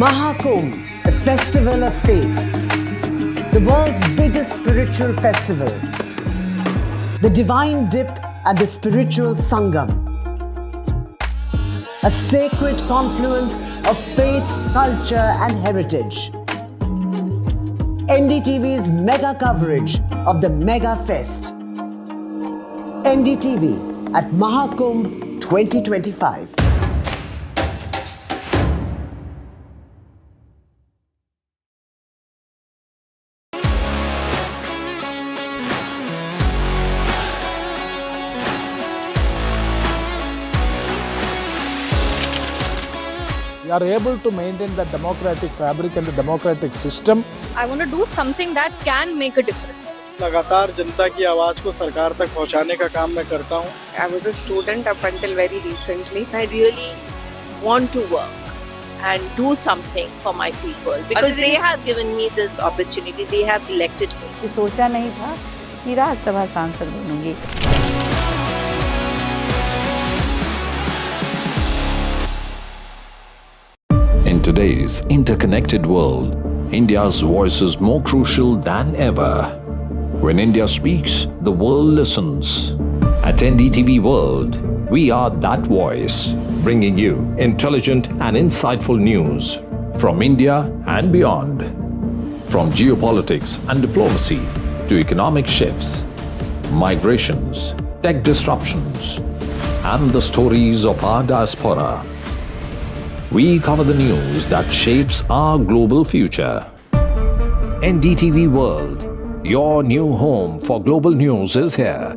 Mahakumbh, the festival of faith, the world's biggest spiritual festival, the divine dip and the spiritual sangam, a sacred confluence of faith, culture and heritage. NDTV's mega coverage of the Mega Fest. NDTV at Mahakumbh 2025. We are able to maintain the democratic fabric and the democratic system. I want to do something that can make a difference. लगातार जनता की आवाज को सरकार तक पहुंचाने का काम मैं करता हूं. I was a student up until very recently. I really want to work and do something for my people because they have given me this opportunity. They have elected me. ये सोचा नहीं था कि राज्यसभा सांसद बनूंगी. In today's interconnected world, India's voice is more crucial than ever. When India speaks, the world listens. At NDTV World, we are that voice, bringing you intelligent and insightful news from India and beyond. From geopolitics and diplomacy to economic shifts, migrations, tech disruptions, and the stories of our diaspora. We cover the news that shapes our global future. NDTV World, your new home for global news is here.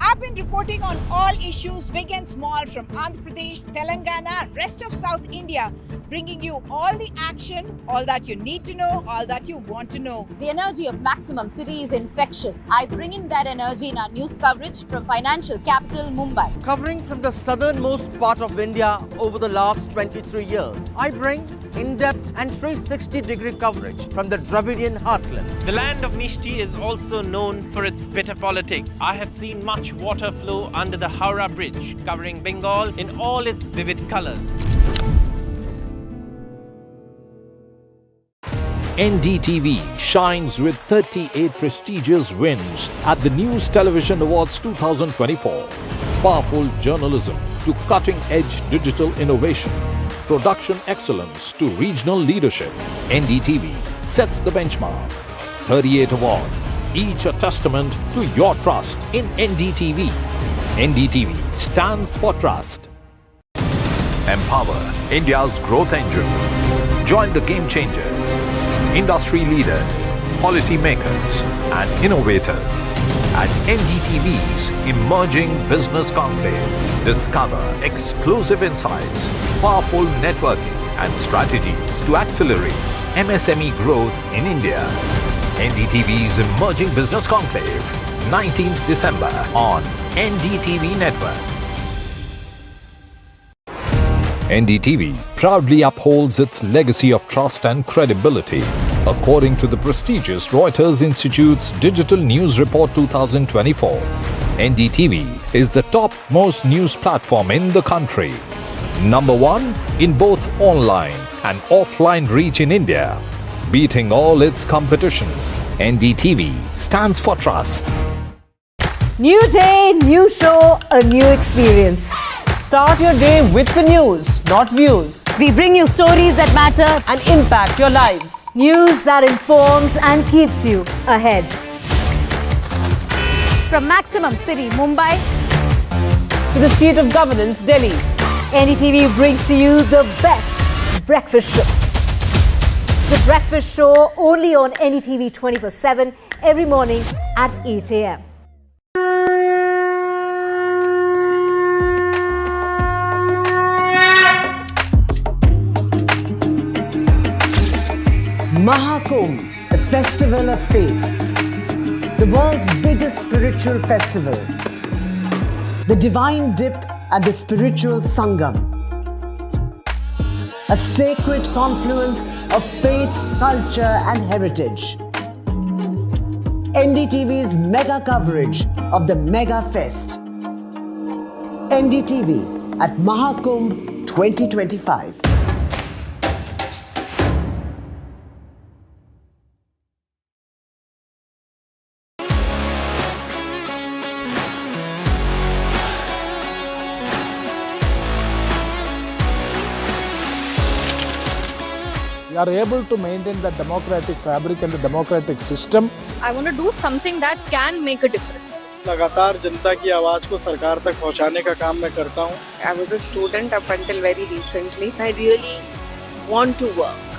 I've been reporting on all issues big and small from Andhra Pradesh, Telangana, rest of South India, bringing you all the action, all that you need to know, all that you want to know. The energy of Maximum City is infectious. I bring in that energy in our news coverage from financial capital Mumbai. Covering from the southernmost part of India over the last 23 years, I bring in-depth and 360-degree coverage from the Dravidian heartland. The land of Mishti is also known for its bitter politics. I have seen much water flow under the Howrah Bridge, covering Bengal in all its vivid colors. NDTV shines with 38 prestigious wins at the News Television Awards 2024. Powerful journalism to cutting-edge digital innovation, production excellence to regional leadership. NDTV sets the benchmark. 38 awards, each a testament to your trust in NDTV. NDTV stands for trust. Empower India's growth engine. Join the game changers, industry leaders, policy makers, and innovators at NDTV's Emerging Business Conclave. Discover exclusive insights, powerful networking, and strategies to accelerate MSME growth in India. NDTV's Emerging Business Conclave, 19th December on NDTV Network. NDTV proudly upholds its legacy of trust and credibility. According to the prestigious Reuters Institute's Digital News Report 2024, NDTV is the topmost news platform in the country. Number one in both online and offline reach in India, beating all its competition. NDTV stands for trust. New day, new show, a new experience. Start your day with the news, not views. We bring you stories that matter And impact your lives. news that informs and keeps you ahead. From Maximum City, Mumbai, To the seat of governance, Delhi. NDTV brings to you the best breakfast show. The breakfast show only on NDTV 24/7 every morning at 8 a.m. Mahakumbh, the festival of faith, the world's biggest spiritual festival, the divine dip and the spiritual sangam, a sacred confluence of faith, culture and heritage. NDTV's mega coverage of the Mega Fest. NDTV at Mahakumbh 2025. We are able to maintain the democratic fabric and the democratic system. I want to do something that can make a difference. लगातार जनता की आवाज को सरकार तक पहुंचाने का काम मैं करता हूं। I was a student up until very recently. I really want to work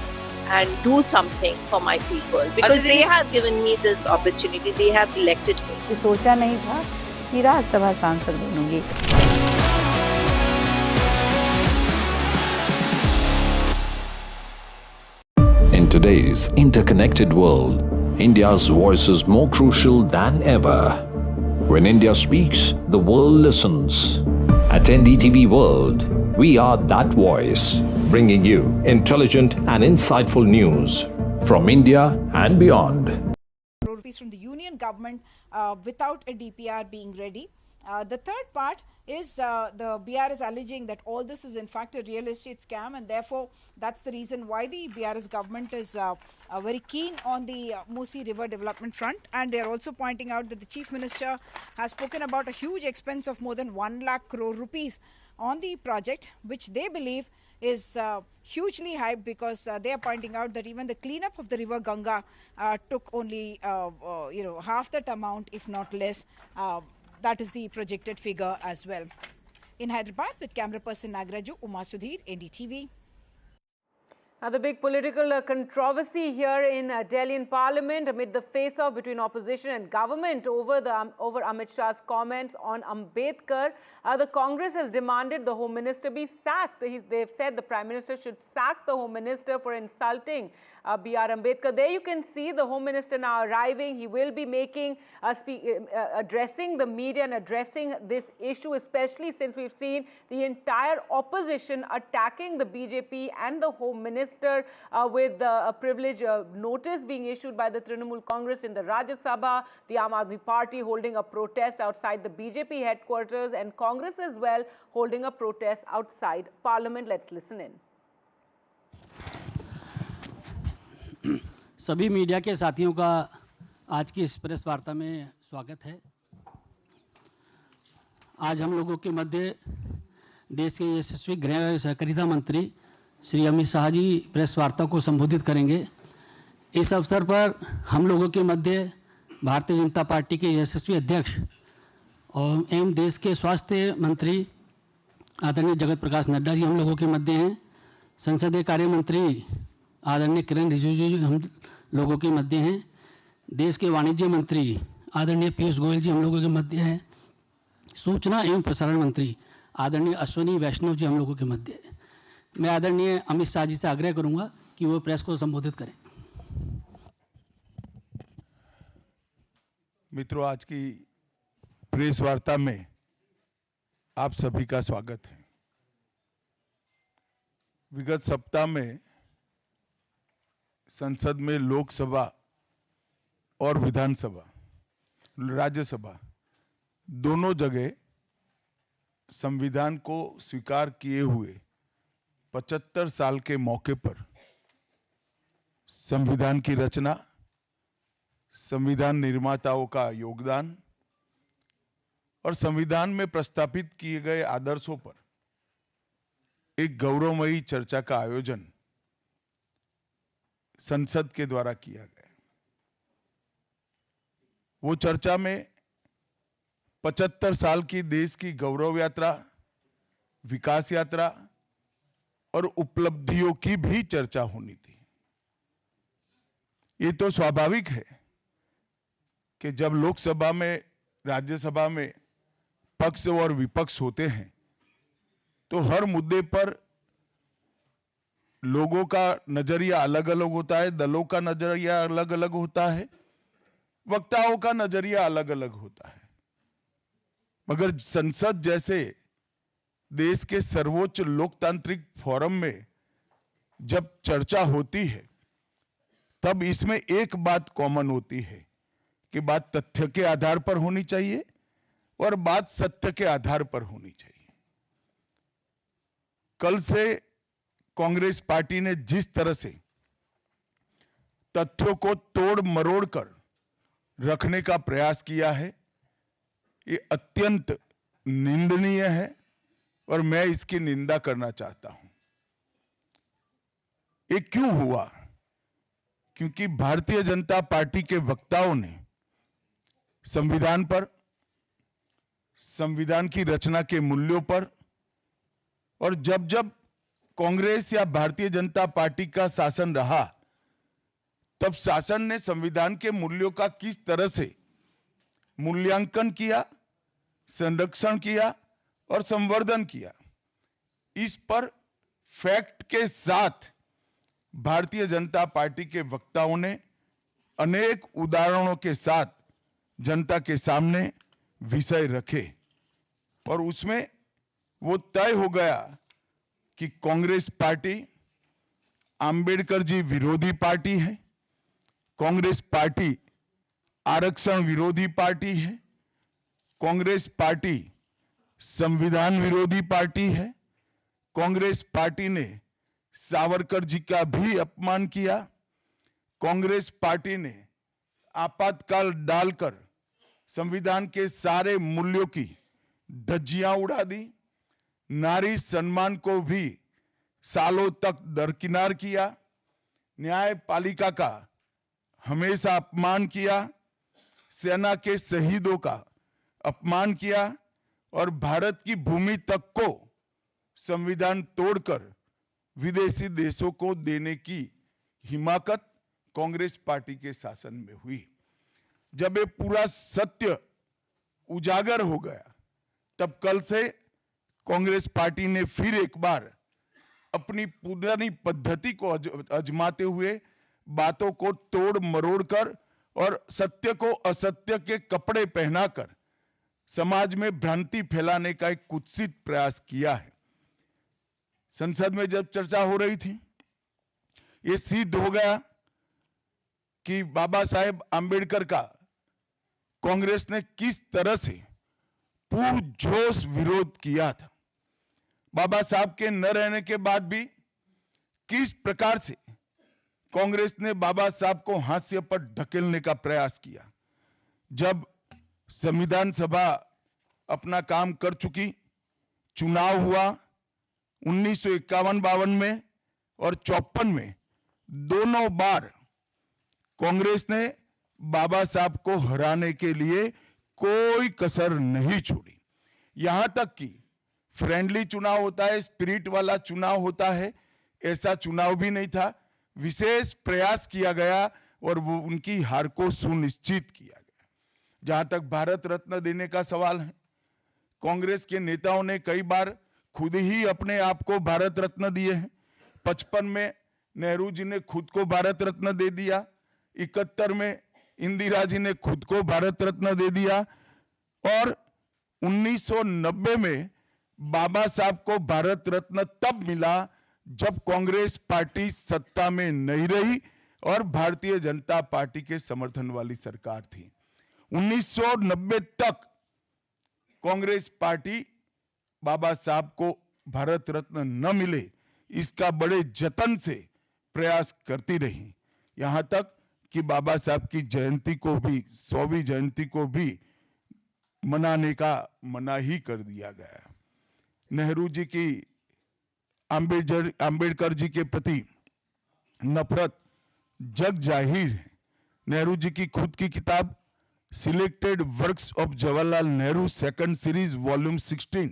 and do something for my people because they have given me this opportunity. They have elected me. ये सोचा नहीं था कि राज्यसभा सांसद बनूंगी। In today's interconnected world, India's voice is more crucial than ever. When India speaks, the world listens. At NDTV World, we are that voice, bringing you intelligent and insightful news from India and beyond. Rupees from the union government without a DPR being ready. The third part is the BR is alleging that all this is in fact a real estate scam, and therefore that's the reason why the BRS government is very keen on the Musi River development front. And they are also pointing out that the Chief Minister has spoken about a huge expense of more than 1 lakh crore rupees on the project, which they believe is hugely hyped, because they are pointing out that even the cleanup of the river Ganga took only half that amount, if not less. That is the projected figure as well. In Hyderabad, with camera person Nagraju, Uma Sudhir, NDTV. Now, the big political controversy here in Delhi in Parliament amid the face-off between opposition and government over Amit Shah's comments on Ambedkar. The Congress has demanded the Home Minister be sacked. They've said the Prime Minister should sack the Home Minister for insulting BR Ambedkar. There you can see the Home Minister now arriving. He will be making, addressing the media and addressing this issue, especially since we've seen the entire opposition attacking the BJP and the Home Minister with a privilege notice being issued by the Trinamool Congress in the Rajya Sabha, the Aam Aadmi Party holding a protest outside the BJP headquarters, and Congress as well holding a protest outside Parliament. Let's listen in. सभी media के साथियों का आज की इस press वार्ता में स्वागत है। आज हम लोगों के मध्य देश के यशस्वी गृह सहकारिता मंत्री श्री अमित शाह जी प्रेस वार्ता को संबोधित करेंगे। इस अवसर पर हम लोगों के मध्य भारतीय जनता पार्टी के यशस्वी अध्यक्ष और एवं देश के स्वास्थ्य मंत्री आदरणीय जगत प्रकाश नड्डा जी हम लोगों के मध्य हैं। संसदीय कार्य मंत्री आदरणीय किरण रिजिजू जी हम लोगों के मध्य हैं। देश के वाणिज्य मंत्री आदरणीय पीयूष गोयल जी हम लोगों के मध्य हैं। सूचना एवं प्रसारण मंत्री आदरणीय अश्विनी वैष्णव जी हम लोगों के मध्य हैं। मैं आदरणीय अमित शाह जी से आग्रह करूंगा कि वो प्रेस को संबोधित करें। मित्रों, आज की प्रेस वार्ता में आप सभी का स्वागत है। विगत सप्ताह में संसद में लोकसभा और विधानसभा, राज्यसभा दोनों जगह संविधान को स्वीकार किए हुए 75 साल के मौके पर संविधान की रचना, संविधान निर्माताओं का योगदान और संविधान में प्रस्तावित किए गए आदर्शों पर एक गौरवमयी चर्चा का आयोजन संसद के द्वारा किया गया। वो चर्चा में 75 साल की देश की गौरव यात्रा, विकास यात्रा और उपलब्धियों की भी चर्चा होनी थी। ये तो स्वाभाविक है कि जब लोकसभा में, राज्यसभा में पक्ष और विपक्ष होते हैं तो हर मुद्दे पर लोगों का नजरिया अलग अलग होता है, दलों का नजरिया अलग अलग होता है, वक्ताओं का नजरिया अलग अलग होता है। मगर संसद जैसे देश के सर्वोच्च लोकतांत्रिक फोरम में जब चर्चा होती है तब इसमें एक बात कॉमन होती है कि बात तथ्य के आधार पर होनी चाहिए और बात सत्य के आधार पर होनी चाहिए। कल से कांग्रेस पार्टी ने जिस तरह से तथ्यों को तोड़ मरोड़ कर रखने का प्रयास किया है, ये अत्यंत निंदनीय है और मैं इसकी निंदा करना चाहता हूं। ये क्यों हुआ? क्योंकि भारतीय जनता पार्टी के वक्ताओं ने संविधान पर, संविधान की रचना के मूल्यों पर, और जब जब कांग्रेस या भारतीय जनता पार्टी का शासन रहा तब शासन ने संविधान के मूल्यों का किस तरह से मूल्यांकन किया, संरक्षण किया और संवर्धन किया, इस पर फैक्ट के साथ भारतीय जनता पार्टी के वक्ताओं ने अनेक उदाहरणों के साथ जनता के सामने विषय रखे और उसमें वो तय हो गया कि कांग्रेस पार्टी अंबेडकर जी विरोधी पार्टी है, कांग्रेस पार्टी आरक्षण विरोधी पार्टी है, कांग्रेस पार्टी संविधान विरोधी पार्टी है, कांग्रेस पार्टी ने सावरकर जी का भी अपमान किया, कांग्रेस पार्टी ने आपातकाल डालकर संविधान के सारे मूल्यों की धज्जियां उड़ा दी, नारी सम्मान को भी सालों तक दरकिनार किया, न्यायपालिका का हमेशा अपमान किया, सेना के शहीदों का अपमान किया और भारत की भूमि तक को संविधान तोड़कर विदेशी देशों को देने की हिमाकत कांग्रेस पार्टी के शासन में हुई। जब ये पूरा सत्य उजागर हो गया तब कल से कांग्रेस पार्टी ने फिर एक बार अपनी पुरानी पद्धति को आजमाते हुए बातों को तोड़ मरोड़ कर और सत्य को असत्य के कपड़े पहनाकर समाज में भ्रांति फैलाने का एक कुत्सित प्रयास किया है। संसद में जब चर्चा हो रही थी, ये सिद्ध हो गया कि बाबा साहेब आंबेडकर का कांग्रेस ने किस तरह से पुरजोश विरोध किया था। बाबा साहब के न रहने के बाद भी किस प्रकार से कांग्रेस ने बाबा साहब को हाशिए पर धकेलने का प्रयास किया। जब संविधान सभा अपना काम कर चुकी, चुनाव हुआ 1951-52 में और 54 में, दोनों बार कांग्रेस ने बाबा साहब को हराने के लिए कोई कसर नहीं छोड़ी। यहां तक कि फ्रेंडली चुनाव होता है, स्पिरिट वाला चुनाव होता है, ऐसा चुनाव भी नहीं था। विशेष प्रयास किया गया और वो उनकी हार को सुनिश्चित किया गया। जहां तक भारत रत्न देने का सवाल है, कांग्रेस के नेताओं ने कई बार खुद ही अपने आप को भारत रत्न दिए हैं। 55 में नेहरू जी ने खुद को भारत रत्न दे दिया, 71 में इंदिरा जी ने खुद को भारत रत्न दे दिया और 1990 में बाबा साहब को भारत रत्न तब मिला जब कांग्रेस पार्टी सत्ता में नहीं रही और भारतीय जनता पार्टी के समर्थन वाली सरकार थी। 1990 तक कांग्रेस पार्टी बाबा साहब को भारत रत्न न मिले इसका बड़े जतन से प्रयास करती रही, यहां तक कि बाबा साहब की जयंती को भी, 100वीं जयंती को भी मनाने का मना ही कर दिया गया। नेहरू जी की अंबेडकर जी के प्रति नफरत जग जाहिर है। नेहरू जी की खुद की किताब selected works of Jawaharlal Nehru second series volume 16,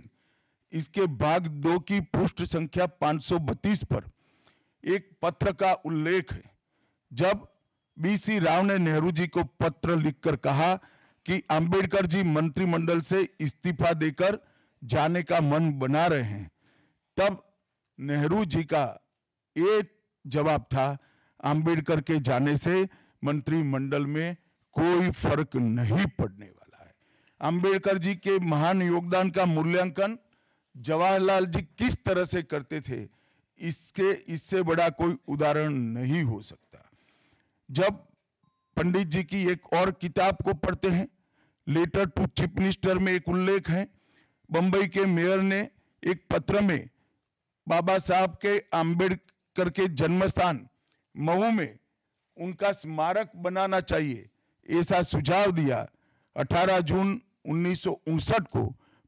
इसके भाग 2 की पृष्ठ संख्या 532 पर एक पत्र का उल्लेख है। जब बीसी राव ने नेहरू जी को पत्र लिखकर कहा कि अंबेडकर जी मंत्रिमंडल से इस्तीफा देकर जाने का मन बना रहे हैं, तब नेहरू जी का एक जवाब था, अंबेडकर के जाने से मंत्रिमंडल में कोई फर्क नहीं पड़ने वाला है। अंबेडकर जी के महान योगदान का मूल्यांकन जवाहरलाल जी किस तरह से करते थे, इससे बड़ा कोई उदाहरण नहीं हो सकता। जब पंडित जी की एक और किताब को पढ़ते हैं, लेटर टू चीफ मिनिस्टर में एक उल्लेख है, बंबई के मेयर ने एक पत्र में बाबा साहब के अंबेडकर के जन्मस्थान मऊ में उनका स्मारक बनाना चाहिए, ऐसा सुझाव दिया। 18 जून 1959 को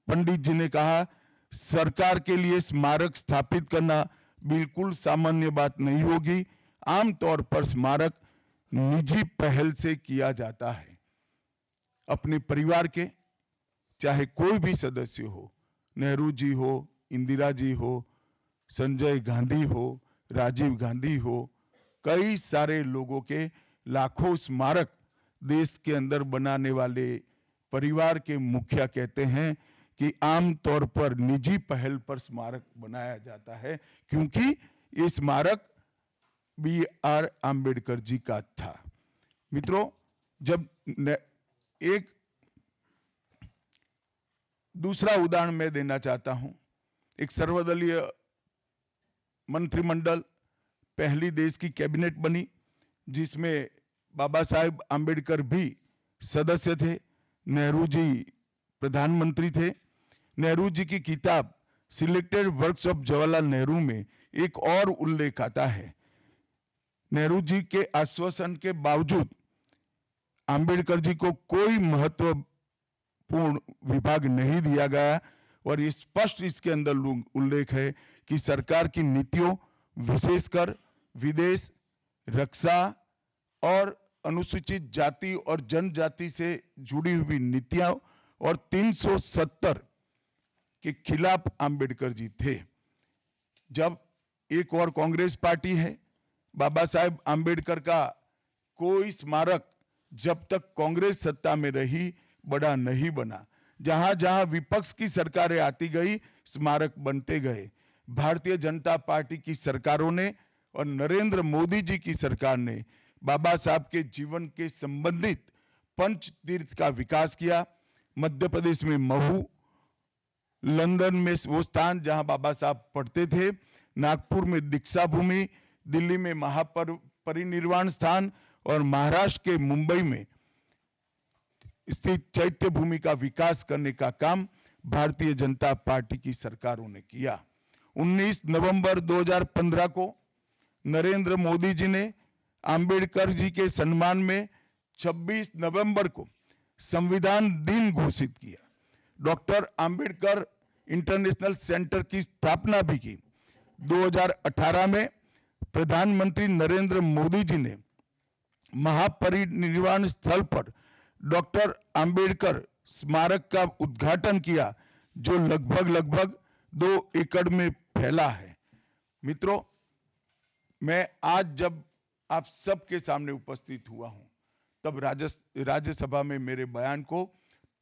पंडित जी ने कहा, सरकार के लिए स्मारक स्थापित करना बिल्कुल सामान्य बात नहीं होगी। आमतौर पर स्मारक निजी पहल से किया जाता है। अपने परिवार के चाहे कोई भी सदस्य हो, नेहरू जी हो, इंदिरा जी हो, संजय गांधी हो, राजीव गांधी हो, कई सारे लोगों के लाखों स्मारक देश के अंदर बनाने वाले परिवार के मुखिया कहते हैं कि आमतौर पर निजी पहल पर स्मारक बनाया जाता है, क्योंकि ये स्मारक BR आम्बेडकर जी का था। मित्रों, जब एक दूसरा उदाहरण मैं देना चाहता हूं। एक सर्वदलीय मंत्रिमंडल, पहली देश की कैबिनेट बनी जिसमें बाबा साहेब आम्बेडकर भी सदस्य थे, नेहरू जी प्रधानमंत्री थे। नेहरू जी की किताब selected works of Jawaharlal Nehru में एक और उल्लेख आता है। नेहरू जी के आश्वासन के बावजूद आम्बेडकर जी को कोई महत्वपूर्ण विभाग नहीं दिया गया और ये स्पष्ट इसके अंदर उल्लेख है कि सरकार की नीतियों, विशेषकर विदेश, रक्षा और अनुसूचित जाति और जनजाति से जुड़ी हुई नीतियां और 370 के खिलाफ आम्बेडकर जी थे। जब एक और कांग्रेस पार्टी है, बाबा साहेब आम्बेडकर का कोई स्मारक जब तक कांग्रेस सत्ता में रही बड़ा नहीं बना। जहां जहां विपक्ष की सरकारें आती गई, स्मारक बनते गए। भारतीय जनता पार्टी की सरकारों ने और नरेंद्र मोदी जी की सरकार ने बाबा साहब के जीवन के संबंधित पंच तीर्थ का विकास किया। मध्य प्रदेश में महू, लंदन में वो स्थान जहां बाबा साहब पढ़ते थे, नागपुर में दीक्षा भूमि, दिल्ली में महापरिनिर्वाण स्थान और महाराष्ट्र के मुंबई में स्थित चैत्य भूमि का विकास करने का काम भारतीय जनता पार्टी की सरकारों ने किया। 19 नवंबर 2015 को नरेंद्र मोदी जी ने आम्बेडकर जी के सम्मान में 26 नवंबर को संविधान दिन घोषित किया। डॉक्टर आम्बेडकर इंटरनेशनल सेंटर की स्थापना भी की। 2018 में प्रधानमंत्री नरेंद्र मोदी जी ने महापरिनिर्वाण स्थल पर डॉक्टर आम्बेडकर स्मारक का उद्घाटन किया, जो लगभग 2 एकड़ में फैला है। मित्रों, मैं आज जब आप सबके सामने उपस्थित हुआ हूं, तब राज्यसभा में मेरे बयान को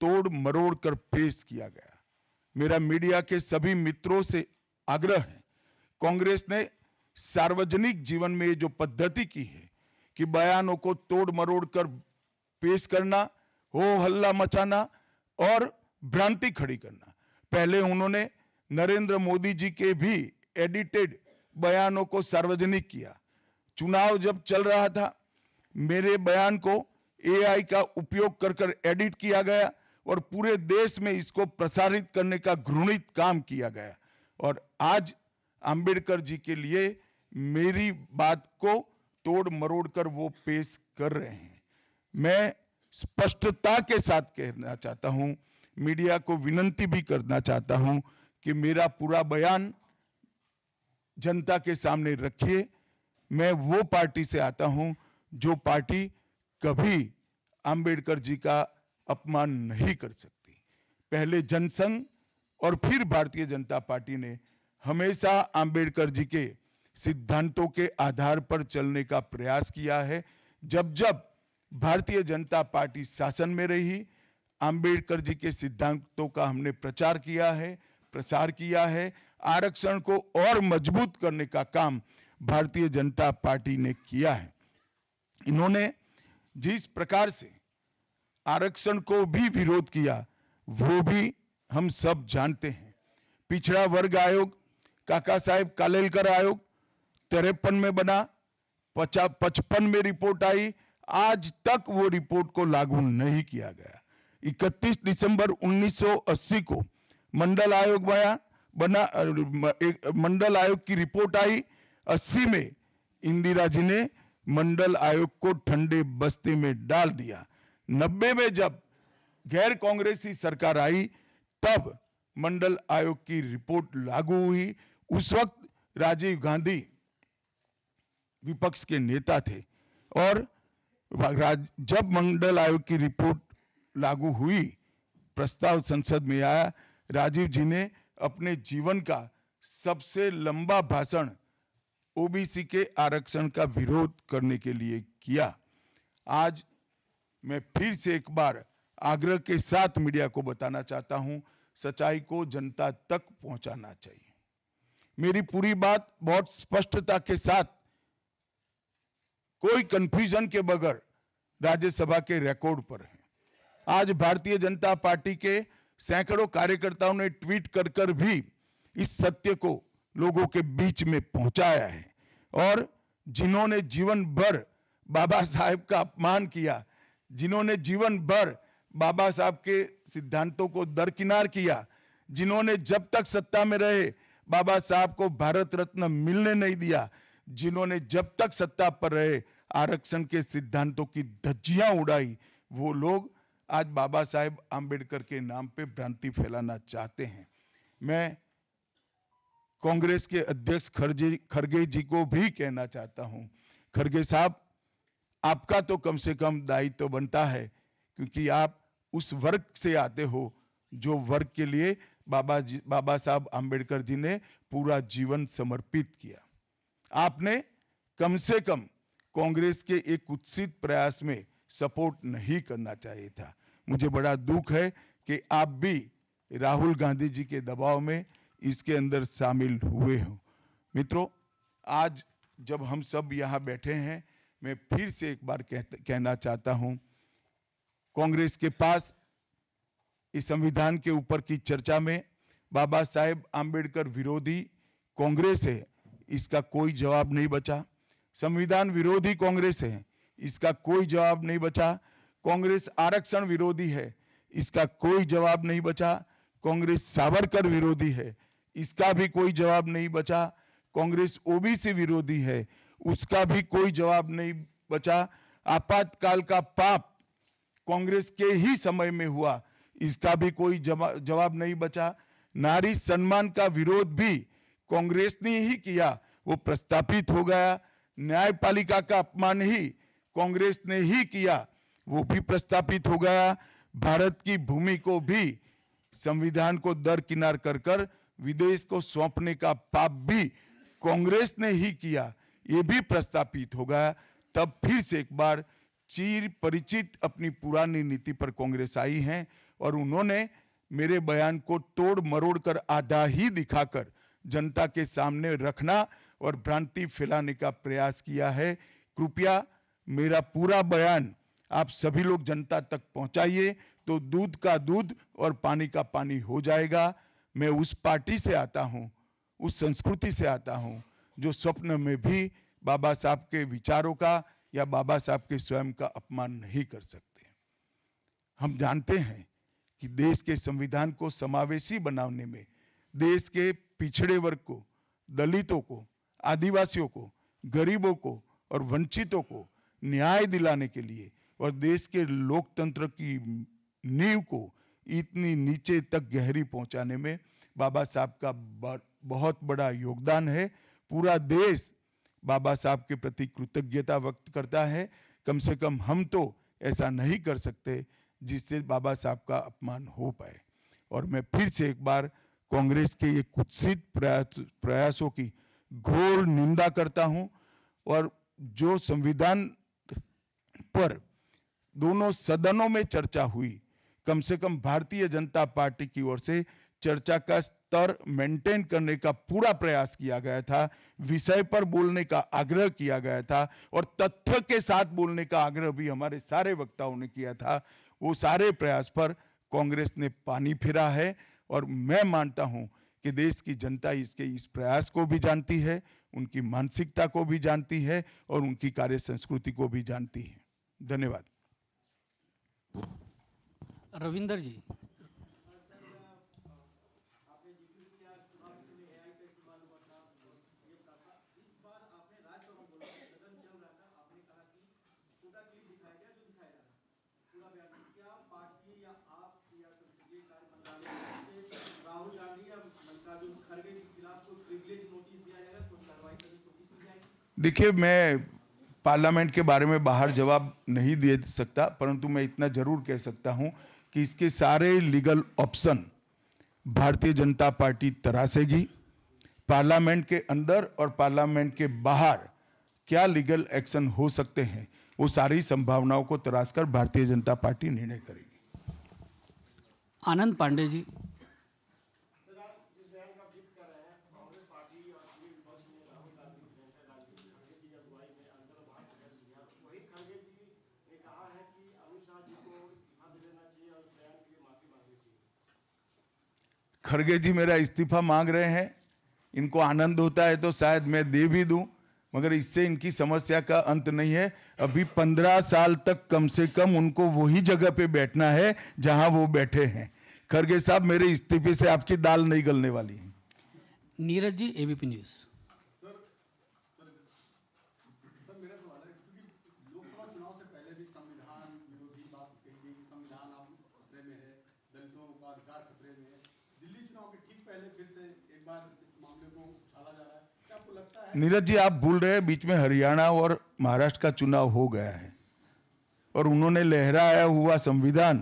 तोड़ मरोड़ कर पेश किया गया। मेरा मीडिया के सभी मित्रों से आग्रह है, कांग्रेस ने सार्वजनिक जीवन में जो पद्धति की है कि बयानों को तोड़ मरोड़ कर पेश करना, हो हल्ला मचाना और भ्रांति खड़ी करना। पहले उन्होंने नरेंद्र मोदी जी के भी एडिटेड बयानों को सार्वजनिक किया। चुनाव जब चल रहा था, मेरे बयान को AI का उपयोग कर एडिट किया गया और पूरे देश में इसको प्रसारित करने का घृणित काम किया गया। और आज आम्बेडकर जी के लिए मेरी बात को तोड़ मरोड़ कर वो पेश कर रहे हैं। मैं स्पष्टता के साथ कहना चाहता हूं, मीडिया को विनती भी करना चाहता हूं कि मेरा पूरा बयान जनता के सामने रखिए। मैं वो पार्टी से आता हूं जो पार्टी कभी आम्बेडकर जी का अपमान नहीं कर सकती। पहले जनसंघ और फिर भारतीय जनता पार्टी ने हमेशा आम्बेडकर जी के सिद्धांतों के आधार पर चलने का प्रयास किया है। जब जब भारतीय जनता पार्टी शासन में रही, आम्बेडकर जी के सिद्धांतों का हमने प्रचार किया है। आरक्षण को और मजबूत करने का काम भारतीय जनता पार्टी ने किया है। इन्होंने जिस प्रकार से आरक्षण को भी विरोध किया, वो भी हम सब जानते हैं। पिछड़ा वर्ग आयोग, काका साहेब कालेलकर आयोग 53 में बना, 55 में रिपोर्ट आई, आज तक वो रिपोर्ट को लागू नहीं किया गया। 31 दिसंबर 1980 को मंडल आयोग बना, मंडल आयोग की रिपोर्ट आई। 80 में इंदिरा जी ने मंडल आयोग को ठंडे बस्ते में डाल दिया। 90 में जब गैर कांग्रेसी सरकार आई, तब मंडल आयोग की रिपोर्ट लागू हुई। उस वक्त राजीव गांधी विपक्ष के नेता थे और जब मंडल आयोग की रिपोर्ट लागू हुई, प्रस्ताव संसद में आया, राजीव जी ने अपने जीवन का सबसे लंबा भाषण ओबीसी के आरक्षण का विरोध करने के लिए किया। आज मैं फिर से एक बार आग्रह के साथ मीडिया को बताना चाहता हूं, सच्चाई को जनता तक पहुंचाना चाहिए। मेरी पूरी बात बहुत स्पष्टता के साथ, कोई कंफ्यूजन के बगैर राज्यसभा के रिकॉर्ड पर है। आज भारतीय जनता पार्टी के सैकड़ों कार्यकर्ताओं ने ट्वीट कर कर भी इस सत्य को लोगों के बीच में पहुंचाया है और जिन्होंने जीवन भर बाबा साहेब का अपमान किया, जिन्होंने जीवन भर बाबा साहब के सिद्धांतों को दरकिनार किया, जिन्होंने जब तक सत्ता में रहे बाबा साहब को भारत रत्न मिलने नहीं दिया, जिन्होंने जब तक सत्ता पर रहे आरक्षण के सिद्धांतों की धज्जियां उड़ाई, वो लोग आज बाबा साहेब आंबेडकर के नाम पे भ्रांति फैलाना चाहते हैं। मैं कांग्रेस के अध्यक्ष खरगे जी को भी कहना चाहता हूं, खरगे साहब, आपका तो कम से कम दायित्व बनता है, क्योंकि आप उस वर्ग से आते हो जो वर्ग के लिए बाबा साहब आंबेडकर जी ने पूरा जीवन समर्पित किया। आपने कम से कम कांग्रेस के एक कुत्सित प्रयास में सपोर्ट नहीं करना चाहिए था। मुझे बड़ा दुख है कि आप भी राहुल गांधी जी के दबाव में इसके अंदर शामिल हुए हो। मित्रों, आज जब हम सब यहां बैठे हैं, मैं फिर से एक बार कहना चाहता हूं, कांग्रेस के पास इस संविधान के ऊपर की चर्चा में बाबा साहेब आंबेडकर विरोधी कांग्रेस है, इसका कोई जवाब नहीं बचा। संविधान विरोधी कांग्रेस है, इसका कोई जवाब नहीं बचा। कांग्रेस आरक्षण विरोधी है, इसका कोई जवाब नहीं बचा। कांग्रेस सावरकर विरोधी है, इसका भी कोई जवाब नहीं बचा। कांग्रेस ओबीसी विरोधी है, उसका भी कोई जवाब नहीं बचा। आपातकाल का पाप कांग्रेस के ही समय में हुआ, इसका भी कोई जवाब नहीं बचा। नारी सम्मान का विरोध भी कांग्रेस ने ही किया, वो प्रस्तापित हो गया। न्यायपालिका का अपमान ही कांग्रेस ने ही किया, वो भी प्रस्तापित हो गया। भारत की भूमि को भी संविधान को दरकिनार कर कर विदेश को सौंपने का पाप भी कांग्रेस ने ही किया, ये भी प्रस्तापित हो गया। तब फिर से एक बार चिर परिचित अपनी पुरानी नीति पर कांग्रेस आई है और उन्होंने मेरे बयान को तोड़ मरोड़ कर आधा ही दिखाकर जनता के सामने रखना और भ्रांति फैलाने का प्रयास किया है। कृपया मेरा पूरा बयान आप सभी लोग जनता तक पहुंचाइए, तो दूध का दूध और पानी का पानी हो जाएगा। मैं उस पार्टी से आता हूं, उस संस्कृति से आता हूं, जो स्वप्न में भी बाबा साहब के विचारों का या बाबा साहब के स्वयं का अपमान नहीं कर सकते। हम जानते हैं कि देश के संविधान को समावेशी बनाने में देश के पिछड़े वर्ग को, दलितों को, आदिवासियों को, गरीबों को और वंचितों को न्याय दिलाने के लिए और देश के लोकतंत्र की नींव को इतनी नीचे तक गहरी पहुंचाने में बाबा साहब का बहुत बड़ा योगदान है। पूरा देश बाबा साहब के प्रति कृतज्ञता व्यक्त करता है। कम से कम हम तो ऐसा नहीं कर सकते जिससे बाबा साहब का अपमान हो पाए। और मैं फिर से एक बार कांग्रेस के ये कुत्सित प्रयासों की घोर निंदा करता हूं और जो संविधान पर दोनों सदनों में चर्चा हुई, कम से कम भारतीय जनता पार्टी की ओर से चर्चा का स्तर मेंटेन करने का पूरा प्रयास किया गया था, विषय पर बोलने का आग्रह किया गया था और तथ्य के साथ बोलने का आग्रह भी हमारे सारे वक्ताओं ने किया था। वो सारे प्रयास पर कांग्रेस ने पानी फिरा है और मैं मानता हूं कि देश की जनता इसके इस प्रयास को भी जानती है, उनकी मानसिकता को भी जानती है और उनकी कार्य संस्कृति को भी जानती है। धन्यवाद। रविंदर जी, राहुल गांधी या मल्लिकार्जुन खड़गे के खिलाफ कोई प्रिविलेज नोटिस दिया जाएगा? देखिए, मैं पार्लियामेंट के बारे में बाहर जवाब नहीं दे सकता, परंतु मैं इतना जरूर कह सकता हूं कि इसके सारे legal option Bharatiya Janata party तरासेगी। Parliament के अंदर और पार्लियामेंट के बाहर क्या लीगल एक्शन हो सकते हैं, वो सारी संभावनाओं को तराशकर भारतीय जनता पार्टी निर्णय करेगी। आनंद पांडे जी। खड़गे जी मेरा इस्तीफा मांग रहे हैं, इनको आनंद होता है तो शायद मैं दे भी दूं, मगर इससे इनकी समस्या का अंत नहीं है। अभी 15 साल तक कम से कम उनको वही जगह पे बैठना है जहां वो बैठे हैं। खड़गे साहब, मेरे इस्तीफे से आपकी दाल नहीं गलने वाली है। Neeraj ji, ABP news. नीरज जी, आप भूल रहे हैं, बीच में हरियाणा और महाराष्ट्र का चुनाव हो गया है और उन्होंने लहराया हुआ संविधान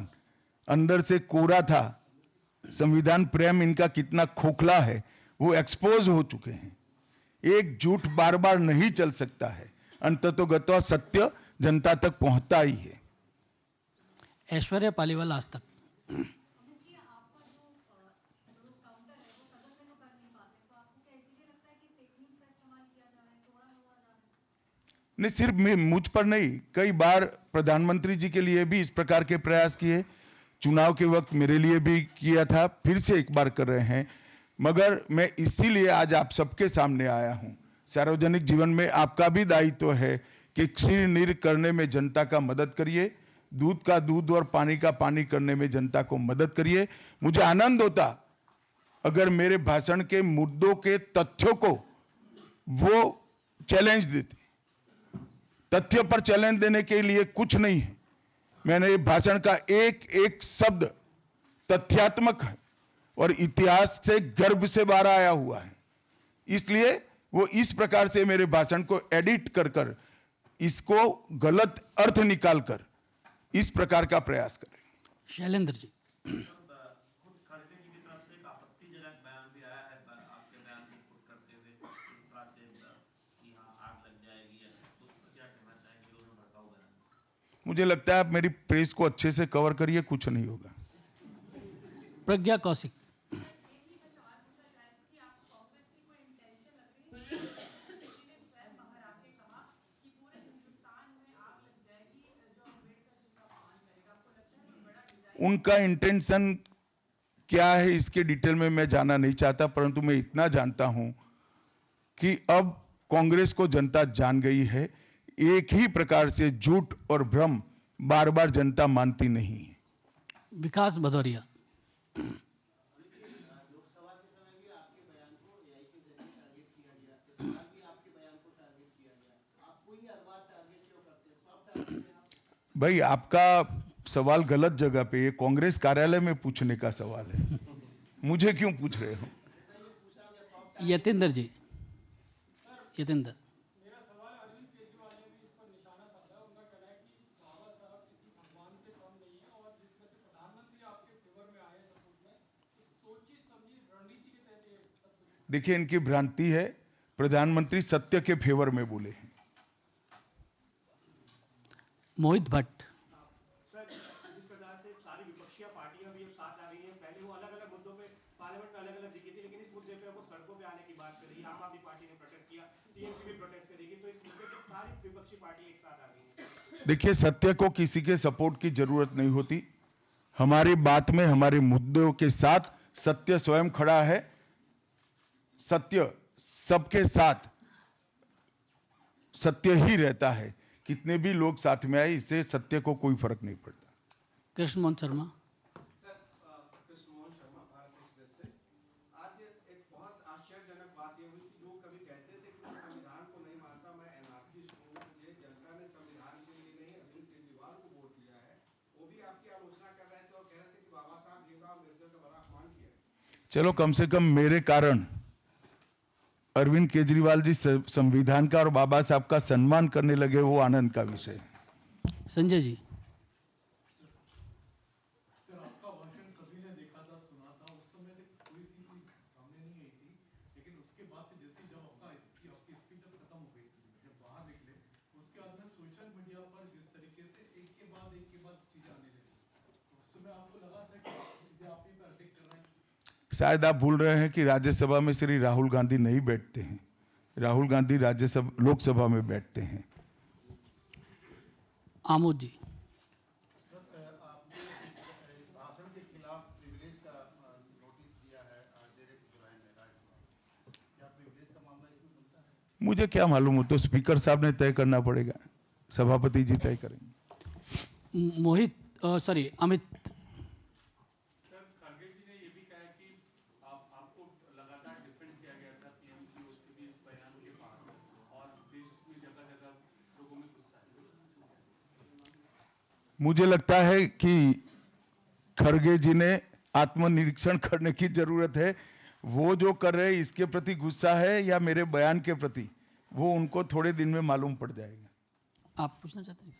अंदर से कोरा था। संविधान प्रेम इनका कितना खोखला है वो एक्सपोज हो चुके हैं। एक झूठ बार बार नहीं चल सकता है, अंततोगत्वा सत्य जनता तक पहुंचता ही है। ऐश्वर्या पालीवाल, आज तक। नहीं, सिर्फ मुझ पर नहीं, कई बार प्रधानमंत्री जी के लिए भी इस प्रकार के प्रयास किए, चुनाव के वक्त मेरे लिए भी किया था, फिर से एक बार कर रहे हैं। मगर मैं इसीलिए आज आप सबके सामने आया हूं। सार्वजनिक जीवन में आपका भी दायित्व है कि क्षीर नीर करने में जनता का मदद करिए, दूध का दूध और पानी का पानी करने में जनता को मदद करिए। मुझे आनंद होता अगर मेरे भाषण के मुद्दों के तथ्यों को वो चैलेंज देते। तथ्य पर चैलेंज देने के लिए कुछ नहीं है। मैंने भाषण का एक एक शब्द तथ्यात्मक है और इतिहास से गर्भ से बाहर आया हुआ है, इसलिए वो इस प्रकार से मेरे भाषण को एडिट कर कर इसको गलत अर्थ निकालकर इस प्रकार का प्रयास करें। शैलेंद्र जी। मुझे लगता है आप मेरी प्रेस को अच्छे से कवर करिए, कुछ नहीं होगा। प्रज्ञा कौशिक। उनका इंटेंशन क्या है इसके डिटेल में मैं जानना नहीं चाहता, परंतु मैं इतना जानता हूं कि अब कांग्रेस को जनता जान गई है। एक ही प्रकार से झूठ और भ्रम बार बार जनता मानती नहीं है। विकास भदौरिया। भाई, आपका सवाल गलत जगह पे, ये कांग्रेस कार्यालय में पूछने का सवाल है, मुझे क्यों पूछ रहे हो? यतेंद्र जी। यतेंद्र। देखिए, इनकी भ्रांति है, प्रधानमंत्री सत्य के फेवर में बोले हैं। मोहित भट्ट। सर, जिस प्रकार से सारी विपक्षी पार्टियां भी अब साथ आ रही हैं, पहले वो अलग-अलग मुद्दों पे पार्लियामेंट में अलग-अलग दिखी थी, लेकिन इस मुद्दे पे वो सड़कों पे आने की बात कर रही है। आम आदमी पार्टी ने प्रोटेस्ट किया, टीएमसी भी प्रोटेस्ट करेगी, तो इस मुद्दे पे सारी विपक्षी पार्टी एक साथ आ रही है। देखिए, सत्य को किसी के सपोर्ट की जरूरत नहीं होती। हमारी बात में, हमारे मुद्दों के साथ सत्य स्वयं खड़ा है। सत्य सबके साथ सत्य ही रहता है, कितने भी लोग साथ में आए, इससे सत्य को कोई फर्क नहीं पड़ता। कृष्ण मोहन शर्मा। कृष्ण मोहन शर्मा, भारत एक्सप्रेस से। आज एक बहुत आश्चर्यजनक बात यह हुई कि जो कभी कहते थे कि मैं संविधान को नहीं मानता, मैं एनार्किस्ट हूँ, ये जनता ने संविधान के लिए नहीं अरविंद केजरीवाल को वोट दिया है, वो भी आपकी आलोचना कर रहे थे और कह रहे थे कि बाबा साहब भीमराव अम्बेडकर का बड़ा अपमान किया। चलो, कम से कम मेरे कारण अरविंद केजरीवाल जी संविधान का और बाबा साहब का सम्मान करने लगे, वो आनंद का विषय है। संजय जी। शायद आप भूल रहे हैं कि राज्यसभा में श्री राहुल गांधी नहीं बैठते हैं। राहुल गांधी राज्यसभा लोकसभा में बैठते हैं। आमोद जी। मुझे क्या मालूम, हो तो स्पीकर साहब ने तय करना पड़ेगा, सभापति जी तय करेंगे। मोहित सॉरी अमित। मुझे लगता है कि खड़गे जी ने आत्मनिरीक्षण करने की जरूरत है। वो जो कर रहे हैं इसके प्रति गुस्सा है या मेरे बयान के प्रति, वो उनको थोड़े दिन में मालूम पड़ जाएगा। आप पूछना चाहते हैं?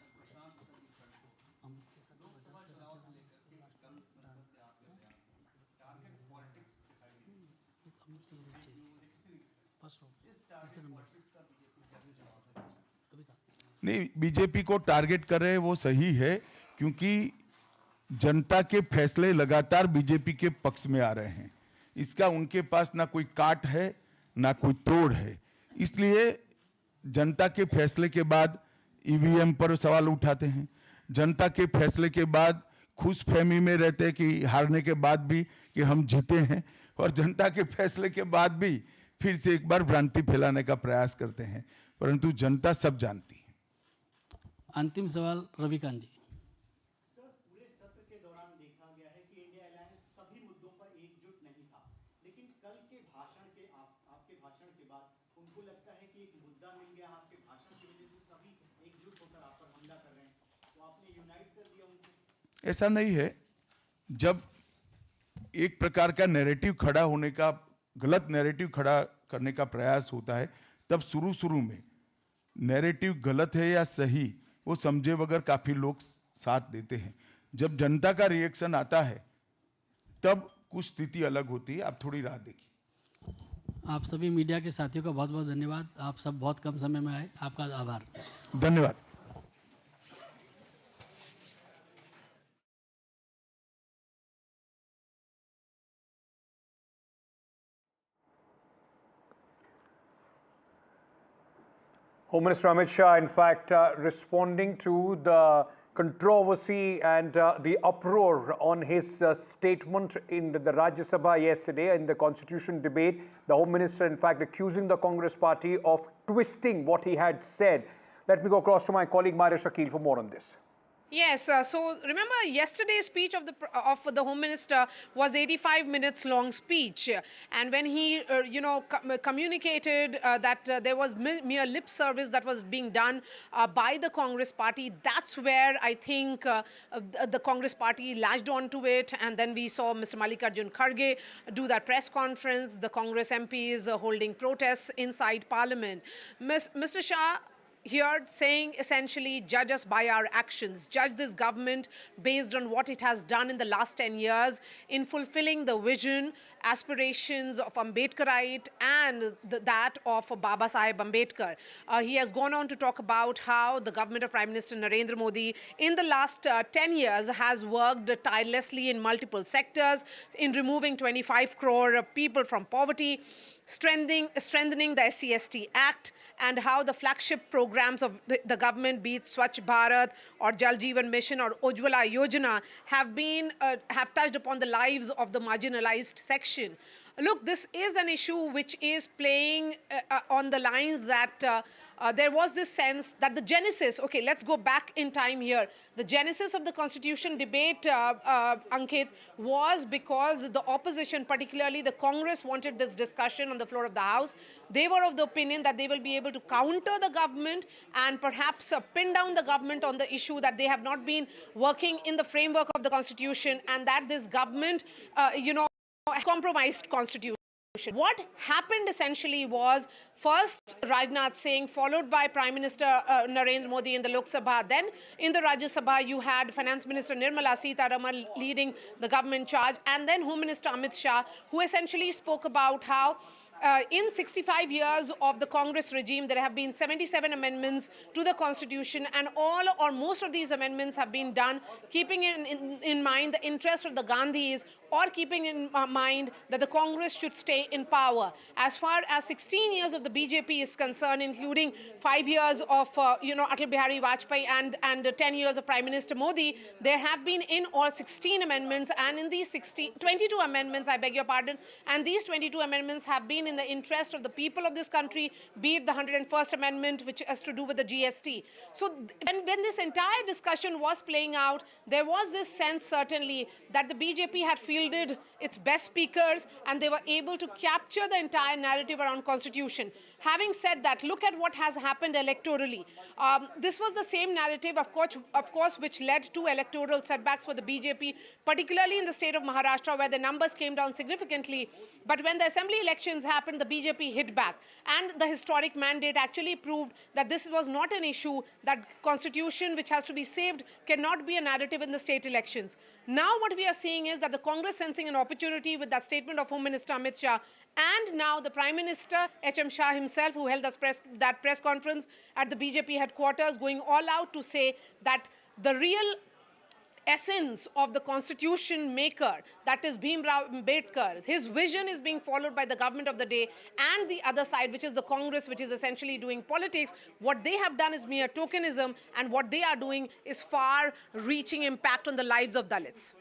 नहीं, बीजेपी को टारगेट कर रहे हैं वो सही है, क्योंकि जनता के फैसले लगातार बीजेपी के पक्ष में आ रहे हैं। इसका उनके पास ना कोई काट है ना कोई तोड़ है। इसलिए जनता के फैसले के बाद ईवीएम पर सवाल उठाते हैं। जनता के फैसले के बाद खुशफहमी में रहते हैं कि हारने के बाद भी कि हम जीते हैं, और जनता के फैसले के बाद भी फिर से एक बार भ्रांति फैलाने का प्रयास करते हैं, परंतु जनता सब जानती है। अंतिम सवाल रविकांत जी। सर, पूरे सत्र के दौरान देखा गया है कि इंडिया अलायंस सभी मुद्दों पर एकजुट नहीं था, लेकिन कल के भाषण के आपके भाषण के बाद उनको लगता है कि एक मुद्दा मिल गया, आपके भाषण की वजह से सभी एकजुट होकर आप पर हमला कर रहे हैं, तो आपने यूनाइट कर दिया उनको? ऐसा नहीं है। जब एक प्रकार का नैरेटिव खड़ा होने का, गलत नैरेटिव खड़ा करने का प्रयास होता है, तब शुरू में नैरेटिव गलत है या सही वो समझे बगैर काफी लोग साथ देते हैं। जब जनता का रिएक्शन आता है तब कुछ स्थिति अलग होती है। आप थोड़ी राह देखिए। आप सभी मीडिया के साथियों का बहुत बहुत धन्यवाद। आप सब बहुत कम समय में आए, आपका आभार। धन्यवाद। Home Minister Amit Shah, in fact, responding to the controversy and the uproar on his statement in the Rajya Sabha yesterday in the Constitution debate. The Home Minister, in fact, accusing the Congress party of twisting what he had said. Let me go across to my colleague Myra Shakil for more on this. Yes, so remember yesterday's speech of the Home Minister was 85 minutes long speech, and when he communicated that there was mere lip service that was being done by the Congress party, that's where I think the Congress party latched onto it, and then we saw Mr. Mallikarjun Kharge do that press conference, the Congress MPs holding protests inside Parliament. Mr. Shah here saying essentially, judge us by our actions, judge this government based on what it has done in the last 10 years in fulfilling the vision, aspirations of Ambedkarite and that of Baba Saheb Ambedkar. He has gone on to talk about how the government of Prime Minister Narendra Modi in the last 10 years has worked tirelessly in multiple sectors in removing 25 crore people from poverty, strengthening the SC/ST Act, and how the flagship programs of the government, be it Swachh Bharat or Jal Jeevan Mission or Ujjwala Yojana, have touched upon the lives of the marginalized section. Look, this is an issue which is playing on the lines that there was this sense that the genesis, okay, let's go back in time here. The genesis of the constitution debate, Ankit, was because the opposition, particularly the Congress, wanted this discussion on the floor of the House. They were of the opinion that they will be able to counter the government and perhaps pin down the government on the issue that they have not been working in the framework of the constitution, and that this government, compromised constitution. What happened essentially was first Rajnath Singh, followed by Prime Minister Narendra Modi in the Lok Sabha. Then in the Rajya Sabha, you had Finance Minister Nirmala Sitharaman leading the government charge, and then Home Minister Amit Shah, who essentially spoke about how in 65 years of the Congress regime, there have been 77 amendments to the Constitution, and all or most of these amendments have been done keeping in mind the interest of the Gandhis, or keeping in mind that the Congress should stay in power. As far as 16 years of the BJP is concerned, including 5 years of Atal Bihari Vajpayee and 10 years of Prime Minister Modi, there have been in all 16 amendments, and in these 22 amendments, I beg your pardon, and these 22 amendments have been in the interest of the people of this country, be it the 101st Amendment, which has to do with the GST. So when this entire discussion was playing out, there was this sense certainly that the BJP had fielded its best speakers and they were able to capture the entire narrative around Constitution. Having said that, look at what has happened electorally. This was the same narrative, of course, which led to electoral setbacks for the BJP, particularly in the state of Maharashtra, where the numbers came down significantly. But when the assembly elections happened, the BJP hit back. And the historic mandate actually proved that this was not an issue, that Constitution, which has to be saved, cannot be a narrative in the state elections. Now what we are seeing is that the Congress sensing an opportunity with that statement of Home Minister Amit Shah, and now the Prime Minister, H.M. Shah himself, who held that press conference at the BJP headquarters, going all out to say that the real essence of the constitution maker, that is BR Ambedkar, his vision is being followed by the government of the day, and the other side, which is the Congress, which is essentially doing politics. What they have done is mere tokenism, and what they are doing is far-reaching impact on the lives of Dalits.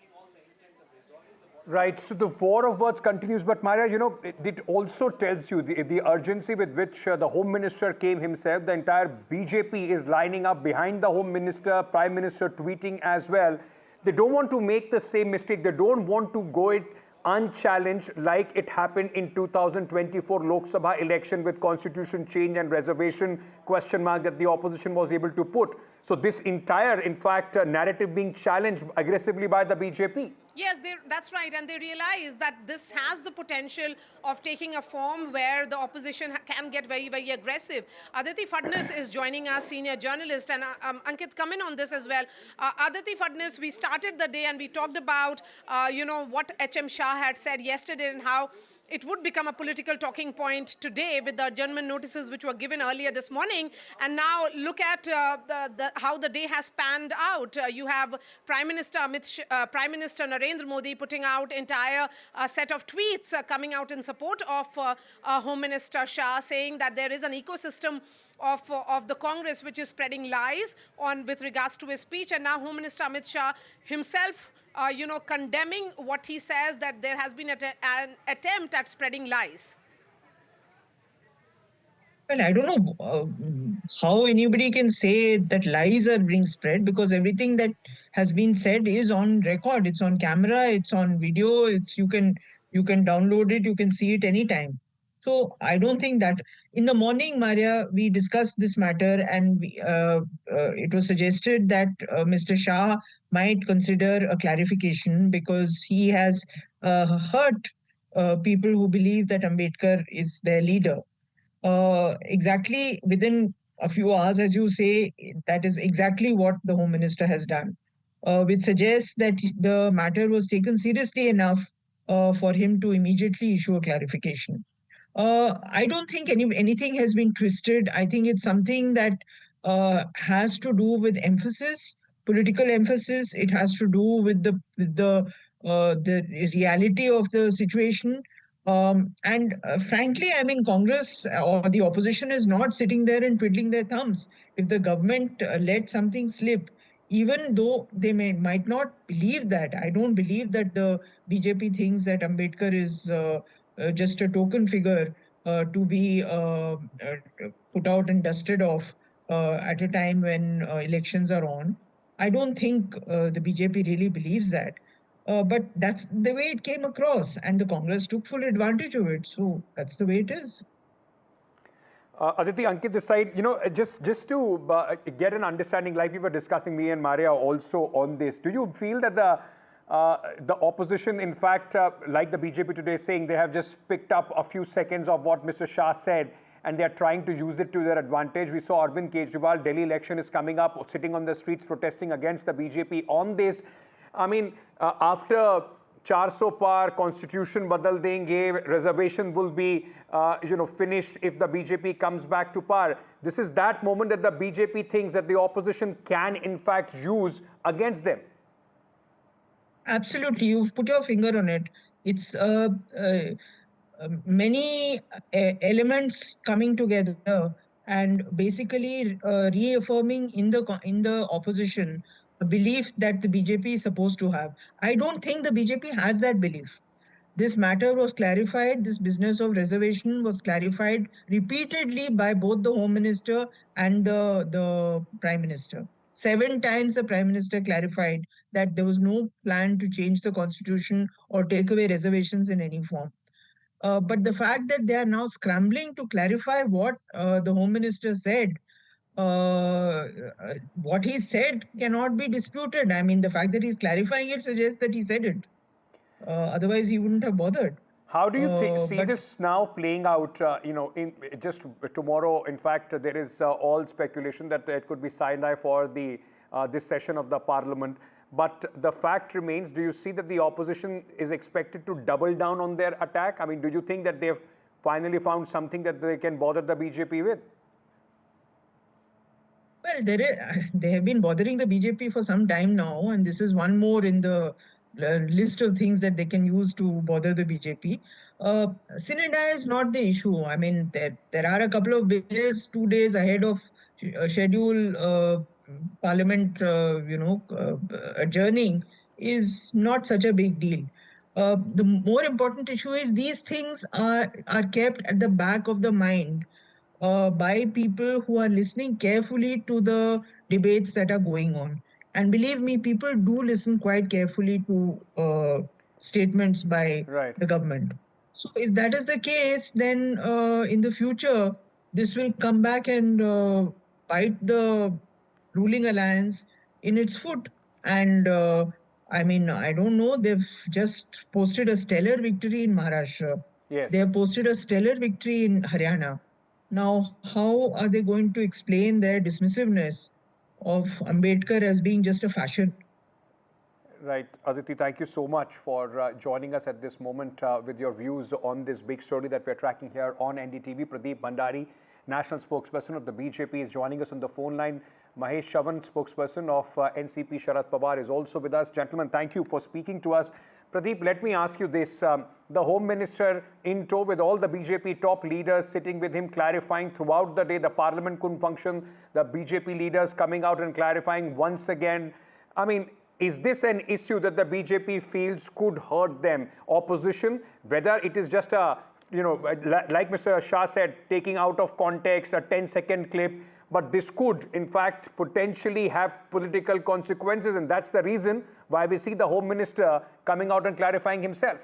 Right, so the war of words continues, but Maria, it also tells you the urgency with which the Home Minister came himself. The entire BJP is lining up behind the Home Minister, Prime Minister tweeting as well. They don't want to make the same mistake. They don't want to go it unchallenged like it happened in 2024 Lok Sabha election with constitution change and reservation question mark that the opposition was able to put. So this entire, in fact, narrative being challenged aggressively by the BJP. Yes, that's right. And they realize that this has the potential of taking a form where the opposition can get very, very aggressive. Aditi Fadnis is joining us, senior journalist. And Ankit, come in on this as well. Aditi Fadnis, we started the day and we talked about, what H.M. Shah had said yesterday and how it would become a political talking point today with the adjournment notices which were given earlier this morning. And now look at how the day has panned out. You have Prime Minister Narendra Modi putting out entire set of tweets coming out in support of Home Minister Shah, saying that there is an ecosystem of the Congress which is spreading lies with regards to his speech. And now Home Minister Amit Shah himself condemning what he says, that there has been an attempt at spreading lies. Well, I don't know how anybody can say that lies are being spread, because everything that has been said is on record. It's on camera, it's on video, you can download it, you can see it anytime. So I don't think that. In the morning, Maria, we discussed this matter, and it was suggested that Mr. Shah might consider a clarification because he has hurt people who believe that Ambedkar is their leader. Exactly within a few hours, as you say, that is exactly what the Home Minister has done, which suggests that the matter was taken seriously enough for him to immediately issue a clarification. I don't think anything has been twisted. I think it's something that has to do with emphasis, political emphasis. It has to do with the reality of the situation. Frankly, I mean, Congress or the opposition is not sitting there and twiddling their thumbs. If the government let something slip, even though they might not believe that, I don't believe that the BJP thinks that Ambedkar is just a token figure to be put out and dusted off at a time when elections are on. I don't think the BJP really believes that. But that's the way it came across, and the Congress took full advantage of it. So that's the way it is. Aditi, Ankit, this side, just to get an understanding, like we were discussing, me and Maria also on this, do you feel that The opposition, in fact, like the BJP today is saying, they have just picked up a few seconds of what Mr. Shah said and they are trying to use it to their advantage. We saw Arvind Kejriwal, Delhi election is coming up, sitting on the streets protesting against the BJP on this. I mean, after 400 par, constitution badal denge, reservation will be finished if the BJP comes back to power. This is that moment that the BJP thinks that the opposition can in fact use against them. Absolutely, you've put your finger on it. It's many elements coming together and basically reaffirming in the opposition a belief that the BJP is supposed to have. I don't think the BJP has that belief. This matter was clarified, this business of reservation was clarified repeatedly by both the Home Minister and the Prime Minister. 7 times the Prime Minister clarified that there was no plan to change the constitution or take away reservations in any form. But the fact that they are now scrambling to clarify what the Home Minister said, what he said cannot be disputed. I mean, the fact that he's clarifying it suggests that he said it. Otherwise, he wouldn't have bothered. How do you see this now playing out? In just tomorrow, in fact, there is all speculation that it could be sine-die for the this session of the Parliament. But the fact remains, do you see that the opposition is expected to double down on their attack? I mean, do you think that they've finally found something that they can bother the BJP with? Well, they have been bothering the BJP for some time now, and this is one more in the list of things that they can use to bother the BJP. Sine-die is not the issue. I mean, there are a couple of bills 2 days ahead of schedule. Parliament, adjourning is not such a big deal. The more important issue is these things are kept at the back of the mind by people who are listening carefully to the debates that are going on. And believe me, people do listen quite carefully to statements by the government. So if that is the case, then in the future, this will come back and bite the ruling alliance in its foot. And I mean, I don't know, they've just posted a stellar victory in Maharashtra. Yes. They have posted a stellar victory in Haryana. Now, how are they going to explain their dismissiveness of Ambedkar as being just a fashion? Right. Aditi, thank you so much for joining us at this moment with your views on this big story that we're tracking here on NDTV. Pradeep Bhandari, national spokesperson of the BJP, is joining us on the phone line. Mahesh Chavan, spokesperson of NCP Sharad Pawar, is also with us. Gentlemen, thank you for speaking to us. Pradeep, let me ask you this. The Home Minister in tow with all the BJP top leaders sitting with him, clarifying throughout the day. The Parliament couldn't function. The BJP leaders coming out and clarifying once again. I mean, is this an issue that the BJP feels could hurt them? Opposition, whether it is just a, like Mr. Shah said, taking out of context, a 10-second clip, but this could, in fact, potentially have political consequences, and that's the reason why we see the Home Minister coming out and clarifying himself.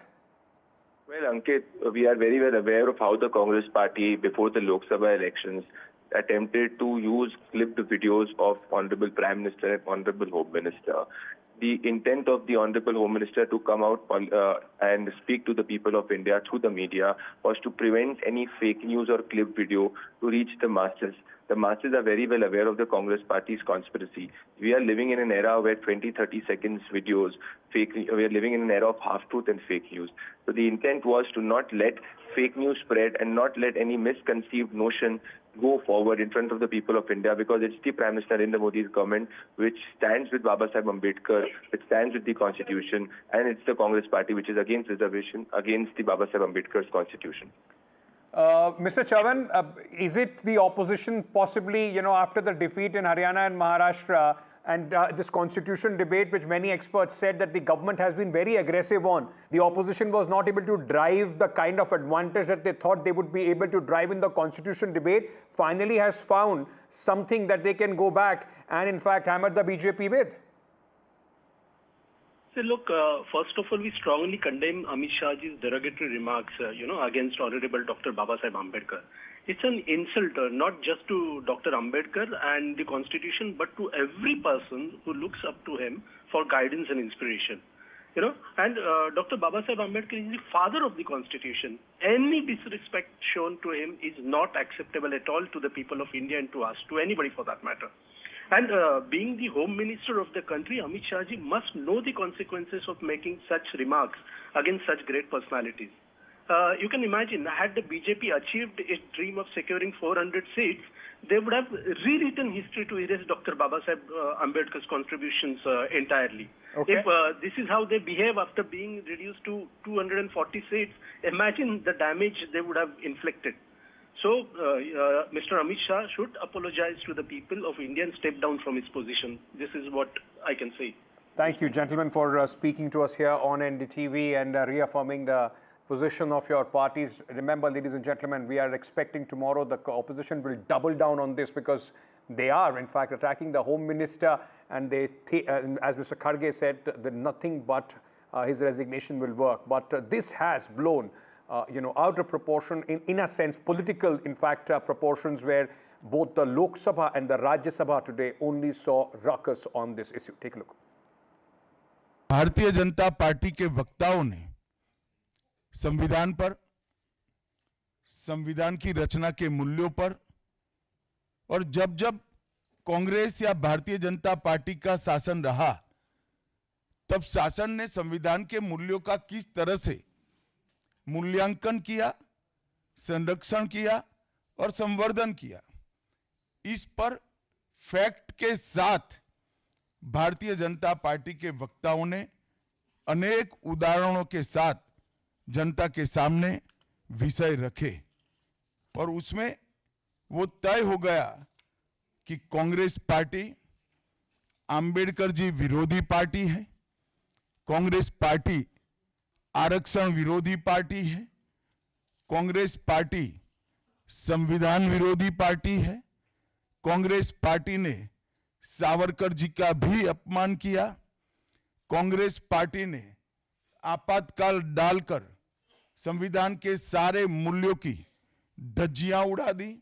Well, Ankit, we are very well aware of how the Congress party, before the Lok Sabha elections, attempted to use clipped videos of Honorable Prime Minister and Honorable Home Minister. The intent of the Honorable Home Minister to come out and speak to the people of India through the media was to prevent any fake news or clip video to reach the masses. The masses are very well aware of the Congress party's conspiracy. We are living in an era where 20-30 seconds videos, we are living in an era of half-truth and fake news. So the intent was to not let fake news spread and not let any misconceived notion go forward in front of the people of India, because it's the Prime Minister Narendra Modi's government which stands with Baba Saheb Ambedkar, which stands with the Constitution, and it's the Congress party which is against reservation, against the Baba Saheb Ambedkar's Constitution. Mr. Chavan, is it the opposition possibly, after the defeat in Haryana and Maharashtra and this constitution debate, which many experts said that the government has been very aggressive on, the opposition was not able to drive the kind of advantage that they thought they would be able to drive in the constitution debate, finally has found something that they can go back and in fact hammer the BJP with? So look, first of all, we strongly condemn Amit Shah's derogatory remarks, against Honorable Dr. Baba Saheb Ambedkar. It's an insult not just to Dr. Ambedkar and the Constitution, but to every person who looks up to him for guidance and inspiration. And Dr. Babasaheb Ambedkar is the father of the Constitution. Any disrespect shown to him is not acceptable at all to the people of India and to us, to anybody for that matter. And being the Home Minister of the country, Amit Shah ji must know the consequences of making such remarks against such great personalities. You can imagine, had the BJP achieved its dream of securing 400 seats, they would have rewritten history to erase Dr. Babasaheb Ambedkar's contributions entirely. Okay. If this is how they behave after being reduced to 240 seats, imagine the damage they would have inflicted. So, Mr. Amit Shah should apologize to the people of India and step down from his position. This is what I can say. Thank you, gentlemen, for speaking to us here on NDTV and reaffirming the position of your parties. Remember, ladies and gentlemen, we are expecting tomorrow the opposition will double down on this, because they are, in fact, attacking the Home Minister, and they, as Mr. Kharge said, that nothing but his resignation will work. But this has blown, out of proportion, in a sense, political, in fact, proportions, where both the Lok Sabha and the Rajya Sabha today only saw ruckus on this issue. Take a look. Bharatiya Janata party के वक्ताओं ने संविधान पर, संविधान की रचना के मूल्यों पर, और जब जब कांग्रेस या भारतीय जनता पार्टी का शासन रहा, तब शासन ने संविधान के मूल्यों का किस तरह से मूल्यांकन किया, संरक्षण किया और संवर्धन किया, इस पर फैक्ट के साथ भारतीय जनता पार्टी के वक्ताओं ने अनेक उदाहरणों के साथ जनता के सामने विषय रखे, और उसमें वो तय हो गया कि कांग्रेस पार्टी आंबेडकर जी विरोधी पार्टी है, कांग्रेस पार्टी आरक्षण विरोधी पार्टी है, कांग्रेस पार्टी संविधान विरोधी पार्टी है, कांग्रेस पार्टी ने सावरकर जी का भी अपमान किया, कांग्रेस पार्टी ने आपातकाल डालकर संविधान के सारे मूल्यों की धज्जियां उड़ा दी,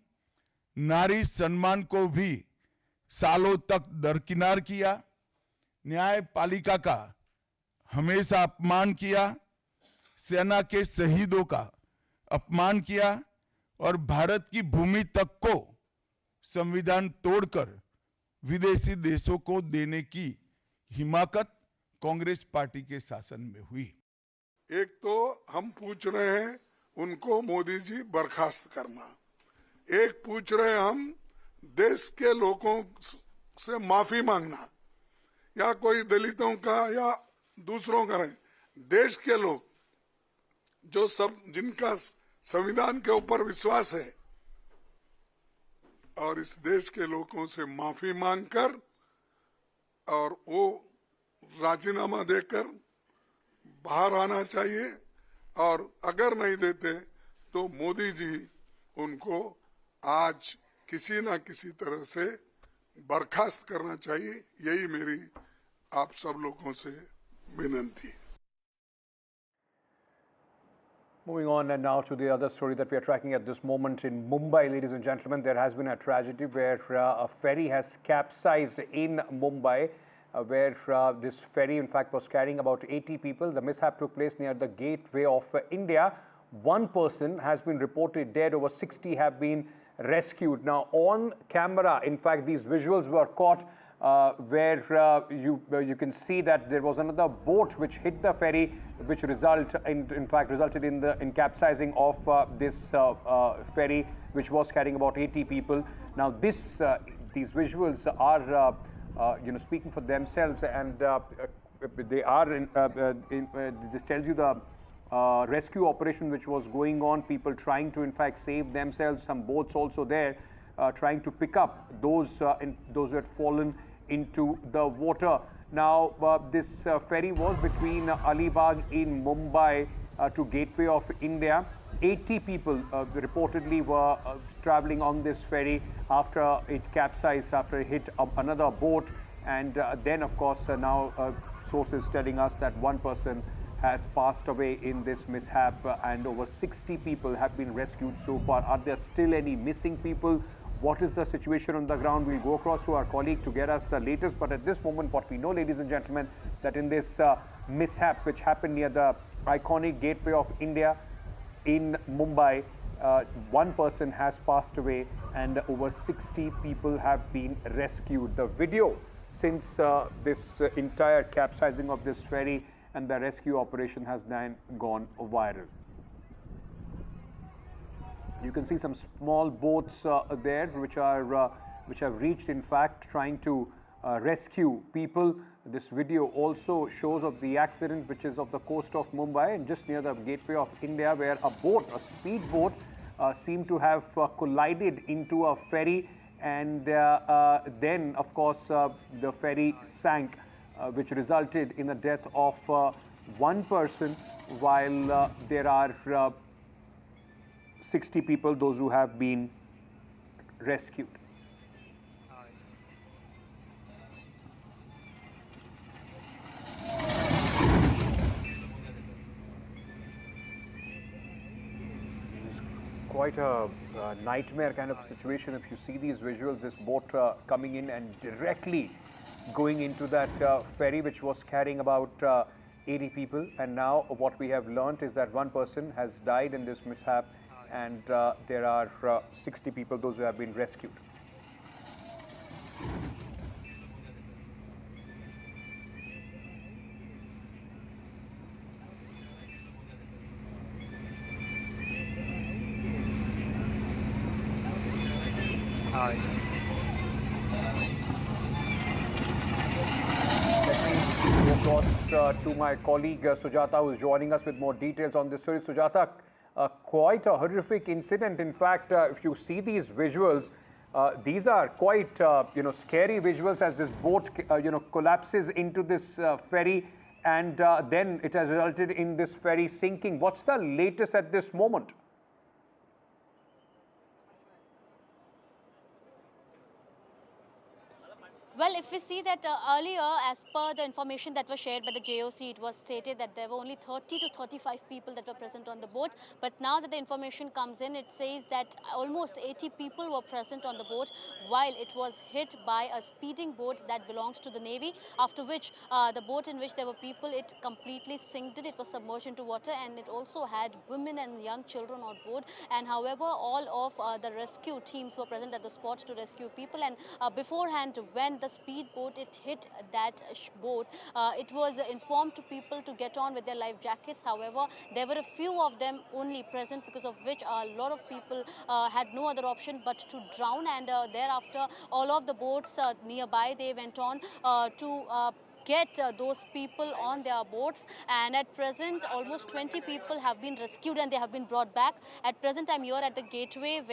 नारी सम्मान को भी सालों तक दरकिनार किया, न्यायपालिका का हमेशा अपमान किया, सेना के शहीदों का अपमान किया, और भारत की भूमि तक को संविधान तोड़कर विदेशी देशों को देने की हिमाकत कांग्रेस पार्टी के शासन में हुई। एक तो हम पूछ रहे हैं उनको मोदी जी बर्खास्त करना, एक पूछ रहे हैं हम देश के लोगों से माफी मांगना, या कोई दलितों का या दूसरों का नहीं, देश के लोग जो सब जिनका संविधान के ऊपर विश्वास है, और इस देश के लोगों से माफी मांगकर और वो राजीनामा देकर बाहर आना चाहिए, और अगर नहीं देते तो मोदी जी उनको आज किसी ना किसी तरह से बर्खास्त करना चाहिए। यही मेरी आप सब लोगों से विनती है। Moving on and now to the other story that we are tracking at this moment in Mumbai, ladies and gentlemen, there has been a tragedy where a ferry has capsized in Mumbai, where this ferry in fact was carrying about 80 people. The mishap took place near the gateway of India. One person has been reported dead, over 60 have been rescued. Now on camera, in fact, these visuals were caught where you can see that there was another boat which hit the ferry, which resulted in capsizing of this ferry, which was carrying about 80 people. Now these visuals are speaking for themselves, and they are this tells you the rescue operation which was going on, people trying to in fact save themselves, some boats also there trying to pick up those who had fallen into the water. Now this ferry was between Alibag in Mumbai to Gateway of India. 80 people reportedly were traveling on this ferry after it capsized, after it hit another boat, and then of course now sources telling us that one person has passed away in this mishap, and over 60 people have been rescued so far. Are there still any missing people? What is the situation on the ground? We'll go across to our colleague to get us the latest. But at this moment, what we know, ladies and gentlemen, that in this mishap which happened near the iconic Gateway of India in Mumbai. One person has passed away and over 60 people have been rescued. The video since this entire capsizing of this ferry and the rescue operation has then gone viral. You can see some small boats there which have reached, in fact, trying to rescue people. This video also shows of the accident which is of the coast of Mumbai and just near the Gateway of India, where a speedboat seemed to have collided into a ferry, and then of course the ferry sank, which resulted in the death of one person, while there are 60 people, those who have been rescued. Quite a nightmare kind of situation if you see these visuals, this boat coming in and directly going into that ferry which was carrying about 80 people, and now what we have learnt is that one person has died in this mishap and there are 60 people, those who have been rescued. Let me go across to my colleague Sujata, who is joining us with more details on this story. Sujata, quite a horrific incident. In fact, if you see these visuals, these are quite scary visuals as this boat collapses into this ferry, and then it has resulted in this ferry sinking. What's the latest at this moment? Well, if we see that earlier, as per the information that was shared by the JOC, it was stated that there were only 30 to 35 people that were present on the boat. But now that the information comes in, it says that almost 80 people were present on the boat while it was hit by a speeding boat that belongs to the Navy, after which the boat in which there were people, it completely sank. It was submerged into water, and it also had women and young children on board. And however, all of the rescue teams were present at the spot to rescue people. And beforehand, when the speedboat it hit that boat, it was informed to people to get on with their life jackets. However, there were a few of them only present, because of which a lot of people had no other option but to drown. And thereafter, all of the boats nearby, they went on to get those people on their boats, and at present almost 20 people have been rescued and they have been brought back. At present, I'm here at the gateway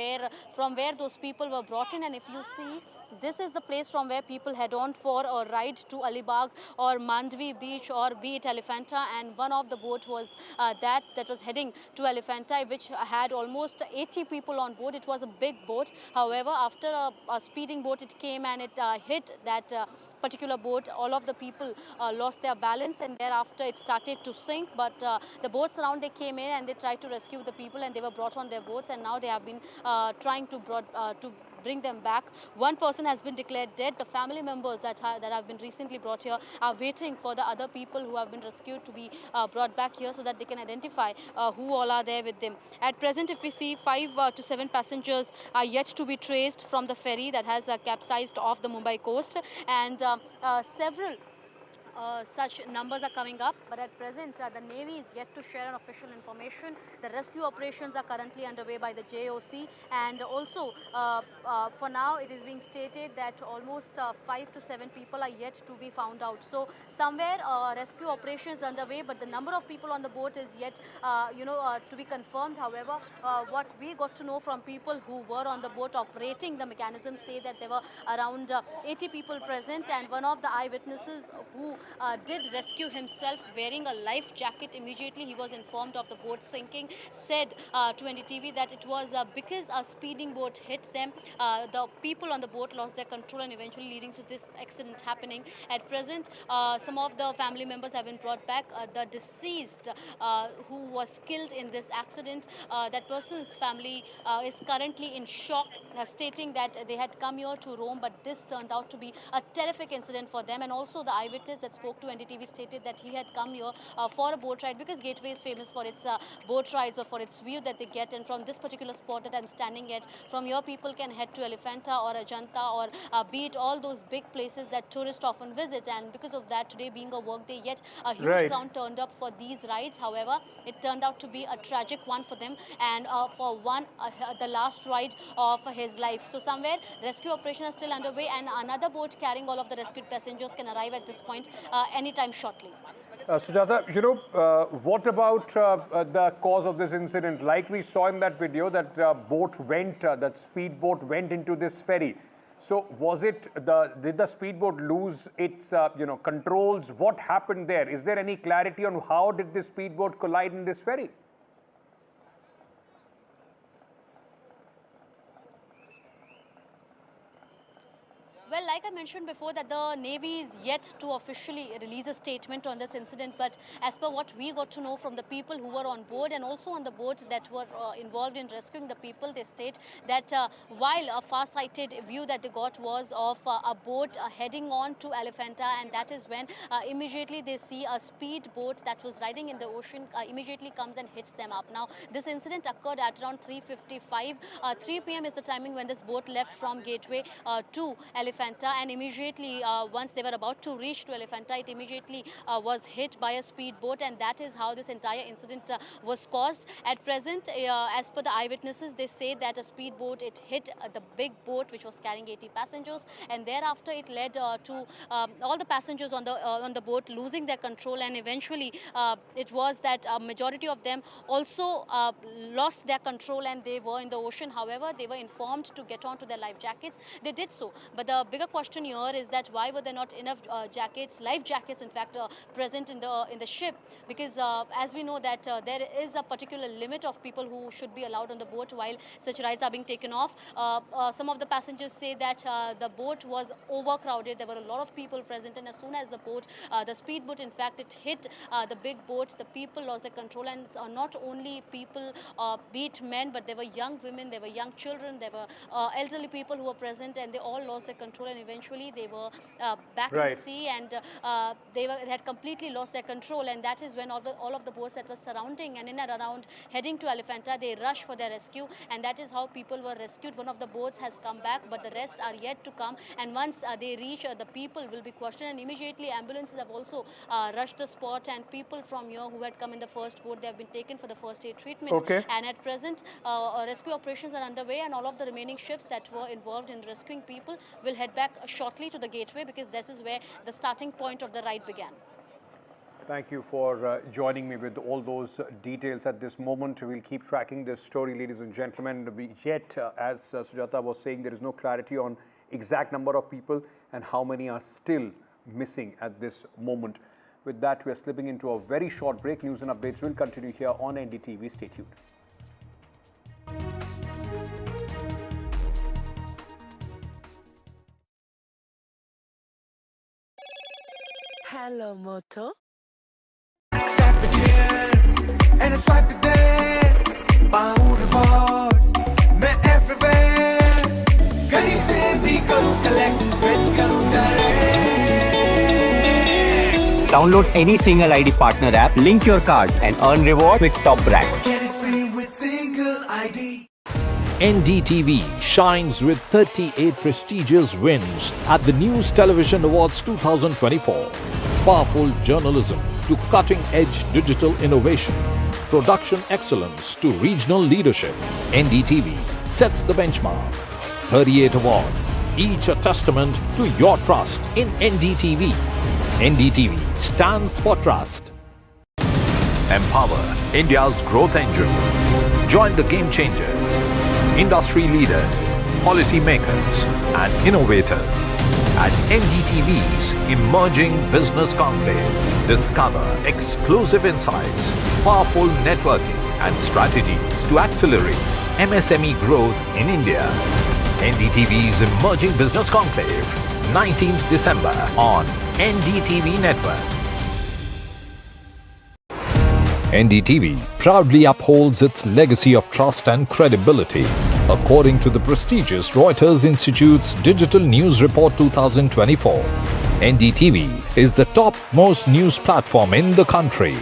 from where those people were brought in, and if you see, this is the place from where people head on for a ride to Alibag or Mandvi beach, or be it Elephanta, and one of the boat was that was heading to Elephanta, which had almost 80 people on board. It was a big boat. However, after a speeding boat, it came and it hit that particular boat. All of the people lost their balance, and thereafter it started to sink. But the boats around, they came in and they tried to rescue the people, and they were brought on their boats, and now they have been trying to bring them back. One person has been declared dead. The family members that have been recently brought here are waiting for the other people who have been rescued to be brought back here, so that they can identify who all are there with them. At present, if we see, 5 to 7 passengers are yet to be traced from the ferry that has capsized off the Mumbai coast, and several such numbers are coming up, but at present the Navy is yet to share an official information. The rescue operations are currently underway by the JOC, and also for now it is being stated that almost 5 to 7 people are yet to be found out. So somewhere rescue operations underway, but the number of people on the boat is yet to be confirmed. However, what we got to know from people who were on the boat operating the mechanism say that there were around 80 people present, and one of the eyewitnesses who did rescue himself wearing a life jacket immediately he was informed of the boat sinking, said to NDTV that it was because a speeding boat hit them. The people on the boat lost their control, and eventually leading to this accident happening. At present, some of the family members have been brought back. The deceased who was killed in this accident, that person's family is currently in shock, stating that they had come here to roam, but this turned out to be a terrific incident for them. And also the eyewitness that spoke to NDTV stated that he had come here for a boat ride because Gateway is famous for its boat rides or for its view that they get. And from this particular spot that I'm standing at, from here people can head to Elephanta or Ajanta or be it all those big places that tourists often visit. And because of that, today being a work day, yet a huge crowd turned up for these rides. However, it turned out to be a tragic one for them, and for one, the last ride of his life. So somewhere rescue operation is still underway, and another boat carrying all of the rescued passengers can arrive at this point anytime shortly. Sujata, what about the cause of this incident? Like we saw in that video, that that speedboat went into this ferry. So was it did the speedboat lose its controls? What happened there? Is there any clarity on how did this speedboat collide in this ferry? Well, like I mentioned before, that the Navy is yet to officially release a statement on this incident, but as per what we got to know from the people who were on board and also on the boats that were involved in rescuing the people, they state that while a far-sighted view that they got was of a boat heading on to Elephanta, and that is when immediately they see a speed boat that was riding in the ocean immediately comes and hits them up. Now, this incident occurred at around 3:55. 3 p.m. is the timing when this boat left from Gateway to Elephanta, and immediately once they were about to reach to Elephanta, it immediately was hit by a speedboat, and that is how this entire incident was caused. At present, as per the eyewitnesses, they say that a speedboat, it hit the big boat which was carrying 80 passengers, and thereafter it led to all the passengers on the boat losing their control, and eventually it was that a majority of them also lost their control and they were in the ocean. However, they were informed to get on to their life jackets. They did so, but the bigger question here is that why were there not enough life jackets in fact present in the ship? Because as we know that there is a particular limit of people who should be allowed on the boat while such rides are being taken off. Some of the passengers say that the boat was overcrowded. There were a lot of people present, and as soon as the speedboat, in fact, it hit the big boat, the people lost their control, and not only people, be it men, but there were young women, there were young children, there were elderly people who were present, and they all lost their control, and eventually they were back in the sea, and they had completely lost their control. And that is when all of the boats that were surrounding and in and around heading to Elephanta, they rushed for their rescue, and that is how people were rescued. One of the boats has come back, but the rest are yet to come, and once they reach, the people will be questioned, and immediately ambulances have also rushed the spot, and people from here who had come in the first boat, they have been taken for the first aid treatment. And at present, rescue operations are underway, and all of the remaining ships that were involved in rescuing people will head back shortly to the Gateway, because this is where the starting point of the ride began. Thank you for joining me with all those details at this moment. We'll keep tracking this story, ladies and gentlemen. As Sujata was saying, there is no clarity on exact number of people and how many are still missing at this moment. With that, we are slipping into a very short break. News and updates will continue here on NDTV. Stay tuned. Hello, Moto. And it's right there. Pound rewards, मैं everywhere. कहीं से भी करूँ collect, spend करूँ direct. Download any single ID partner app, link your card, and earn reward with top brand. Get it free with single ID. NDTV shines with 38 prestigious wins at the News Television Awards 2024. Powerful journalism to cutting-edge digital innovation, production excellence to regional leadership, NDTV sets the benchmark. 38 awards, each a testament to your trust in NDTV. NDTV stands for trust. Empower India's growth engine. Join the game changers, industry leaders, policy makers and innovators at NDTV's Emerging Business Conclave. Discover exclusive insights, powerful networking and strategies to accelerate MSME growth in India. NDTV's Emerging Business Conclave, 19th December on NDTV Network. NDTV proudly upholds its legacy of trust and credibility. According to the prestigious Reuters Institute's Digital News Report 2024, NDTV is the top most news platform in the country.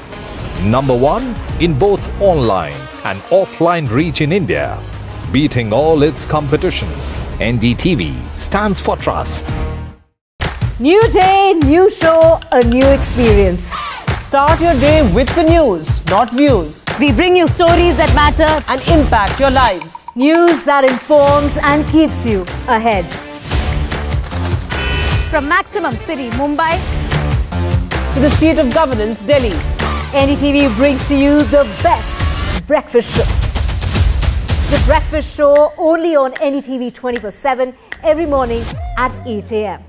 Number one in both online and offline reach in India. Beating all its competition, NDTV stands for trust. New day, new show, a new experience. Start your day with the news, not views. We bring you stories that matter and impact your lives. News that informs and keeps you ahead. From Maximum City, Mumbai, to the seat of governance, Delhi, NDTV brings to you the best breakfast show. The breakfast show only on NDTV 24/7 every morning at 8 a.m.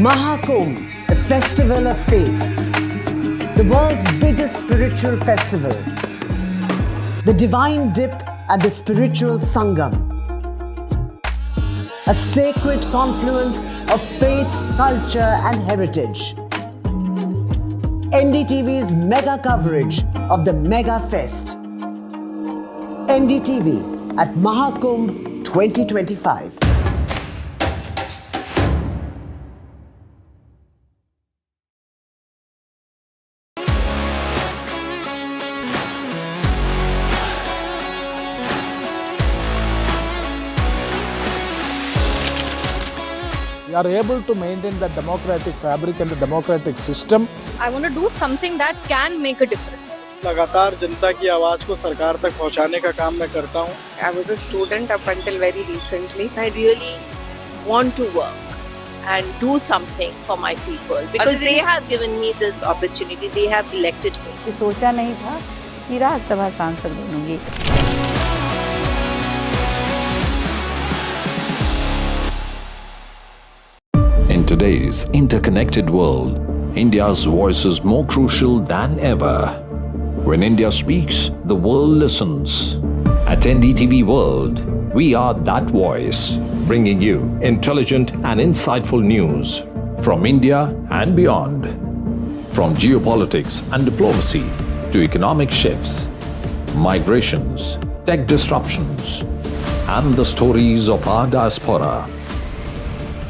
Mahakumbh, the festival of faith. The world's biggest spiritual festival. The divine dip at the spiritual Sangam. A sacred confluence of faith, culture and heritage. NDTV's mega coverage of the Mega Fest. NDTV at Mahakumbh 2025. We are able to maintain the democratic fabric and the democratic system. I want to do something that can make a difference. लगातार जनता की आवाज को सरकार तक पहुंचाने का काम मैं करता हूं. I was a student up until very recently. I really want to work and do something for my people because they have given me this opportunity. They have elected me. सोचा नहीं था कि राज्यसभा सांसद बनूंगी. In today's interconnected world, India's voice is more crucial than ever. When India speaks, the world listens. At NDTV World, we are that voice, bringing you intelligent and insightful news from India and beyond. From geopolitics and diplomacy to economic shifts, migrations, tech disruptions, and the stories of our diaspora.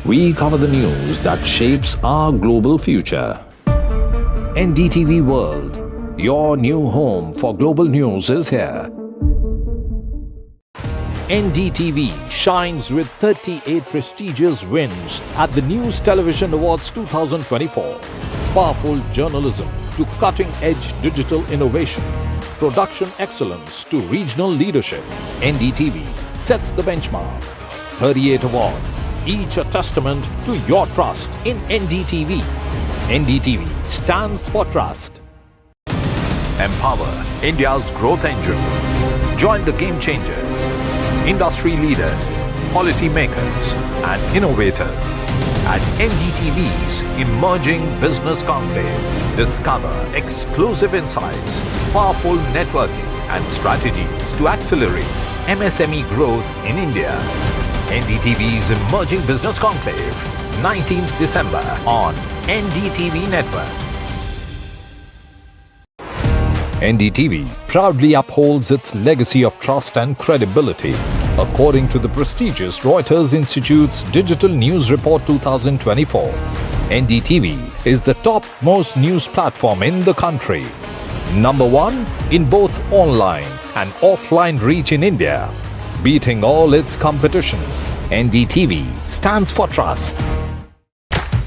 We cover the news that shapes our global future. NDTV World, your new home for global news is here. NDTV shines with 38 prestigious wins at the News Television Awards 2024. Powerful journalism to cutting-edge digital innovation. Production excellence to regional leadership. NDTV sets the benchmark. 38 awards, each a testament to your trust in NDTV. NDTV stands for trust. Empower India's growth engine. Join the game changers, industry leaders, policy makers, and innovators at NDTV's Emerging Business Conclave. Discover exclusive insights, powerful networking, and strategies to accelerate MSME growth in India. NDTV's Emerging Business Conclave, 19th December on NDTV Network. NDTV proudly upholds its legacy of trust and credibility. According to the prestigious Reuters Institute's Digital News Report 2024, NDTV is the top most news platform in the country. Number one in both online and offline reach in India. Beating all its competition, NDTV stands for trust.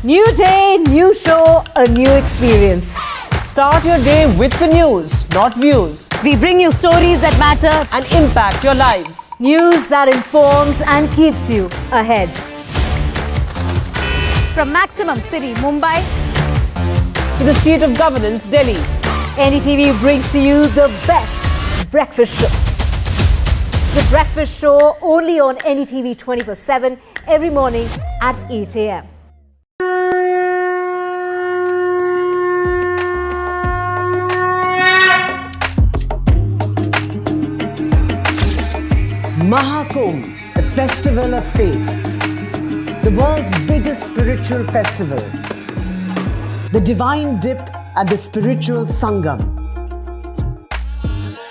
New day, new show, a new experience. Start your day with the news, not views. We bring you stories that matter and impact your lives. News that informs and keeps you ahead. from Maximum City, Mumbai, to the seat of governance, Delhi, NDTV brings to you the best breakfast show. The breakfast show only on NDTV 24/7 every morning at 8 a.m. Mahakumbh, the festival of faith, the world's biggest spiritual festival, the divine dip at the spiritual Sangam,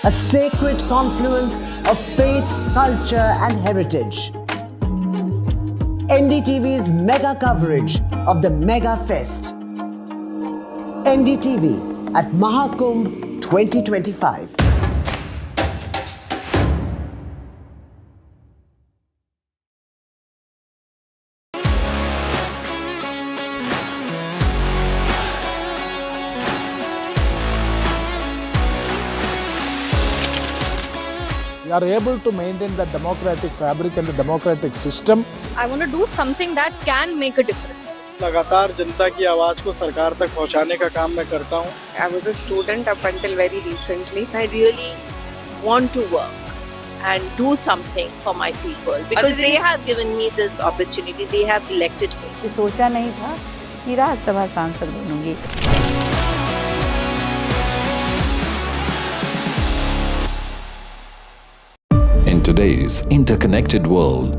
a sacred confluence of faith, culture, and heritage. NDTV's mega coverage of the Mega Fest. NDTV at Mahakumbh 2025. We are able to maintain the democratic fabric and the democratic system. I want to do something that can make a difference. लगातार जनता की आवाज को सरकार तक पहुंचाने का काम मैं करता हूं। I was a student up until very recently. I really want to work and do something for my people because they have given me this opportunity. They have elected me. सोचा नहीं था कि राज्यसभा सांसद बनूंगी। In today's interconnected world,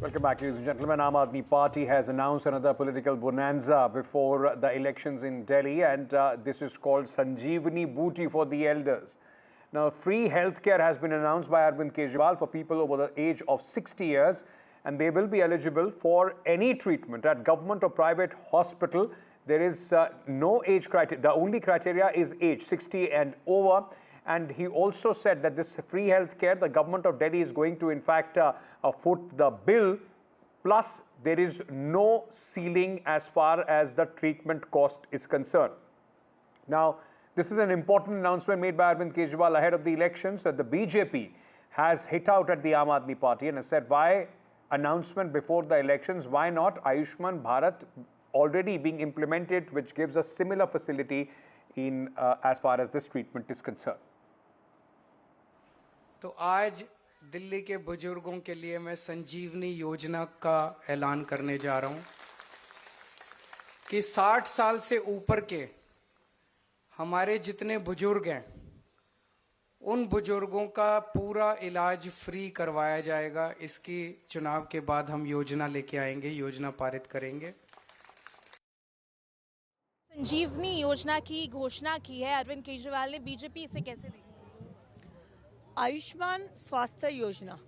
welcome back, ladies and gentlemen. Aam Aadmi Party has announced another political bonanza before the elections in Delhi, and this is called Sanjeevani Booty for the elders. Now, free healthcare has been announced by Arvind Kejriwal for people over the age of 60 years, and they will be eligible for any treatment at government or private hospital. There is no age criteria. The only criteria is age, 60 and over. And he also said that this free healthcare, the government of Delhi is going to, in fact, foot the bill. Plus, there is no ceiling as far as the treatment cost is concerned. Now, this is an important announcement made by Arvind Kejriwal ahead of the elections that the BJP has hit out at the Aam Aadmi Party and has said, why announcement before the elections? Why not Ayushman Bharat already being implemented, which gives a similar facility in as far as this treatment is concerned? तो आज दिल्ली के बुजुर्गों के लिए मैं संजीवनी योजना का ऐलान करने जा रहा हूं कि 60 साल से ऊपर के हमारे जितने बुजुर्ग हैं उन बुजुर्गों का पूरा इलाज फ्री करवाया जाएगा। इसकी चुनाव के बाद हम योजना लेके आएंगे, योजना पारित करेंगे। संजीवनी योजना की घोषणा की है अरविंद केजरीवाल ने, बीजेपी इसे कैसे देखी? आयुष्मान स्वास्थ्य योजना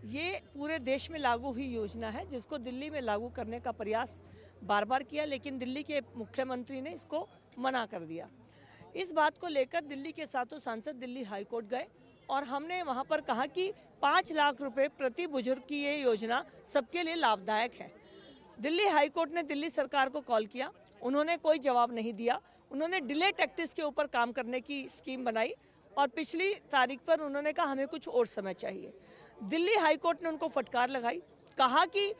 ये पूरे देश में लागू हुई योजना है जिसको दिल्ली में लागू करने का प्रयास बार बार किया, लेकिन दिल्ली के मुख्यमंत्री ने इसको मना कर दिया। इस बात को लेकर दिल्ली के सातों सांसद दिल्ली हाई कोर्ट गए और हमने वहां पर कहा कि 5 लाख रुपए प्रति बुजुर्ग की ये योजना सबके लिए लाभदायक है। दिल्ली हाई कोर्ट ने दिल्ली सरकार को कॉल किया, उन्होंने कोई जवाब नहीं दिया। उन्होंने डिले टैक्टिस के ऊपर काम करने की स्कीम बनाई और पिछली तारीख पर उन्होंने कहा हमें कुछ और समय चाहिए। दिल्ली हाई कोर्ट ने उनको फटकार लगाई, कहा कि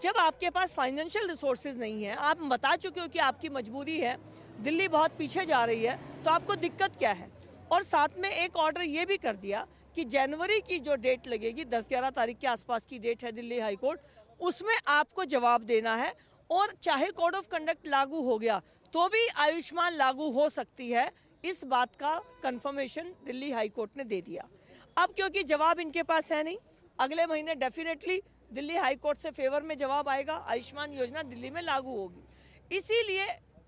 जब आपके पास फाइनेंशियल रिसोर्सेज नहीं है, आप बता चुके हो कि आपकी मजबूरी है, दिल्ली बहुत पीछे जा रही है, तो आपको दिक्कत क्या है। और साथ में एक ऑर्डर ये भी कर दिया कि जनवरी की जो डेट लगेगी, 10-11 तारीख के आसपास की डेट है दिल्ली हाई कोर्ट, उसमें आपको जवाब देना है। और चाहे कोड ऑफ कंडक्ट लागू हो गया तो भी आयुष्मान लागू हो सकती है, इस बात का कंफर्मेशन दिल्ली हाई कोर्ट ने दे दिया। अब क्योंकि जवाब इनके पास है नहीं, अगले महीने डेफिनेटली दिल्ली हाई कोर्ट से फेवर में जवाब आएगा, आयुष्मान योजना दिल्ली में लागू होगी। इसीलिए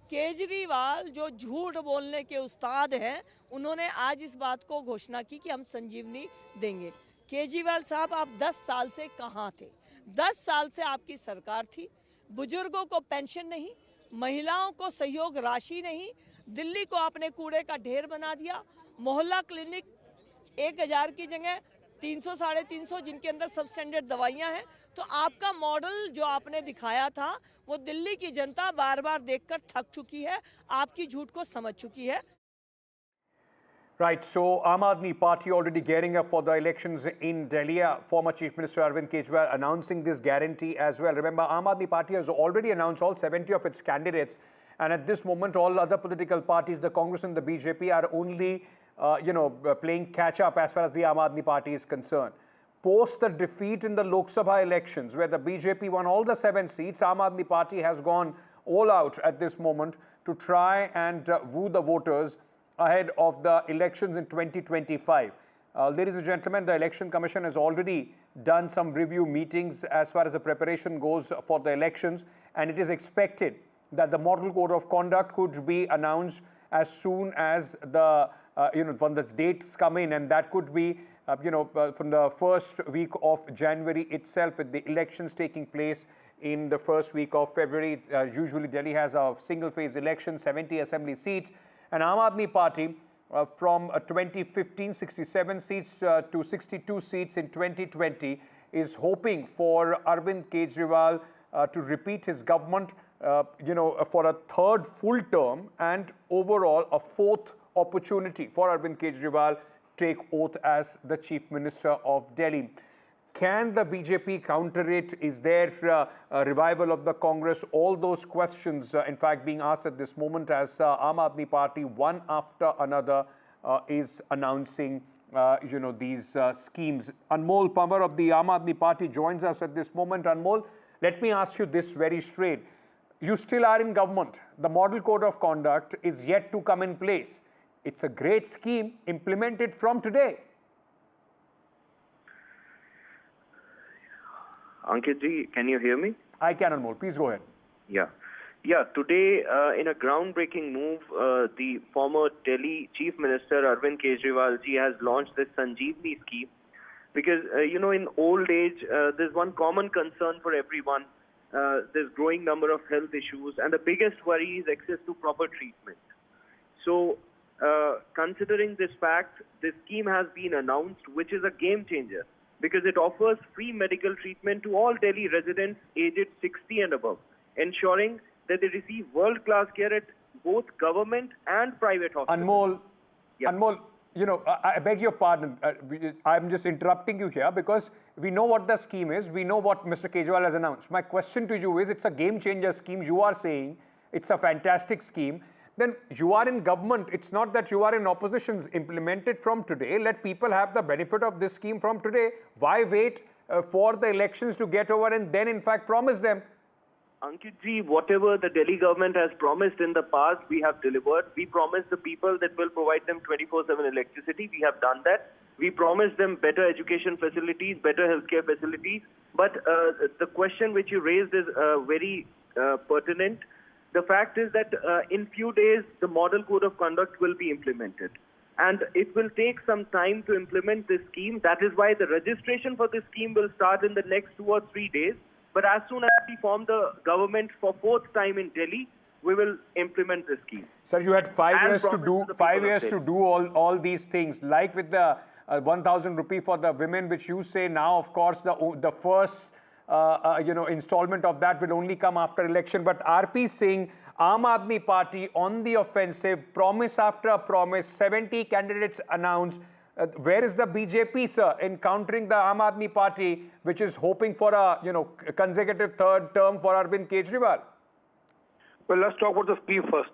केजरीवाल जो झूठ बोलने के उस्ताद हैं, उन्होंने आज इस बात को घोषणा की कि हम संजीवनी देंगे। केजरीवाल साहब, आप 10 साल से कहाँ थे? 10 साल से आपकी सरकार थी, बुजुर्गों को पेंशन नहीं, महिलाओं को सहयोग राशि नहीं, दिल्ली को आपने कूड़े का ढेर बना दिया। मोहल्ला क्लिनिक 1000 की जगह 300-350, जिनके अंदर सब स्टैंडर्ड दवाइयां हैं। तो आपका मॉडल जो आपने दिखाया था वो दिल्ली की जनता बार बार देखकर थक चुकी है, आपकी झूठ को समझ चुकी है। Right, so Aam Aadmi Party already gearing up for the elections in Delhi. Former Chief Minister Arvind Kejriwal announcing this guarantee as well. Remember, Aam Aadmi Party has already announced all 70 of its candidates, and at this moment, all other political parties, the Congress and the BJP, are only, playing catch-up as far as the Aam Aadmi Party is concerned. Post the defeat in the Lok Sabha elections, where the BJP won all the 7 seats, Aam Aadmi Party has gone all out at this moment to try and woo the voters ahead of the elections in 2025. Ladies and gentlemen, the Election Commission has already done some review meetings as far as the preparation goes for the elections, and it is expected that the model code of conduct could be announced as soon as the when the dates come in, and that could be from the first week of January itself, with the elections taking place in the first week of February. Usually Delhi has a single phase election, 70 assembly seats, and Aam Aadmi Party from 2015 67 seats to 62 seats in 2020 is hoping for Arvind Kejriwal to repeat his government for a third full term, and overall a fourth opportunity for Arvind Kejriwal take oath as the Chief Minister of Delhi. Can the BJP counter it? Is there a revival of the Congress? All those questions, in fact, being asked at this moment as Aam Aadmi Party, one after another, is announcing these schemes. Anmol Pamar of the Aam Aadmi Party joins us at this moment. Anmol, let me ask you this very straight. You still are in government. The model code of conduct is yet to come in place. It's a great scheme. Implement it from today. Ankit ji, can you hear me? I can, Anmol. Please go ahead. Yeah. Today, in a groundbreaking move, the former Delhi Chief Minister Arvind Kejriwal ji has launched this Sanjeevani scheme. Because, in old age, there's one common concern for everyone. There's growing number of health issues, and the biggest worry is access to proper treatment. So, considering this fact, this scheme has been announced, which is a game changer, because it offers free medical treatment to all Delhi residents aged 60 and above, ensuring that they receive world-class care at both government and private hospitals. Anmol, I beg your pardon. I'm just interrupting you here because we know what the scheme is. We know what Mr. Kejriwal has announced. My question to you is, it's a game-changer scheme. You are saying it's a fantastic scheme. Then you are in government. It's not that you are in opposition. Implement it from today. Let people have the benefit of this scheme from today. Why wait for the elections to get over and then, in fact, promise them? Ankit ji, whatever the Delhi government has promised in the past, we have delivered. We promised the people that we'll provide them 24/7 electricity. We have done that. We promised them better education facilities, better healthcare facilities. But the question which you raised is very pertinent. The fact is that in few days, the model code of conduct will be implemented. And it will take some time to implement this scheme. That is why the registration for this scheme will start in the next 2 or 3 days. But as soon as we form the government for 4th time in Delhi, we will implement this scheme. Sir, you had 5 years to do 5 years to do all these things, like with the 1,000 rupee for the women, which you say now, of course, the first installment of that will only come after election. But RP Singh, Aam Aadmi Party on the offensive, promise after promise, 70 candidates announced. Where is the BJP, sir, in countering the Aam Aadmi Party, which is hoping for a consecutive third term for Arvind Kejriwal? Well, let's talk about the scheme first.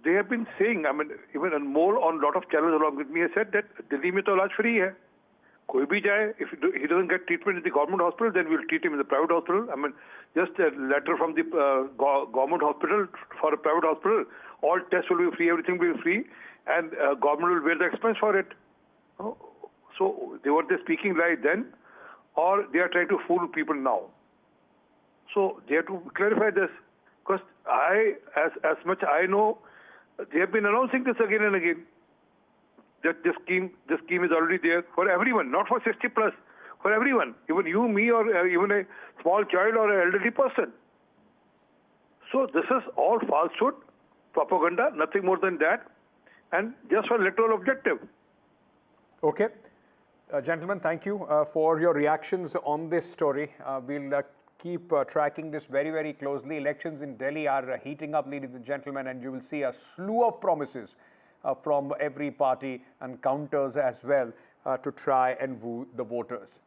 They have been saying, even Anmol on a lot of channels along with me has said that Delhi mein to ilaj free hai. Koi bhi jaye, if he doesn't get treatment in the government hospital, then we'll treat him in the private hospital. Just a letter from the government hospital for a private hospital. All tests will be free, everything will be free, and government will bear the expense for it. So they were speaking like then, or they are trying to fool people now. So they have to clarify this, because as much I know, they have been announcing this again and again. That this scheme is already there for everyone, not for 60 plus, for everyone, even you, me, or even a small child or an elderly person. So this is all falsehood, propaganda, nothing more than that, and just for electoral objective. Okay. Gentlemen, thank you for your reactions on this story. We'll keep tracking this very, very closely. Elections in Delhi are heating up, ladies and gentlemen, and you will see a slew of promises from every party and counters as well to try and woo the voters.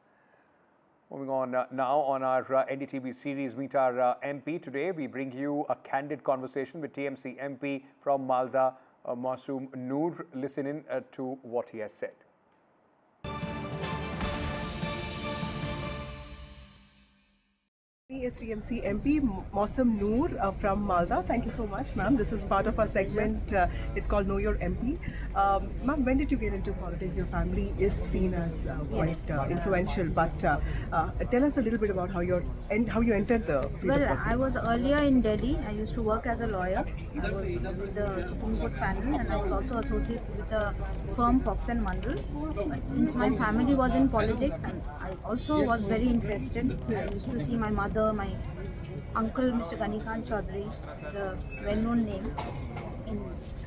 Moving on now on our NDTV series, Meet Our MP. Today we bring you a candid conversation with TMC MP from Malda, Masoom Noor. Listen in to what he has said. AISTMC MP Mausam Noor from Malda. Thank you so much, ma'am. This is part of our segment. It's called Know Your MP. Ma'am, when did you get into politics? Your family is seen as quite influential, but tell us a little bit about how you entered the field of politics. I was earlier in Delhi. I used to work as a lawyer. I was with the Supreme Court panel, and I was also associated with the firm Fox and Mandel. But since my family was in politics, and I also was very interested, I used to see my mother, my uncle, Mr. Ganikant Chaudhary, is a well-known name.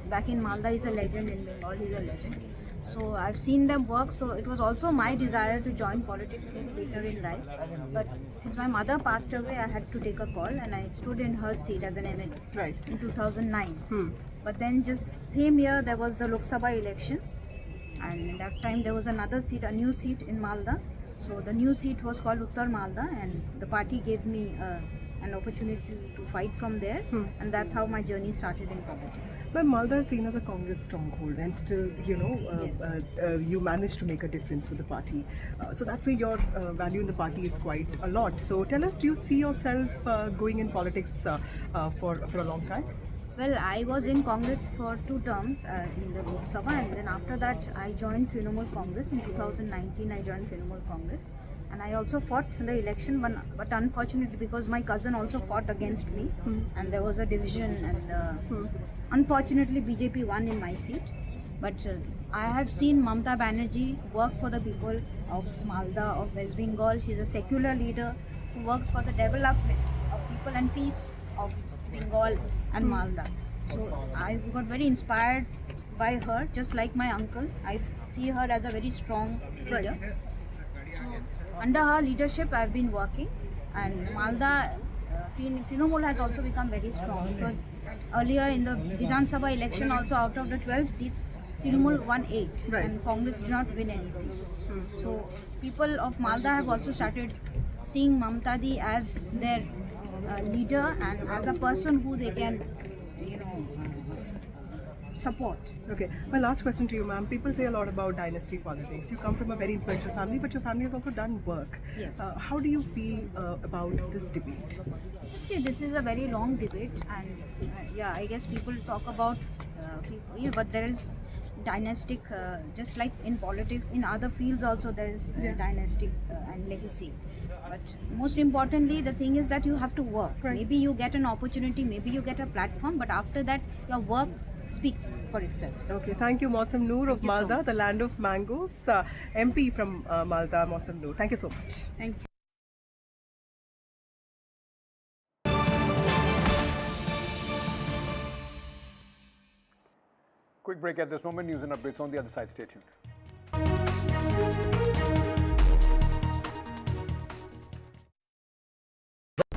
Back in Malda, he's a legend. In Bengal, he's a legend. So I've seen them work. So it was also my desire to join politics maybe later in life. But since my mother passed away, I had to take a call, and I stood in her seat as an MLA in 2009. But then just same year there was the Lok Sabha elections, and at that time there was another seat, a new seat in Malda. So the new seat was called Uttar Malda, and the party gave me an opportunity to fight from there, and that's how my journey started in politics. But Malda is seen as a Congress stronghold, and still, you managed to make a difference with the party. So that way, your value in the party is quite a lot. So tell us, do you see yourself going in politics for a long time? Well, I was in Congress for 2 terms in the Lok Sabha, and then after that I joined Trinamool Congress. In 2019 I joined Trinamool Congress, and I also fought the election, but unfortunately because my cousin also fought against me, and there was a division, and unfortunately BJP won in my seat. But I have seen Mamata Banerjee work for the people of Malda, of West Bengal. She is a secular leader who works for the development of people and peace of Bengal and Malda. So I got very inspired by her, just like my uncle. I see her as a very strong leader. So under her leadership I've been working, and Malda Trinamool has also become very strong, because earlier in the Vidhan Sabha election also, out of the 12 seats Trinamool won 8 and Congress did not win any seats. So people of Malda have also started seeing Mamata Di as their leader and as a person who they can support. Okay, my last question to you, ma'am. People say a lot about dynasty politics. You come from a very influential family, but your family has also done work. Yes. How do you feel about this debate? See, this is a very long debate, and I guess people talk about people, but there is dynastic, just like in politics, in other fields also there is dynastic and legacy. But most importantly, the thing is that you have to work. Maybe you get an opportunity, maybe you get a platform, but after that your work speaks for itself. Okay, thank you, Mausam Noor of Malda, the land of mangoes. MP from Malda, Mausam Noor. Thank you so much. Thank you. Quick break at this moment. News and updates on the other side. Stay tuned.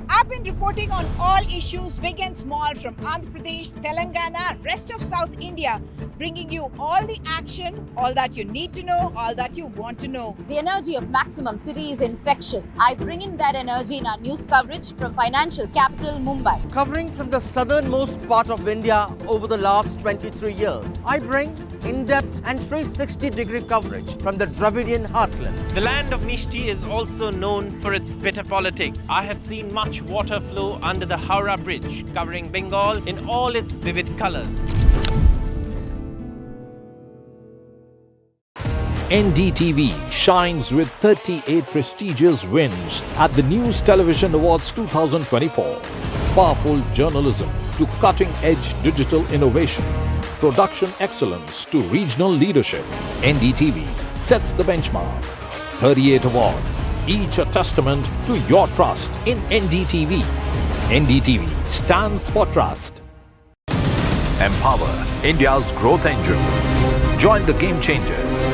I've been reporting on all issues, big and small, from Andhra Pradesh, Telangana, rest of South India, bringing you all the action, all that you need to know, all that you want to know. The energy of Maximum City is infectious. I bring in that energy in our news coverage from financial capital Mumbai. Covering from the southernmost part of India over the last 23 years, I bring in-depth and 360-degree coverage from the Dravidian heartland. The land of Mishti is also known for its bitter politics. I have seen much water flow under the Howrah Bridge, covering Bengal in all its vivid colors. NDTV shines with 38 prestigious wins at the News Television Awards 2024. Powerful journalism to cutting-edge digital innovation. Production excellence to regional leadership. NDTV sets the benchmark. 38 awards, each a testament to your trust in NDTV. NDTV stands for trust. Empower India's growth engine. Join the game changers,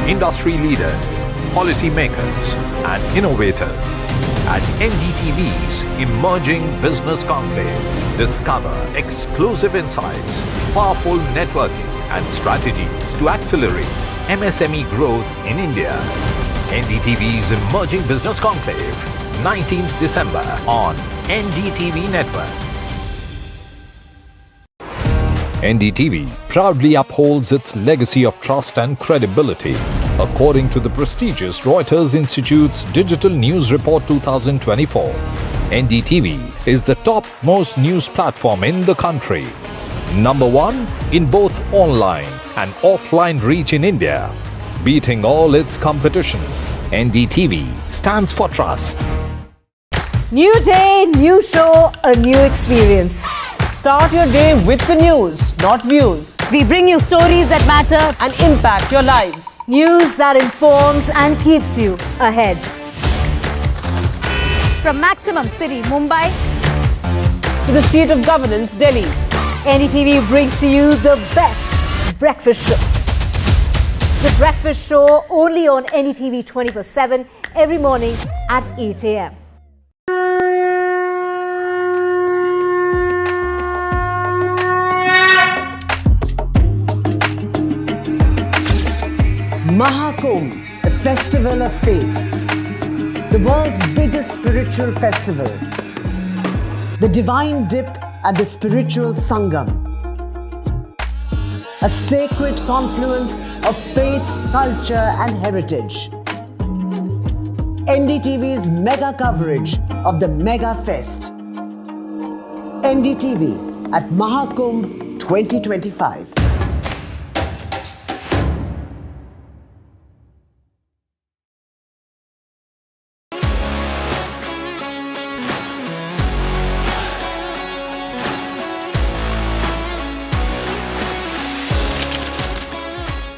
industry leaders, policy makers, and innovators at NDTV's Emerging Business Conclave. Discover exclusive insights, powerful networking, and strategies to accelerate MSME growth in India. NDTV's Emerging Business Conclave, 19th December on NDTV Network. NDTV proudly upholds its legacy of trust and credibility. According to the prestigious Reuters Institute's Digital News Report 2024, NDTV is the top-most news platform in the country. Number one in both online and offline reach in India. Beating all its competition, NDTV stands for trust. New day, new show, a new experience. Start your day with the news, not views. We bring you stories that matter and impact your lives. News that informs and keeps you ahead. from Maximum City, Mumbai, to the seat of governance, Delhi. NDTV brings to you the best breakfast show. The breakfast show only on NDTV 24/7 every morning at 8 a.m. Mahakumbh, a festival of faith. The world's biggest spiritual festival. The divine dip at the spiritual Sangam. A sacred confluence of faith, culture and heritage. NDTV's mega coverage of the Mega Fest. NDTV at Mahakumbh 2025.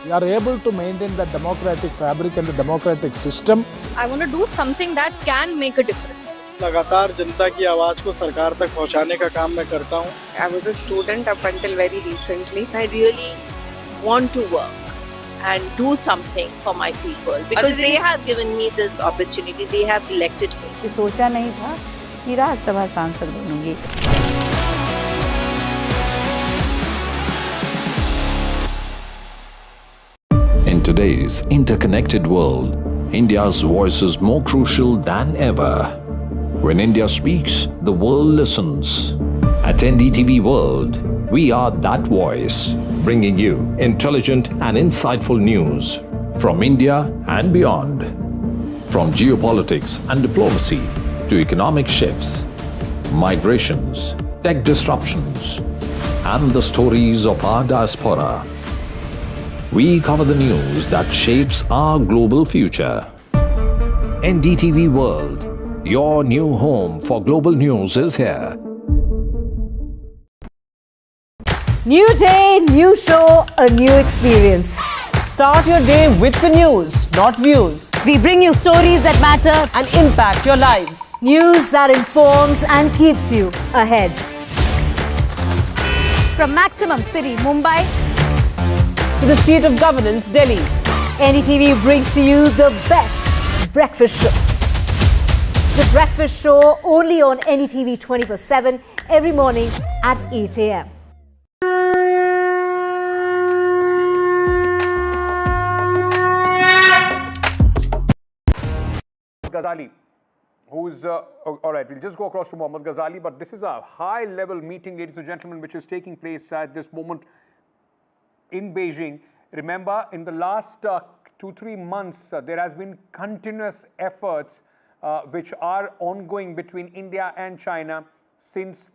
We are able to maintain the democratic fabric and the democratic system. I want to do something that can make a difference. लगातार जनता की आवाज को सरकार तक पहुंचाने का काम मैं करता हूं. I was a student up until very recently. I really want to work and do something for my people because they have given me this opportunity. They have elected me. सोचा नहीं था कि राज्यसभा सांसद बनूंगी. In today's interconnected world, India's voice is more crucial than ever. When India speaks, the world listens. At NDTV World, we are that voice, bringing you intelligent and insightful news from India and beyond. From geopolitics and diplomacy to economic shifts, migrations, tech disruptions, and the stories of our diaspora. We cover the news that shapes our global future. NDTV World, your new home for global news is here. New day, new show, a new experience. Start your day with the news, not views. we bring you stories that matter and impact your lives. News that informs and keeps you ahead. from Maximum City, Mumbai, to the seat of governance, Delhi. NDTV brings to you the best breakfast show. The breakfast show only on NDTV 24/7 every morning at 8 a.m. Ghazali, who's, all right, we'll just go across to Mohammad Ghazali, but this is a high-level meeting, ladies and gentlemen, which is taking place at this moment in Beijing. Remember, in the last 2-3 months, there has been continuous efforts which are ongoing between India and China since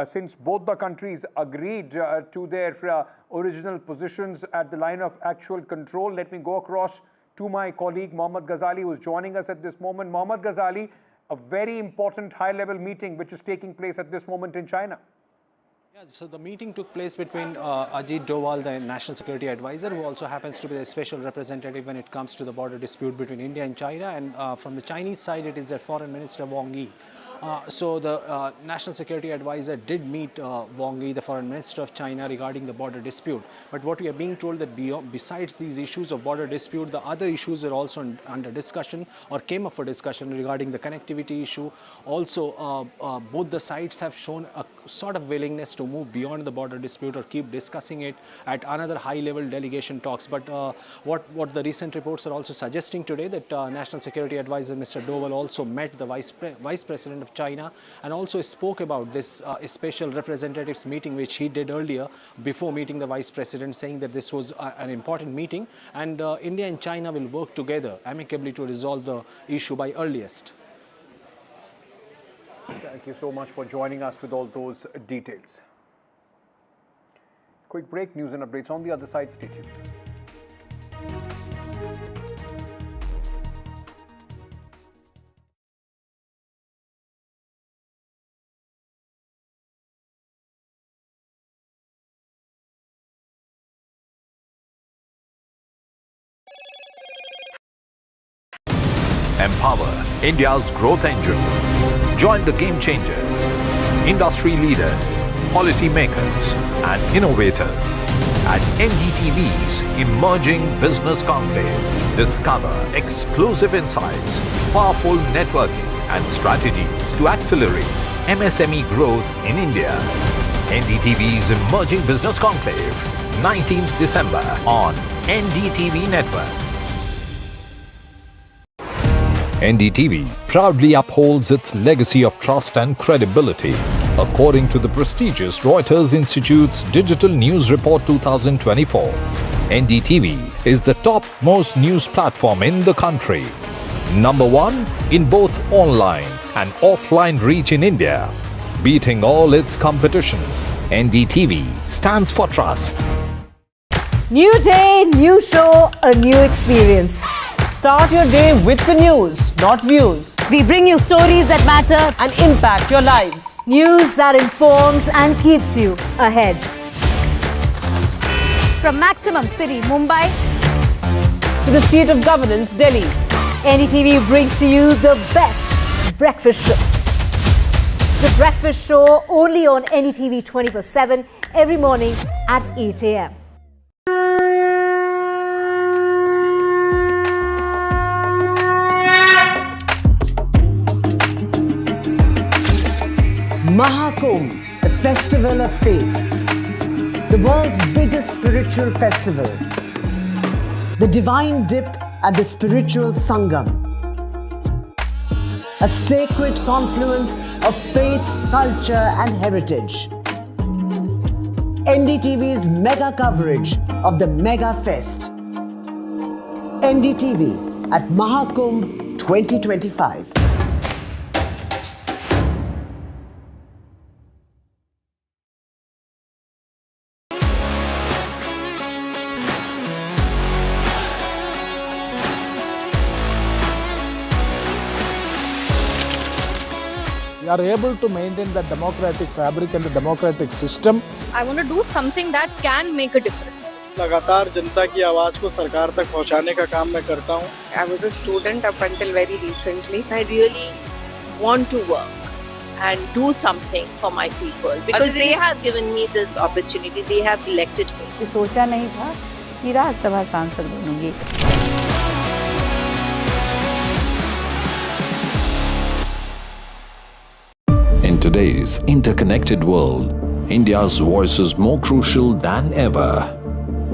since both the countries agreed to their original positions at the line of actual control. Let me go across to my colleague Mohammad Ghazali, who is joining us at this moment. Mohammad Ghazali, a very important high-level meeting which is taking place at this moment in China. Yeah, so the meeting took place between Ajit Doval, the National Security Advisor, who also happens to be the special representative when it comes to the border dispute between India and China, and from the Chinese side, it is their Foreign Minister Wang Yi. So the National Security Advisor did meet Wang Yi, the Foreign Minister of China, regarding the border dispute. But what we are being told that besides these issues of border dispute, the other issues are also under discussion or came up for discussion regarding the connectivity issue. Also, both the sides have shown sort of willingness to move beyond the border dispute or keep discussing it at another high-level delegation talks. But what the recent reports are also suggesting today, that National Security Advisor Mr. Doval also met the Vice President of China and also spoke about this special representatives meeting which he did earlier before meeting the Vice President, saying that this was an important meeting and India and China will work together amicably to resolve the issue by earliest. Thank you so much for joining us with all those details. Quick break, news and updates on the other side. Stay tuned. Empower India's growth engine. Join the game changers, industry leaders, policy makers and innovators at NDTV's Emerging Business Conclave. Discover exclusive insights, powerful networking and strategies to accelerate MSME growth in India. NDTV's Emerging Business Conclave, 19th December on NDTV Network. NDTV proudly upholds its legacy of trust and credibility. According to the prestigious Reuters Institute's Digital News Report 2024, NDTV is the top-most news platform in the country. Number 1 in both online and offline reach in India. Beating all its competition, NDTV stands for trust. New day, new show, a new experience. Start your day with the news, not views. We bring you stories that matter and impact your lives. News that informs and keeps you ahead. from Maximum City, Mumbai, to the seat of governance, Delhi. NDTV brings to you the best breakfast show. The breakfast show only on NDTV 24/7 every morning at 8 a.m. Mahakumbh, a festival of faith, the world's biggest spiritual festival, the divine dip at the spiritual Sangam, a sacred confluence of faith, culture and heritage. NDTV's mega coverage of the Mega Fest. NDTV at Mahakumbh 2025. We are able to maintain the democratic fabric and the democratic system. I want to do something that can make a difference. लगातार जनता की आवाज को सरकार तक पहुंचाने का काम मैं करता हूं. I was a student up until very recently. I really want to work and do something for my people because they have given me this opportunity. They have elected me. सोचा नहीं था कि राज्यसभा सांसद बनूंगी. In today's interconnected world, India's voice is more crucial than ever.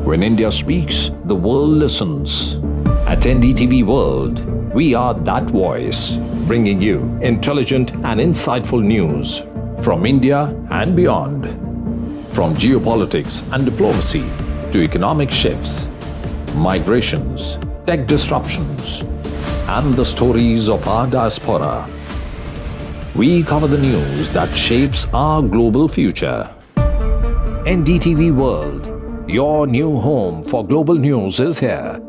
When India speaks, the world listens. At NDTV World, we are that voice, bringing you intelligent and insightful news from India and beyond. From geopolitics and diplomacy to economic shifts, migrations, tech disruptions, and the stories of our diaspora. We cover the news that shapes our global future. NDTV World, your new home for global news is here.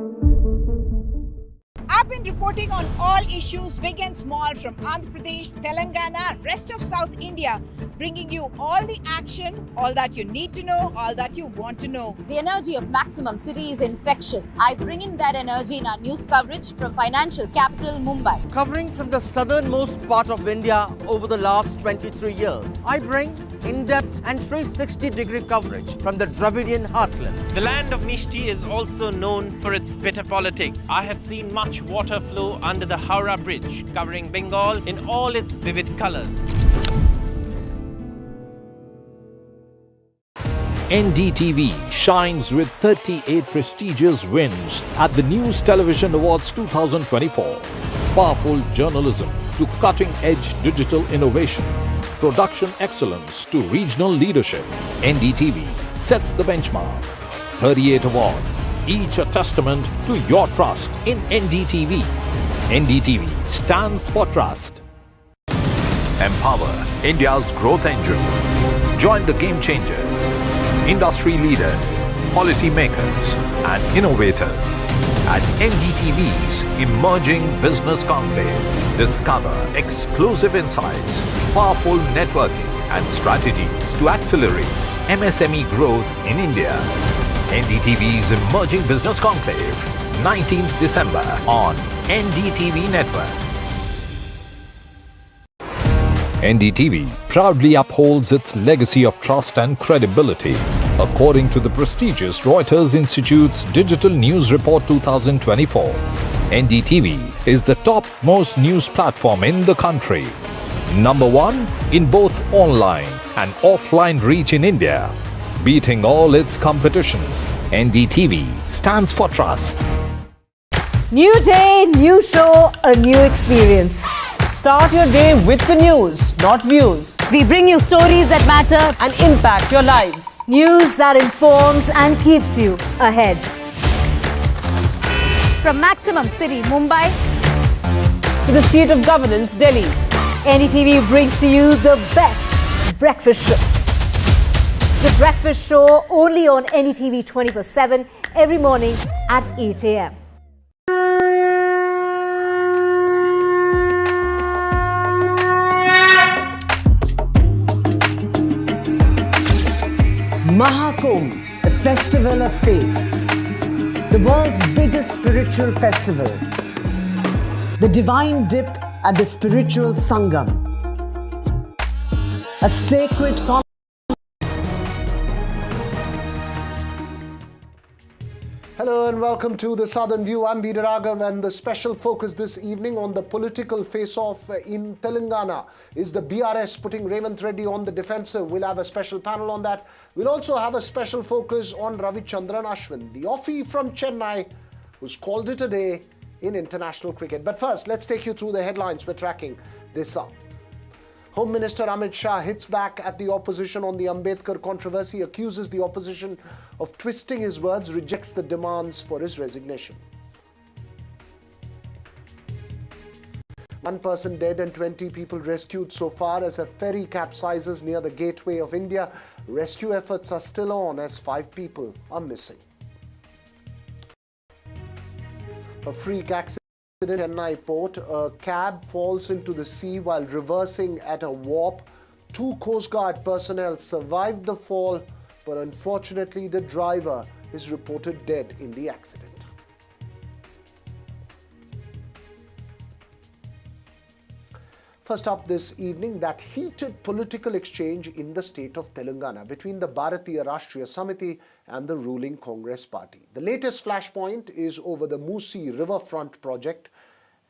I've been reporting on all issues big and small from Andhra Pradesh, Telangana, rest of South India, bringing you all the action, all that you need to know, all that you want to know. the energy of Maximum City is infectious. I bring in that energy in our news coverage from financial capital Mumbai. Covering from the southernmost part of India over the last 23 years, I bring in-depth and 360-degree coverage from the Dravidian heartland. The land of Mishti is also known for its bitter politics. I have seen much water flow under the Howrah Bridge, covering Bengal in all its vivid colors. NDTV shines with 38 prestigious wins at the News Television Awards 2024. Powerful journalism to cutting-edge digital innovation, production excellence to regional leadership, NDTV sets the benchmark. 38 awards, each a testament to your trust in NDTV. NDTV stands for trust. Empower India's growth engine. Join the game changers, industry leaders, policy makers and innovators at NDTV's Emerging Business Conclave. Discover exclusive insights, powerful networking and strategies to accelerate MSME growth in India. NDTV's Emerging Business Conclave, 19th December on NDTV Network. NDTV proudly upholds its legacy of trust and credibility. According to the prestigious Reuters Institute's Digital News Report 2024, NDTV is the topmost news platform in the country. Number one in both online and offline reach in India. Beating all its competition, NDTV stands for trust. New day, new show, a new experience. Start your day with the news, not views. We bring you stories that matter and impact your lives. News that informs and keeps you ahead. from Maximum City, Mumbai, to the seat of governance, Delhi. NDTV brings to you the best breakfast show. The breakfast show only on NDTV 24/7 every morning at 8 a.m. Mahakumbh, a festival of faith, the world's biggest spiritual festival, the divine dip at the spiritual Sangam, a sacred Hello and welcome to the Southern View. I'm BR Ambedkar, and the special focus this evening on the political face-off in Telangana is the BRS putting Revanth Reddy on the defensive. We'll have a special panel on that. We'll also have a special focus on Ravichandran Ashwin, the offie from Chennai, who's called it a day in international cricket. But first, let's take you through the headlines we're tracking this hour. Home Minister Amit Shah hits back at the opposition on the Ambedkar controversy, accuses the opposition of twisting his words, rejects the demands for his resignation. 1 person dead and 20 people rescued so far as a ferry capsizes near the gateway of India. Rescue efforts are still on as 5 people are missing. A freak accident in Chennai port, a cab falls into the sea while reversing at a warp. 2 Coast Guard personnel survived the fall, but unfortunately the driver is reported dead in the accident. First up this evening, that heated political exchange in the state of Telangana between the Bharatiya Rashtriya Samiti and the ruling Congress party. The latest flashpoint is over the Musi Riverfront project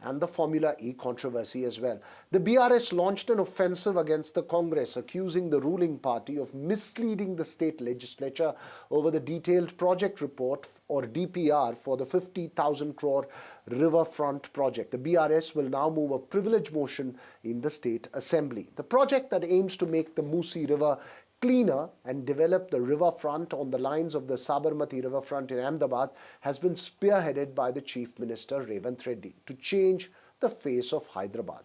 and the Formula E controversy as well. The BRS launched an offensive against the Congress, accusing the ruling party of misleading the state legislature over the detailed project report or DPR for the 50,000 crore riverfront project. The BRS will now move a privilege motion in the state assembly. The project that aims to make the Musi River cleaner and develop the riverfront on the lines of the Sabarmati riverfront in Ahmedabad has been spearheaded by the Chief Minister Revanth Reddy to change the face of Hyderabad.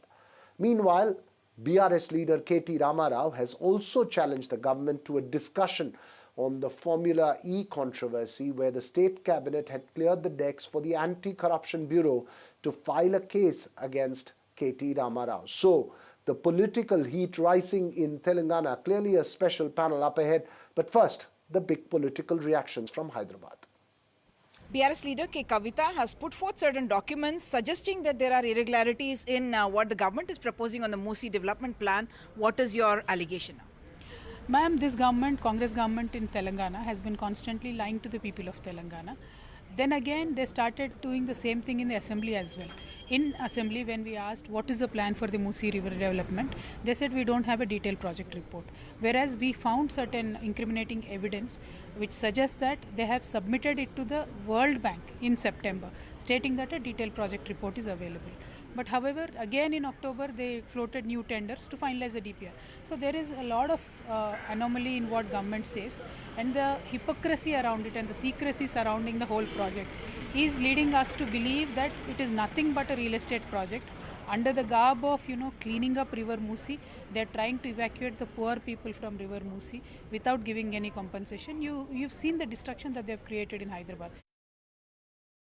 Meanwhile, BRS leader KT Ramarao has also challenged the government to a discussion on the Formula E controversy, where the state cabinet had cleared the decks for the Anti-Corruption Bureau to file a case against KT Ramarao. So, the political heat rising in Telangana, clearly a special panel up ahead. But first, the big political reactions from Hyderabad. BRS leader K. Kavita has put forth certain documents suggesting that there are irregularities in what the government is proposing on the Musi development plan. What is your allegation now? Ma'am, this government, Congress government in Telangana, has been constantly lying to the people of Telangana. Then again, they started doing the same thing in the assembly as well. In assembly, when we asked what is the plan for the Musi River development, they said we don't have a detailed project report. Whereas we found certain incriminating evidence which suggests that they have submitted it to the World Bank in September, stating that a detailed project report is available. But however, again in October, they floated new tenders to finalize the DPR. So there is a lot of anomaly in what government says, and the hypocrisy around it and the secrecy surrounding the whole project is leading us to believe that it is nothing but a real estate project. Under the garb of cleaning up River Musi, they are trying to evacuate the poor people from River Musi without giving any compensation. You've seen the destruction that they have created in Hyderabad.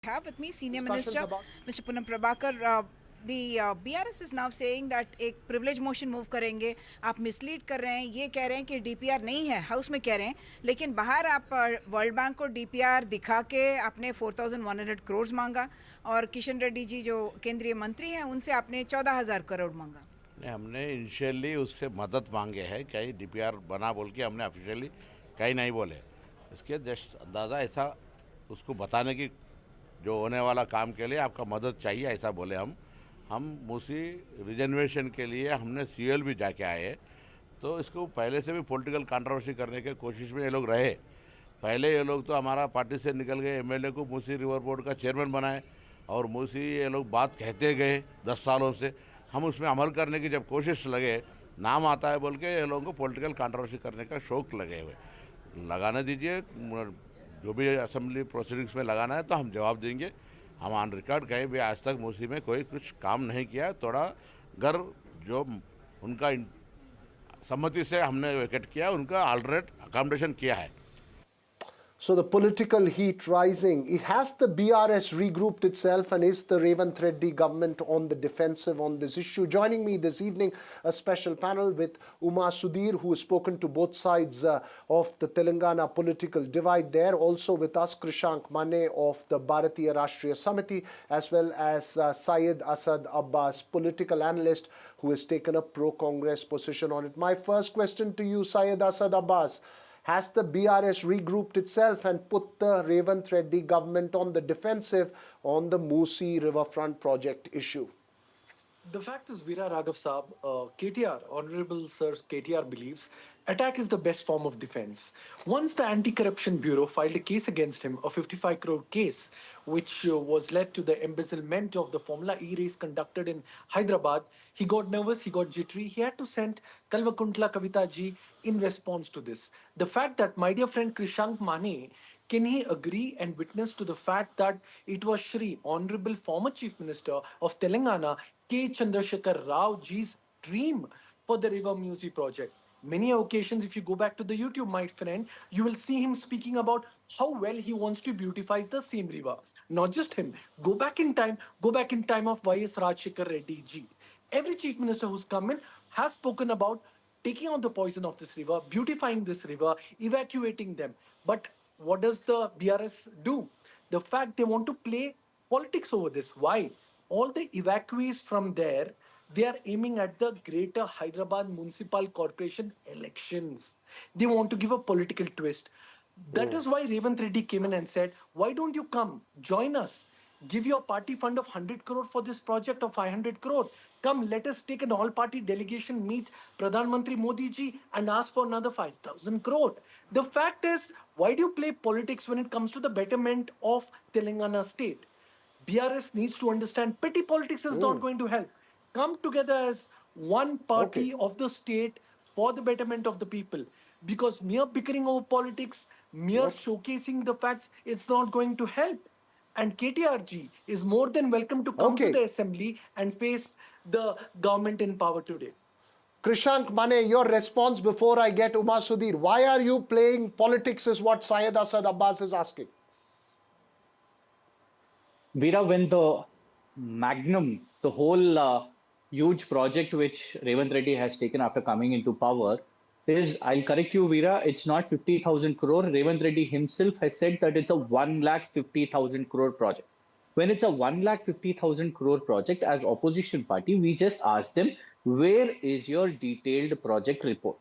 I have with me Senior Minister Mr. Poonam Prabhakar. The BRS is now saying that एक privilege motion move करेंगे, आप mislead कर रहे हैं, ये कह रहे हैं कि DPR नहीं है, हाउस में कह रहे हैं, लेकिन बाहर आप वर्ल्ड बैंक को DPR दिखा के आपने 4,100 करोड़ मांगा और किशन रेड्डी जी जो केंद्रीय मंत्री हैं उनसे आपने 14,000 करोड़ मांगा। नहीं, हमने इनिशियली उससे मदद मांगे है, कहीं DPR बना बोल के हमने ऑफिशियली कहीं नहीं बोले। इसके जस्ट अंदाज़ा ऐसा उसको बताने की जो होने वाला काम के लिए आपका मदद चाहिए ऐसा बोले हम मूसी रिजर्वेशन के लिए हमने सीएल भी जाके आए, तो इसको पहले से भी पॉलिटिकल कंट्रोवर्सी करने के कोशिश में ये लोग रहे। पहले ये लोग तो हमारा पार्टी से निकल गए, एमएलए को मूसी रिवर बोर्ड का चेयरमैन बनाए और मूसी ये लोग बात कहते गए 10 सालों से। हम उसमें अमल करने की जब कोशिश लगे, नाम आता है बोल के ये लोगों को पॉलिटिकल कंट्रोवर्सी करने का शौक लगे हुए। लगाने दीजिए, जो भी असेंबली प्रोसीडिंग्स में लगाना है तो हम जवाब देंगे। हम ऑन रिकॉर्ड कहीं भी आज तक मूसी में कोई कुछ काम नहीं किया। थोड़ा घर जो उनका सम्मति से हमने वेकेट किया, उनका ऑलरेडी अकोमोडेशन किया है। So the political heat rising. Has the BRS regrouped itself, and is the Revanth Reddy government on the defensive on this issue? Joining me this evening, a special panel with Uma Sudhir, who has spoken to both sides of the Telangana political divide there. Also with us, Krishank Mane of the Bharatiya Rashtriya Samiti, as well as Syed Asad Abbas, political analyst, who has taken a pro-Congress position on it. My first question to you, Syed Asad Abbas. Has the BRS regrouped itself and put the Revanth Reddy government on the defensive on the Musi riverfront project issue? The fact is, Veera Raghav Saab, KTR, Honorable Sir KTR believes attack is the best form of defense. Once the Anti-Corruption Bureau filed a case against him, a 55 crore case, which was led to the embezzlement of the Formula E race conducted in Hyderabad, he got nervous, he got jittery. He had to send Kalvakuntla Kavita ji in response to this. The fact that my dear friend Krishank Mane, can he agree and witness to the fact that it was Shri Honorable former Chief Minister of Telangana, K. Chandrasekhar Rao ji's dream for the River Musi project? Many occasions, if you go back to the YouTube, my friend, you will see him speaking about how well he wants to beautify the same river. Not just him. Go back in time of Y.S. Rajshekar Reddy ji. Every chief minister who's come in has spoken about taking out the poison of this river, beautifying this river, evacuating them. But what does the BRS do? The fact they want to play politics over this. Why? All the evacuees from there, they are aiming at the Greater Hyderabad Municipal Corporation elections. They want to give a political twist. That is why Revanth Reddy came in and said, why don't you come, join us, give your party fund of 100 crore for this project of 500 crore. Come, let us take an all-party delegation, meet Pradhan Mantri Modi ji and ask for another 5,000 crore. The fact is, why do you play politics when it comes to the betterment of Telangana state? BRS needs to understand petty politics is not going to help. Come together as one party of the state for the betterment of the people. Because mere bickering over politics, mere showcasing the facts, it's not going to help. And KTRG is more than welcome to come to the assembly and face the government in power today. Krishank Mane, your response before I get Uma Sudhir. Why are you playing politics is what Syed Asad Abbas is asking. Veera, when the Magnum, the whole huge project which Revanth Reddy has taken after coming into power is, I'll correct you, Veera, it's not 50,000 crore. Revanth Reddy himself has said that it's a 1,50,000 crore project. When it's a 1,50,000 crore project, as opposition party, we just asked them, where is your detailed project report?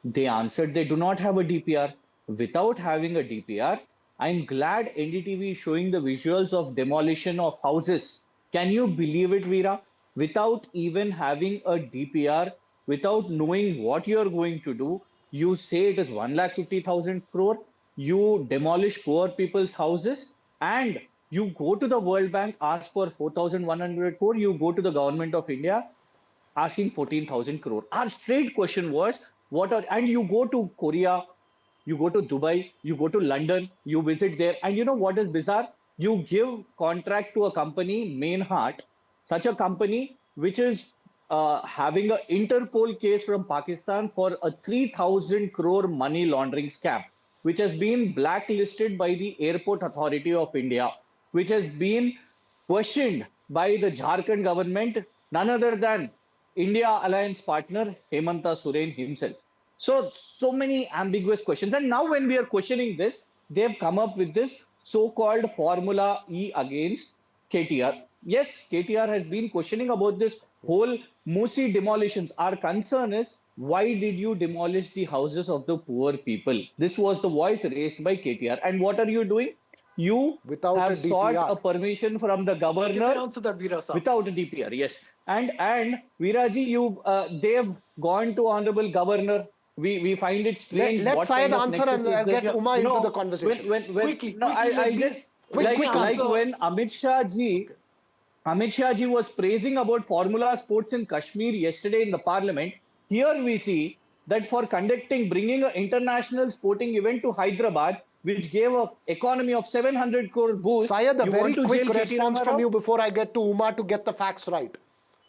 They answered they do not have a DPR. Without having a DPR, I'm glad NDTV is showing the visuals of demolition of houses. Can you believe it, Veera? Without even having a DPR, without knowing what you're going to do, you say it is 1,50,000 crore, you demolish poor people's houses, and you go to the World Bank, ask for 4,100 crore, you go to the government of India, asking 14,000 crore. Our straight question was, and you go to Korea, you go to Dubai, you go to London, you visit there, and you know what is bizarre? You give contract to a company, Mainhart, such a company which is having an Interpol case from Pakistan for a 3,000 crore money laundering scam, which has been blacklisted by the Airport Authority of India, which has been questioned by the Jharkhand government, none other than India alliance partner Hemanta Soren himself. So many ambiguous questions. And now when we are questioning this, they've come up with this so-called Formula E against KTR. Yes, KTR has been questioning about this whole Musi demolitions. Our concern is, why did you demolish the houses of the poor people? This was the voice raised by KTR. And what are you doing? You have sought a permission from the governor without a DPR. Yes, and Veeraji, they've gone to honorable governor. We find it strange. Let's Syed answer and get Uma into the conversation. When Amit Shah ji was praising about Formula Sports in Kashmir yesterday in the parliament, here we see that for bringing an international sporting event to Hyderabad, which gave an economy of 700 crore boost. Syed, a very quick response from you before I get to Uma to get the facts right.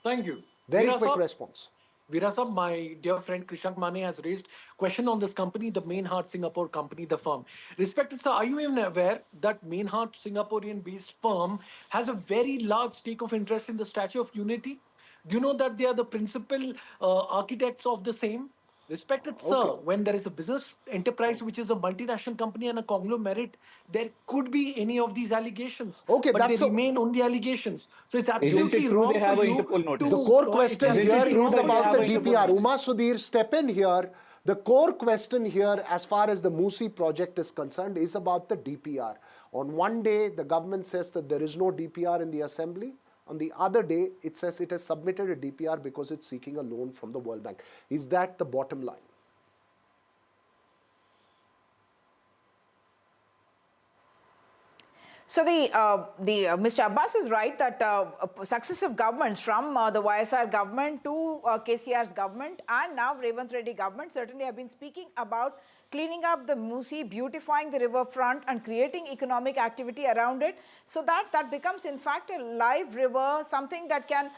Thank you. Very quick response. Veera Sahab, my dear friend Krishank Mane has raised question on this company, the Mainhart Singapore company, the firm. Respected sir, are you even aware that Mainhart Singaporean-based firm has a very large stake of interest in the Statue of Unity? Do you know that they are the principal architects of the same? Respected sir, when there is a business enterprise which is a multinational company and a conglomerate, there could be any of these allegations. Okay, but they remain only allegations. So it's absolutely wrong for you to... The core question here is about the DPR. Uma Sudhir, step in here. The core question here, as far as the Musi project is concerned, is about the DPR. On one day, the government says that there is no DPR in the assembly. On the other day, it says it has submitted a DPR because it's seeking a loan from the World Bank. Is that the bottom line? So Mr. Abbas is right that successive governments from the YSR government to KCR's government and now Revanth Reddy government certainly have been speaking about cleaning up the Musi, beautifying the riverfront and creating economic activity around it so that becomes in fact a live river, something that can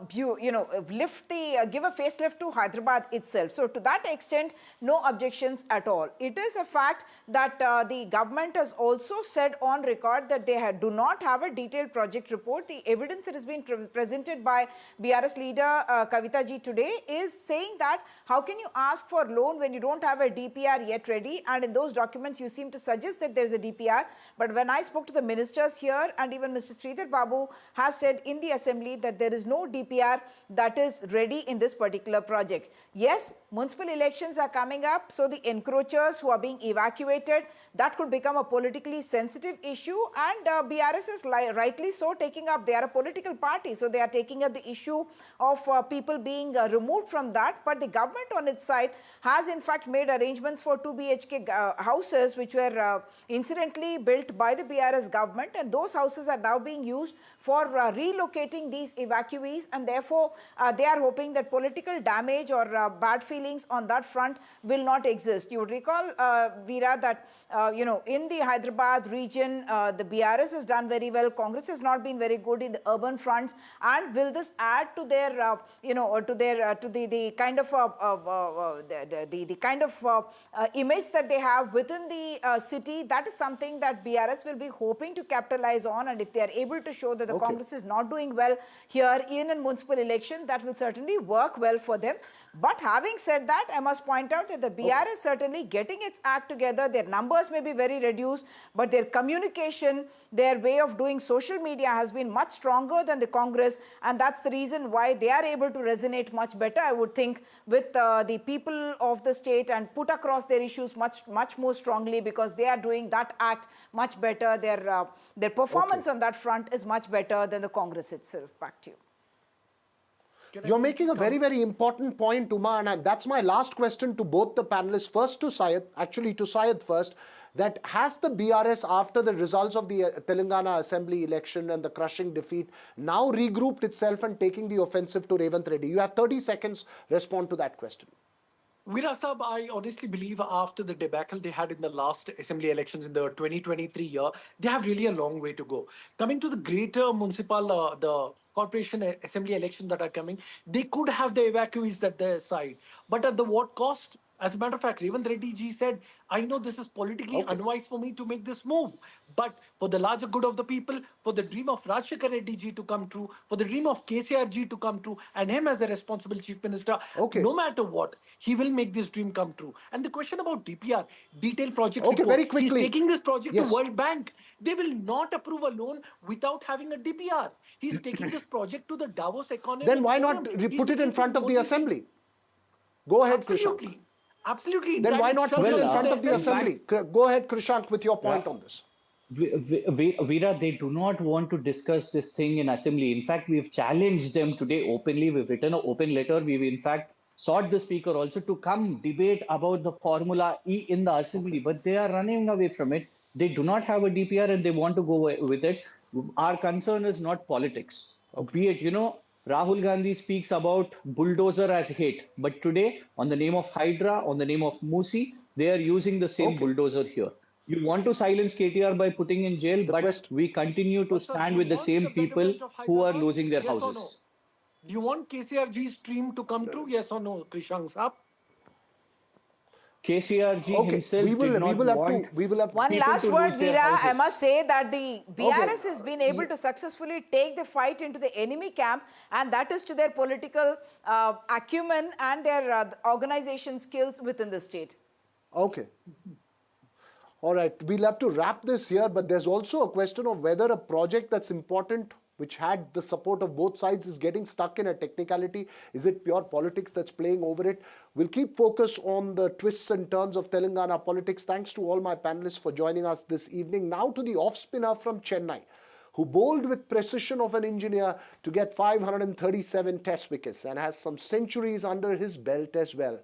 give a facelift to Hyderabad itself. So to that extent, no objections at all. It is a fact that the government has also said on record that they do not have a detailed project report. The evidence that has been presented by BRS leader Kavita ji today is saying that how can you ask for loan when you don't have a DPR yet ready, and in those documents you seem to suggest that there is a DPR. But when I spoke to the ministers here, and even Mr. Sridhar Babu has said in the assembly that there is no DPR that is ready in this particular project. Yes, municipal elections are coming up, so the encroachers who are being evacuated, that could become a politically sensitive issue, and BRS is rightly so taking up, they are a political party, so they are taking up the issue of people being removed from that. But the government on its side has in fact made arrangements for 2 BHK houses which were incidentally built by the BRS government, and those houses are now being used for relocating these evacuees, and therefore they are hoping that political damage or bad feelings on that front will not exist. You would recall, Veera, that in the Hyderabad region, the BRS has done very well. Congress has not been very good in the urban fronts, and will this add to their, the kind of image that they have within the city? That is something that BRS will be hoping to capitalize on, and if they are able to show that the Congress is not doing well here in a municipal election, that will certainly work well for them. But having said that, I must point out that the BR is certainly getting its act together. Their numbers may be very reduced, but their communication, their way of doing social media has been much stronger than the Congress, and that's the reason why they are able to resonate much better, I would think, with the people of the state and put across their their issues much more strongly because they are doing that act much better. Their performance on that front is much better than the Congress itself. Back to you. You're making a very, very important point, Uma, and that's my last question to both the panelists. First to Syed, actually to Syed first, that has the BRS, after the results of the Telangana Assembly election and the crushing defeat, now regrouped itself and taking the offensive to Revanth Reddy? You have 30 seconds, respond to that question. Veera Sahab, I honestly believe after the debacle they had in the last assembly elections in the 2023 year, they have really a long way to go. Coming to the greater municipal, the corporation assembly elections that are coming, they could have the evacuees at their side. But at the what cost? As a matter of fact, Revanth Reddy ji said, I know this is politically unwise for me to make this move, but for the larger good of the people, for the dream of Rajshekar Reddy ji to come true, for the dream of KCR ji to come true, and him as a responsible chief minister, no matter what, he will make this dream come true. And the question about DPR, detailed project report, very quickly. he's taking this project to World Bank. They will not approve a loan without having a DPR. He's taking this project to the Davos economy. Then why not put it in front of the Assembly? Go ahead, Krishank. Absolutely. Then why not put it in front of the Assembly? Go ahead, Krishank, with your point on this. Veera, they do not want to discuss this thing in Assembly. In fact, we've challenged them today openly. We've written an open letter. We've in fact sought the Speaker also to come debate about the Formula E in the Assembly, but they are running away from it. They do not have a DPR and they want to go with it. Our concern is not politics. Be it, Rahul Gandhi speaks about bulldozer as hate, but today, on the name of Hydra, on the name of Musi, they are using the same bulldozer here. You want to silence KTR by putting in jail, but we continue to stand with the same people who are losing their houses. No? Do you want KCRG's dream to come true? Yes or no, Krishank Saab? KCRG himself we will have one last word, Veera. I must say that the BRS has been able to successfully take the fight into the enemy camp, and that is to their political acumen and their organization skills within the state. Okay. All right. We'll have to wrap this here, but there's also a question of whether a project that's important, which had the support of both sides, is getting stuck in a technicality. Is it pure politics that's playing over it? We'll keep focus on the twists and turns of Telangana politics. Thanks to all my panelists for joining us this evening. Now to the off-spinner from Chennai, who bowled with precision of an engineer to get 537 test wickets and has some centuries under his belt as well.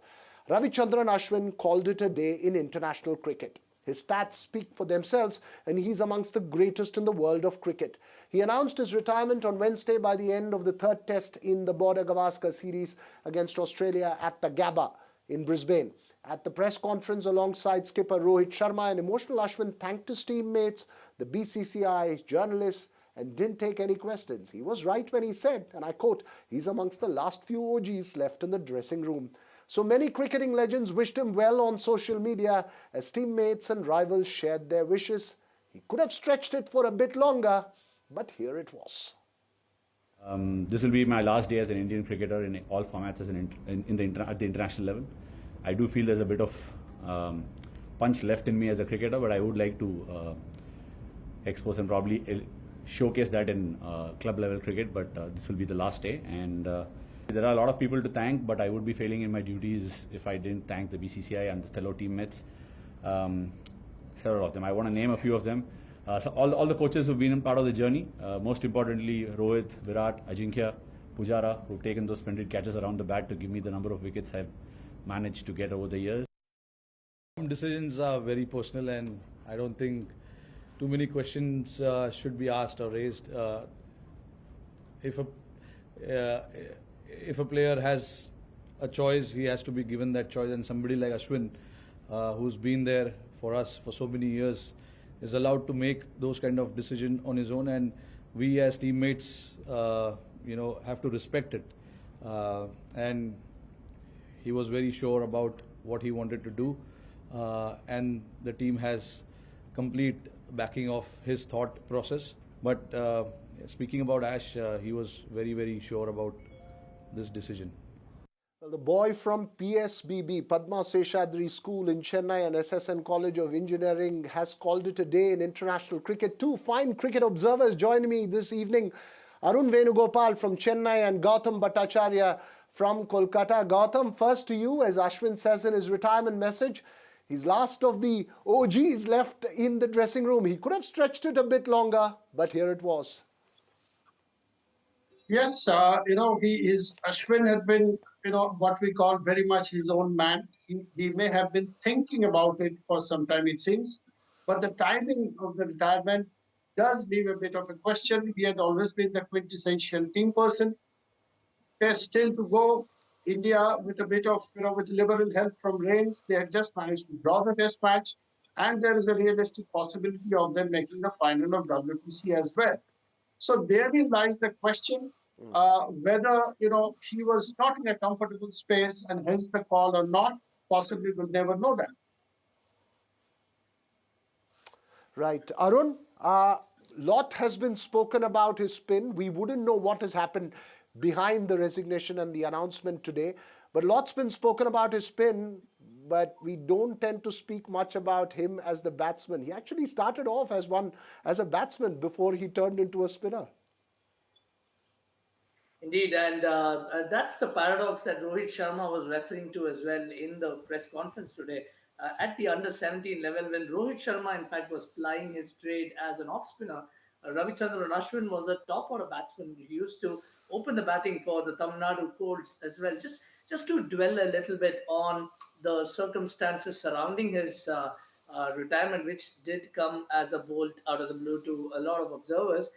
Ravichandran Ashwin called it a day in international cricket. His stats speak for themselves, and he's amongst the greatest in the world of cricket. He announced his retirement on Wednesday by the end of the third test in the Border Gavaskar series against Australia at the Gabba in Brisbane. At the press conference alongside skipper Rohit Sharma, an emotional Ashwin thanked his teammates, the BCCI, journalists, and didn't take any questions. He was right when he said, and I quote, he's amongst the last few OGs left in the dressing room. So many cricketing legends wished him well on social media as teammates and rivals shared their wishes. He could have stretched it for a bit longer, but here it was. This will be my last day as an Indian cricketer in all formats at the international level. I do feel there's a bit of punch left in me as a cricketer, but I would like to expose and probably showcase that in club level cricket, but this will be the last day. And there are a lot of people to thank, but I would be failing in my duties if I didn't thank the BCCI and the fellow teammates. Several of them. I want to name a few of them. So all the coaches who've been a part of the journey, most importantly Rohit, Virat, Ajinkya, Pujara, who've taken those splendid catches around the bat to give me the number of wickets I've managed to get over the years. Decisions are very personal, and I don't think too many questions should be asked or raised. If a player has a choice, he has to be given that choice, and somebody like Ashwin, who's been there for us for so many years, is allowed to make those kind of decisions on his own, and we as teammates, have to respect it. And he was very sure about what he wanted to do, and the team has complete backing of his thought process. But speaking about Ash, he was very, very sure about this decision. Well, the boy from PSBB, Padma Seshadri School in Chennai and SSN College of Engineering, has called it a day in international cricket. Two fine cricket observers join me this evening. Arun Venugopal from Chennai and Gautam Bhattacharya from Kolkata. Gautam, first to you, as Ashwin says in his retirement message, He's last of the OGs left in the dressing room. He could have stretched it a bit longer, but here it was. Yes, Ashwin had been, what we call very much his own man. He may have been thinking about it for some time, it seems, but the timing of the retirement does leave a bit of a question. He had always been the quintessential team person. There's still to go. India, with a bit of, with liberal help from Reigns, they had just managed to draw the test match. And there is a realistic possibility of them making the final of WTC as well. So therein lies the question whether he was not in a comfortable space and hence the call or not. Possibly we'll never know that. Right. Arun, lot has been spoken about his spin. We wouldn't know what has happened behind the resignation and the announcement today. But lots been spoken about his spin, but we don't tend to speak much about him as the batsman. He actually started off as a batsman before he turned into a spinner. Indeed, and that's the paradox that Rohit Sharma was referring to as well in the press conference today. At the under-17 level, when Rohit Sharma, in fact, was plying his trade as an off-spinner, Ravichandran Ashwin was a top-order batsman. He used to open the batting for the Tamil Nadu Colts as well. Just to dwell a little bit on the circumstances surrounding his retirement, which did come as a bolt out of the blue to a lot of observers.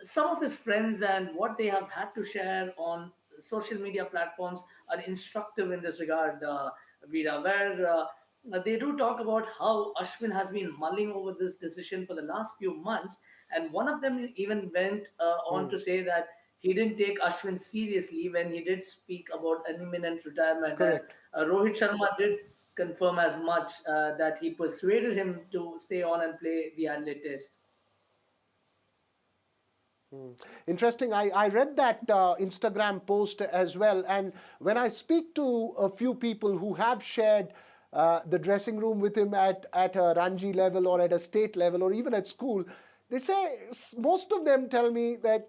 Some of his friends and what they have had to share on social media platforms are instructive in this regard, Veera, where they do talk about how Ashwin has been mulling over this decision for the last few months. And one of them even went on to say that he didn't take Ashwin seriously when he did speak about an imminent retirement. Correct. And Rohit Sharma did confirm as much that he persuaded him to stay on and play the Adelaide Test. Interesting. I read that Instagram post as well. And when I speak to a few people who have shared the dressing room with him at a Ranji level or at a state level or even at school, they say, most of them tell me that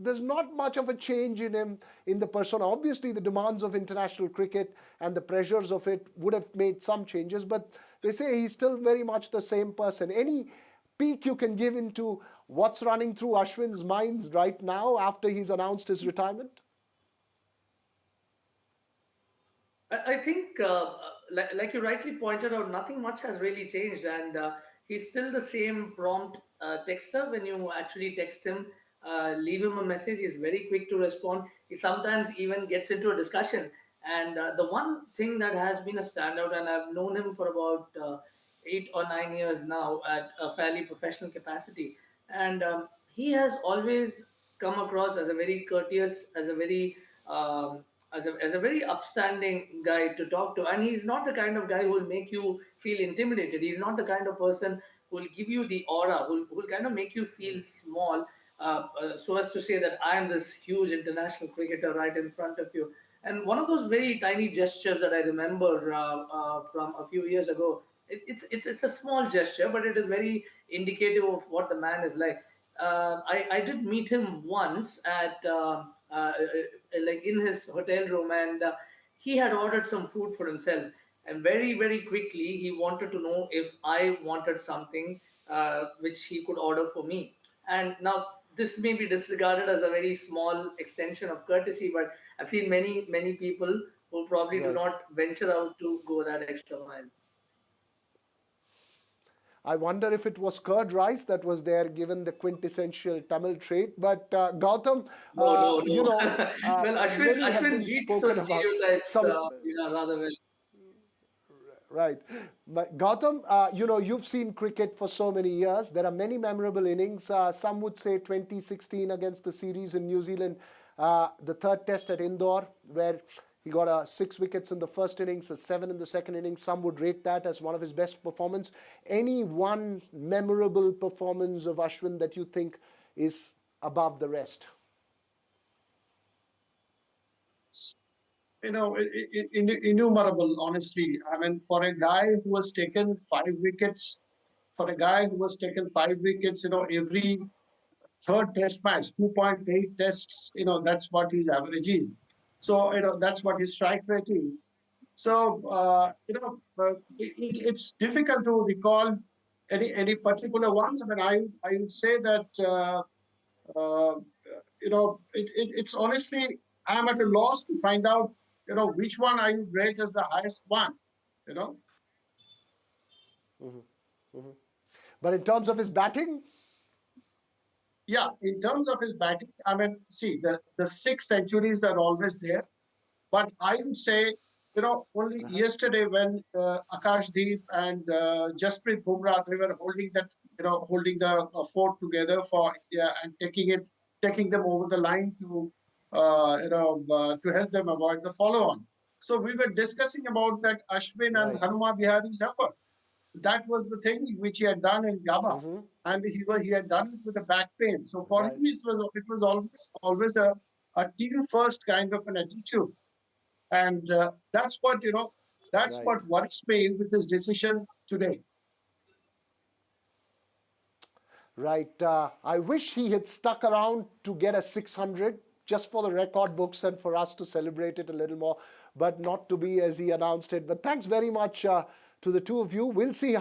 there's not much of a change in him, in the persona. Obviously, the demands of international cricket and the pressures of it would have made some changes, but they say he's still very much the same person. Any peek you can give into what's running through Ashwin's mind right now after he's announced his retirement? I think, like you rightly pointed out, nothing much has really changed, and he's still the same prompt texter. When you actually text him, leave him a message, he's very quick to respond. He sometimes even gets into a discussion. And the one thing that has been a standout, and I've known him for about 8 or 9 years now at a fairly professional capacity, and he has always come across as a very courteous, as a very very upstanding guy to talk to. And he's not the kind of guy who will make you feel intimidated. He's not the kind of person who will give you the aura, who will kind of make you feel small, so as to say that I am this huge international cricketer right in front of you. And one of those very tiny gestures that I remember from a few years ago, it's a small gesture, but it is very indicative of what the man is like. I did meet him once at like in his hotel room, and he had ordered some food for himself, and very quickly he wanted to know if I wanted something which he could order for me. And now this may be disregarded as a very small extension of courtesy, but I've seen many people who probably do not venture out to go that extra mile. I wonder if it was curd rice that was there, given the quintessential Tamil trait. But Gautam, no. you know, well, Ashwin beats those stereotypes rather well. Right. But Gautam, you know, you've seen cricket for so many years. There are many memorable innings. Some would say 2016 against the series in New Zealand, the third test at Indore, where he got 6 wickets in the first innings, 7 in the second innings. Some would rate that as one of his best performances. Any one memorable performance of Ashwin that you think is above the rest? You know, innumerable, honestly. I mean, for a guy who has taken 5 wickets, you know, every third test match, 2.8 tests, you know, that's what his average is. So, you know, that's what his strike rate is. So, it's difficult to recall any particular ones. I mean, I would say that, it's honestly, I'm at a loss to find out, which one I would rate as the highest one, But in terms of his batting? Yeah, in terms of his batting, I mean, see, the 6 centuries are always there. But I would say, only yesterday when Akashdeep and Jasprit Bumrah, they were holding the fort together for India and taking them over the line to help them avoid the follow-on. So we were discussing about that Ashwin and Hanuma Bihari's effort. That was the thing which he had done in Gaba, and he had done it with a back pain. So for him, it was always a team first kind of an attitude. And that's what what worries me with his decision today. Right. I wish he had stuck around to get a 600 just for the record books and for us to celebrate it a little more, but not to be as he announced it. But thanks very much to the two of you. We'll see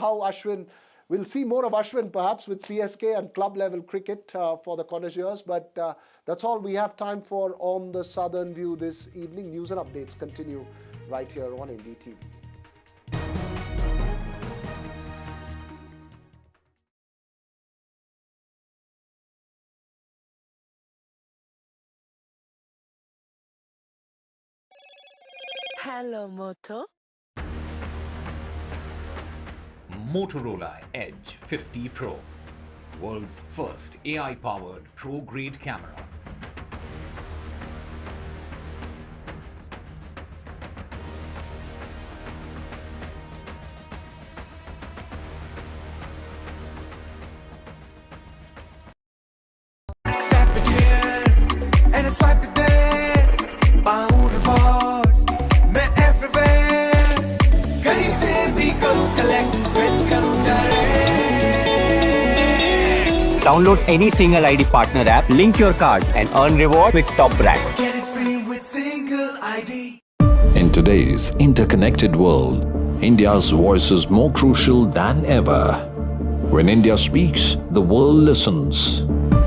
we'll see more of Ashwin perhaps with CSK and club level cricket for the connoisseurs. But that's all we have time for on the Southern View this evening. News and updates continue right here on NDTV. Hello, Moto. Motorola Edge 50 Pro, world's first AI-powered pro-grade camera. Tap it here and swipe it there. Pound rewards, मैं everywhere. कहीं से भी करूँ collect. Download any single ID partner app, link your card and earn reward with top brand. Get it free with single ID. In today's interconnected world, India's voice is more crucial than ever. When India speaks, the world listens.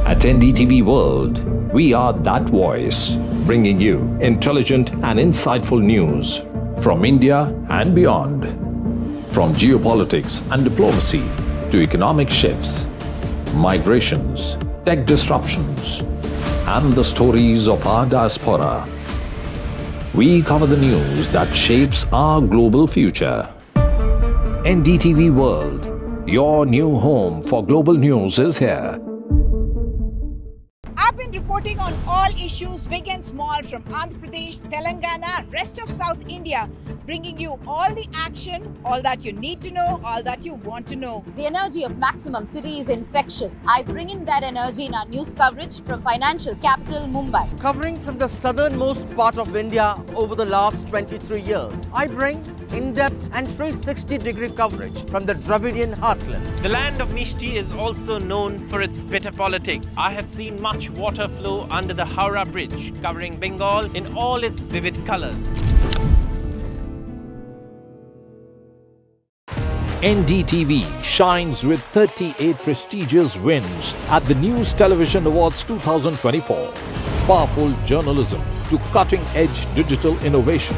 At NDTV World, we are that voice, bringing you intelligent and insightful news from India and beyond. From geopolitics and diplomacy to economic shifts, migrations, tech disruptions, and the stories of our diaspora. We cover the news that shapes our global future. NDTV World, your new home for global news is here. I've been reporting on all issues big and small from Andhra Pradesh, Telangana, rest of South India, bringing you all the action, all that you need to know, all that you want to know. The energy of Maximum City is infectious. I bring in that energy in our news coverage from financial capital Mumbai. Covering from the southernmost part of India over the last 23 years, I bring in-depth and 360-degree coverage from the Dravidian heartland. The land of Mishti is also known for its bitter politics. I have seen much water flow under the Howrah Bridge, covering Bengal in all its vivid colors. NDTV shines with 38 prestigious wins at the News Television Awards 2024. Powerful journalism to cutting-edge digital innovation,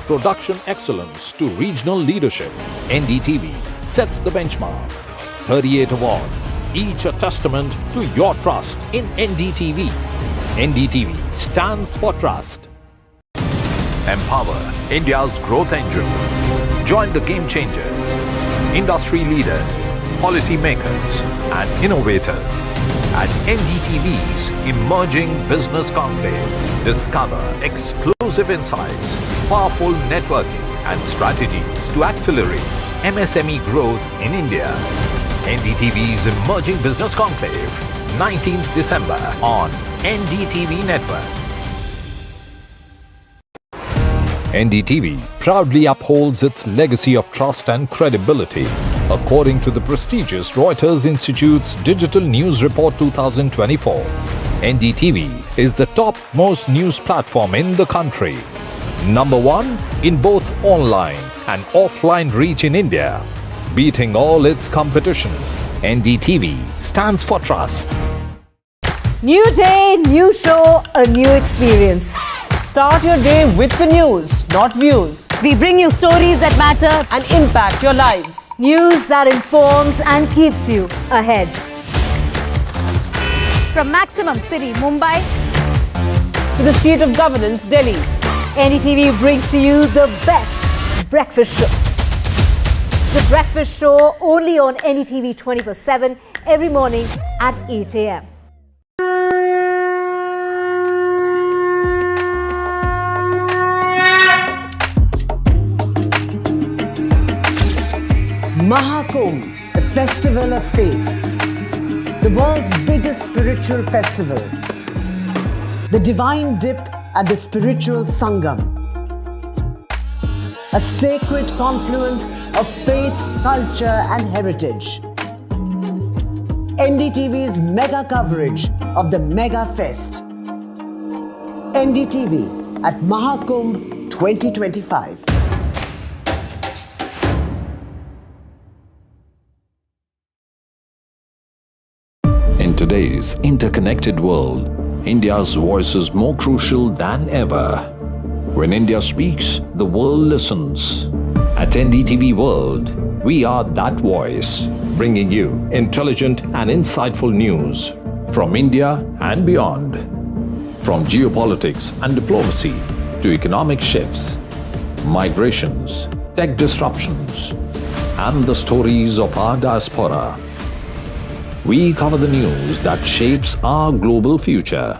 production excellence to regional leadership. NDTV sets the benchmark. 38 awards, each a testament to your trust in NDTV. NDTV stands for trust. Empower India's growth engine. Join the game changers, industry leaders, policy makers, and innovators at NDTV's Emerging Business Conclave. Discover exclusive insights, powerful networking, and strategies to accelerate MSME growth in India. NDTV's Emerging Business Conclave, 19th December on NDTV Network. NDTV proudly upholds its legacy of trust and credibility. According to the prestigious Reuters Institute's Digital News Report 2024, NDTV is the top-most news platform in the country. Number 1 in both online and offline reach in India, beating all its competition. NDTV stands for trust. New day, new show, a new experience. Start your day with the news, not views. We bring you stories that matter and impact your lives. News that informs and keeps you ahead. from Maximum City, Mumbai, to the seat of governance, Delhi. NDTV brings to you the best breakfast show. The breakfast show only on NDTV 24/7 every morning at 8 a.m. Mahakumbh, a festival of faith, the world's biggest spiritual festival, the divine dip at the spiritual Sangam, a sacred confluence of faith, culture and heritage. NDTV's mega coverage of the Mega Fest. NDTV at Mahakumbh 2025. In today's interconnected world, India's voice is more crucial than ever. When India speaks, the world listens. At NDTV World, we are that voice, bringing you intelligent and insightful news from India and beyond. From geopolitics and diplomacy to economic shifts, migrations, tech disruptions, and the stories of our diaspora. We cover the news that shapes our global future.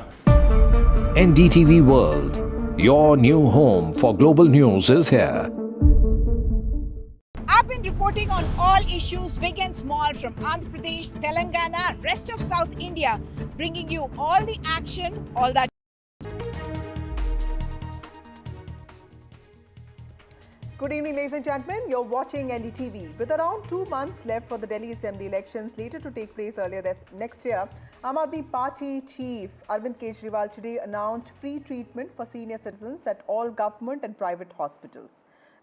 NDTV World, your new home for global news is here. I've been reporting on all issues big and small from Andhra Pradesh, Telangana, rest of South India, bringing you all the action, all that. Good evening, ladies and gentlemen. You're watching NDTV. With around 2 months left for the Delhi Assembly elections later to take place earlier next year, Aam Aadmi Party chief Arvind Kejriwal today announced free treatment for senior citizens at all government and private hospitals.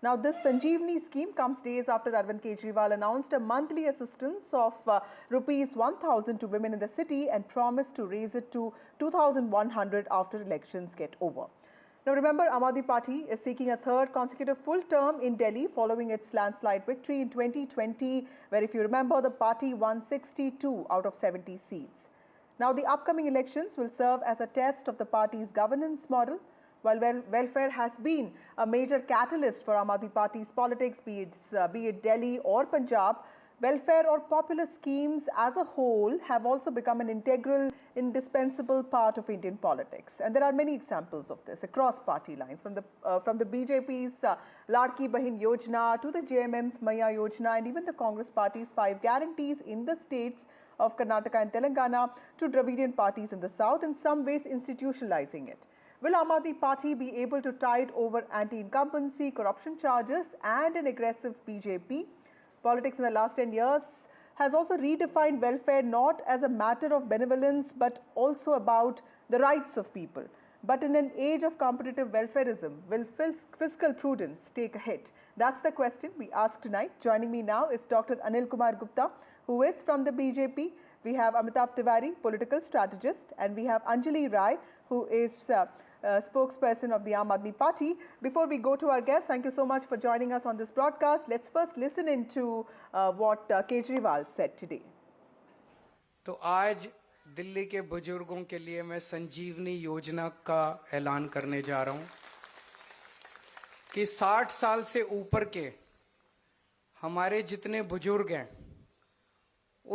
Now, this Sanjeevani scheme comes days after Arvind Kejriwal announced a monthly assistance of rupees 1,000 to women in the city and promised to raise it to 2,100 after elections get over. Now remember, Aam Aadmi Party is seeking a third consecutive full term in Delhi following its landslide victory in 2020, where if you remember, the party won 62 out of 70 seats. Now the upcoming elections will serve as a test of the party's governance model. While welfare has been a major catalyst for Aam Aadmi Party's politics, be it Delhi or Punjab, welfare or popular schemes as a whole have also become an integral, indispensable part of Indian politics. And there are many examples of this across party lines, from the BJP's Ladki Bahin Yojana to the JMM's Maya Yojana and even the Congress Party's 5 guarantees in the states of Karnataka and Telangana to Dravidian parties in the south, in some ways institutionalizing it. Will Aam Aadmi Party be able to tide over anti-incumbency, corruption charges and an aggressive BJP? Politics in the last 10 years has also redefined welfare not as a matter of benevolence but also about the rights of people. But in an age of competitive welfarism, will fiscal prudence take a hit? That's the question we ask tonight. Joining me now is Dr. Anil Kumar Gupta, who is from the BJP. We have Amitabh Tiwari, political strategist, and we have Anjali Rai, who is spokesperson of the Aam Aadmi Party. Before we go to our guests, thank you so much for joining us on this broadcast. Let's first listen into what Kejriwal said today. तो आज दिल्ली के बुजुर्गों के लिए मैं संजीवनी योजना का ऐलान करने जा रहा हूं कि 60 साल से ऊपर के हमारे जितने बुजुर्ग हैं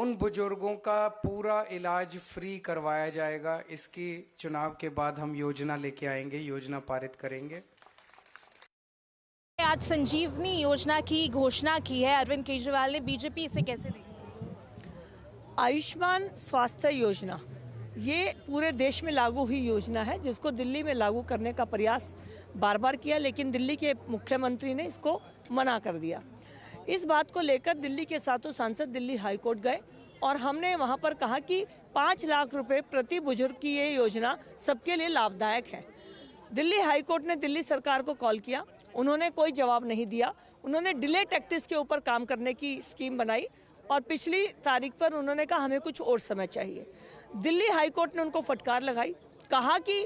उन बुजुर्गों का पूरा इलाज फ्री करवाया जाएगा। इसकी चुनाव के बाद हम योजना लेके आएंगे, योजना पारित करेंगे। आज संजीवनी योजना की घोषणा की है अरविंद केजरीवाल ने, बीजेपी इसे कैसे देखी? आयुष्मान स्वास्थ्य योजना ये पूरे देश में लागू हुई योजना है, जिसको दिल्ली में लागू करने का प्रयास बार बार किया, लेकिन दिल्ली के मुख्यमंत्री ने इसको मना कर दिया। इस बात को लेकर दिल्ली के सातों सांसद दिल्ली हाई कोर्ट गए और हमने वहां पर कहा कि 5 लाख रुपए प्रति बुजुर्ग की ये योजना सबके लिए लाभदायक है। दिल्ली हाई कोर्ट ने दिल्ली सरकार को कॉल किया, उन्होंने कोई जवाब नहीं दिया। उन्होंने डिले टैक्टिस के ऊपर काम करने की स्कीम बनाई और पिछली तारीख पर उन्होंने कहा हमें कुछ और समय चाहिए। दिल्ली हाई कोर्ट ने उनको फटकार लगाई, कहा कि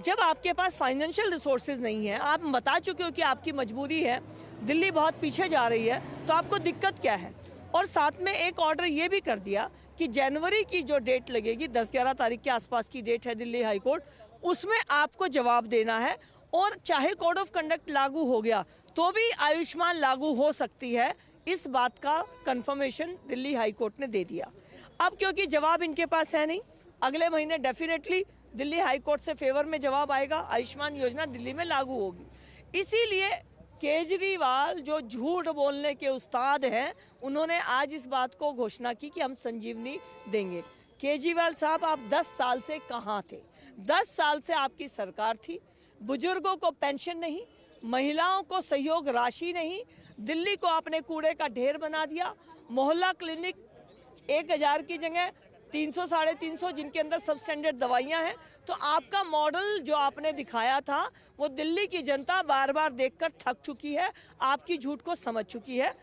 जब आपके पास फाइनेंशियल रिसोर्सेज नहीं है, आप बता चुके हो कि आपकी मजबूरी है, दिल्ली बहुत पीछे जा रही है, तो आपको दिक्कत क्या है। और साथ में एक ऑर्डर ये भी कर दिया कि जनवरी की जो डेट लगेगी, 10-11 तारीख के आसपास की डेट है दिल्ली हाई कोर्ट, उसमें आपको जवाब देना है। और चाहे कोड ऑफ कंडक्ट लागू हो गया तो भी आयुष्मान लागू हो सकती है, इस बात का कंफर्मेशन दिल्ली हाई कोर्ट ने दे दिया। अब क्योंकि जवाब इनके पास है नहीं, अगले महीने डेफिनेटली दिल्ली हाई कोर्ट से फेवर में जवाब आएगा, आयुष्मान योजना दिल्ली में लागू होगी। इसीलिए केजरीवाल जो झूठ बोलने के उस्ताद हैं, उन्होंने आज इस बात को घोषणा की कि हम संजीवनी देंगे। केजरीवाल साहब, आप 10 साल से कहाँ थे? 10 साल से आपकी सरकार थी, बुजुर्गों को पेंशन नहीं, महिलाओं को सहयोग राशि नहीं, दिल्ली को आपने कूड़े का ढेर बना दिया। मोहल्ला क्लिनिक 1000 की जगह 300-350, जिनके अंदर सब स्टैंडर्ड दवाइयाँ हैं। तो आपका मॉडल जो आपने दिखाया था, वो दिल्ली की जनता बार बार देखकर थक चुकी है, आपकी झूठ को समझ चुकी है।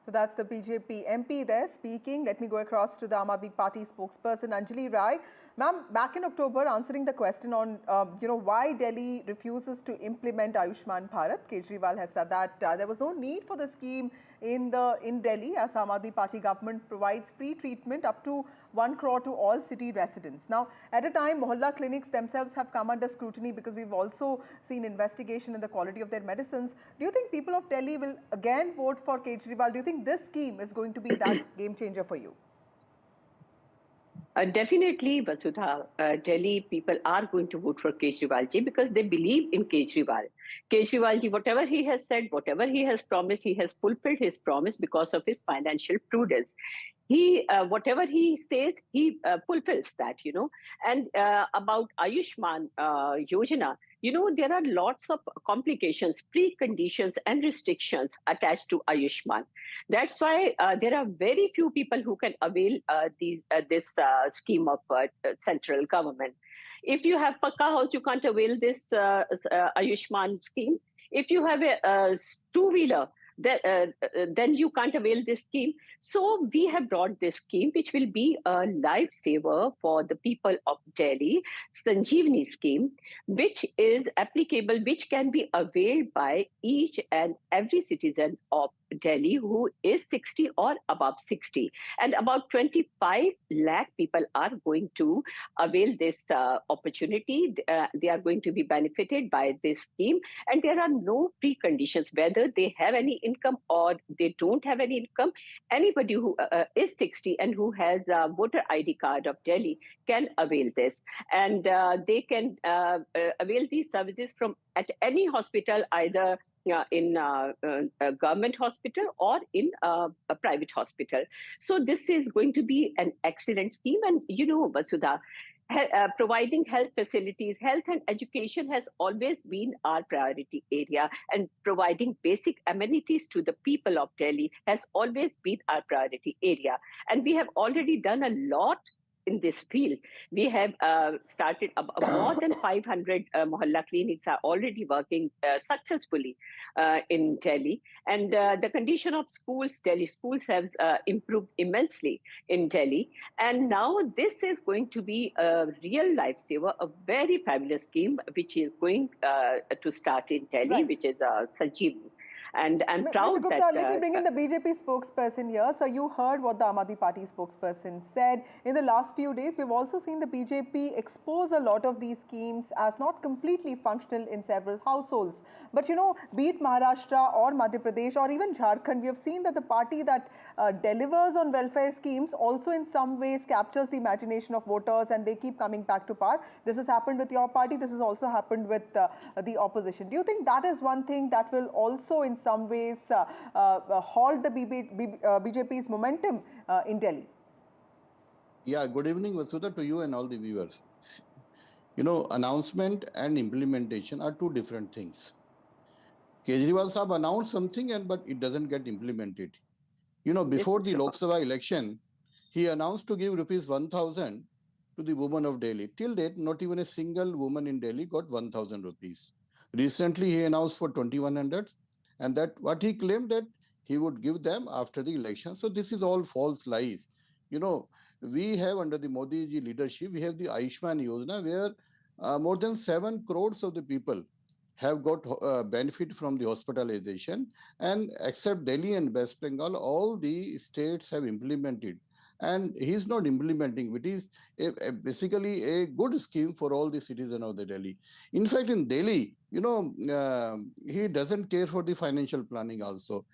So that's the BJP MP there speaking. Let me go across to the Aam Aadmi Party spokesperson Anjali Rai. Ma'am, back in October, answering the question on why Delhi refuses to implement Ayushman Bharat, Kejriwal has said that there was no need for the scheme in Delhi, as Aam Aadmi Party government provides free treatment up to 1 crore to all city residents. Now, at a time, mohalla clinics themselves have come under scrutiny because we've also seen investigation in the quality of their medicines. Do you think people of Delhi will again vote for Kejriwal? Do you think this scheme is going to be that game changer for you? Definitely, Vasudha. Delhi people are going to vote for Kejriwal ji because they believe in Kejriwal. Kejriwal ji, whatever he has said, whatever he has promised, he has fulfilled his promise because of his financial prudence. He, whatever he says, he fulfills that, And about Ayushman Yojana, there are lots of complications, preconditions and restrictions attached to Ayushman. That's why there are very few people who can avail this scheme of central government. If you have Pakka house, you can't avail this Ayushman scheme. If you have a two-wheeler, then you can't avail this scheme. So we have brought this scheme, which will be a lifesaver for the people of Delhi, Sanjeevani scheme, which is applicable, which can be availed by each and every citizen of Delhi who is 60 or above 60. And about 25 lakh people are going to avail this opportunity. They are going to be benefited by this scheme. And there are no preconditions, whether they have any income or they don't have any income. Anybody who is 60 and who has a voter ID card of Delhi can avail this. And they can avail these services from at any hospital, either in a government hospital or in a private hospital. So this is going to be an excellent scheme. And Vasudha, providing health facilities, health and education has always been our priority area, and providing basic amenities to the people of Delhi has always been our priority area. And we have already done a lot in this field. We have started more than 500 mohalla clinics are already working successfully in Delhi. And the condition of schools, Delhi schools have improved immensely in Delhi. And now this is going to be a real lifesaver, a very fabulous scheme, which is going to start in Delhi, which is Sanjeevani. And I'm proud Gupta, that... let me bring in the BJP spokesperson here. So you heard what the Aam Aadmi Party spokesperson said. In the last few days, we've also seen the BJP expose a lot of these schemes as not completely functional in several households. But be it Maharashtra or Madhya Pradesh or even Jharkhand, we have seen that the party that delivers on welfare schemes also in some ways captures the imagination of voters, and they keep coming back to power. This has happened with your party. This has also happened with the opposition. Do you think that is one thing that will also in some ways halt the BJP's momentum in Delhi? Yeah, good evening, Vasudha, to you and all the viewers. Announcement and implementation are two different things. Kejriwal Saab announced something, but it doesn't get implemented. Before the Lok Sabha election, he announced to give rupees 1,000 to the women of Delhi. Till date, not even a single woman in Delhi got 1,000 rupees. Recently, he announced for 2,100, and that what he claimed that he would give them after the election. So this is all false lies. You know, we have under the Modi ji leadership, we have the Ayushman Yojana, where more than 7 crores of the people have got benefit from the hospitalization, and except Delhi and West Bengal, all the states have implemented. And he's not implementing. It is basically a good scheme for all the citizens of the Delhi. In fact, in Delhi, you know, he doesn't care for the financial planning also.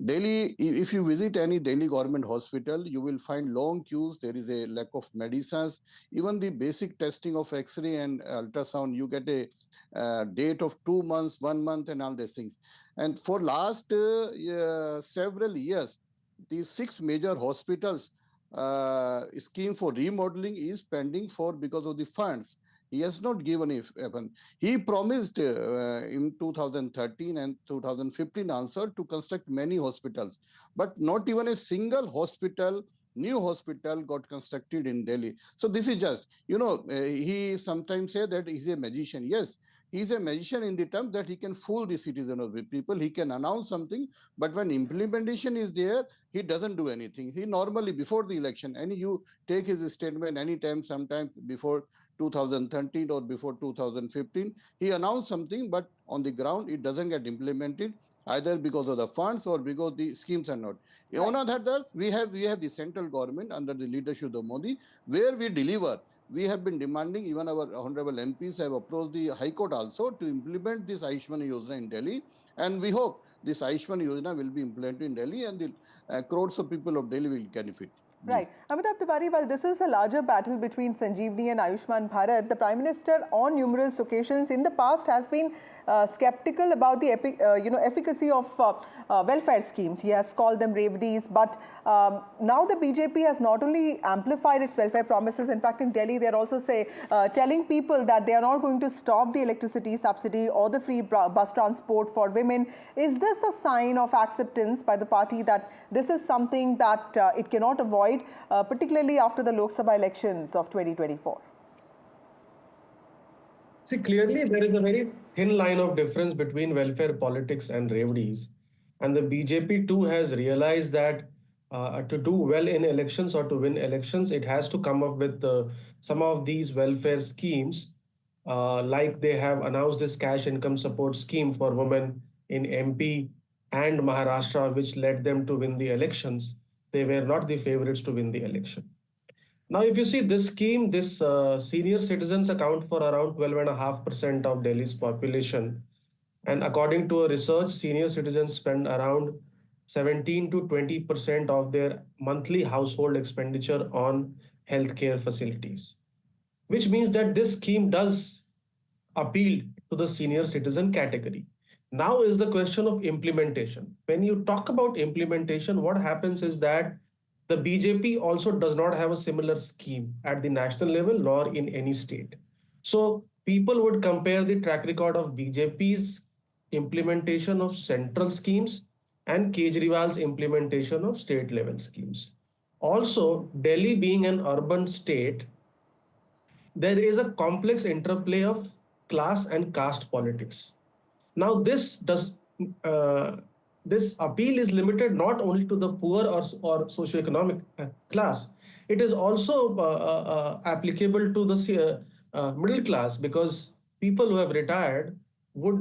Delhi, if you visit any Delhi government hospital, you will find long queues. There is a lack of medicines. Even the basic testing of X-ray and ultrasound, you get a date of 2 months, 1 month, and all these things. And for last several years, these 6 major hospitals scheme for remodeling is pending for because of the funds. He has not given it. He promised in 2013 and 2015 answer to construct many hospitals, but not even a single hospital, new hospital got constructed in Delhi. So this is just, you know, he sometimes say that he's a magician. Yes, he's a magician in the term that he can fool the citizen of the people. He can announce something, but when implementation is there, he doesn't do anything. He normally, before the election, and you take his statement anytime, sometime before 2013 or before 2015, he announced something, but on the ground, it doesn't get implemented, either because of the funds or because the schemes are not. Right. On other hand, we have the central government under the leadership of Modi, where we deliver. We have been demanding, even our honorable MPs have approached the High Court also to implement this Ayushman Yojana in Delhi. And we hope this Ayushman Yojana will be implemented in Delhi, and the crores of people of Delhi will benefit. Right. Amitabh Tiwari, while this is a larger battle between Sanjeevani and Ayushman Bharat, the Prime Minister on numerous occasions in the past has been skeptical about the efficacy of welfare schemes. He has called them rebuttals, but now the BJP has not only amplified its welfare promises. In fact, in Delhi, they are also telling people that they are not going to stop the electricity subsidy or the free bus transport for women. Is this a sign of acceptance by the party that this is something that it cannot avoid, particularly after the Lok Sabha elections of 2024? See, clearly there is a very thin line of difference between welfare politics and rebuttals. And the BJP too has realized that to do well in elections or to win elections, it has to come up with some of these welfare schemes, like they have announced this cash income support scheme for women in MP and Maharashtra, which led them to win the elections. They were not the favorites to win the election. Now, if you see this scheme, this senior citizens account for around 12.5% of Delhi's population. And according to a research, senior citizens spend around 17 to 20% of their monthly household expenditure on healthcare facilities, which means that this scheme does appeal to the senior citizen category. Now is the question of implementation. When you talk about implementation, what happens is that the BJP also does not have a similar scheme at the national level nor in any state. So people would compare the track record of BJP's implementation of central schemes and Kejriwal's implementation of state level schemes. Also, Delhi being an urban state, there is a complex interplay of class and caste politics. Now this appeal is limited not only to the poor or socioeconomic class, it is also applicable to the middle class, because people who have retired would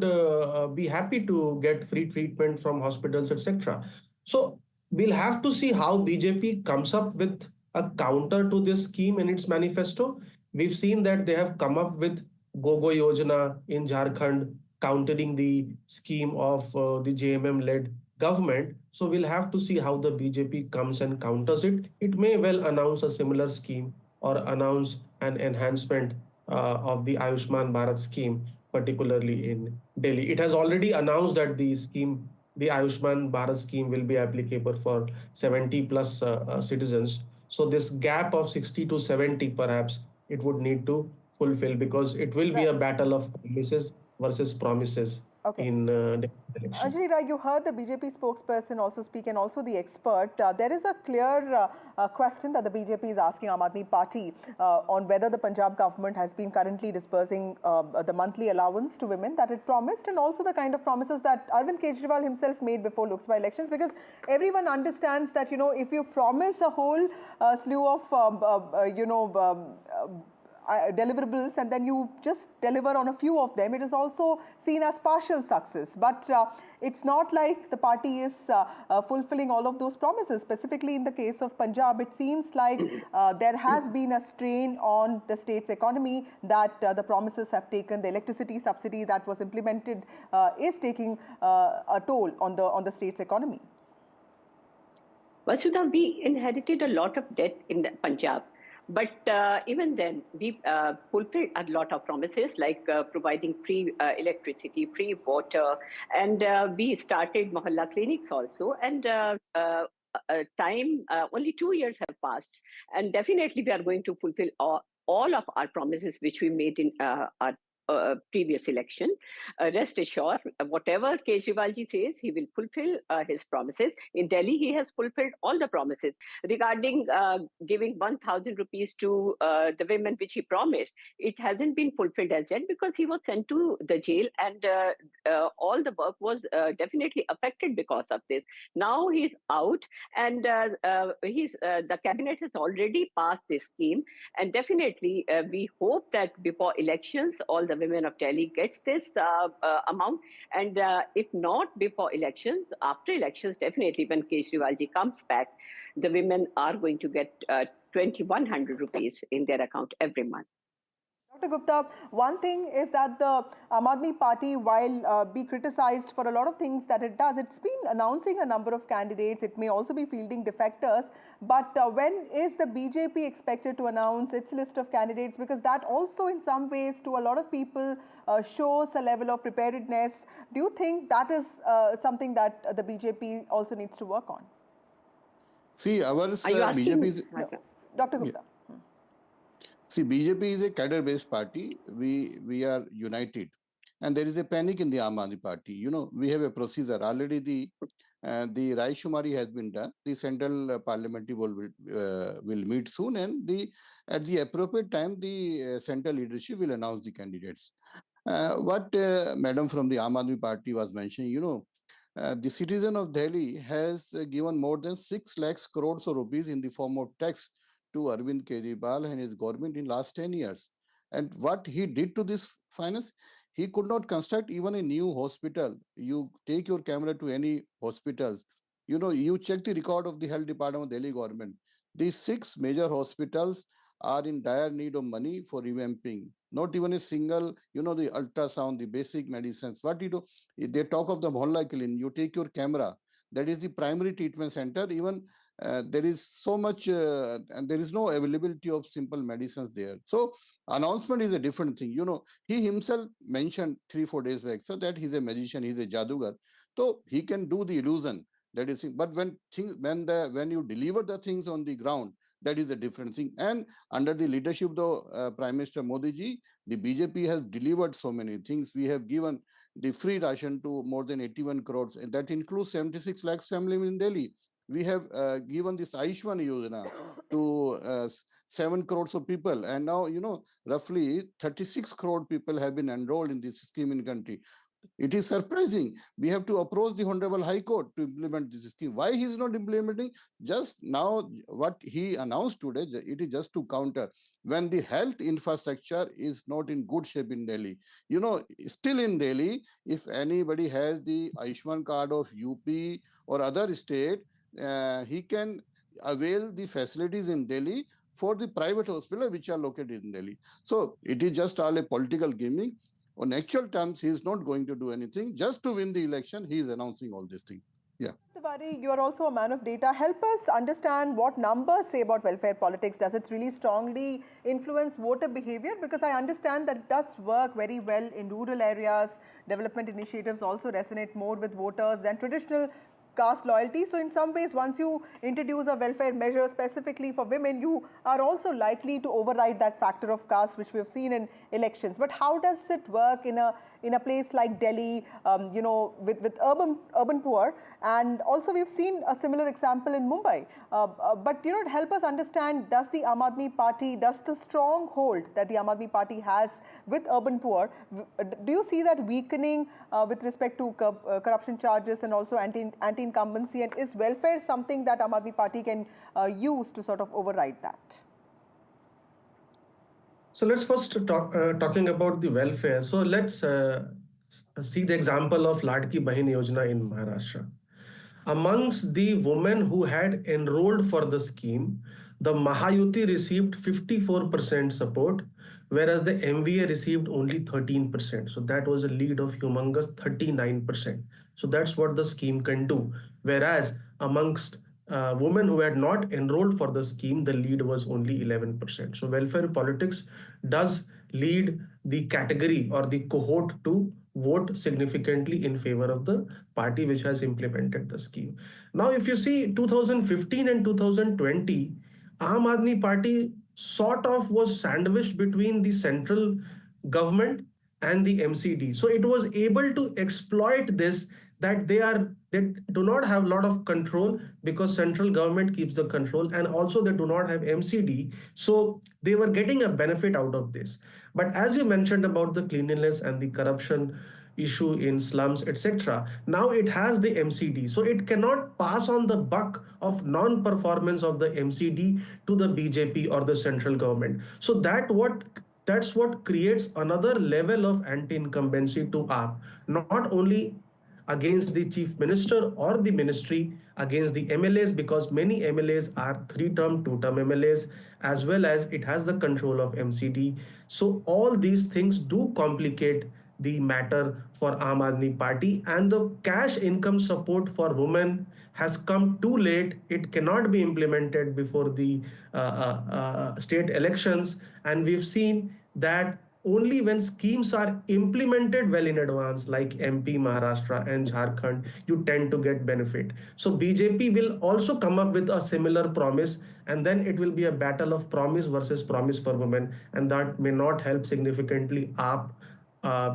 be happy to get free treatment from hospitals, etc. So we'll have to see how BJP comes up with a counter to this scheme in its manifesto. We've seen that they have come up with Gogo Yojana in Jharkhand, countering the scheme of the JMM-led government. So we'll have to see how the BJP comes and counters it. It may well announce a similar scheme or announce an enhancement of the Ayushman Bharat scheme, particularly in Delhi. It has already announced that the Ayushman Bharat scheme will be applicable for 70 plus citizens. So this gap of 60 to 70 perhaps it would need to fulfill, because it will be a battle of promises versus promises in the election. Anjali Rai, you heard the BJP spokesperson also speak and also the expert. There is a clear question that the BJP is asking Aam Aadmi Party on whether the Punjab government has been currently dispersing the monthly allowance to women that it promised, and also the kind of promises that Arvind Kejriwal himself made before Lok Sabha elections, because everyone understands that, you know, if you promise a whole slew of, deliverables and then you just deliver on a few of them, it is also seen as partial success. But it's not like the party is fulfilling all of those promises. Specifically in the case of Punjab, it seems like there has been a strain on the state's economy that the promises have taken. The electricity subsidy that was implemented is taking a toll on the state's economy. Vasudha, we inherited a lot of debt in the Punjab. But even then, we fulfilled a lot of promises, like providing free electricity, free water, and we started Mohalla clinics also. And only 2 years have passed. And definitely we are going to fulfill all of our promises which we made in our previous election. Rest assured, whatever Kejriwal ji says, he will fulfill his promises. In Delhi, he has fulfilled all the promises. Regarding giving 1,000 rupees to the women, which he promised, it hasn't been fulfilled as yet because he was sent to the jail, and all the work was definitely affected because of this. Now he's out, and the cabinet has already passed this scheme, and definitely we hope that before elections, all the women of Delhi gets this amount, and if not before elections, after elections, definitely when Kejriwal ji comes back, the women are going to get 2,100 rupees in their account every month. Dr. Gupta, one thing is that the Aam Aadmi Party, while be criticized for a lot of things that it does, it's been announcing a number of candidates. It may also be fielding defectors. But when is the BJP expected to announce its list of candidates? Because that also in some ways to a lot of people shows a level of preparedness. Do you think that is something that the BJP also needs to work on? See, ours BJP is... No. Dr. Gupta. Yeah. See, BJP is a cadre-based party. We are united, and there is a panic in the Aam Aadmi Party. You know, we have a procedure already. The Rai Shumari has been done. The Central Parliamentary will meet soon, and at the appropriate time, the central leadership will announce the candidates. What Madam from the Aam Aadmi Party was mentioning, you know, the citizen of Delhi has given more than 6 lakhs crores of rupees in the form of tax to Arvind Kejriwal and his government in last 10 years. And what he did to this finance, he could not construct even a new hospital. You take your camera to any hospitals, you know, you check the record of the health department of Delhi government. These 6 major hospitals are in dire need of money for revamping. Not even a single, you know, the ultrasound, the basic medicines. What you do, they talk of the Mohalla clinic, you take your camera, that is the primary treatment center. Even there is so much, and there is no availability of simple medicines there. So announcement is a different thing. You know, he himself mentioned 3-4 days back, so that he's a magician, he's a jadugar. So he can do the illusion. That is, but when you deliver the things on the ground, that is a different thing. And under the leadership of Prime Minister Modi ji, the BJP has delivered so many things. We have given the free ration to more than 81 crores, and that includes 76 lakhs families in Delhi. We have given this Ayushman Yojana to 7 crores of people, and now, you know, roughly 36 crore people have been enrolled in this scheme in the country. It is surprising. We have to approach the Honorable High Court to implement this scheme. Why he is not implementing? Just now, what he announced today, it is just to counter when the health infrastructure is not in good shape in Delhi. You know, still in Delhi, if anybody has the Ayushman card of UP or other state, he can avail the facilities in Delhi for the private hospitals which are located in Delhi. So it is just all a political gimmick. On actual terms, he is not going to do anything. Just to win the election, he is announcing all these things. Yeah. Tiwari, you are also a man of data. Help us understand what numbers say about welfare politics. Does it really strongly influence voter behavior? Because I understand that it does work very well in rural areas. Development initiatives also resonate more with voters than traditional caste loyalty. So in some ways, once you introduce a welfare measure specifically for women, you are also likely to override that factor of caste, which we have seen in elections. But how does it work in a in a place like Delhi, with urban poor. And also we've seen a similar example in Mumbai. But help us understand, does the Aam Aadmi Party, does the stronghold that the Aam Aadmi Party has with urban poor, do you see that weakening with respect to corruption charges and also anti-incumbency? And is welfare something that Aam Aadmi Party can use to sort of override that? So let's first talking about the welfare. So let's see the example of Ladki Bahin Yojana in Maharashtra. Amongst the women who had enrolled for the scheme, the Mahayuti received 54% support, whereas the MVA received only 13%. So that was a lead of humongous 39%. So that's what the scheme can do. Whereas amongst women who had not enrolled for the scheme, the lead was only 11%. So welfare politics does lead the category or the cohort to vote significantly in favor of the party which has implemented the scheme. Now, if you see 2015 and 2020, Aam Aadmi Party sort of was sandwiched between the central government and the MCD. So it was able to exploit this, that they do not have a lot of control because central government keeps the control, and also they do not have MCD. So they were getting a benefit out of this. But as you mentioned about the cleanliness and the corruption issue in slums, etc., now it has the MCD. So it cannot pass on the buck of non-performance of the MCD to the BJP or the central government. So that's what creates another level of anti-incumbency to AAP, not only against the chief minister or the ministry, against the MLAs, because many MLAs are 3-term, 2-term MLAs, as well as it has the control of MCD. So all these things do complicate the matter for Aam Aadmi Party, and the cash income support for women has come too late. It cannot be implemented before the state elections, and we've seen that only when schemes are implemented well in advance, like MP, Maharashtra and Jharkhand, you tend to get benefit. So BJP will also come up with a similar promise, and then it will be a battle of promise versus promise for women, and that may not help significantly AAP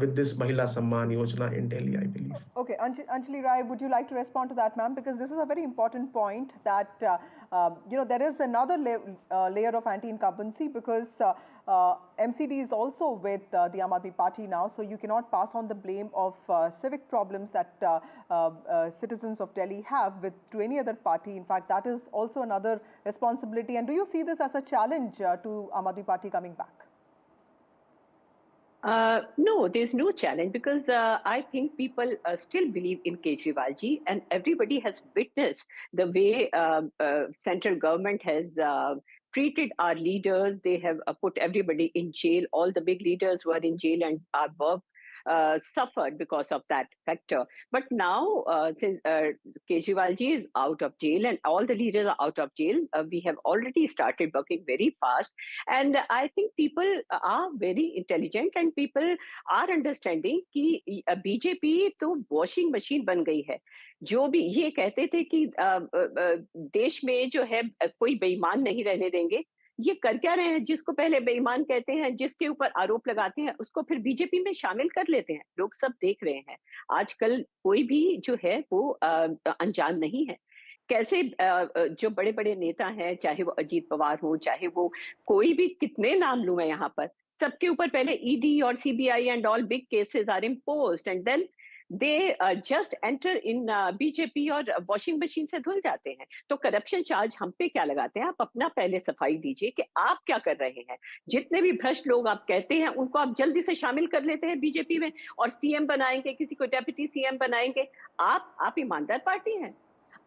with this Mahila Samman Yojana in Delhi, I believe. Okay, Anjali Rai, would you like to respond to that, ma'am? Because this is a very important point that, there is another layer of anti-incumbency, because MCD is also with the Aam Aadmi Party now, so you cannot pass on the blame of civic problems that citizens of Delhi have to any other party. In fact, that is also another responsibility. And do you see this as a challenge to Aam Aadmi Party coming back? No, there's no challenge, because I think people still believe in Kejriwal ji, and everybody has witnessed the way central government has treated our leaders. They have put everybody in jail. All the big leaders were in jail and our work suffered because of that factor. But now, since Kejriwal ji is out of jail and all the leaders are out of jail, we have already started working very fast. And I think people are very intelligent, and people are understanding कि BJP तो washing machine बन गई है. जो भी ये कहते थे कि देश में जो है कोई बेईमान नहीं रहने देंगे, ये कर क्या रहे हैं? जिसको पहले बेईमान कहते हैं, जिसके ऊपर आरोप लगाते हैं, उसको फिर बीजेपी में शामिल कर लेते हैं. लोग सब देख रहे हैं. आजकल कोई भी जो है वो अनजान नहीं है. कैसे जो बड़े बड़े नेता हैं, चाहे वो अजीत पवार हो, चाहे वो कोई भी, कितने नाम लूं मैं यहाँ पर, सबके ऊपर पहले ईडी और CBI and all big cases are imposed, and then they just enter in BJP और वॉशिंग मशीन से धुल जाते हैं. तो करप्शन चार्ज हम पे क्या लगाते हैं? आप अपना पहले सफाई दीजिए कि आप क्या कर रहे हैं. जितने भी भ्रष्ट लोग आप कहते हैं उनको आप जल्दी से शामिल कर लेते हैं बीजेपी में और सीएम बनाएंगे, किसी को डेप्यूटी सीएम बनाएंगे. आप ईमानदार पार्टी हैं.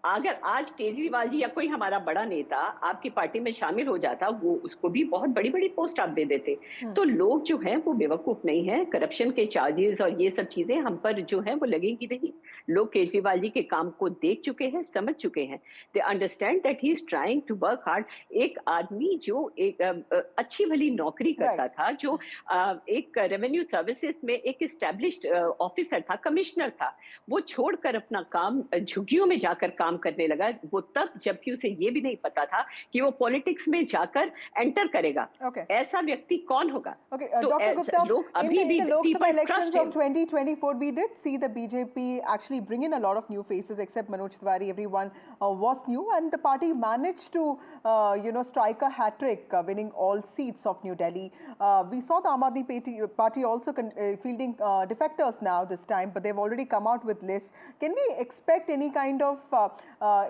अगर आज केजरीवाल जी या कोई हमारा बड़ा नेता आपकी पार्टी में शामिल हो जाता, वो उसको भी बहुत बड़ी बड़ी पोस्ट आप दे देते. तो लोग जो हैं वो बेवकूफ नहीं है. करप्शन के चार्जेस और ये सब चीजें हम पर जो है वो लगेंगी नहीं. लोग केजरीवाल जी के काम को देख चुके हैं, समझ चुके हैं. They understand that he is trying to work hard. एक आदमी जो एक अच्छी भली नौकरी करता था, जो एक रेवेन्यू सर्विसेज में एक एस्टैब्लिश्ड ऑफिसर था, कमिश्नर था, वो छोड़कर अपना काम झुग्गियों में जाकर काम काम करने लगा, वो तब जबकि उसे ये भी नहीं पता था कि वो पॉलिटिक्स में जाकर एंटर करेगा। ऐसा व्यक्ति कौन होगा? Dr. Gupta, लोग in अभी भी the Lok Sabha people elections trust of him. 2024, we did see the BJP actually bring in a lot of new faces, except Manoj Tiwari. Everyone was new, and the party managed to, strike a hat trick, winning all seats of New Delhi. We saw the Aam Aadmi Party also fielding defectors now this time, but they've already come out with lists. Can we expect any kind of,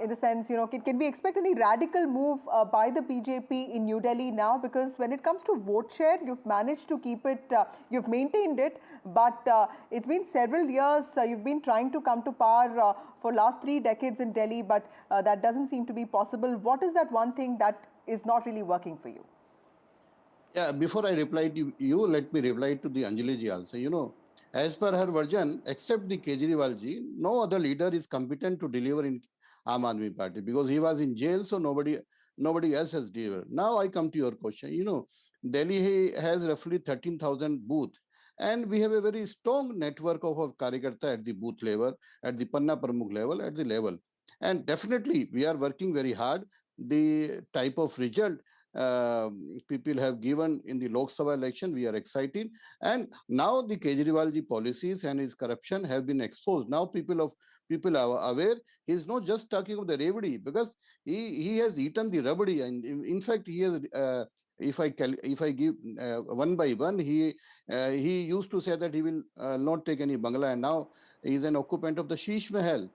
in the sense, can we expect any radical move by the BJP in New Delhi now? Because when it comes to vote share, you've managed to keep it, you've maintained it, but it's been several years. You've been trying to come to power for last 3 decades in Delhi, but that doesn't seem to be possible. What is that one thing that is not really working for you? Yeah, before I reply to you, let me reply to the Anjali ji also. As per her version, except the Kejriwal ji, no other leader is competent to deliver in Aam Aadmi Party because he was in jail, so nobody else has delivered. Now I come to your question. Delhi has roughly 13,000 booths, and we have a very strong network of Karyakarta at the booth level, at the Panna Pramukh level, at the level. And definitely, we are working very hard. The type of result people have given in the Lok Sabha election, we are excited. And now the Kejriwal ji policies and his corruption have been exposed. Now people are aware. He is not just talking of the rabdi, because he has eaten the rabdi, and in fact he has. If I give one by one, he used to say that he will not take any bangla, and now he is an occupant of the Sheesh Mahal.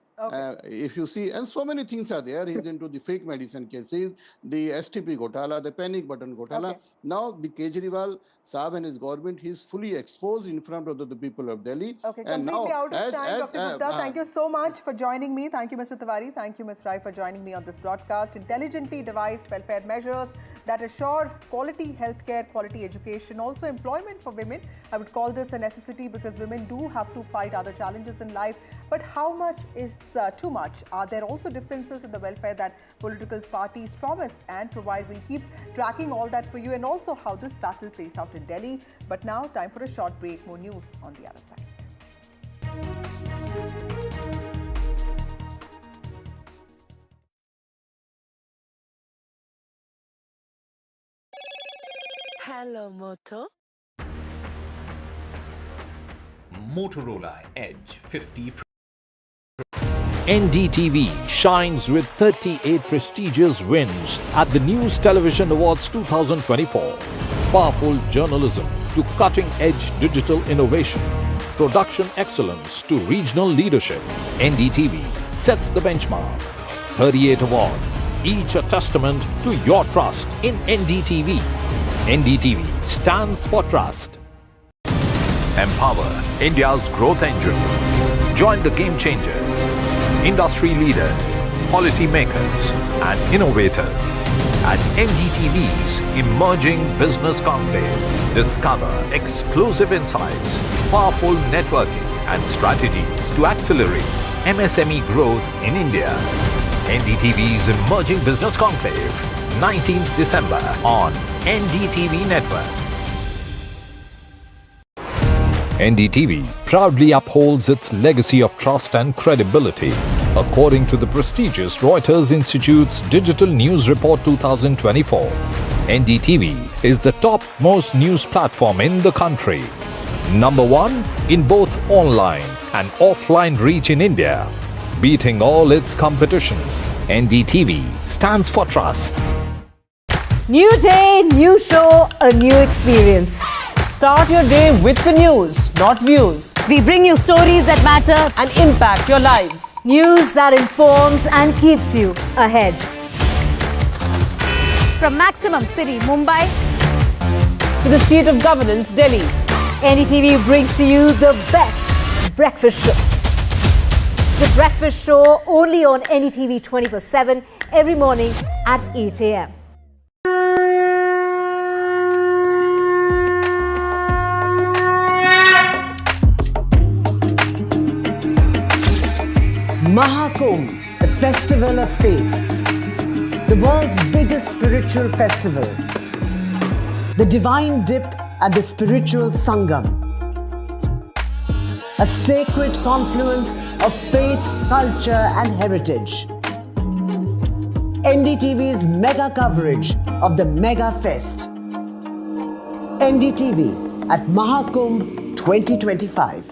If you see, and so many things are there. He's into the fake medicine cases, the STP Ghotala, the panic button Ghotala. Now the Kejriwal Saab and his government, he's fully exposed in front of the people of Delhi. And now, out of time, Dr. Gupta, thank you so much for joining me. Thank you, Mr. Tiwari. Thank you, Ms. Rai, for joining me on this broadcast. Intelligently devised welfare measures that assure quality healthcare, quality education, also employment for women. I would call this a necessity because women do have to fight other challenges in life. But how much is too much? Are there also differences in the welfare that political parties promise and provide? We'll keep tracking all that for you, and also how this battle plays out in Delhi. But now, time for a short break. More news on the other side. Hello, Moto. Motorola Edge 50 Pro. NDTV shines with 38 prestigious wins at the News Television Awards 2024. Powerful journalism to cutting-edge digital innovation. Production excellence to regional leadership. NDTV sets the benchmark. 38 awards, each a testament to your trust in NDTV. NDTV stands for trust. Empower India's growth engine. Join the game changers, industry leaders, policy makers and innovators at NDTV's Emerging Business Conclave. Discover exclusive insights, powerful networking and strategies to accelerate MSME growth in India. NDTV's Emerging Business Conclave, 19th December on NDTV Network. NDTV proudly upholds its legacy of trust and credibility. According to the prestigious Reuters Institute's Digital News Report 2024, NDTV is the top-most news platform in the country. Number 1 in both online and offline reach in India. Beating all its competition, NDTV stands for trust. New day, new show, a new experience. Start your day with the news, not views. We bring you stories that matter and impact your lives. News that informs and keeps you ahead. From Maximum City, Mumbai, to the seat of governance, Delhi, NDTV brings to you the best breakfast show. The breakfast show only on NDTV 24/7 every morning at 8 a.m. Mahakumbh, a festival of faith, the world's biggest spiritual festival, the divine dip at the spiritual Sangam, a sacred confluence of faith, culture and heritage. NDTV's mega coverage of the Mega Fest. NDTV at Mahakumbh 2025.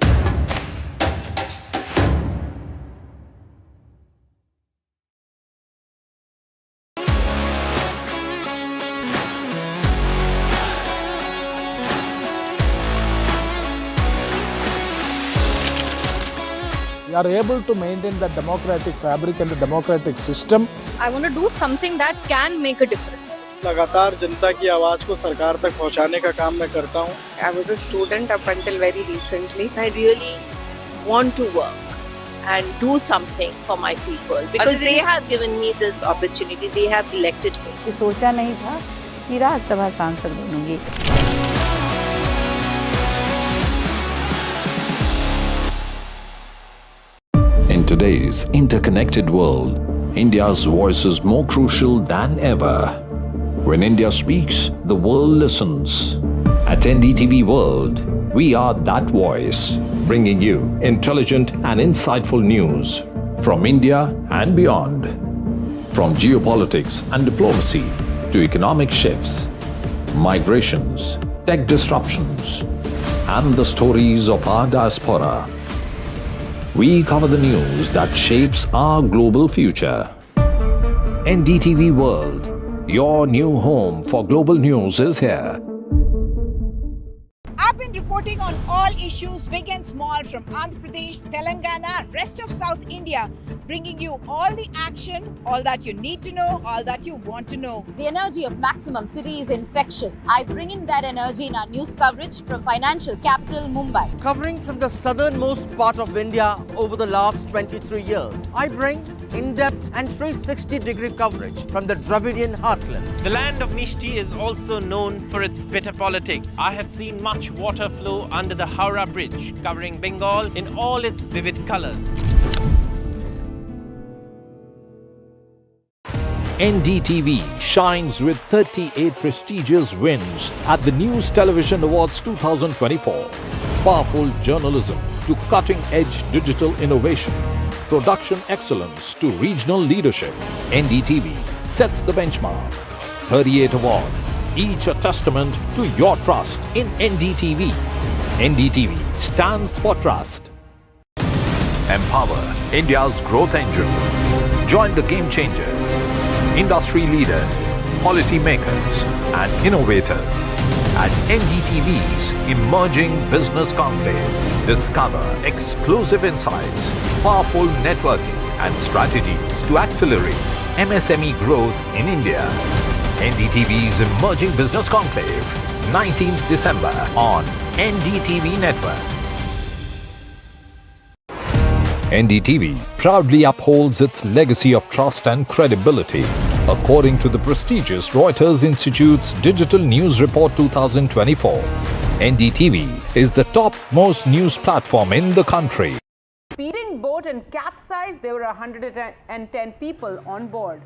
We are able to maintain the democratic fabric and the democratic system. I want to do something that can make a difference. लगातार जनता की आवाज को सरकार तक पहुंचाने का काम मैं करता हूं. I was a student up until very recently. I really want to work and do something for my people because they have given me this opportunity. They have elected me. सोचा नहीं था कि राज्यसभा सांसद बनूंगी. In today's interconnected world, India's voice is more crucial than ever. When India speaks, the world listens. At NDTV World, we are that voice, bringing you intelligent and insightful news from India and beyond. From geopolitics and diplomacy to economic shifts, migrations, tech disruptions, and the stories of our diaspora. We cover the news that shapes our global future. NDTV World, your new home for global news is here. I've been reporting on all issues big and small from Andhra Pradesh, Telangana, rest of South India, bringing you all the action, all that you need to know, all that you want to know. The energy of maximum city is infectious. I bring in that energy in our news coverage from financial capital Mumbai. Covering from the southernmost part of India over the last 23 years, I bring in-depth and 360-degree coverage from the Dravidian heartland. The land of Mishti is also known for its bitter politics. I have seen much water flow under the Howrah Bridge, covering Bengal in all its vivid colors. NDTV shines with 38 prestigious wins at the News Television Awards 2024. Powerful journalism to cutting-edge digital innovation. Production excellence to regional leadership. NDTV sets the benchmark. 38 awards, each a testament to your trust in NDTV. NDTV stands for trust. Empower India's growth engine. Join the game changers, industry leaders, policy makers, and innovators at NDTV's Emerging Business Conclave. Discover exclusive insights, powerful networking, and strategies to accelerate MSME growth in India. NDTV's Emerging Business Conclave, 19th December on NDTV Network. NDTV proudly upholds its legacy of trust and credibility. According to the prestigious Reuters Institute's Digital News Report 2024, NDTV is the top-most news platform in the country. Speeding boat and capsized, there were 110 people on board.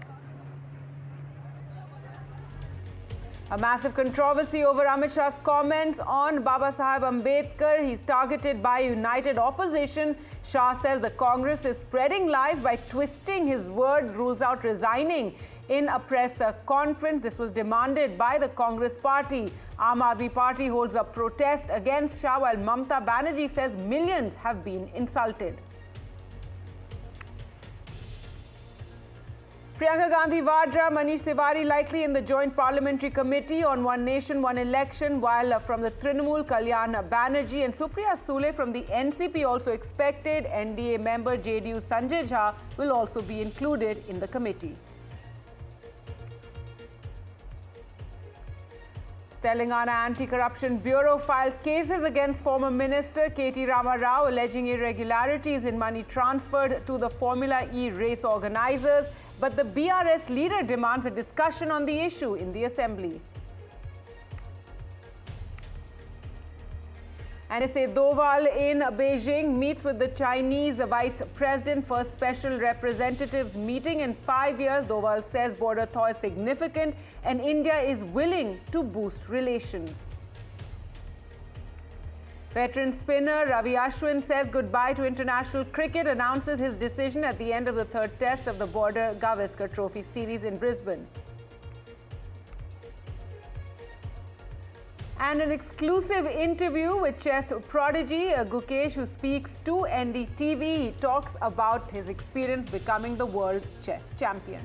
A massive controversy over Amit Shah's comments on Baba Saheb Ambedkar. He's targeted by united opposition. Shah says the Congress is spreading lies by twisting his words, rules out resigning in a press conference. This was demanded by the Congress party. Aam Aadmi Party holds a protest against Shah, while Mamata Banerjee says millions have been insulted. Priyanka Gandhi Vadra, Manish Tiwari likely in the joint parliamentary committee on One Nation, One Election, while from the Trinamool, Kalyan Banerjee and Supriya Sule from the NCP also expected. NDA member JDU Sanjay Jha will also be included in the committee. Telangana Anti-Corruption Bureau files cases against former Minister K.T. Rama Rao alleging irregularities in money transferred to the Formula E race organizers. But the BRS leader demands a discussion on the issue in the assembly. NSA Doval in Beijing meets with the Chinese Vice President for Special Representatives meeting in 5 years. Doval says border thaw is significant and India is willing to boost relations. Veteran spinner Ravi Ashwin says goodbye to international cricket, announces his decision at the end of the third test of the Border Gavaskar Trophy series in Brisbane. And an exclusive interview with chess prodigy Gukesh, who speaks to NDTV. He talks about his experience becoming the world chess champion.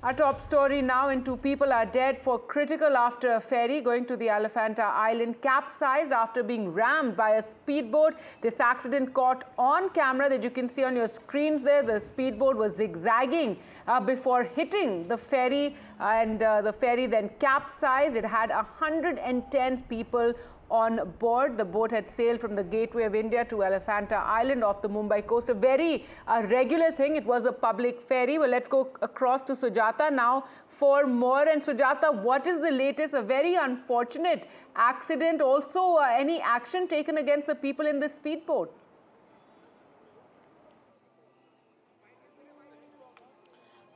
Our top story now, and 2 people are dead for critical after a ferry going to the Elephanta Island capsized after being rammed by a speedboat. This accident caught on camera that you can see on your screens there. The speedboat was zigzagging before hitting the ferry, and the ferry then capsized. It had 110 people on board. The boat had sailed from the gateway of India to Elephanta Island off the Mumbai coast. A very regular thing. It was a public ferry. Well, let's go across to Sujata now for more. And Sujata, what is the latest? A very unfortunate accident. Also, any action taken against the people in the speedboat?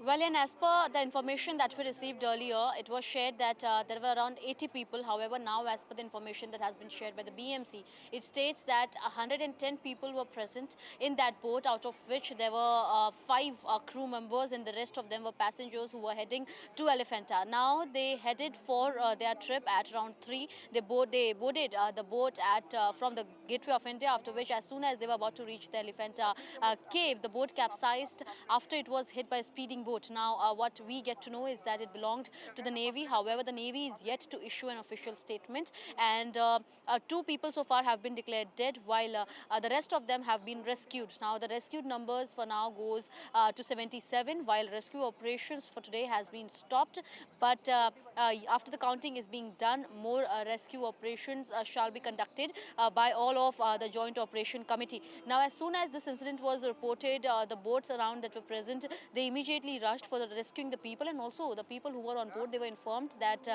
Well, and as per the information that we received earlier, it was shared that there were around 80 people. However, now as per the information that has been shared by the BMC, it states that 110 people were present in that boat, out of which there were 5 crew members, and the rest of them were passengers who were heading to Elephanta. Now they headed for their trip at around 3. They boarded the boat at from the gateway of India, after which as soon as they were about to reach the Elephanta cave, the boat capsized after it was hit by a speeding boat. Now, what we get to know is that it belonged to the Navy. However, the Navy is yet to issue an official statement, and 2 people so far have been declared dead, while the rest of them have been rescued. Now, the rescued numbers for now goes to 77, while rescue operations for today has been stopped. But after the counting is being done, more rescue operations shall be conducted by all of the Joint Operation Committee. Now, as soon as this incident was reported, the boats around that were present, they immediately rushed for rescuing the people, and also the people who were on board, they were informed that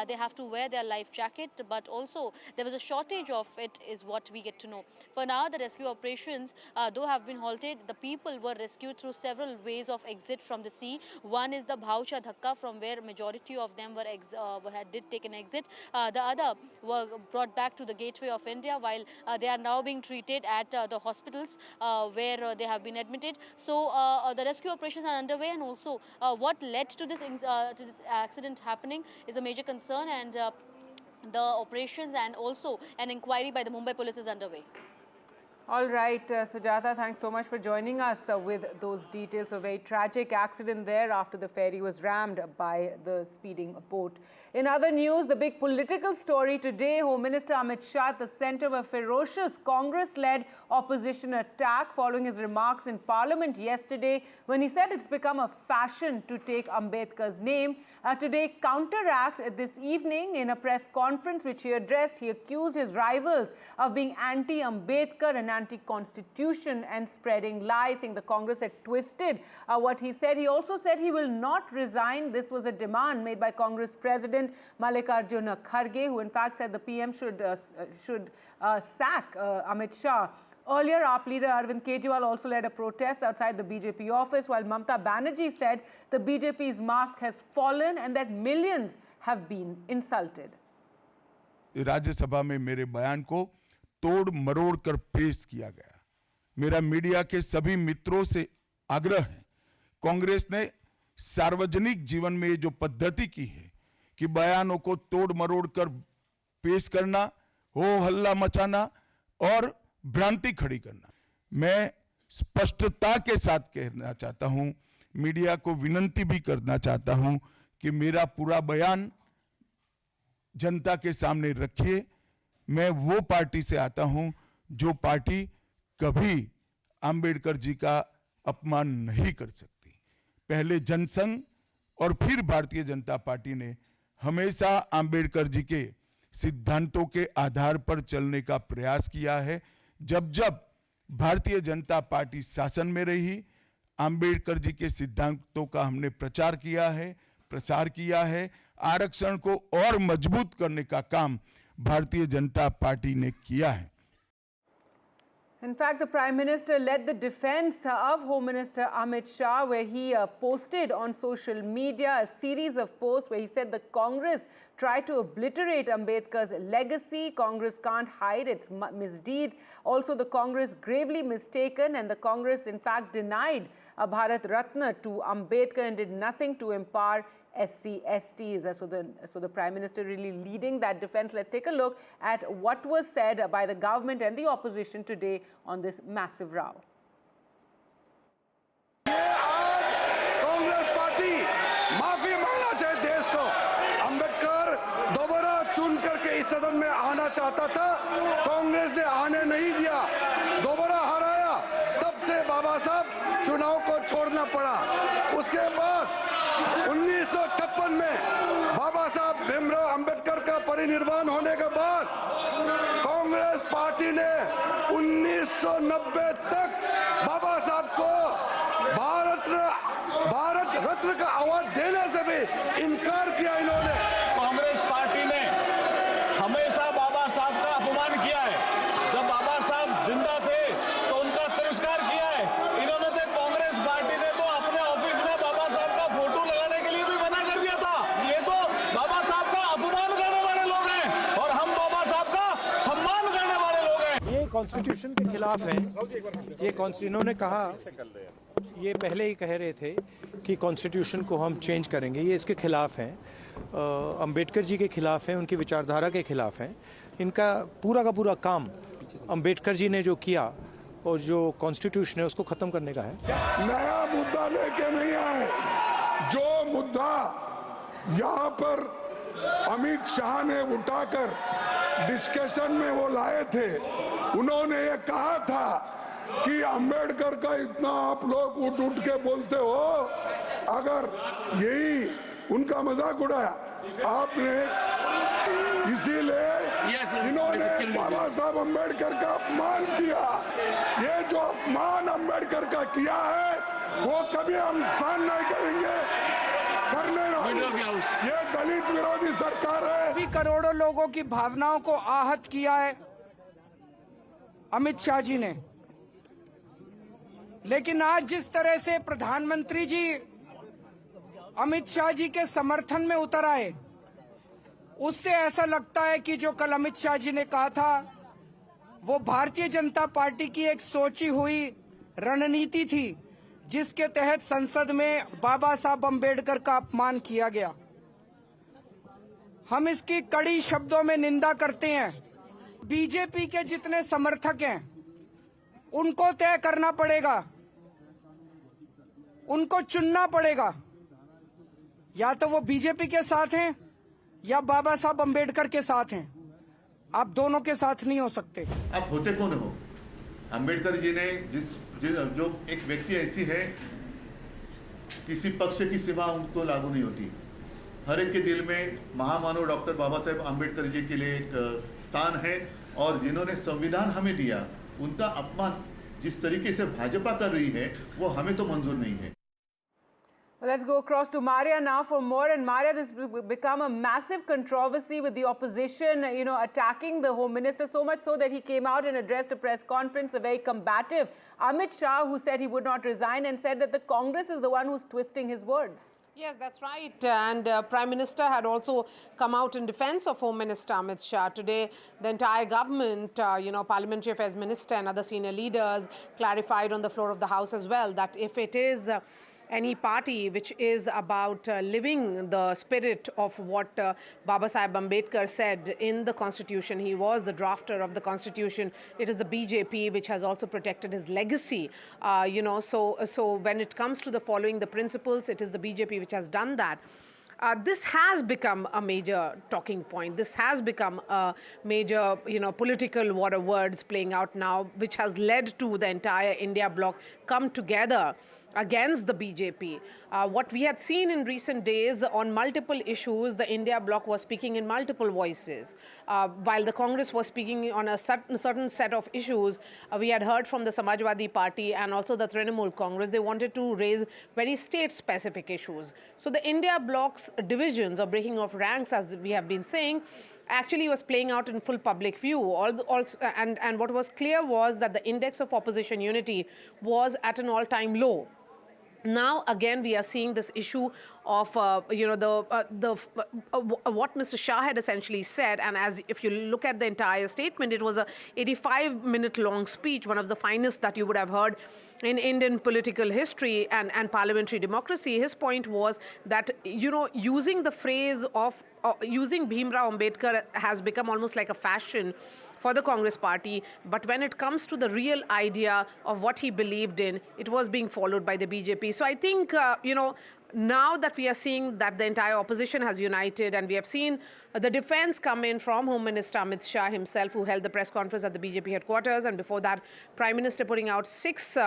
they have to wear their life jacket, but also there was a shortage of it, is what we get to know. For now, the rescue operations, though have been halted, the people were rescued through several ways of exit from the sea. One is the Bhaucha Dhakka, from where majority of them did take an exit. The other were brought back to the gateway of India, while they are now being treated at the hospitals where they have been admitted. So the rescue operations are underway, and also what led to this accident happening is a major concern, and the operations and also an inquiry by the Mumbai police is underway. All right, Sujata, thanks so much for joining us with those details. A very tragic accident there after the ferry was rammed by the speeding boat. In other news, the big political story today, Home Minister Amit Shah at the center of a ferocious Congress-led opposition attack following his remarks in Parliament yesterday, when he said it's become a fashion to take Ambedkar's name. Today, counteract this evening in a press conference which he addressed, he accused his rivals of being anti-Ambedkar and anti-constitution and spreading lies, saying the Congress had twisted what he said. He also said he will not resign. This was a demand made by Congress President Mallikarjuna Kharge, who in fact said the PM should sack Amit Shah. Earlier, AAP leader Arvind Kejriwal also led a protest outside the BJP office, while Mamata Banerjee said the BJP's mask has fallen and that millions have been insulted. Rajya Sabha में मेरे बयान को तोड़ मरोड़ कर पेश किया गया। मेरा मीडिया के सभी मित्रों से आग्रह है, कांग्रेस ने सार्वजनिक जीवन में जो पद्धति की है कि बयानों को तोड़ मरोड़ कर पेश करना, हो हल्ला मचाना और भ्रांति खड़ी करना, मैं स्पष्टता के साथ कहना चाहता हूं, मीडिया को विनती भी करना चाहता हूं कि मेरा पूरा बयान जनता के सामने रखिए। मैं वो पार्टी से आता हूं जो पार्टी कभी अंबेडकर जी का अपमान नहीं कर सकती। पहले जनसंघ और फिर भारतीय जनता पार्टी ने हमेशा अंबेडकर जी के सिद्धांतों के आधार पर चलने का प्रयास किया है। जब जब भारतीय जनता पार्टी शासन में रही, अंबेडकर जी के सिद्धांतों का हमने प्रसार किया है। आरक्षण को और मजबूत करने का काम भारतीय जनता पार्टी ने किया है। In fact, the Prime Minister led the defense of Home Minister Amit Shah, where he posted on social media a series of posts where he said the Congress tried to obliterate Ambedkar's legacy. Congress can't hide its misdeeds. Also, the Congress gravely mistaken, and the Congress in fact denied a Bharat Ratna to Ambedkar and did nothing to empower SC/STs. So the Prime Minister really leading that defense. Let's take a look at what was said by the government and the opposition today on this massive row. Congress party माफी मांगना चाहे देश को। अंबेडकर दोबारा चुन करके इस सदन में आना चाहता था, कांग्रेस ने आने नहीं दिया, दोबारा हराया, तब से बाबा साहब चुनाव को छोड़ना पड़ा। उसके बाद 1956 में बाबा साहब भीमराव अंबेडकर का परिनिर्वाण होने के बाद कांग्रेस पार्टी ने 1990 तक बाबा साहब को भारत रत्न का अवार्ड देने से भी इनकार किया। इन्होंने कांग्रेस पार्टी ने हमेशा बाबा साहब का अपमान किया है। जब बाबा साहब जिंदा थे तो उनका तिरस्कार किया है। इन्होंने तो कांग्रेस पार्टी ने तो अपने ऑफिस में बाबा साहब का फोटो लगाने के लिए भी मना कर दिया था। ये तो बाबा साहब का अपमान करने वाले लोग हैं और हम बाबा साहब का सम्मान करने वाले लोग हैं। ये कॉन्स्टिट्यूशन के खिलाफ है। ये इन्होंने कहा, ये पहले ही कह रहे थे कि कॉन्स्टिट्यूशन को हम चेंज करेंगे। ये इसके खिलाफ हैं, अंबेडकर जी के खिलाफ हैं, उनकी विचारधारा के खिलाफ हैं। इनका पूरा का पूरा काम अंबेडकर जी ने जो किया और जो कॉन्स्टिट्यूशन है उसको ख़त्म करने का है। नया मुद्दा लेके नहीं आए। जो मुद्दा यहाँ पर अमित शाह ने उठाकर डिस्कशन में वो लाए थे, उन्होंने ये कहा था कि अंबेडकर का इतना आप लोग उठ के बोलते हो, अगर यही उनका मजाक उड़ाया आपने, इसीलिए इन्होंने बाबा साहब अंबेडकर का अपमान किया। ये जो अपमान अंबेडकर का किया है वो कभी हम सहन नहीं करेंगे, करने नहीं। ये दलित विरोधी सरकार है। भी करोड़ों लोगों की भावनाओं को आहत किया है अमित शाह जी ने। लेकिन आज जिस तरह से प्रधानमंत्री जी अमित शाह जी के समर्थन में उतर आए, उससे ऐसा लगता है कि जो कल अमित शाह जी ने कहा था वो भारतीय जनता पार्टी की एक सोची हुई रणनीति थी, जिसके तहत संसद में बाबा साहब अंबेडकर का अपमान किया गया। हम इसकी कड़ी शब्दों में निंदा करते हैं। बीजेपी के जितने समर्थक हैं उनको तय करना पड़ेगा, उनको चुनना पड़ेगा, या तो वो बीजेपी के साथ हैं या बाबा साहब अंबेडकर के साथ हैं। आप दोनों के साथ नहीं हो सकते। आप होते कौन हो? अंबेडकर जी ने जो एक व्यक्ति ऐसी है, किसी पक्ष की सीमा उनको लागू नहीं होती। हर एक के दिल में महामानव डॉक्टर बाबा साहेब अंबेडकर जी के लिए एक स्थान है, और जिन्होंने संविधान हमें दिया, उनका अपमान जिस तरीके से भाजपा कर रही है वो हमें तो मंजूर नहीं है। Well, let's go across to Maria now for more. And Maria, this has become a massive controversy with the opposition, attacking the Home Minister, so much so that he came out and addressed a press conference, a very combative Amit Shah, who said he would not resign and said that the Congress is the one who's twisting his words. Yes, that's right. And Prime Minister had also come out in defense of Home Minister Amit Shah. Today, the entire government, Parliamentary Affairs Minister and other senior leaders clarified on the floor of the House as well that if it is any party which is about living the spirit of what Baba Saheb Ambedkar said in the Constitution. He was the drafter of the Constitution. It is the BJP which has also protected his legacy. So when it comes to the following the principles, it is the BJP which has done that. This has become a major talking point. This has become a major, political war of words playing out now, which has led to the entire India bloc come together against the BJP. What we had seen in recent days on multiple issues, the India bloc was speaking in multiple voices. While the Congress was speaking on a certain set of issues, we had heard from the Samajwadi Party and also the Trinamool Congress, they wanted to raise very state-specific issues. So the India bloc's divisions or breaking of ranks, as we have been saying, actually was playing out in full public view. And what was clear was that the index of opposition unity was at an all-time low. Now again we are seeing this issue of what Mr. Shah had essentially said, and as if you look at the entire statement, it was a 85-minute long speech, one of the finest that you would have heard in Indian political history and parliamentary democracy. His point was that using the phrase of using Bhimrao Ambedkar has become almost like a fashion for the Congress party, but when it comes to the real idea of what he believed in, it was being followed by the BJP. So I think, now that we are seeing that the entire opposition has united, and we have seen the defense come in from Home Minister Amit Shah himself, who held the press conference at the BJP headquarters, and before that, Prime Minister putting out 6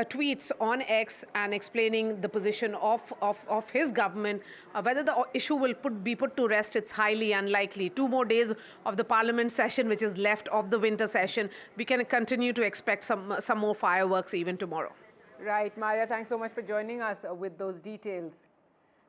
tweets on X and explaining the position of his government. Whether the issue will be put to rest, it's highly unlikely. 2 more days of the parliament session, which is left of the winter session, we can continue to expect some more fireworks even tomorrow. Right, Maria, thanks so much for joining us with those details.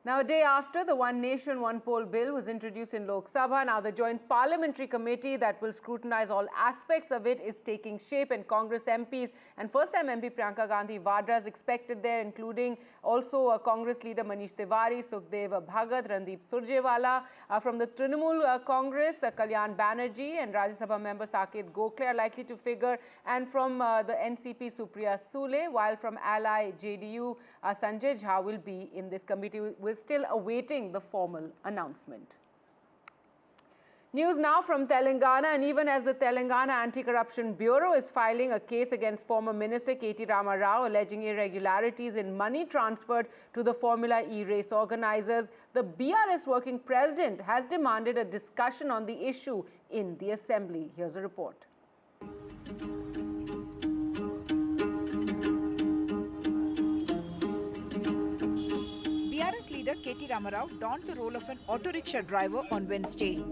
Now, a day after the One Nation, One Poll bill was introduced in Lok Sabha, now the Joint Parliamentary Committee that will scrutinize all aspects of it is taking shape, and Congress MPs and first-time MP Priyanka Gandhi Vadra is expected there, including also Congress leader Manish Tiwari, Sukhdev Bhagat, Randeep Surjewala, from the Trinamool Congress, Kalyan Banerjee and Rajya Sabha member Saket Gokhale are likely to figure, and from the NCP Supriya Sule, while from ally JDU Sanjay Jha will be in this committee. We're still awaiting the formal announcement. News now from Telangana, and even as the Telangana Anti-Corruption Bureau is filing a case against former Minister K.T. Rama Rao alleging irregularities in money transferred to the Formula E race organizers, the BRS working president has demanded a discussion on the issue in the assembly. Here's a report. BRS leader K.T. Rama Rao donned the role of an auto rickshaw driver on Wednesday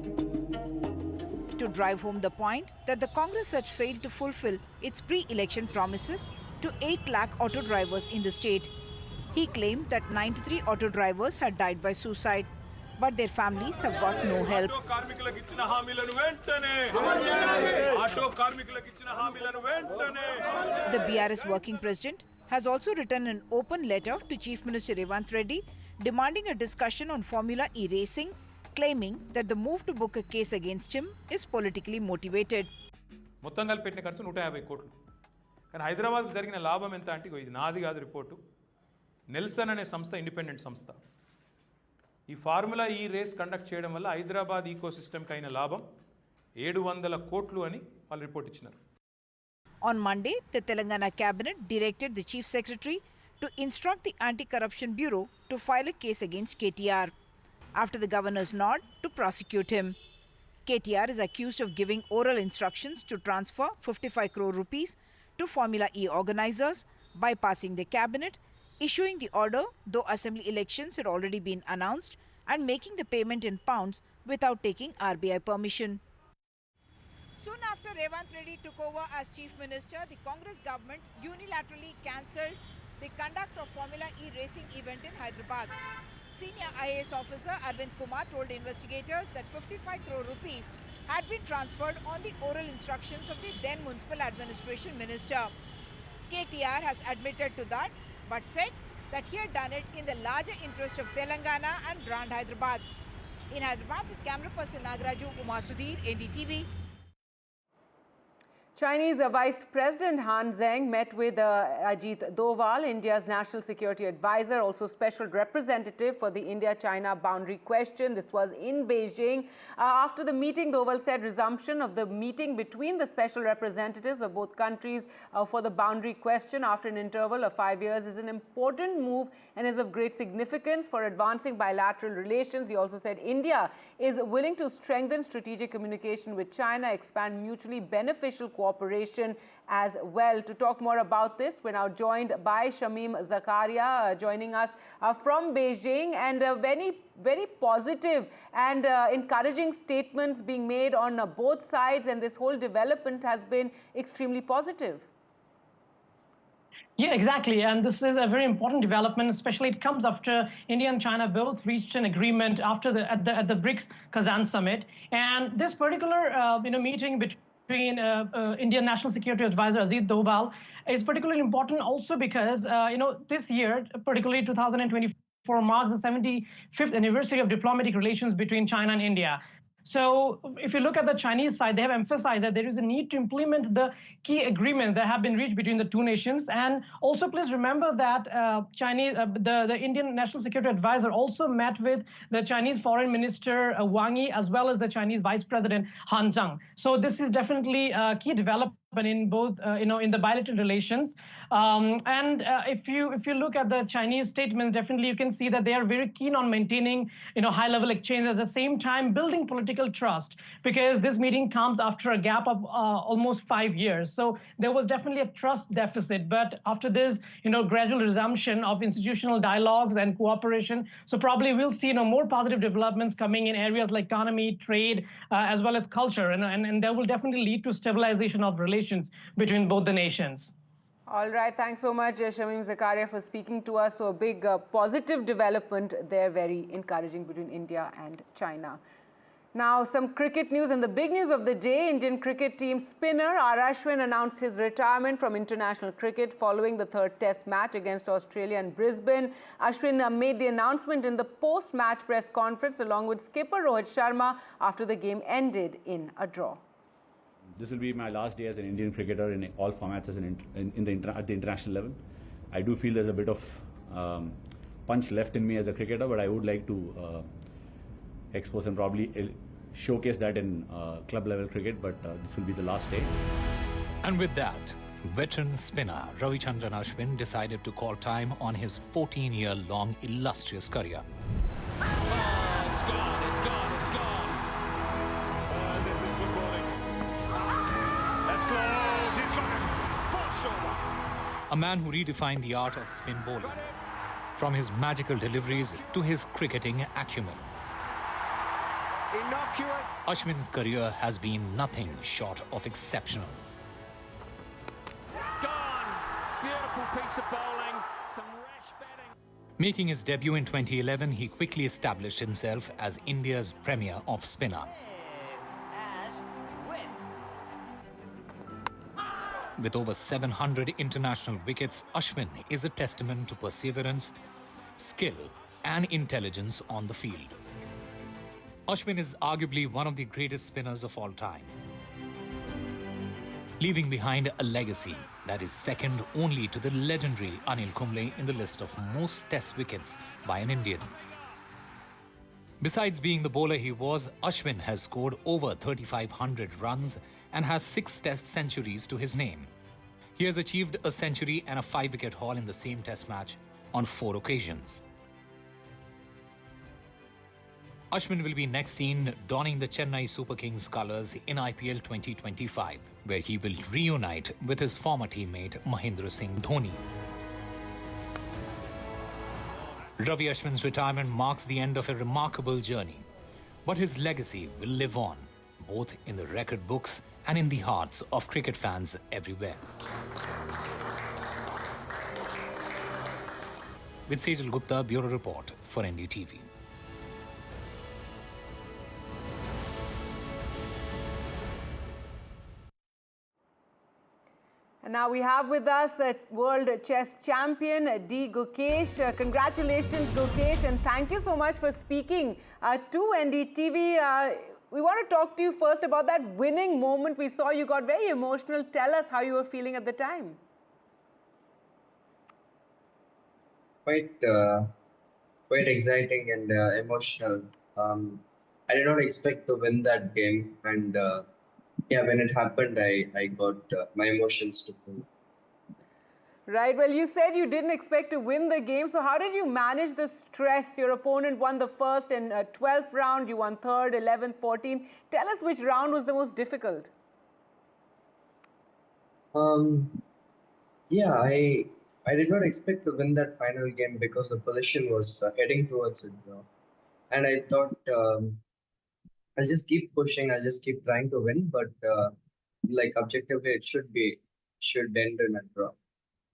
to drive home the point that the Congress had failed to fulfill its pre-election promises to 8 lakh auto drivers in the state. He claimed that 93 auto drivers had died by suicide, but their families have got no help. The BRS working president has also written an open letter to Chief Minister Revanth Reddy demanding a discussion on Formula E racing, claiming that the move to book a case against him is politically motivated. మొత్తం కలిపి పెట్టిన ఖర్చు 150 కోట్లు. కానీ హైదరాబాద్కు జరిగిన లాభం ఎంత అంటే ఇది నాది కాదు రిపోర్టు. నెల్సన్ అనే సంస్థ ఇండిపెండెంట్ సంస్థ. ఈ ఫార్ములా ఈ రేస్ కండక్ట్ చేయడం వల్ల హైదరాబాద్ ఈకోసిస్టమ్కి అయిన లాభం 700 కోట్లు అని వాళ్ళు రిపోర్ట్ ఇచ్చినారు. On Monday, the Telangana cabinet directed the chief secretary to instruct the Anti-Corruption Bureau to file a case against KTR, after the governor's nod to prosecute him. KTR is accused of giving oral instructions to transfer 55 crore rupees to Formula E organizers, bypassing the cabinet, issuing the order though assembly elections had already been announced, and making the payment in pounds without taking RBI permission. Soon after Revanth Reddy took over as Chief Minister, the Congress government unilaterally cancelled the conduct of Formula E racing event in Hyderabad. Senior IAS officer Arvind Kumar told investigators that 55 crore rupees had been transferred on the oral instructions of the then Municipal Administration Minister. KTR has admitted to that, but said that he had done it in the larger interest of Telangana and Grand Hyderabad. In Hyderabad, with camera person Nagaraju, Uma Sudhir, NDTV. Chinese Vice President Han Zheng met with Ajit Doval, India's national security advisor, also special representative for the India-China boundary question. This was in Beijing. After the meeting, Doval said resumption of the meeting between the special representatives of both countries for the boundary question after an interval of 5 years is an important move and is of great significance for advancing bilateral relations. He also said India is willing to strengthen strategic communication with China, expand mutually beneficial cooperation as well. To talk more about this, we're now joined by Shamim Zakaria, joining us from Beijing, and very positive and encouraging statements being made on both sides, and this whole development has been extremely positive. Yeah, exactly. And this is a very important development, especially it comes after India and China both reached an agreement after at the BRICS Kazan summit. And this particular meeting between Indian National Security Advisor Ajit Doval is particularly important also because this year, particularly 2024, marks the 75th anniversary of diplomatic relations between China and India. So if you look at the Chinese side, they have emphasized that there is a need to implement the key agreements that have been reached between the two nations. And also please remember that the Indian National Security Advisor also met with the Chinese Foreign Minister Wang Yi, as well as the Chinese Vice President Han Zheng. So this is definitely a key development in both, in the bilateral relations. If you look at the Chinese statements, definitely you can see that they are very keen on maintaining, high-level exchange, at the same time building political trust, because this meeting comes after a gap of almost 5 years. So there was definitely a trust deficit. But after this, gradual resumption of institutional dialogues and cooperation, so probably we'll see, more positive developments coming in areas like economy, trade, as well as culture, and that will definitely lead to stabilization of relations between both the nations. All right, thanks so much, Shamim Zakaria, for speaking to us. So a big positive development there, very encouraging, between India and China. Now, some cricket news, and the big news of the day: Indian cricket team spinner R. Ashwin announced his retirement from international cricket following the third test match against Australia in Brisbane. Ashwin made the announcement in the post-match press conference along with skipper Rohit Sharma after the game ended in a draw. This will be my last day as an Indian cricketer in all formats at the international level. I do feel there's a bit of punch left in me as a cricketer, but I would like to expose and probably showcase that in club level cricket, but this will be the last day. And with that, veteran spinner Ravichandran Ashwin decided to call time on his 14-year-long illustrious career. A man who redefined the art of spin bowling, from his magical deliveries to his cricketing acumen. Innocuous. Ashwin's career has been nothing short of exceptional. Gone. Beautiful piece of bowling. Some rash batting. Making his debut in 2011, he quickly established himself as India's premier off spinner. With over 700 international wickets, Ashwin is a testament to perseverance, skill, and intelligence on the field. Ashwin is arguably one of the greatest spinners of all time, leaving behind a legacy that is second only to the legendary Anil Kumble in the list of most test wickets by an Indian. Besides being the bowler he was, Ashwin has scored over 3,500 runs and has 6 test centuries to his name. He has achieved a century and a 5-wicket haul in the same test match on 4 occasions. Ashwin will be next seen donning the Chennai Super Kings colours in IPL 2025, where he will reunite with his former teammate Mahendra Singh Dhoni. Ravi Ashwin's retirement marks the end of a remarkable journey, but his legacy will live on, both in the record books and in the hearts of cricket fans everywhere. With Sejal Gupta, Bureau Report for NDTV. And now we have with us a world chess champion, D. Gukesh. Congratulations, Gukesh, and thank you so much for speaking to NDTV. We want to talk to you first about that winning moment. We saw you got very emotional. Tell us how you were feeling at the time. Quite exciting and emotional. I did not expect to win that game, and yeah, when it happened, I got my emotions to full. Right. Well, you said you didn't expect to win the game. So how did you manage the stress? Your opponent won the first and 12th round. You won 3rd, 11th, 14th. Tell us which round was the most difficult. Yeah, I did not expect to win that final game because the position was heading towards it. And I thought I'll just keep pushing. I'll just keep trying to win. But like objectively, it should end in a draw.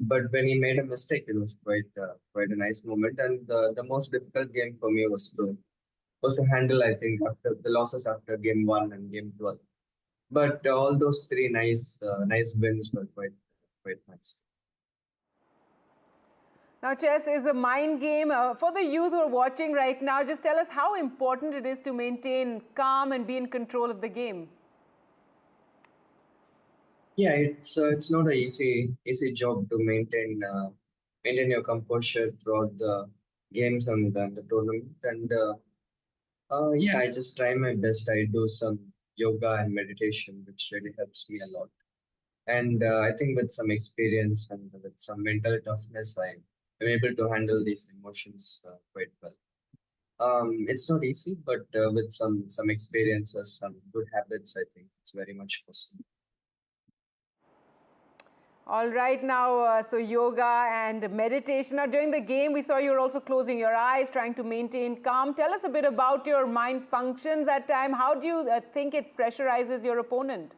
But when he made a mistake, it was quite a nice moment. And the most difficult game for me was to handle, I think, after the losses after game 1 and game 12. But all those three nice wins were quite nice. Now, chess is a mind game. For the youth who are watching right now, just tell us how important it is to maintain calm and be in control of the game. Yeah, it's not an easy job to maintain your composure throughout the games and the tournament. And yeah, I just try my best. I do some yoga and meditation, which really helps me a lot. And I think with some experience and with some mental toughness, I'm able to handle these emotions quite well. It's not easy, but with some experiences, some good habits, I think it's very much possible. All right, now, so yoga and meditation. Now, during the game, we saw you were also closing your eyes, trying to maintain calm. Tell us a bit about your mind functions that time. How do you think it pressurizes your opponent?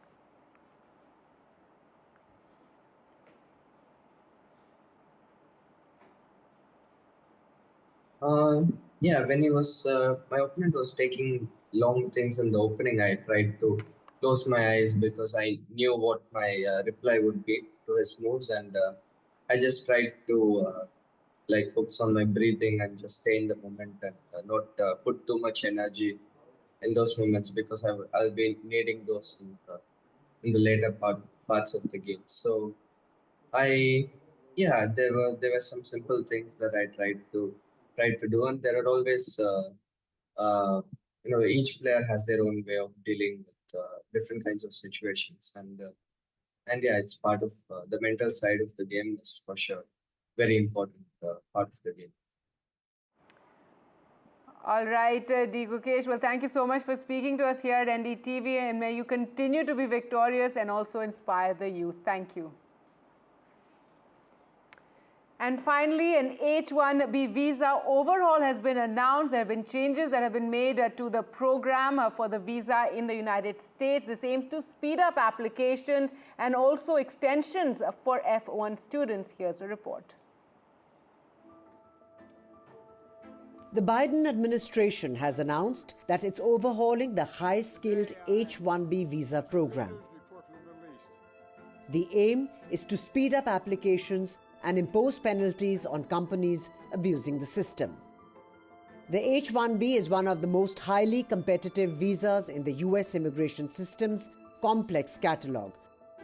Yeah, when my opponent was taking long things in the opening, I tried to close my eyes because I knew what my reply would be to his moves, and I just tried to focus on my breathing and just stay in the moment and not put too much energy in those moments, because I'll be needing those in the later parts of the game. So there were some simple things that I tried to do, and there are always each player has their own way of dealing with different kinds of situations, and yeah, it's part of the mental side of the game is for sure very important part of the game. All right, D. Gukesh, well, thank you so much for speaking to us here at NDTV, and may you continue to be victorious and also inspire the youth. Thank you. And finally, an H-1B visa overhaul has been announced. There have been changes that have been made to the program for the visa in the United States. This aims to speed up applications and also extensions for F1 students. Here's a report. The Biden administration has announced that it's overhauling the high-skilled H-1B visa program. The aim is to speed up applications and impose penalties on companies abusing the system. The H-1B is one of the most highly competitive visas in the US immigration system's complex catalog,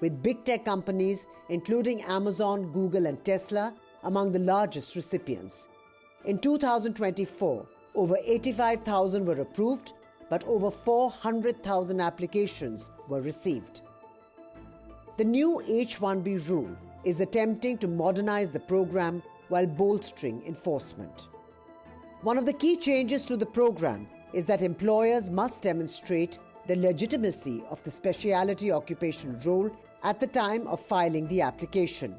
with big tech companies including Amazon, Google, and Tesla among the largest recipients. In 2024, over 85,000 were approved, but over 400,000 applications were received. The new H-1B rule is attempting to modernize the program while bolstering enforcement. One of the key changes to the program is that employers must demonstrate the legitimacy of the specialty occupation role at the time of filing the application.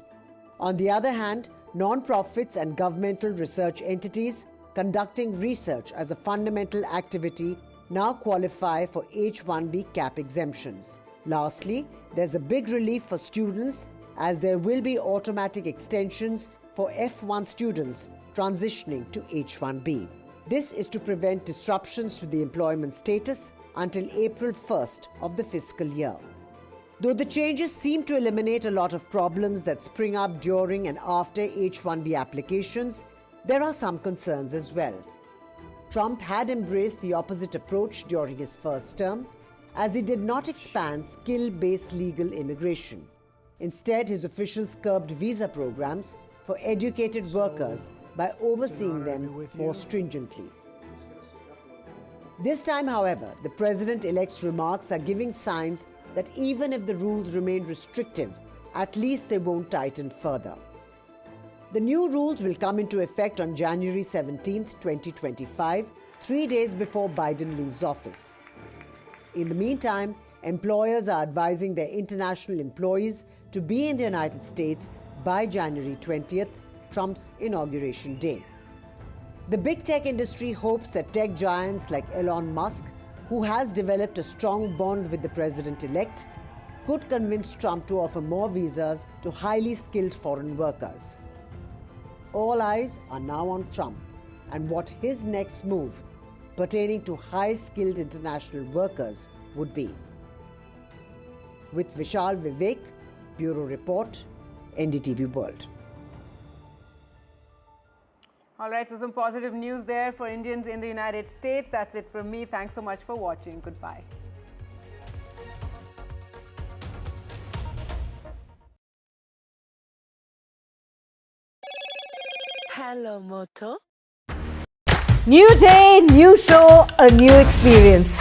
On the other hand, non-profits and governmental research entities conducting research as a fundamental activity now qualify for H-1B cap exemptions. Lastly, there's a big relief for students, as there will be automatic extensions for F1 students transitioning to H-1B. This is to prevent disruptions to the employment status until April 1st of the fiscal year. Though the changes seem to eliminate a lot of problems that spring up during and after H-1B applications, there are some concerns as well. Trump had embraced the opposite approach during his first term, as he did not expand skill-based legal immigration. Instead, his officials curbed visa programs for educated workers by overseeing them more stringently. This time, however, the president-elect's remarks are giving signs that even if the rules remain restrictive, at least they won't tighten further. The new rules will come into effect on January 17, 2025, 3 days before Biden leaves office. In the meantime, employers are advising their international employees to be in the United States by January 20th, Trump's inauguration day. The big tech industry hopes that tech giants like Elon Musk, who has developed a strong bond with the president-elect, could convince Trump to offer more visas to highly skilled foreign workers. All eyes are now on Trump and what his next move pertaining to high-skilled international workers would be. With Vishal Vivek, Bureau Report, NDTV World. All right, so some positive news there for Indians in the United States. That's it from me. Thanks so much for watching. Goodbye. Hello, Moto. New day, new show, a new experience.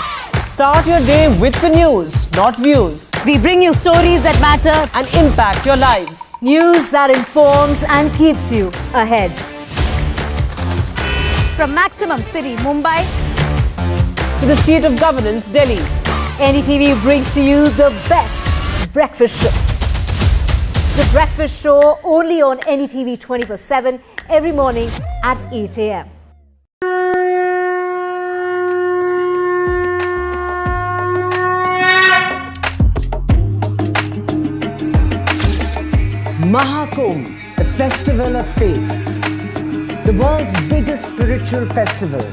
Start your day with the news, not views. We bring you stories that matter and impact your lives. News that informs and keeps you ahead. From Maximum City, Mumbai, to the seat of governance, Delhi, NDTV brings to you the best breakfast show. The breakfast show only on NDTV 24/7 every morning at 8 a.m. Mahakumbh, the festival of faith, the world's biggest spiritual festival,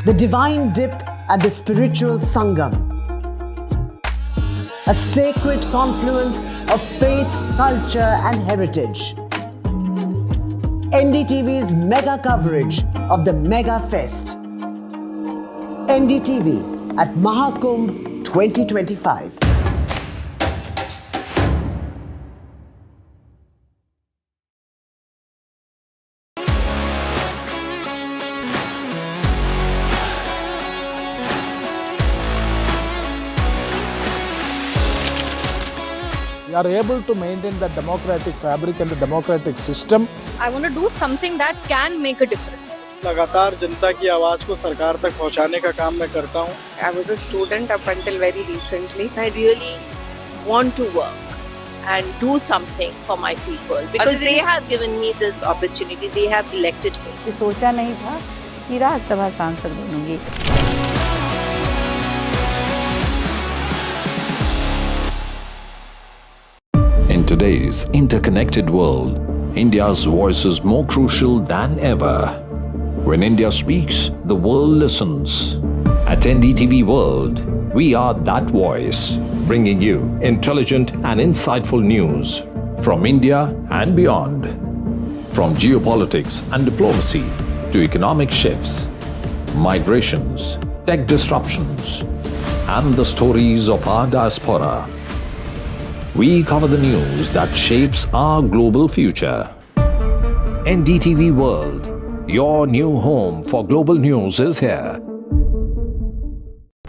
the divine dip at the spiritual Sangam, a sacred confluence of faith, culture and heritage. NDTV's mega coverage of the Mega Fest. NDTV at Mahakumbh 2025. We are able to maintain the democratic fabric and the democratic system. I want to do something that can make a difference. लगातार जनता की आवाज को सरकार तक पहुंचाने का काम मैं करता हूं. I was a student up until very recently. I really want to work and do something for my people because they have given me this opportunity. They have elected me. सोचा नहीं था कि राज्यसभा सांसद बनूंगी. In today's interconnected world, India's voice is more crucial than ever. When India speaks, the world listens. At NDTV World, we are that voice, bringing you intelligent and insightful news from India and beyond. From geopolitics and diplomacy to economic shifts, migrations, tech disruptions, and the stories of our diaspora. We cover the news that shapes our global future. NDTV World, your new home for global news is here.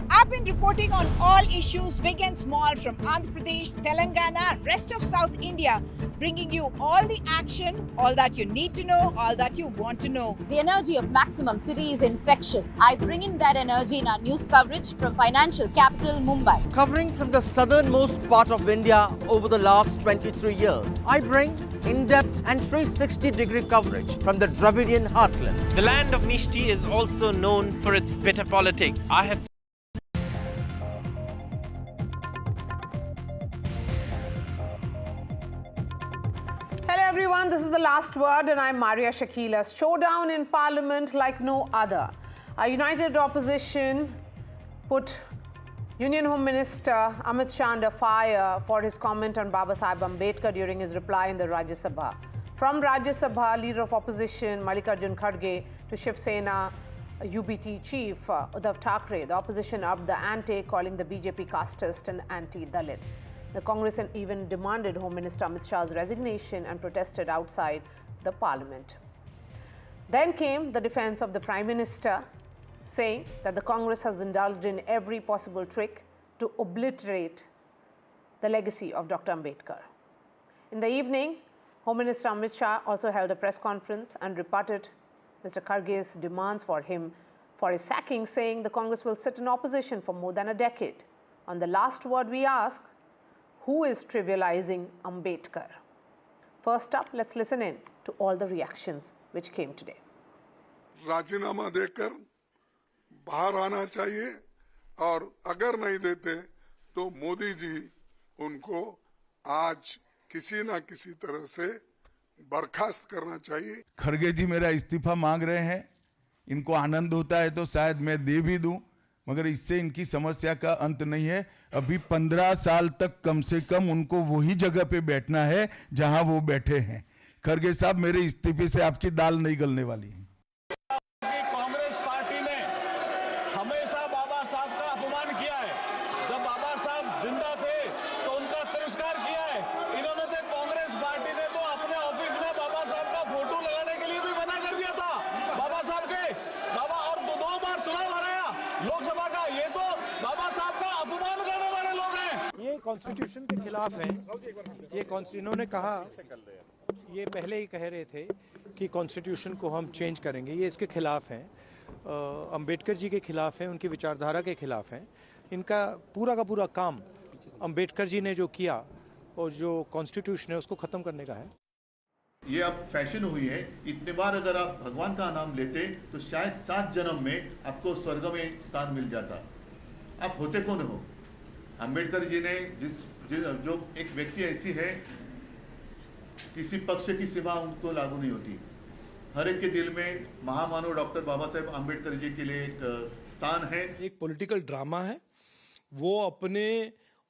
I've been reporting on all issues big and small from Andhra Pradesh, Telangana, rest of South India, bringing you all the action, all that you need to know, all that you want to know. The energy of Maximum City is infectious. I bring in that energy in our news coverage from financial capital Mumbai. Covering from the southernmost part of India over the last 23 years, I bring in-depth and 360-degree coverage from the Dravidian heartland. The land of Mishti is also known for its bitter politics. I have Hello everyone, this is The Last Word and I'm Maria Shakila. Showdown in Parliament like no other. Our united opposition put Union Home Minister Amit Shah under fire for his comment on Baba Sahib Ambedkar during his reply in the Rajya Sabha. From Rajya Sabha, Leader of Opposition Mallikarjun Kharge to Shiv Sena UBT Chief Uddhav Thackeray, the opposition upped the ante, calling the BJP casteist and anti-Dalit. The Congress even demanded Home Minister Amit Shah's resignation and protested outside the Parliament. Then came the defense of the Prime Minister, saying that the Congress has indulged in every possible trick to obliterate the legacy of Dr. Ambedkar. In the evening, Home Minister Amit Shah also held a press conference and rebutted Mr. Kharge's demands for his sacking, saying the Congress will sit in opposition for more than a decade. On The Last Word, we ask, who is trivializing Ambedkar? First up, let's listen in to all the reactions which came today. राजीनामा देकर बाहर आना चाहिए और अगर नहीं देते तो मोदी जी उनको आज किसी ना किसी तरह से बर्खास्त करना चाहिए। खड़गे जी मेरा इस्तीफा मांग रहे हैं, इनको आनंद होता है तो शायद मैं दे भी दूं, मगर इससे इनकी समस्या का अंत नहीं है। अभी 15 साल तक कम से कम उनको वही जगह पे बैठना है जहां वो बैठे हैं। खड़गे साहब, मेरे इस्तीफे से आपकी दाल नहीं गलने वाली है। कांग्रेस पार्टी ने हमेशा बाबा साहब का अपमान किया है। जब बाबा साहब जिंदा थे तो उनका तिरस्कार किया है। इन्होंने तो कांग्रेस पार्टी ने तो अपने ऑफिस में बाबा साहब का फोटो लगाने के लिए भी मना कर दिया था। बाबा साहब के और दो बार चुनाव हराया लोकसभा का। ये तो बाबा साहब का अपमान करने वाले लोग हैं। ये कॉन्स्टिट्यूशन के खिलाफ है। ये इन्होंने कहा, ये पहले ही कह रहे थे कि कॉन्स्टिट्यूशन को हम चेंज करेंगे। ये इसके खिलाफ हैं, अंबेडकर जी के खिलाफ हैं, उनकी विचारधारा के खिलाफ हैं। इनका पूरा का पूरा काम अंबेडकर जी ने जो किया और जो कॉन्स्टिट्यूशन है उसको ख़त्म करने का है। ये अब फैशन हुई है। इतने बार अगर आप भगवान का नाम लेते तो शायद 7 जन्म में आपको स्वर्ग में स्थान मिल जाता। आप होते कौन हो? अंबेडकर जी ने जो एक व्यक्ति ऐसी है, किसी पक्ष की सीमा उनको लागू नहीं होती। हर एक के दिल में महामानव डॉक्टर बाबा साहेब अंबेडकर जी के लिए एक स्थान है। एक पॉलिटिकल ड्रामा है, वो अपने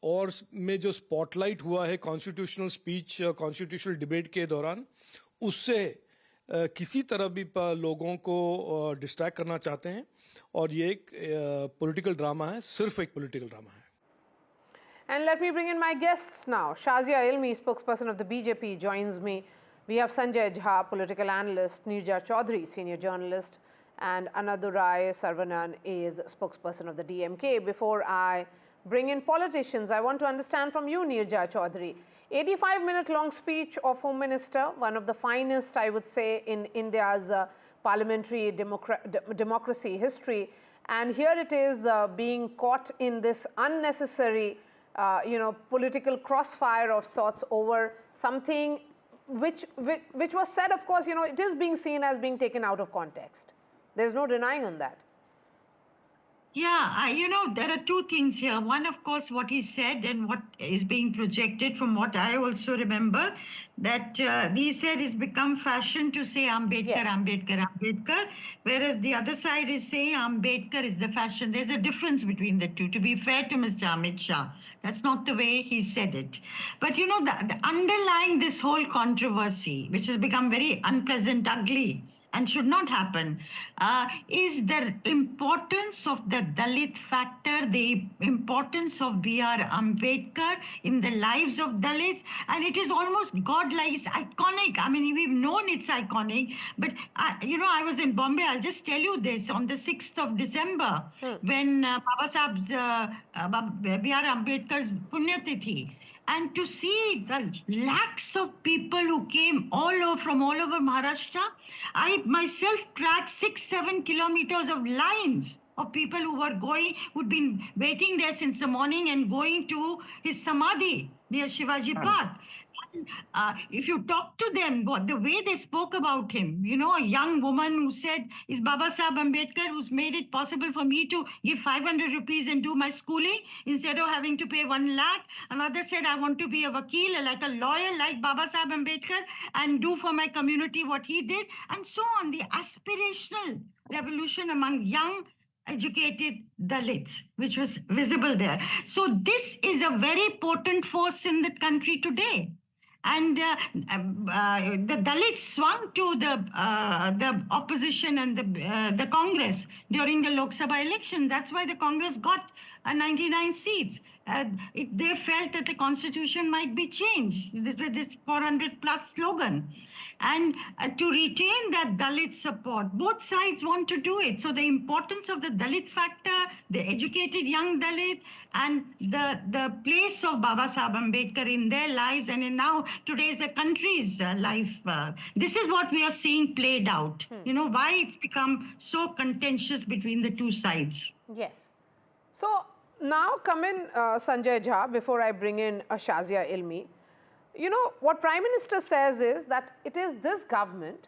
और में जो स्पॉटलाइट हुआ है कॉन्स्टिट्यूशनल स्पीच, कॉन्स्टिट्यूशनल डिबेट के दौरान, उससे किसी तरह भी लोगों को डिस्ट्रैक्ट करना चाहते हैं। और ये एक पॉलिटिकल ड्रामा है, सिर्फ एक पॉलिटिकल ड्रामा है। And let me bring in my guests now. Shazia Ilmi, spokesperson of the BJP, joins me. We have Sanjay Jha, political analyst, Nirja Chaudhary, senior journalist, and Anadurai Sarvanan is spokesperson of the DMK. Before I bring in politicians, I want to understand from you, Nirja Chaudhary. 85-minute long speech of Home Minister, one of the finest, I would say, in India's parliamentary democracy history. And here it is being caught in this unnecessary political crossfire of sorts over something which was said, of course, it is being seen as being taken out of context. There's no denying on that. Yeah, there are two things here. One, of course, what he said and what is being projected from what I also remember, that he said it's become fashion to say Ambedkar, Ambedkar, Ambedkar, whereas the other side is saying Ambedkar is the fashion. There's a difference between the two, to be fair to Mr. Amit Shah. That's not the way he said it. But, the underlying this whole controversy, which has become very unpleasant, ugly, and should not happen, is the importance of the Dalit factor, the importance of BR Ambedkar in the lives of Dalits, and it is almost godlike, it's iconic. I mean, we've known it's iconic, but, I was in Bombay, I'll just tell you this, on the 6th of December, when Baba Saheb's, BR Ambedkar's Punyatithi, and to see the lakhs of people who came from all over Maharashtra, I myself tracked 6-7 kilometers of lines of people who'd been waiting there since the morning and going to his samadhi near Shivaji Park. If you talk to them, the way they spoke about him, a young woman who said, it's Baba Saheb Ambedkar who's made it possible for me to give 500 rupees and do my schooling instead of having to pay 1 lakh. Another said, I want to be a vakil, like a lawyer, like Baba Saheb Ambedkar, and do for my community what he did, and so on. The aspirational revolution among young educated Dalits, which was visible there. So this is a very potent force in the country today. And the Dalits swung to the opposition and the Congress during the Lok Sabha election. That's why the Congress got 99 seats. They felt that the constitution might be changed with this 400 plus slogan. And to retain that Dalit support, both sides want to do it. So the importance of the Dalit factor, the educated young Dalit, and the place of Baba Saheb Ambedkar in their lives and in now today's the country's life. This is what we are seeing played out. Why it's become so contentious between the two sides. Yes. So now come in Sanjay Jha before I bring in Shazia Ilmi. What Prime Minister says is that it is this government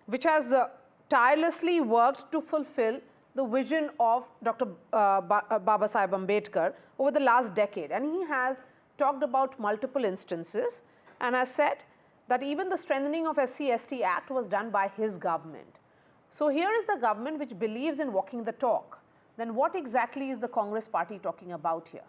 which has tirelessly worked to fulfill the vision of Dr. Baba Saheb Ambedkar over the last decade. And he has talked about multiple instances and has said that even the strengthening of SC/ST Act was done by his government. So here is the government which believes in walking the talk. Then what exactly is the Congress party talking about here?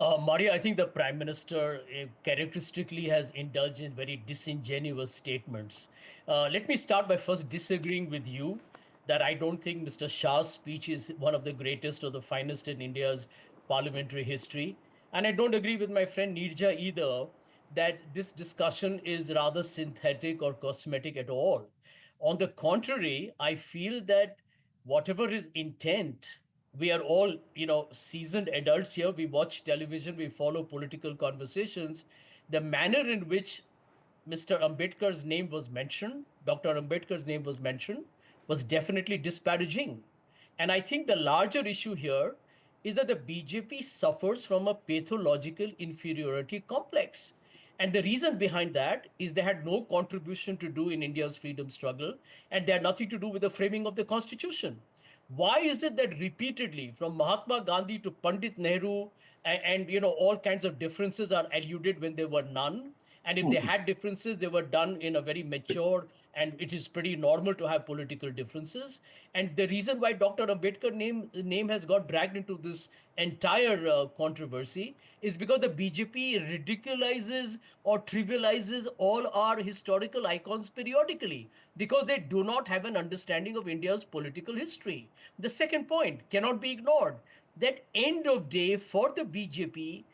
Maria, I think the Prime Minister characteristically has indulged in very disingenuous statements. Let me start by first disagreeing with you that I don't think Mr. Shah's speech is one of the greatest or the finest in India's parliamentary history. And I don't agree with my friend Nirja either that this discussion is rather synthetic or cosmetic at all. On the contrary, I feel that whatever his intent, we are all, seasoned adults here. We watch television, we follow political conversations. The manner in which Mr. Ambedkar's name was mentioned, Dr. Ambedkar's name was mentioned, was definitely disparaging. And I think the larger issue here is that the BJP suffers from a pathological inferiority complex. And the reason behind that is they had no contribution to do in India's freedom struggle, and they had nothing to do with the framing of the constitution. Why is it that repeatedly, from Mahatma Gandhi to Pandit Nehru, and all kinds of differences are alluded when there were none? And if they had differences, they were done in a very mature, and it is pretty normal to have political differences. And the reason why Dr. Ambedkar name has got dragged into this entire controversy is because the BJP ridiculizes or trivializes all our historical icons periodically because they do not have an understanding of India's political history. The second point cannot be ignored, that end of day for the BJP,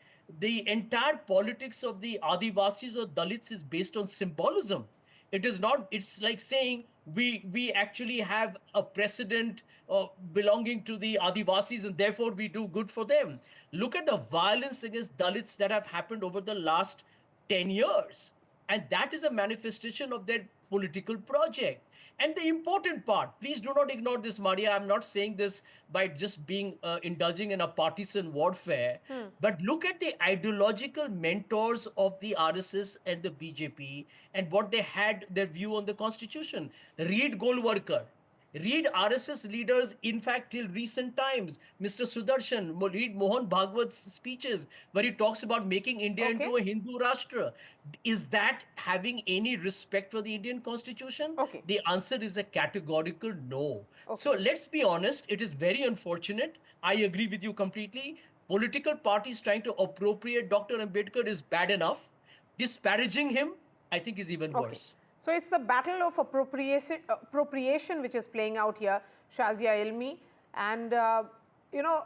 the entire politics of the Adivasis or Dalits is based on symbolism. It is not, it's like saying we actually have a precedent belonging to the Adivasis and therefore we do good for them. Look at the violence against Dalits that have happened over the last 10 years. And that is a manifestation of their political project. And the important part, please do not ignore this, Maria. I'm not saying this by just being indulging in a partisan warfare, but look at the ideological mentors of the RSS and the BJP and what they had, their view on the constitution. Read Golwalkar. Read RSS leaders, in fact, till recent times. Mr. Sudarshan, read Mohan Bhagwat's speeches where he talks about making India into a Hindu Rashtra. Is that having any respect for the Indian constitution? The answer is a categorical no. So let's be honest, it is very unfortunate. I agree with you completely. Political parties trying to appropriate Dr. Ambedkar is bad enough. Disparaging him, I think, is even worse. So it's the battle of appropriation which is playing out here, Shazia Ilmi. And,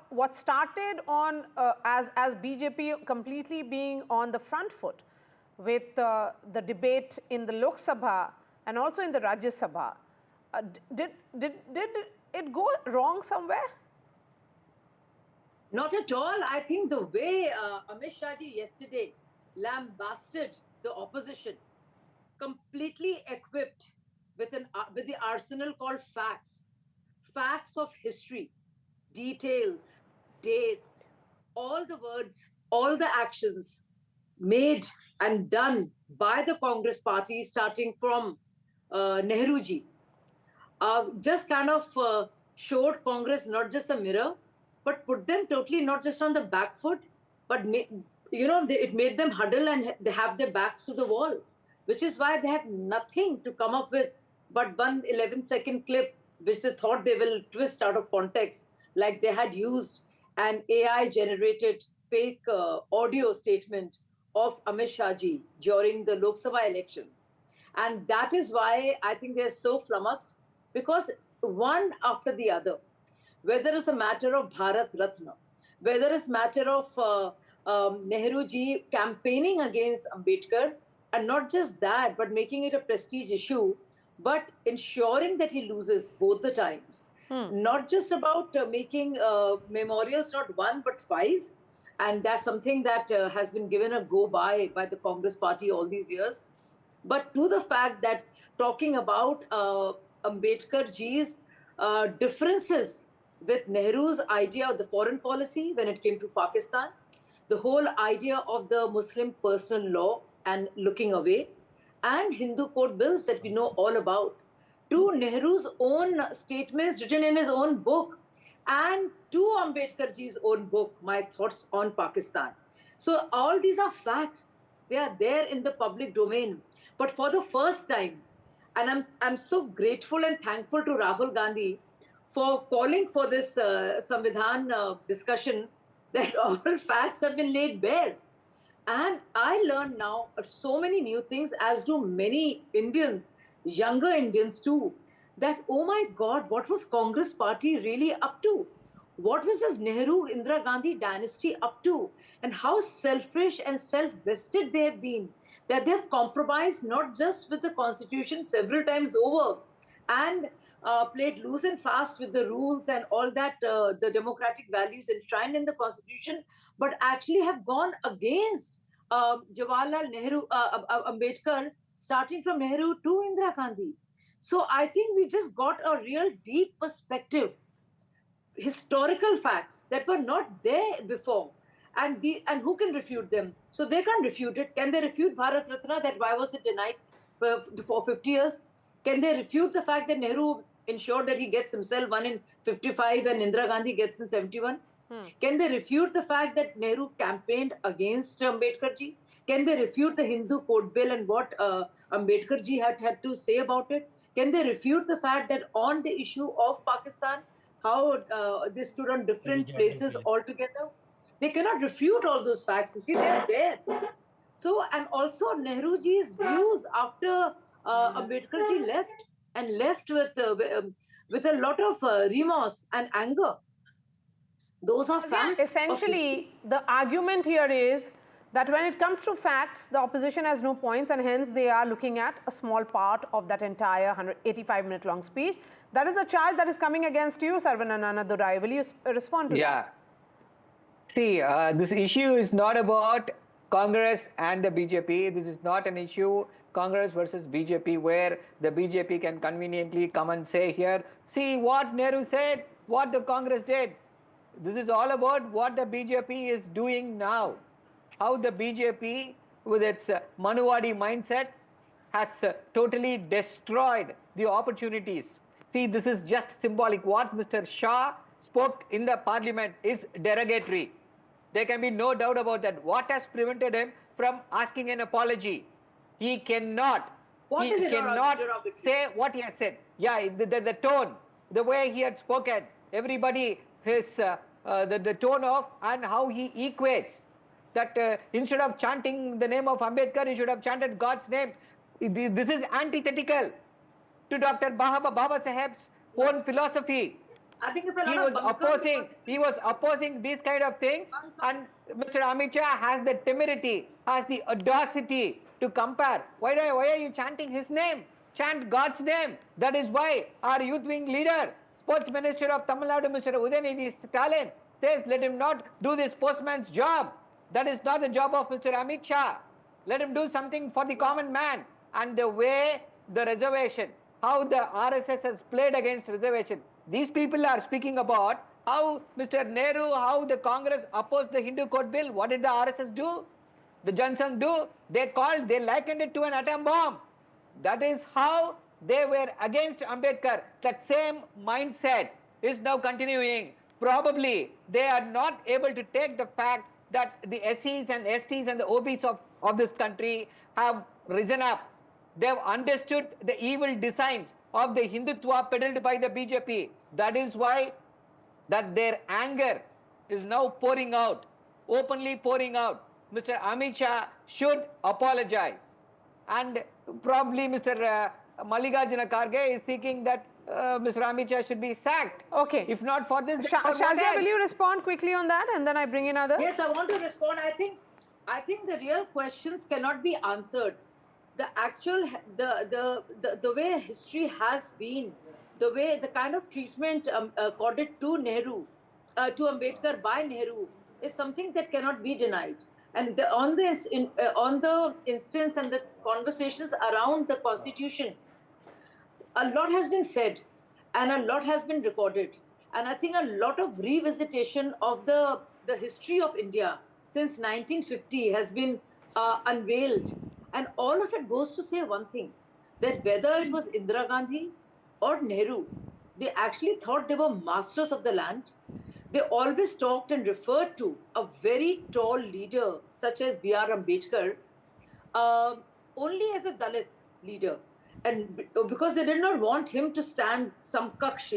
what started on as BJP completely being on the front foot with the debate in the Lok Sabha and also in the Rajya Sabha, did it go wrong somewhere? Not at all. I think the way Amit Shah ji yesterday lambasted the opposition, completely equipped with the arsenal called facts of history, details, dates, all the words, all the actions made and done by the Congress party, starting from Nehru ji, just kind of showed Congress not just a mirror, but put them totally not just on the back foot, but it made them huddle and they have their backs to the wall. Which is why they had nothing to come up with but one 11-second clip, which they thought they will twist out of context, like they had used an AI-generated fake audio statement of Amit Shah ji during the Lok Sabha elections. And that is why I think they're so flummoxed, because one after the other, whether it's a matter of Bharat Ratna, whether it's a matter of Nehru ji campaigning against Ambedkar, and not just that, but making it a prestige issue, but ensuring that he loses both the times. Not just about making memorials, not one, but 5. And that's something that has been given a go by the Congress party all these years. But to the fact that talking about Ambedkar ji's differences with Nehru's idea of the foreign policy when it came to Pakistan, the whole idea of the Muslim personal law and looking away, and Hindu code bills that we know all about, to Nehru's own statements written in his own book, and to Ambedkar ji's own book, My Thoughts on Pakistan. So all these are facts. They are there in the public domain. But for the first time, and I'm so grateful and thankful to Rahul Gandhi for calling for this Samvidhan discussion, that all facts have been laid bare. And I learned now so many new things, as do many Indians, younger Indians too, that, oh my God, what was Congress party really up to? What was this Nehru-Indira Gandhi dynasty up to? And how selfish and self-vested they have been, that they have compromised not just with the constitution several times over and played loose and fast with the rules and all that, the democratic values enshrined in the constitution, but actually have gone against Jawaharlal Nehru, Ambedkar, starting from Nehru to Indira Gandhi. So I think we just got a real deep perspective, historical facts that were not there before. And who can refute them? So they can't refute it. Can they refute Bharat Ratna, that why was it denied for 50 years? Can they refute the fact that Nehru ensured that he gets himself one in 55 and Indira Gandhi gets in 71? Can they refute the fact that Nehru campaigned against Ambedkar ji? Can they refute the Hindu Code Bill and what Ambedkar ji had to say about it? Can they refute the fact that on the issue of Pakistan, how they stood on different places altogether? They cannot refute all those facts. You see, they're there. So, and also Nehruji's views after Ambedkar ji left, and left with a lot of remorse and anger. Those are facts. Essentially, the argument here is that when it comes to facts, the opposition has no points, and hence they are looking at a small part of that entire 185-minute long speech. That is the charge that is coming against you, Sarvanana Durai. Will you respond to that? See, this issue is not about Congress and the BJP. This is not an issue Congress versus BJP where the BJP can conveniently come and say here, see what Nehru said, what the Congress did. This is all about what the BJP is doing now. How the BJP, with its Manuwadi mindset, has totally destroyed the opportunities. See, this is just symbolic. What Mr. Shah spoke in the parliament is derogatory. There can be no doubt about that. What has prevented him from asking an apology? He cannot. He cannot say what he has said. Yeah, the tone, the way he had spoken, everybody, his the tone of and how he equates that instead of chanting the name of Ambedkar, he should have chanted God's name. This is antithetical to Dr. Baba Saheb's own philosophy. I think it's a lot he was opposing these kind of things, and Mr. Amit Shah has the temerity, has the audacity to compare. Why are you chanting his name? Chant God's name. That is why our youth wing leader, Sports Minister of Tamil Nadu, Mr. Udayanidhi Stalin, says let him not do this postman's job. That is not the job of Mr. Amit Shah. Let him do something for the common man. And the way the reservation, how the RSS has played against reservation. These people are speaking about how Mr. Nehru, how the Congress opposed the Hindu Code Bill. What did the RSS do? The Jansangh do? They likened it to an atom bomb. That is how they were against Ambedkar. That same mindset is now continuing. Probably they are not able to take the fact that the SCs and STs and the OBs of this country have risen up. They have understood the evil designs of the Hindutva peddled by the BJP. That is why that their anger is now pouring out, openly pouring out. Mr. Amit Shah should apologize. And probably Mr. Mallikarjuna Kharge is seeking that Mr. Amit Shah should be sacked. Okay. If not for this, Shazia, will you respond quickly on that, and then I bring in others? Yes, I want to respond. I think the real questions cannot be answered. The actual, the way history has been, the kind of treatment accorded to Nehru, to Ambedkar by Nehru, is something that cannot be denied. And on the instance and the conversations around the Constitution, a lot has been said and a lot has been recorded. And I think a lot of revisitation of the history of India since 1950 has been unveiled. And all of it goes to say one thing, that whether it was Indira Gandhi or Nehru, they actually thought they were masters of the land. they always talked and referred to a very tall leader such as BR Ambedkar only as a Dalit leader. And because they did not want him to stand some kaksh,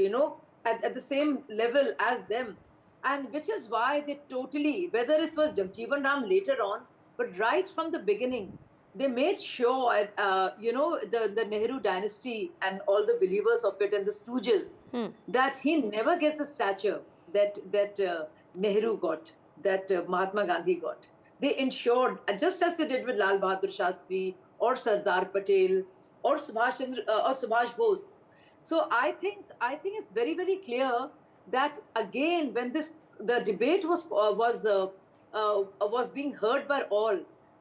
at the same level as them. And which is why they totally, whether it was Jagjeevan Ram later on, but right from the beginning, they made sure, the Nehru dynasty and all the believers of it and the stooges, that he never gets the stature that Nehru got, that Mahatma Gandhi got. They ensured, just as they did with Lal Bahadur Shastri or Sardar Patel or Subhash Bose. So I think it's very, very clear that again, when the debate was being heard by all,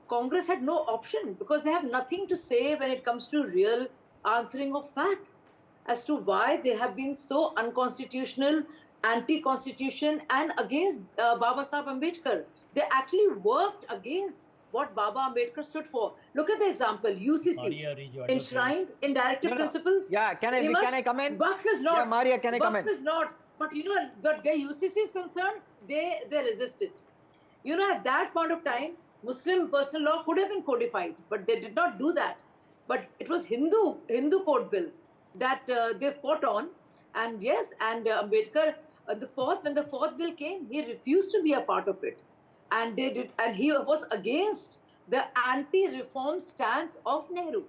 Congress had no option because they have nothing to say when it comes to real answering of facts as to why they have been so unconstitutional, anti-constitution and against Baba Sahib Ambedkar. They actually worked against what Baba Ambedkar stood for. Look at the example, UCC, enshrined in directive principles. Yeah, can I come in? Waqf is not. Yeah, Maria, can I come in? Waqf is not. But but where UCC is concerned, they resisted. At that point of time, Muslim personal law could have been codified, but they did not do that. But it was Hindu code bill that they fought on. And yes, and Ambedkar, when the fourth bill came, he refused to be a part of it. And they did, and he was against the anti-reform stance of Nehru.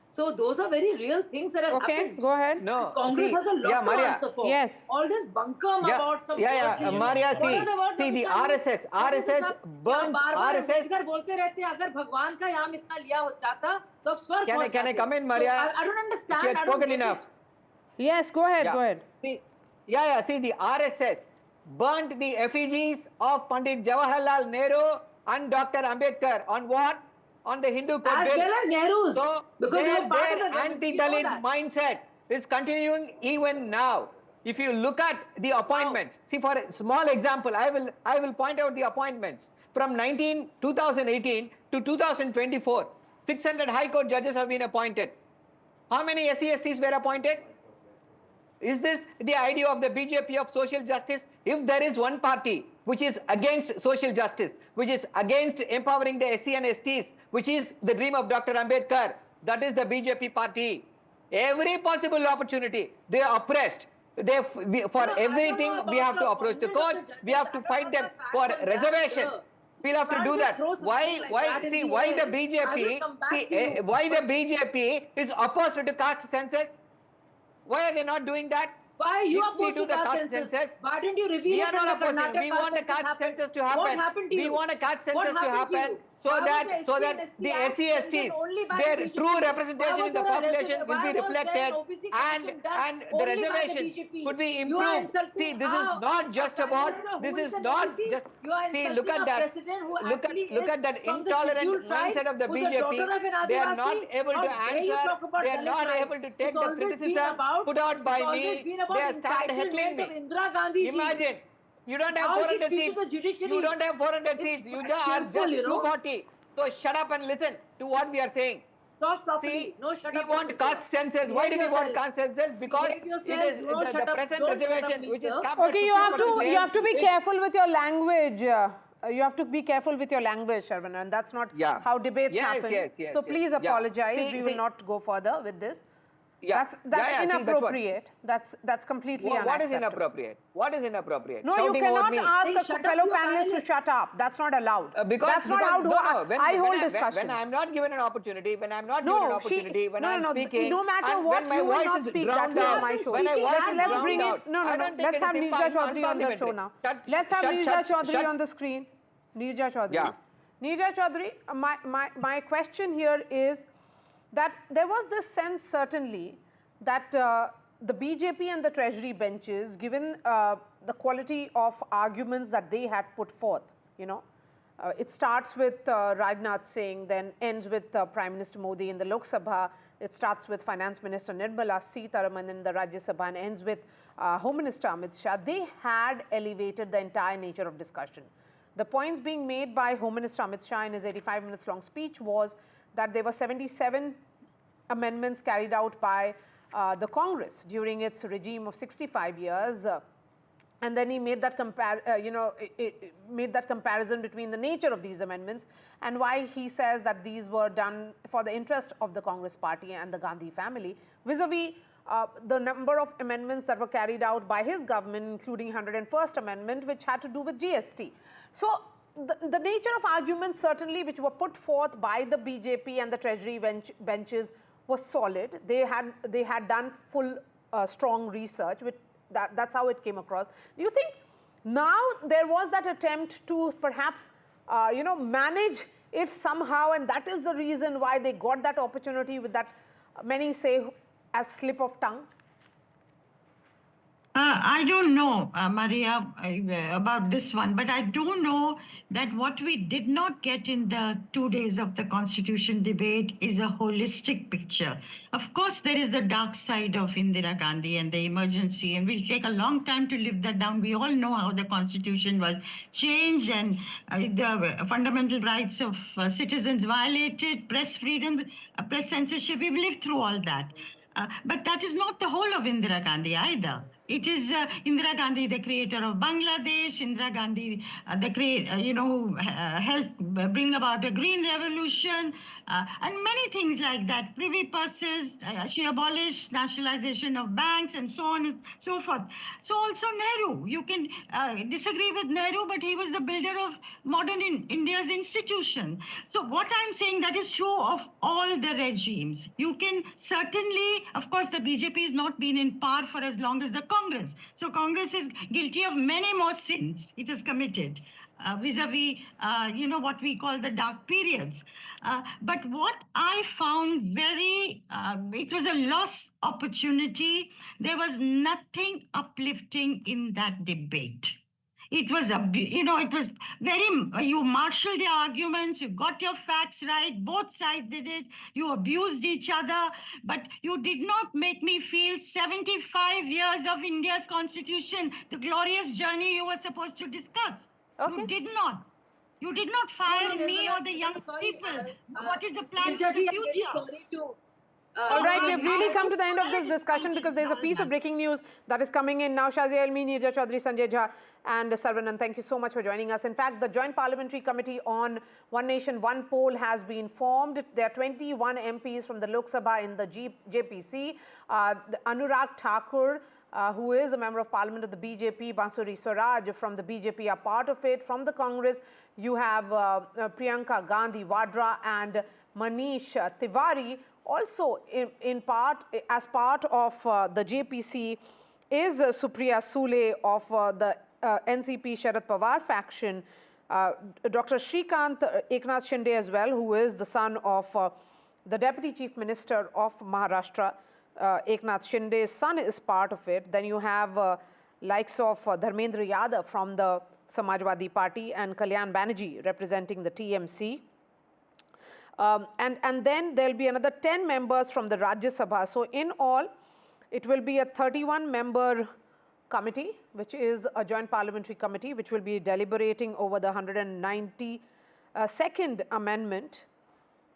So those are very real things that have happened. Go ahead. No, Congress has a lot to answer for. Yes. All this bunkum about some words. Maria, see the RSS burnt RSS. बोलते रहते हैं अगर भगवान का नाम इतना लिया हो जाता तो अब स्वर्ग पहुंच जाते. Can I come in, Maria? I don't understand. You had spoken enough. Yes, go ahead. Go ahead. See the RSS burnt the effigies of Pandit Jawaharlal Nehru and Dr. Ambedkar on what? On the Hindu code as bill. well as Nehru's. So because their anti-Dalit mindset is continuing even now. If you look at the appointments, see, for a small example, I will point out the appointments. From 2018 to 2024, 600 High Court judges have been appointed. How many SC/STs were appointed? Is this the idea of the BJP of social justice? If there is one party which is against social justice, which is against empowering the SC and STs, which is the dream of Dr. Ambedkar, that is the BJP party. Every possible opportunity, they are oppressed. For everything, we have to approach the courts, we have to fight them for reservation. We'll have to do that. Why the BJP is opposed to caste census? Why are they not doing that? Why are you If we opposed do to the caste census? Why didn't you reveal We it are when not the opposing. Karnataka We want a caste census to happen. What happened to you? We want a caste What census to happened to happen you? so Why that was the the SC SC/STs, only by their the true BJP? representation Why in the was there a population will be why was there reflected an OBC commission done and the only by the reservation BJP? could be You are improved. insulting See, this is not just about, this is not just, see, look at that, look at that intolerant mindset of the BJP. They are not able to answer, they are not able to take the criticism put out by me. They are started heckling me. Imagine, you don't have 400 seats. You don't have 400 seats. You are just 240. So shut up and listen to what we are saying. Talk properly. See, no, shut we up. want caste census. Why do we want caste census? Because it is the present reservation which is capped at Okay, you have to be careful with your language. You have to be careful with your language, Sharvana, and that's not how debates happen. So please apologize. We will not go further with this. That's inappropriate. That's completely unacceptable. What is inappropriate? What is inappropriate? No, Shouting you cannot ask a fellow panelist to shut up. That's not allowed. That's not how I hold discussions. When I'm not given an opportunity, when I'm speaking, no matter what, you will not speak that way on my show. Let's bring it. Let's have Neerja Chaudhary on the show now. Let's have Neerja Chaudhary on the screen. Neerja Chaudhary. Neerja Chaudhary, my question here is that there was this sense certainly that the BJP and the Treasury benches, given the quality of arguments that they had put forth, it starts with Rajnath Singh, then ends with Prime Minister Modi in the Lok Sabha, it starts with Finance Minister Nirmala Sitharaman in the Rajya Sabha and ends with Home Minister Amit Shah. They had elevated the entire nature of discussion. The points being made by Home Minister Amit Shah in his 85 minutes long speech was that there were 77 amendments carried out by the Congress during its regime of 65 years. And then he made that made that comparison between the nature of these amendments and why he says that these were done for the interest of the Congress party and the Gandhi family, vis-a-vis the number of amendments that were carried out by his government, including 101st Amendment, which had to do with GST. So the nature of arguments certainly which were put forth by the BJP and the Treasury benches was solid. They had done full strong research, which that's how it came across. Do you think now there was that attempt to perhaps manage it somehow, and that is the reason why they got that opportunity with that, many say, as slip of tongue? I don't know, Maria, about this one, but I do know that what we did not get in the 2 days of the Constitution debate is a holistic picture. Of course, there is the dark side of Indira Gandhi and the emergency, and we'll take a long time to live that down. We all know how the Constitution was changed and the fundamental rights of citizens violated, press freedom, press censorship. We've lived through all that. But that is not the whole of Indira Gandhi either. It is Indira Gandhi, the creator of Bangladesh, Indira Gandhi, who helped bring about a green revolution, and many things like that. Privy purses, she abolished nationalization of banks, and so on and so forth. So also Nehru, you can disagree with Nehru, but he was the builder of modern India's institution. So what I'm saying, that is true of all the regimes. You can certainly, of course, the BJP has not been in power for as long as the Congress. So Congress is guilty of many more sins it has committed vis-a-vis, what we call the dark periods. But what I found it was a lost opportunity. There was nothing uplifting in that debate. It was you marshaled the arguments, you got your facts right, both sides did it, you abused each other, but you did not make me feel 75 years of India's constitution, the glorious journey you were supposed to discuss. Okay. You did not. You did not fire me or the young people. What is the plan for the future? I'm very sorry to... All right, we've really come to the end of this discussion because there's a piece of breaking news that is coming in now. Shazia Elmi, Nirja Chaudhary, Sanjay Jha and Sarvanan, thank you so much for joining us. In fact, the Joint Parliamentary Committee on One Nation, One Poll has been formed. There are 21 MPs from the Lok Sabha in the JPC. Anurag Thakur, who is a member of Parliament of the BJP, Bansuri Swaraj from the BJP are part of it. From the Congress, you have Priyanka Gandhi Vadra and Manish Tiwari. Also, as part of the JPC is Supriya Sule of the NCP Sharad Pawar faction, Dr. Shrikant Eknath Shinde as well, who is the son of the Deputy Chief Minister of Maharashtra. Eknath Shinde's son is part of it. Then you have likes of Dharmendra Yadav from the Samajwadi Party and Kalyan Banerjee representing the TMC. And then there will be another 10 members from the Rajya Sabha. So in all, it will be a 31-member committee, which is a joint parliamentary committee, which will be deliberating over the 192nd amendment,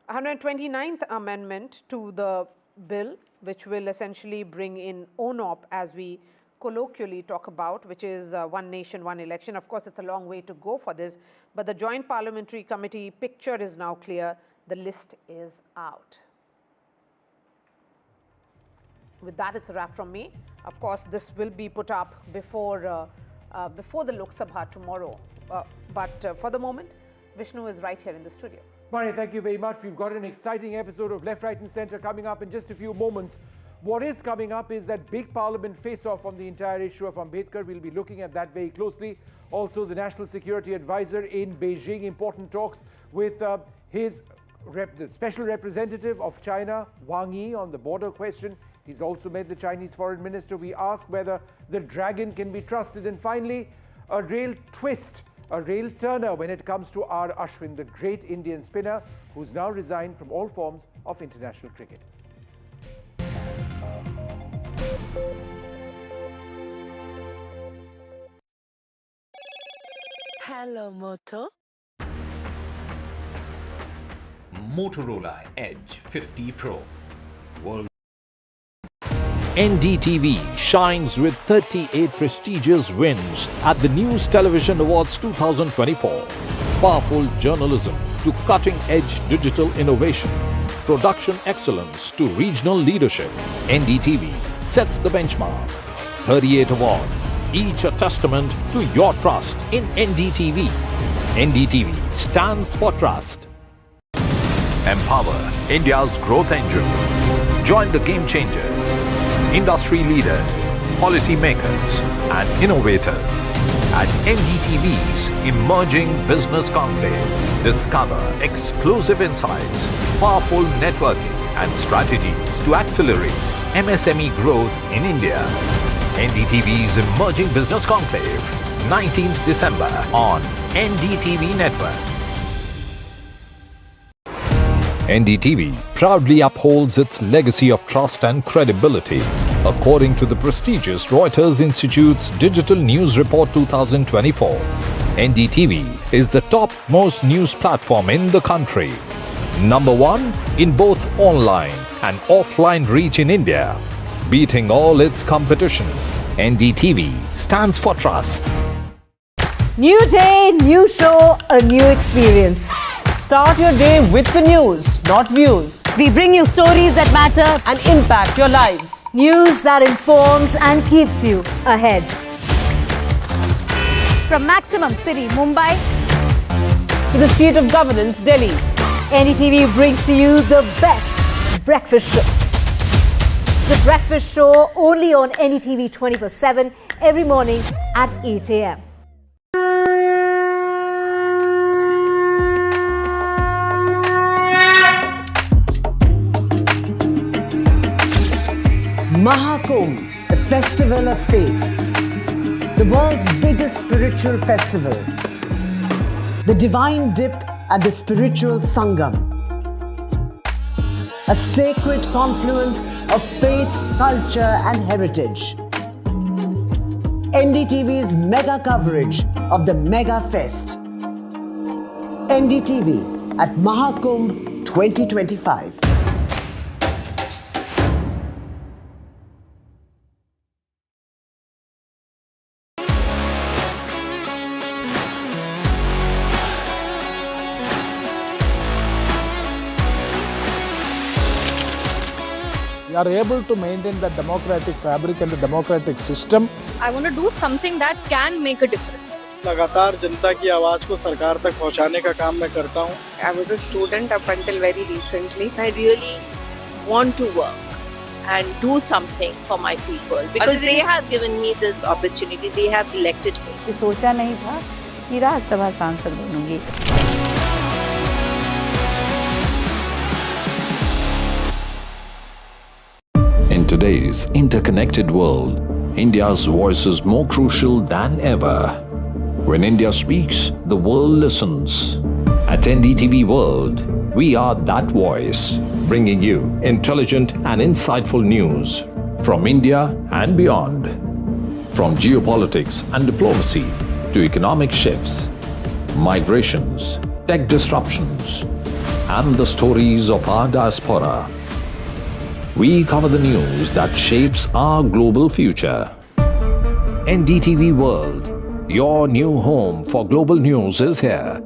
129th amendment to the bill, which will essentially bring in ONOP, as we colloquially talk about, which is one nation, one election. Of course, it's a long way to go for this, but the joint parliamentary committee picture is now clear. The list is out. With that, it's a wrap from me. Of course, this will be put up before the Lok Sabha tomorrow. But for the moment, Vishnu is right here in the studio. Mari, thank you very much. We've got an exciting episode of Left, Right and Centre coming up in just a few moments. What is coming up is that big Parliament face-off on the entire issue of Ambedkar. We'll be looking at that very closely. Also, the National Security Advisor in Beijing, important talks with the special representative of China, Wang Yi, on the border question. He's also met the Chinese foreign minister. We ask whether the dragon can be trusted. And finally, a real twist, a real turner when it comes to R. Ashwin, the great Indian spinner, who's now resigned from all forms of international cricket. Hello, Moto. Motorola Edge 50 Pro. World NDTV shines with 38 prestigious wins at the News Television Awards 2024. Powerful journalism to cutting-edge digital innovation. Production excellence to regional leadership. NDTV sets the benchmark. 38 awards, each a testament to your trust in NDTV. NDTV stands for trust. Empower India's growth engine. Join the game changers, industry leaders, policy makers and innovators at NDTV's Emerging Business Conclave. Discover exclusive insights, powerful networking and strategies to accelerate MSME growth in India. NDTV's Emerging Business Conclave, 19th December on NDTV Network. NDTV proudly upholds its legacy of trust and credibility. According to the prestigious Reuters Institute's Digital News Report 2024, NDTV is the topmost news platform in the country. Number one in both online and offline reach in India. Beating all its competition, NDTV stands for trust. New day, new show, a new experience. Start your day with the news, not views. We bring you stories that matter and impact your lives. News that informs and keeps you ahead. From Maximum City, Mumbai, to the seat of governance, Delhi, NDTV brings to you the best breakfast show. The breakfast show only on NDTV 24/7 every morning at 8 a.m. Mahakumbh, the festival of faith, the world's biggest spiritual festival, the divine dip at the spiritual Sangam, a sacred confluence of faith, culture and heritage. NDTV's mega coverage of the Mega Fest. NDTV at Mahakumbh 2025. We are able to maintain the democratic fabric and the democratic system. I want to do something that can make a difference. लगातार जनता की आवाज को सरकार तक पहुंचाने का काम मैं करता हूं. I was a student up until very recently. I really want to work and do something for my people because they have given me this opportunity. They have elected me. सोचा नहीं था कि राज्यसभा सांसद बनूंगी. In today's interconnected world, India's voice is more crucial than ever. When India speaks, the world listens. At NDTV World, we are that voice, bringing you intelligent and insightful news from India and beyond. From geopolitics and diplomacy to economic shifts, migrations, tech disruptions, and the stories of our diaspora. We cover the news that shapes our global future. NDTV World, your new home for global news is here.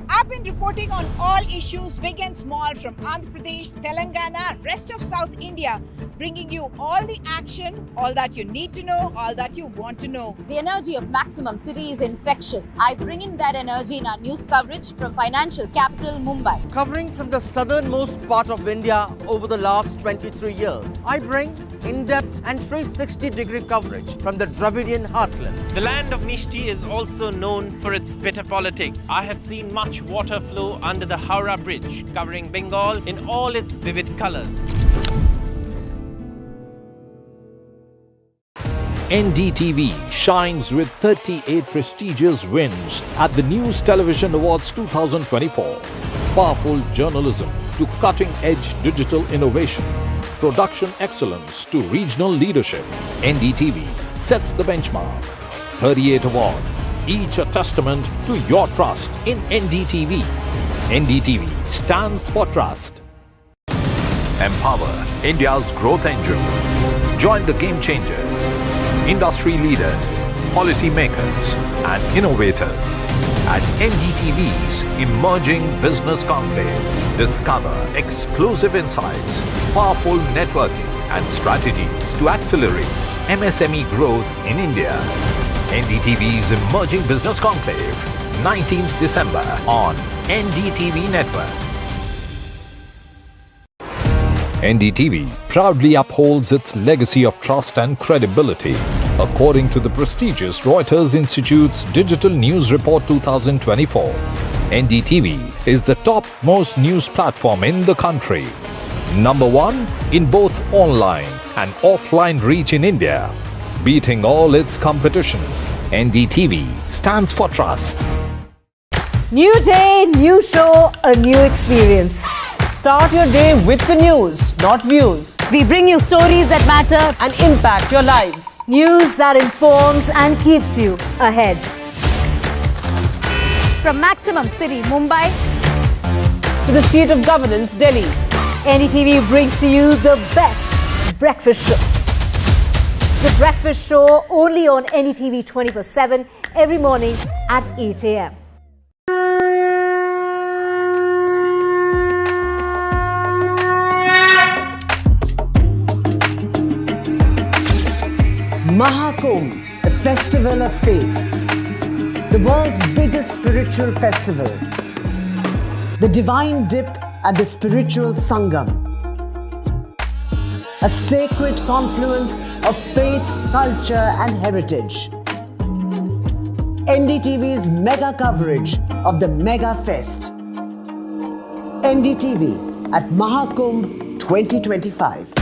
I've been reporting on all issues big and small from Andhra Pradesh, Telangana, rest of South India, bringing you all the action, all that you need to know, all that you want to know. The energy of Maximum City is infectious. I bring in that energy in our news coverage from financial capital Mumbai. Covering from the southernmost part of India over the last 23 years, I bring in-depth and 360-degree coverage from the Dravidian heartland. The land of Mishti is also known for its bitter politics. I have seen much water flow under the Howrah Bridge, covering Bengal in all its vivid colors. NDTV shines with 38 prestigious wins at the News Television Awards 2024. Powerful journalism to cutting-edge digital innovation. Production excellence to regional leadership. NDTV sets the benchmark. 38 awards, each a testament to your trust in NDTV. NDTV stands for trust. Empower India's growth engine. Join the game changers, industry leaders, policymakers, and innovators at NDTV's Emerging Business Conclave. Discover exclusive insights, powerful networking, and strategies to accelerate MSME growth in India. NDTV's Emerging Business Conclave, 19th December on NDTV Network. NDTV proudly upholds its legacy of trust and credibility. According to the prestigious Reuters Institute's Digital News Report 2024, NDTV is the topmost news platform in the country. Number one in both online and offline reach in India. Beating all its competition, NDTV stands for trust. New day, new show, a new experience. Start your day with the news, not views. We bring you stories that matter and impact your lives. News that informs and keeps you ahead. from Maximum City, Mumbai, to the seat of governance, Delhi. NDTV brings to you the best breakfast show. The breakfast show only on NDTV 24/7 every morning at 8 a.m. Mahakumbh, a festival of faith, the world's biggest spiritual festival, the divine dip at the spiritual Sangam, a sacred confluence of faith, culture and heritage. NDTV's mega coverage of the Mega Fest. NDTV at Mahakumbh 2025.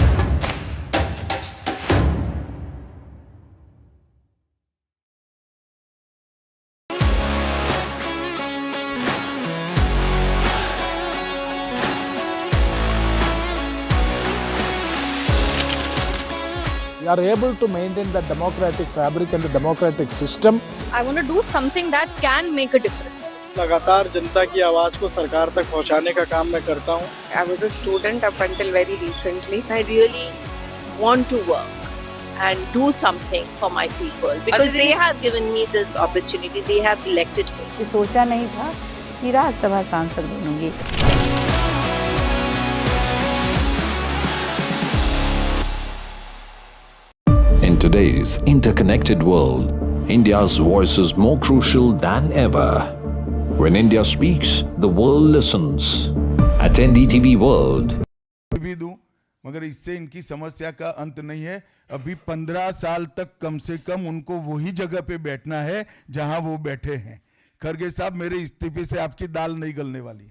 We are able to maintain the democratic fabric and the democratic system. I want to do something that can make a difference. लगातार जनता की आवाज को सरकार तक पहुंचाने का काम मैं करता हूं. I was a student up until very recently. I really want to work and do something for my people because they have given me this opportunity. They have elected me. ये सोचा नहीं था कि राज्यसभा सांसद बनूंगी. In today's interconnected world, India's voice is more crucial than ever. When India speaks, the world listens. At NDTV World. भी दूं, मगर इससे इनकी समस्या का अंत नहीं है. अभी 15 साल तक कम से कम उनको वही जगह पे बैठना है जहां वो बैठे हैं. खरगे साहब, मेरे इस्तीफे से आपकी दाल नहीं गलने वाली.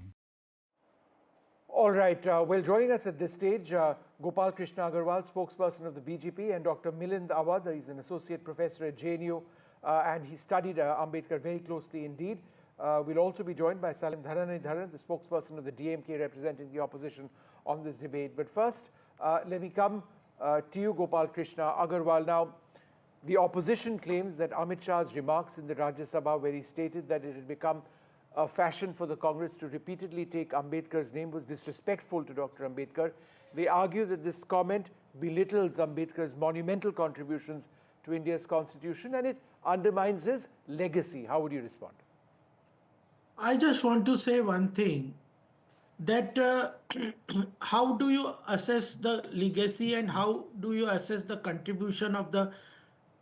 All right, well, joining us at this stage, Gopal Krishna Agarwal, spokesperson of the BJP, and Dr. Milind Awad, he's an associate professor at JNU, and he studied Ambedkar very closely indeed. We'll also be joined by Salim Dharanidharan, the spokesperson of the DMK representing the opposition on this debate. But first, let me come to you, Gopal Krishna Agarwal. Now, the opposition claims that Amit Shah's remarks in the Rajya Sabha, where he stated that it had become a fashion for the Congress to repeatedly take Ambedkar's name, was disrespectful to Dr. Ambedkar. They argue that this comment belittles Ambedkar's monumental contributions to India's constitution and it undermines his legacy. How would you respond? I just want to say one thing, that how do you assess the legacy and how do you assess the contribution of the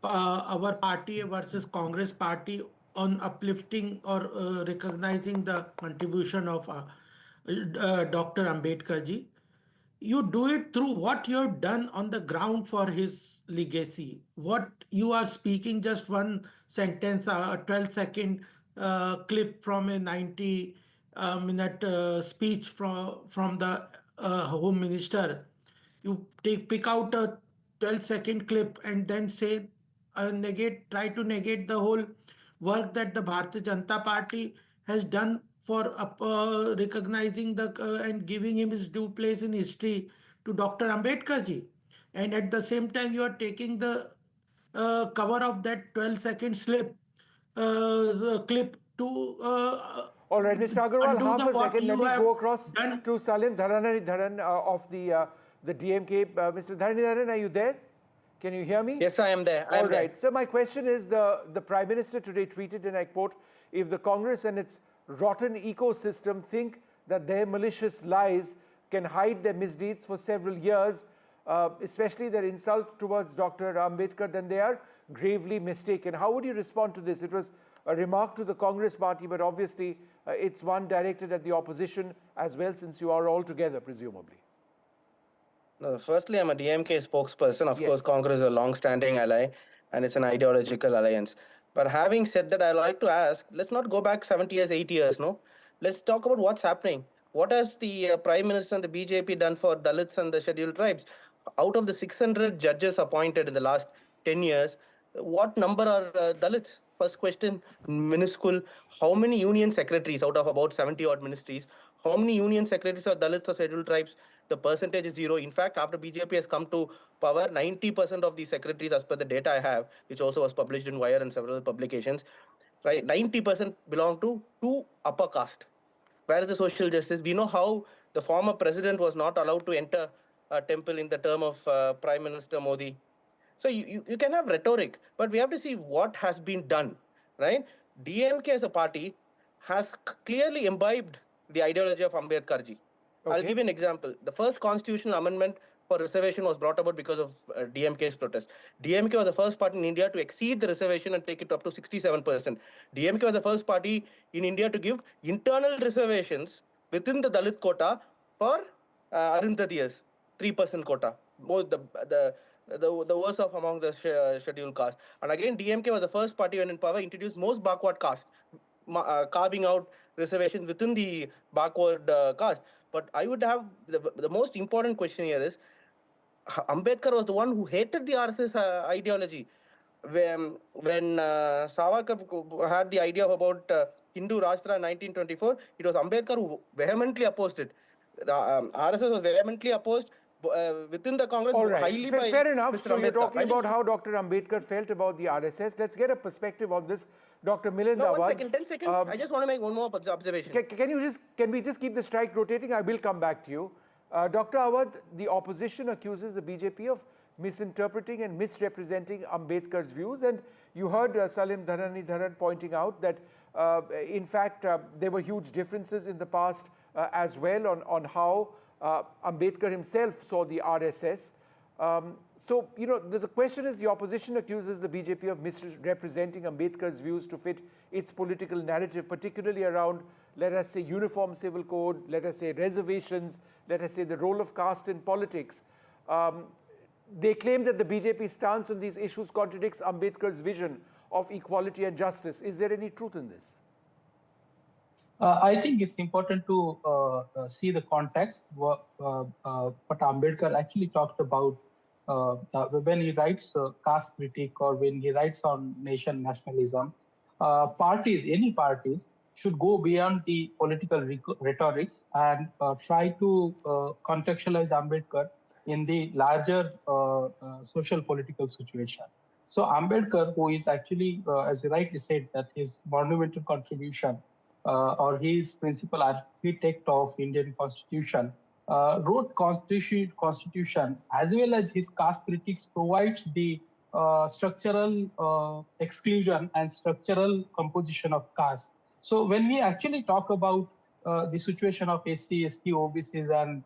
our party versus Congress party on uplifting or recognizing the contribution of Dr. Ambedkar ji? You do it through what you have done on the ground for his legacy. What you are speaking, just one sentence, a 12-second clip from a 90-minute speech from the Home Minister. You pick out a 12-second clip and then say, try to negate the whole work that the Bharatiya Janata Party has done for recognizing and giving him his due place in history to Dr. Ambedkar ji. And at the same time, you are taking the cover of that 12-second clip to All right, Mr. Agarwal, undo half the a what second. Let you me have go across done. to Salim Dharanidharan of the DMK. Mr. Dharanidharan, are you there? Can you hear me? Yes, I am there. All right. So my question is, the Prime Minister today tweeted, and I quote, if the Congress and its rotten ecosystem think that their malicious lies can hide their misdeeds for several years, especially their insult towards Dr. Ambedkar, then they are gravely mistaken. How would you respond to this? It was a remark to the Congress party, but obviously it's one directed at the opposition as well, since you are all together, presumably. No, firstly, I'm a DMK spokesperson. Of course, Congress is a long-standing ally, and it's an ideological alliance. But having said that, I'd like to ask, let's not go back 70 years, 80 years, no? Let's talk about what's happening. What has the Prime Minister and the BJP done for Dalits and the scheduled tribes? Out of the 600 judges appointed in the last 10 years, what number are Dalits? First question, minuscule. How many union secretaries out of about 70 odd ministries? How many union secretaries are Dalits or scheduled tribes? The percentage is zero. In fact, after BJP has come to power, 90% of the secretaries, as per the data I have, which also was published in Wire and several publications, right, 90% belong to upper caste. Where is the social justice? We know how the former president was not allowed to enter a temple in the term of Prime Minister Modi. So you can have rhetoric, but we have to see what has been done, right? DMK as a party has clearly imbibed the ideology of Ambedkar ji. I'll give you an example. The first constitutional amendment for reservation was brought about because of DMK's protest. DMK was the first party in India to exceed the reservation and take it up to 67%. DMK was the first party in India to give internal reservations within the Dalit quota for Arundhatiyas, 3% quota. The worst of among the scheduled caste. And again, DMK was the first party when in power introduced most backward caste, carving out reservations within the backward caste. But I would have the most important question here is, Ambedkar was the one who hated the RSS ideology. When Savarkar had the idea about Hindu Rashtra in 1924, it was Ambedkar who vehemently opposed it. RSS was vehemently opposed within the Congress. All right, highly by fair enough. Mr. So you're Ambedkar. talking about how Dr. Ambedkar felt about the RSS. Let's get a perspective on this. Dr. Milind No, Awad. 1 second, 10 seconds. I just want to make one more observation. Can we just keep the strike rotating? I will come back to you. Dr. Awad, the opposition accuses the BJP of misinterpreting and misrepresenting Ambedkar's views, and you heard Salim Dharanidharan pointing out that in fact there were huge differences in the past as well on how Ambedkar himself saw the RSS. So, you know, the question is, the opposition accuses the BJP of misrepresenting Ambedkar's views to fit its political narrative, particularly around, let us say, uniform civil code, let us say reservations, let us say the role of caste in politics. They claim that the BJP stance on these issues contradicts Ambedkar's vision of equality and justice. Is there any truth in this? I think it's important to see the context, what Ambedkar actually talked about when he writes caste critique or when he writes on nation nationalism. Any parties should go beyond the political rhetorics and try to contextualize Ambedkar in the larger social political situation. So Ambedkar, who is actually, as you rightly said, that his monumental contribution or his principal architect of Indian Constitution, wrote Constitution as well as his caste critiques provides the structural exclusion and structural composition of caste. So when we actually talk about the situation of SC, ST, OBCs and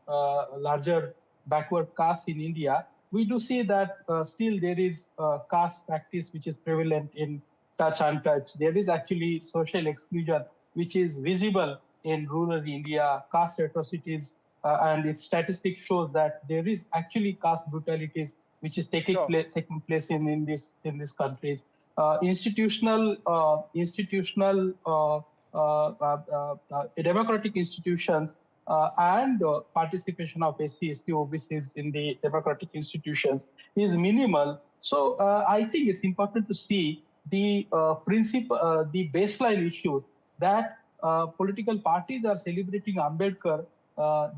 larger backward castes in India, we do see that still there is caste practice which is prevalent in touch and untouched. There is actually social exclusion which is visible in rural India, caste atrocities, and its statistics shows that there is actually caste brutalities which is taking place in this country. Democratic institutions and participation of SC, ST, OBCs in the democratic institutions is minimal. So I think it's important to see the the baseline issues that political parties are celebrating Ambedkar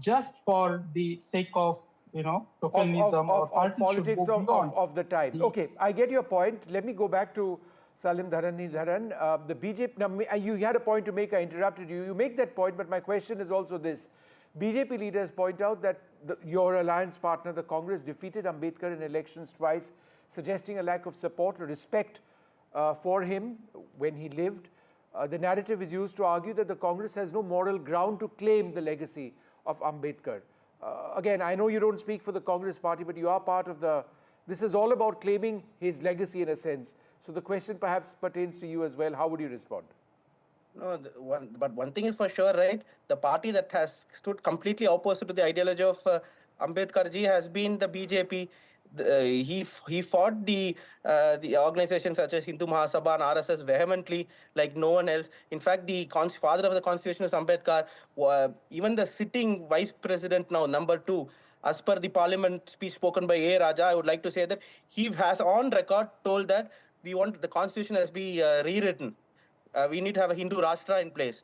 just for the sake of, you know, tokenism of politics of the time. Okay, I get your point. Let me go back to Salim Dharan, the BJP, now, you had a point to make, I interrupted you. You make that point, but my question is also this. BJP leaders point out that your alliance partner, the Congress, defeated Ambedkar in elections twice, suggesting a lack of support or respect for him when he lived. The narrative is used to argue that the Congress has no moral ground to claim the legacy of Ambedkar. Again, I know you don't speak for the Congress party, but you are part of the... This is all about claiming his legacy in a sense. So the question perhaps pertains to you as well. How would you respond? No, but one thing is for sure, right? The party that has stood completely opposite to the ideology of Ambedkar ji has been the BJP. He fought the organizations such as Hindu Mahasabha and RSS vehemently, like no one else. In fact, the father of the constitution is Ambedkar. Even the sitting vice president now, number 2, as per the parliament speech spoken by A. Raja, I would like to say that he has on record told that we want the constitution has be rewritten. We need to have a Hindu Rashtra in place.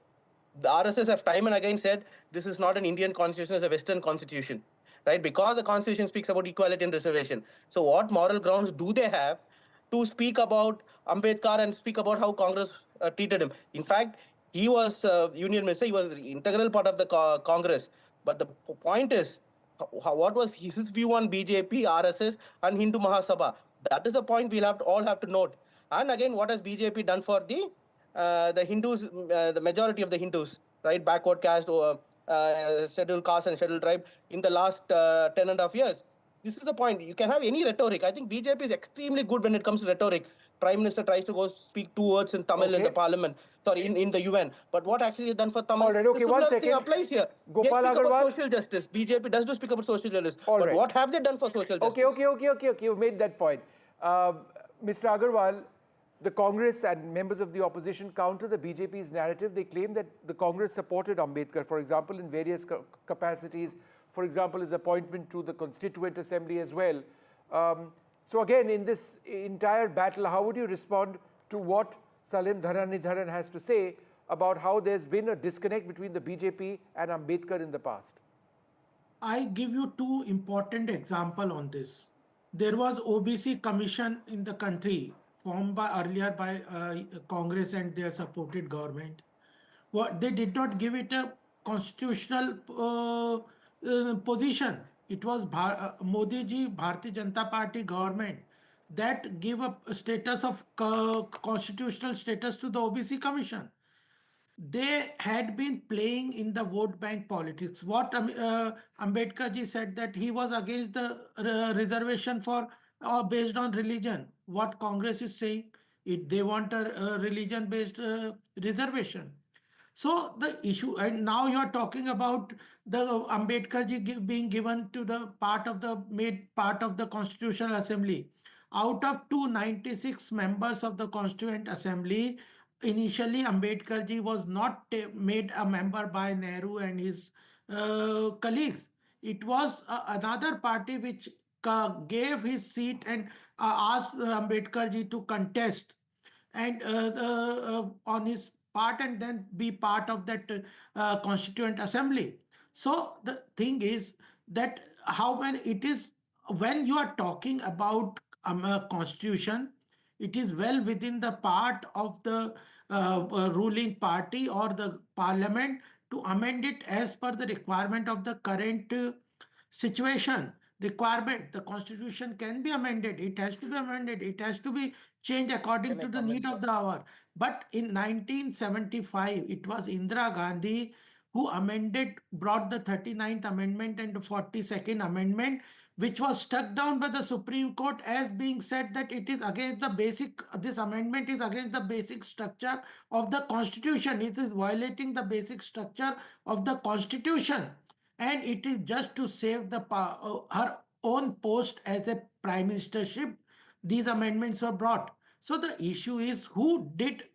The RSS have time and again said this is not an Indian constitution, it's a Western constitution, right? Because the constitution speaks about equality and reservation. So what moral grounds do they have to speak about Ambedkar and speak about how Congress treated him? In fact, he was union minister, he was an integral part of the Congress. But the point is, what was his view on BJP, RSS and Hindu Mahasabha? That is the point we'll all have to note. And again, what has BJP done for the Hindus, the majority of the Hindus, right, backward caste, scheduled caste and scheduled tribe in the last 10.5 years? This is the point. You can have any rhetoric. I think BJP is extremely good when it comes to rhetoric. Prime Minister tries to go speak 2 words in Tamil in the parliament, sorry, in the UN. But what actually is done for Tamil? All right, okay, the 1 second. thing applies here. Gopal they speak Agarwal. about social justice. BJP does speak about social justice. All but right. what have they done for social justice? Okay. You've made that point. Mr. Agarwal, the Congress and members of the opposition counter the BJP's narrative. They claim that the Congress supported Ambedkar, for example, in various capacities, for example, his appointment to the Constituent Assembly as well. So again, in this entire battle, how would you respond to what Salim Dharan has to say about how there's been a disconnect between the BJP and Ambedkar in the past? I give you 2 important examples on this. There was OBC commission in the country formed earlier by Congress and their supported government. They did not give it a constitutional position. It was Modi ji, Bharatiya Janata Party government that gave a status of constitutional status to the OBC commission. They had been playing in the vote bank politics. What Ambedkar ji said that he was against the reservation for based on religion. What Congress is saying, they want a religion-based reservation. So the issue, and now you are talking about the Ambedkar ji being given to the made part of the Constitutional Assembly. Out of 296 members of the Constituent Assembly, initially Ambedkar ji was not made a member by Nehru and his colleagues. It was another party which gave his seat and asked Ambedkar ji to contest and on his part and then be part of that Constituent Assembly. So the thing is that when you are talking about constitution, it is well within the part of the ruling party or the parliament to amend it as per the requirement of the current situation. Requirement, the constitution can be amended, it has to be amended, it has to be changed according to the need of the hour. But in 1975, it was Indira Gandhi who brought the 39th Amendment and the 42nd Amendment, which was struck down by the Supreme Court as being said that it is against the this amendment is against the basic structure of the Constitution. It is violating the basic structure of the Constitution. And it is just to save her own post as a prime ministership, these amendments were brought. So the issue is who did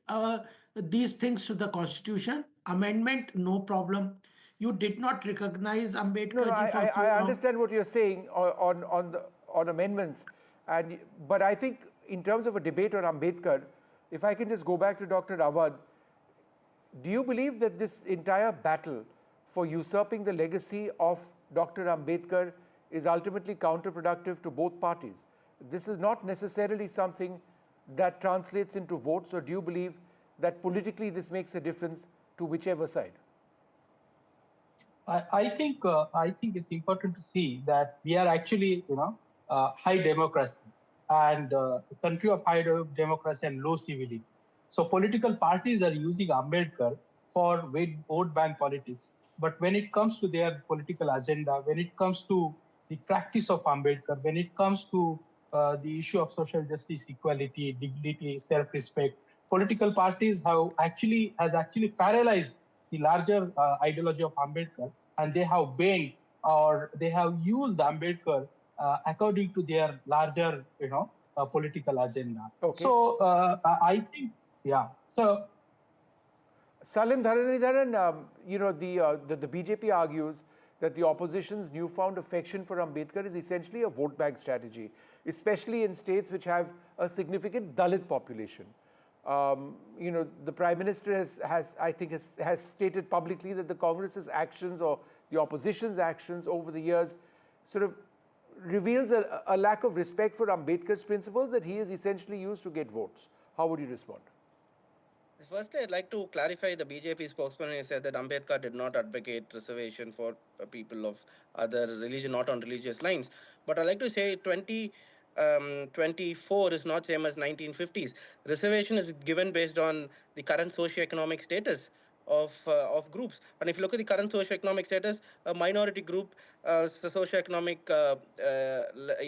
these things to the Constitution? Amendment, no problem. You did not recognize Ambedkar ji for so long. I understand what you're saying on amendments, but I think in terms of a debate on Ambedkar, if I can just go back to Dr. Awad, do you believe that this entire battle for usurping the legacy of Dr. Ambedkar is ultimately counterproductive to both parties? This is not necessarily something that translates into votes, or do you believe that politically this makes a difference to whichever side? I think it's important to see that we are actually, high democracy and a country of high democracy and low civility. So political parties are using Ambedkar for vote bank politics. But when it comes to their political agenda, when it comes to the practice of Ambedkar, when it comes to the issue of social justice, equality, dignity, self-respect, political parties has actually paralyzed the larger ideology of Ambedkar, and they have bent or they have used Ambedkar according to their larger, political agenda. Okay. So I think, yeah. So Salim Dharanidharan, the BJP argues that the opposition's newfound affection for Ambedkar is essentially a vote bank strategy, especially in states which have a significant Dalit population. The Prime Minister has stated publicly that the Congress's actions or the opposition's actions over the years sort of reveals a lack of respect for Ambedkar's principles that he is essentially used to get votes. How would you respond? Firstly, I'd like to clarify the BJP spokesman. He said that Ambedkar did not advocate reservation for people of other religion, not on religious lines. But I'd like to say 2024 is not same as 1950s. Reservation is given based on the current socio-economic status of groups. And if you look at the current socio-economic status, a minority group socio-economic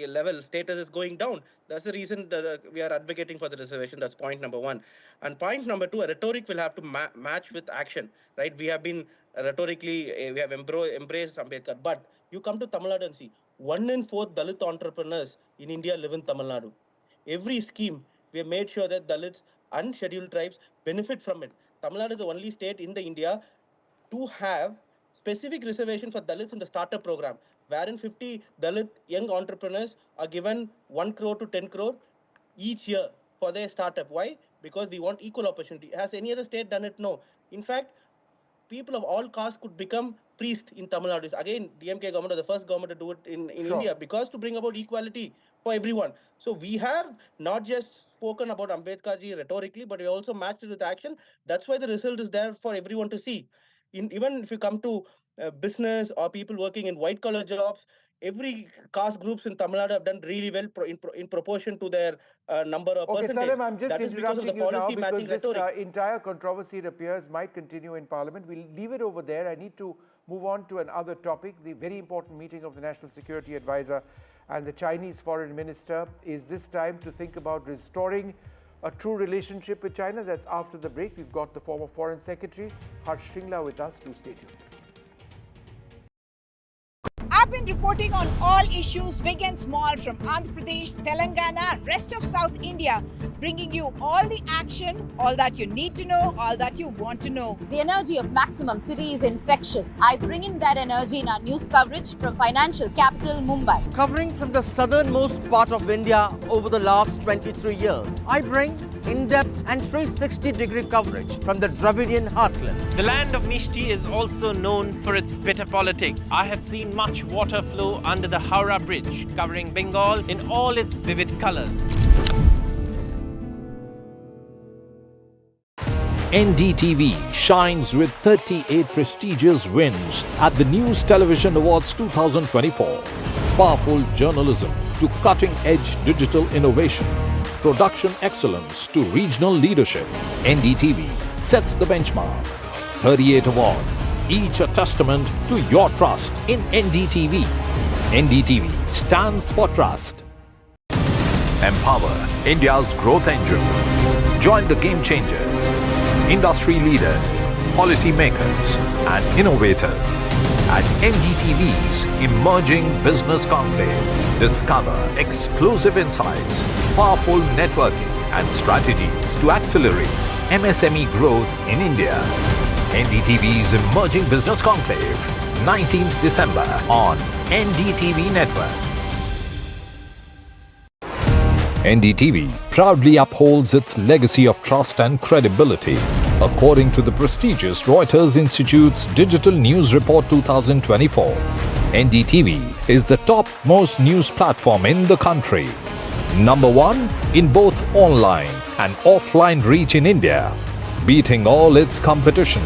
level status is going down. That's the reason that we are advocating for the reservation. That's point number one. And point number two, a rhetoric will have to match with action, right? We have been rhetorically, we have embraced Ambedkar. But you come to Tamil Nadu and see, 1 in 4 Dalit entrepreneurs in India live in Tamil Nadu. Every scheme, we have made sure that Dalits and scheduled tribes benefit from it. Tamil Nadu is the only state in the India to have specific reservation for Dalits in the startup program, wherein 50 Dalit young entrepreneurs are given 1 crore to 10 crore each year for their startup. Why? Because we want equal opportunity. Has any other state done it? No. In fact, people of all castes could become priests in Tamil Nadu. Again, DMK government is the first government to do it in India, because to bring about equality for everyone. So we have not just spoken about Ambedkar ji rhetorically, but we also matched it with action. That's why the result is there for everyone to see. Even if you come to business or people working in white collar jobs, every caste groups in Tamil Nadu have done really well in proportion to their number of percentage. Salim, I'm just that is because of the policy matching this rhetoric. Entire controversy, it appears, might continue in Parliament. We'll leave it over there. I need to move on to another topic. The very important meeting of the National Security Advisor and the Chinese Foreign Minister is this time to think about restoring a true relationship with China. That's after the break. We've got the former Foreign Secretary Harsh Shringla with us. Do stay tuned. I've been reporting on all issues big and small from Andhra Pradesh, Telangana, rest of South India, bringing you all the action, all that you need to know, all that you want to know. The energy of Maximum City is infectious. I bring in that energy in our news coverage from financial capital Mumbai. Covering from the southernmost part of India over the last 23 years, I bring in-depth and 360-degree coverage from the Dravidian heartland. The land of Mishti is also known for its bitter politics. I have seen much water flow under the Howrah Bridge, covering Bengal in all its vivid colors. NDTV shines with 38 prestigious wins at the News Television Awards 2024. Powerful journalism to cutting-edge digital innovation. Production excellence to regional leadership. NDTV sets the benchmark. 38 awards, each a testament to your trust in NDTV. NDTV stands for trust. Empower India's growth engine. Join the game changers, industry leaders, policy makers and innovators at NDTV's Emerging Business Conclave. Discover exclusive insights, powerful networking and strategies to accelerate MSME growth in India. NDTV's Emerging Business Conclave, 19th December on NDTV Network. NDTV proudly upholds its legacy of trust and credibility. According to the prestigious Reuters Institute's Digital News Report 2024, NDTV is the top-most news platform in the country. Number 1 in both online and offline reach in India, beating all its competition.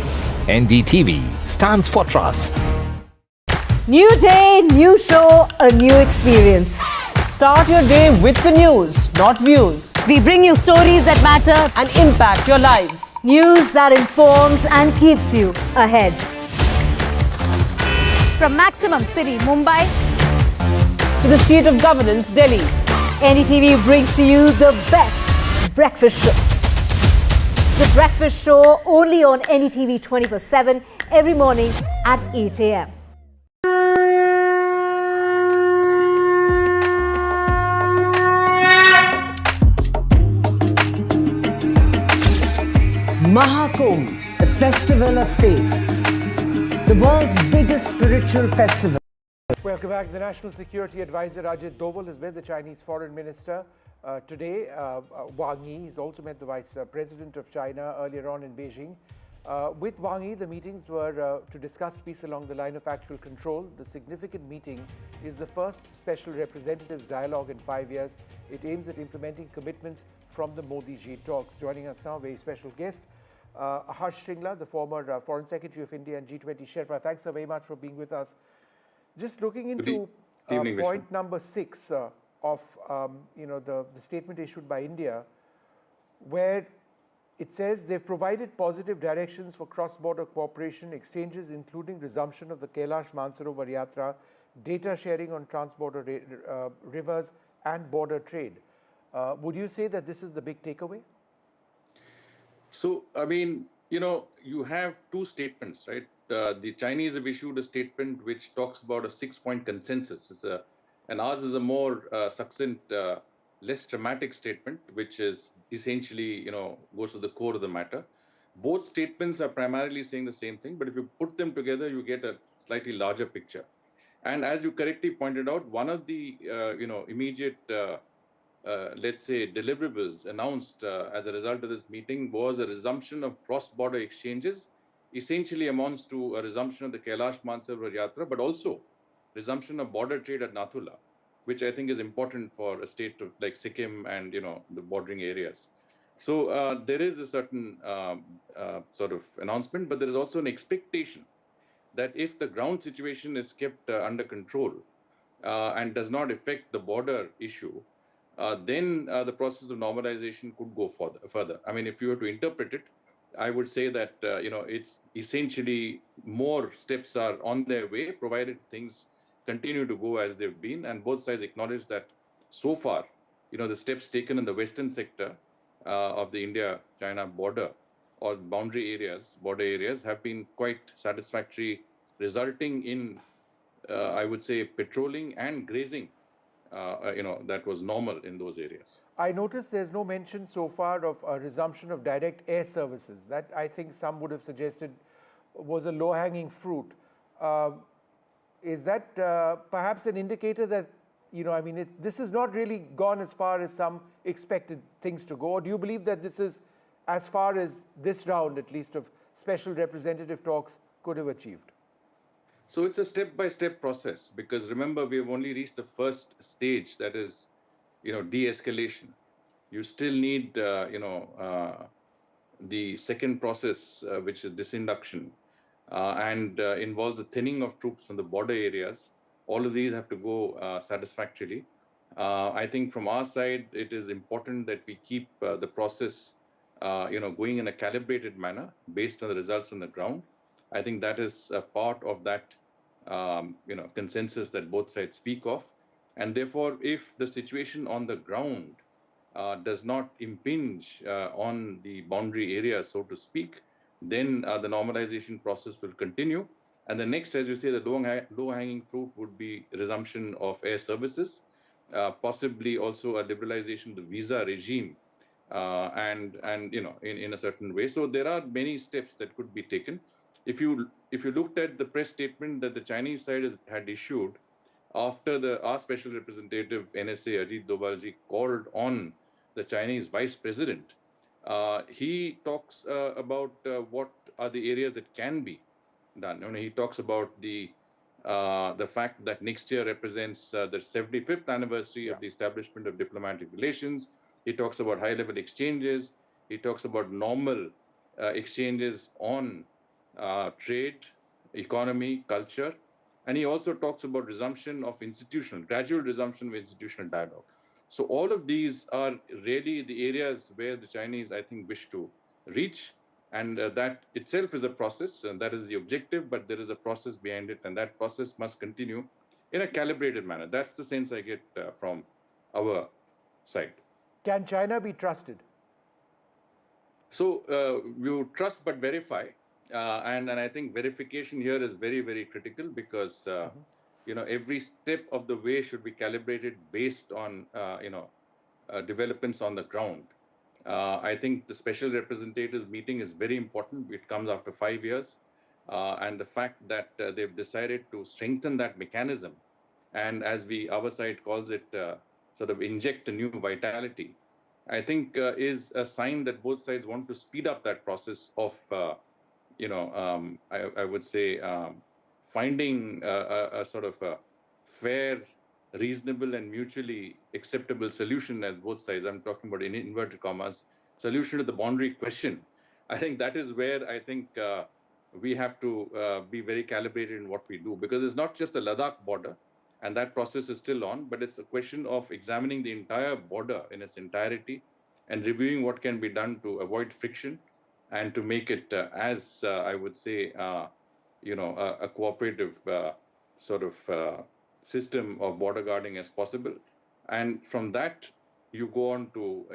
NDTV stands for trust. New day, new show, a new experience. Start your day with the news, not views. We bring you stories that matter and impact your lives. News that informs and keeps you ahead. From Maximum City, Mumbai, to the seat of governance, Delhi, NDTV brings to you the best breakfast show. The breakfast show only on NDTV 24/7 every morning at 8 a.m. Mahakumbh, the festival of faith, the world's biggest spiritual festival. Welcome back. The National Security Advisor Ajit Doval has met the Chinese Foreign Minister today, Wang Yi. He's also met the Vice President of China earlier on in Beijing. With Wang Yi, the meetings were to discuss peace along the line of actual control. The significant meeting is the first special representatives dialogue in 5 years. It aims at implementing commitments from the Modi-Ji talks. Joining us now, very special guest, Harsh Shringla, the former Foreign Secretary of India and G20 Sherpa. Thanks so very much for being with us. Just looking into point number 6 of the statement issued by India, where it says they've provided positive directions for cross-border cooperation, exchanges including resumption of the Kailash Mansarovar Yatra, data sharing on trans-border rivers and border trade. Would you say that this is the big takeaway? So, I mean, you have two statements, right? The Chinese have issued a statement which talks about a 6-point consensus. And ours is a more succinct, less dramatic statement, which is essentially, goes to the core of the matter. Both statements are primarily saying the same thing, but if you put them together, you get a slightly larger picture. And as you correctly pointed out, one of the, immediate, let's say, deliverables announced as a result of this meeting was a resumption of cross-border exchanges, essentially amounts to a resumption of the Kailash Mansarovar Yatra, but also resumption of border trade at Nathula, which I think is important for a state like Sikkim and, the bordering areas. So there is a certain sort of announcement, but there is also an expectation that if the ground situation is kept under control and does not affect the border issue, then the process of normalization could go further. I mean, if you were to interpret it, I would say that, it's essentially more steps are on their way, provided things continue to go as they've been. And both sides acknowledge that so far, the steps taken in the western sector of the India-China border or border areas have been quite satisfactory, resulting in, I would say, patrolling and grazing, that was normal in those areas. I noticed there's no mention so far of a resumption of direct air services. That, I think some would have suggested, was a low-hanging fruit. Is that perhaps an indicator that, this is not really gone as far as some expected things to go? Or do you believe that this is as far as this round, at least, of special representative talks could have achieved? So it's a step-by-step process, because remember, we have only reached the first stage, that is, de-escalation. You still need, the second process, which is disinduction, and involves the thinning of troops from the border areas. All of these have to go satisfactorily. I think from our side, it is important that we keep the process, going in a calibrated manner based on the results on the ground. I think that is a part of that, consensus that both sides speak of. And therefore, if the situation on the ground does not impinge on the boundary area, so to speak, then the normalization process will continue. And the next, as you say, the low-hanging fruit would be resumption of air services, possibly also a liberalization of the visa regime, and in a certain way. So there are many steps that could be taken. If you looked at the press statement that the Chinese side had issued after our special representative NSA Ajit Doval ji called on the Chinese vice president, he talks about what are the areas that can be done. He talks about the the fact that next year represents the 75th anniversary of the establishment of diplomatic relations. He talks about high-level exchanges. He talks about normal exchanges on trade, economy, culture. And he also talks about gradual resumption of institutional dialogue. So all of these are really the areas where the Chinese, I think, wish to reach. And that itself is a process, and that is the objective, but there is a process behind it, and that process must continue in a calibrated manner. That's the sense I get from our side. Can China be trusted? So you trust but verify, and I think verification here is very, very critical because every step of the way should be calibrated based on developments on the ground. I think the special representatives meeting is very important. It comes after 5 years, and the fact that they've decided to strengthen that mechanism, and as our side calls it, sort of inject a new vitality, I think is a sign that both sides want to speed up that process of, I would say, finding a sort of a fair, reasonable and mutually acceptable solution at both sides. I'm talking about, in inverted commas, solution to the boundary question. I think that is where I think we have to be very calibrated in what we do, because it's not just the Ladakh border, and that process is still on, but it's a question of examining the entire border in its entirety and reviewing what can be done to avoid friction and to make it as, I would say, a cooperative sort of system of border guarding as possible. And from that, you go on to,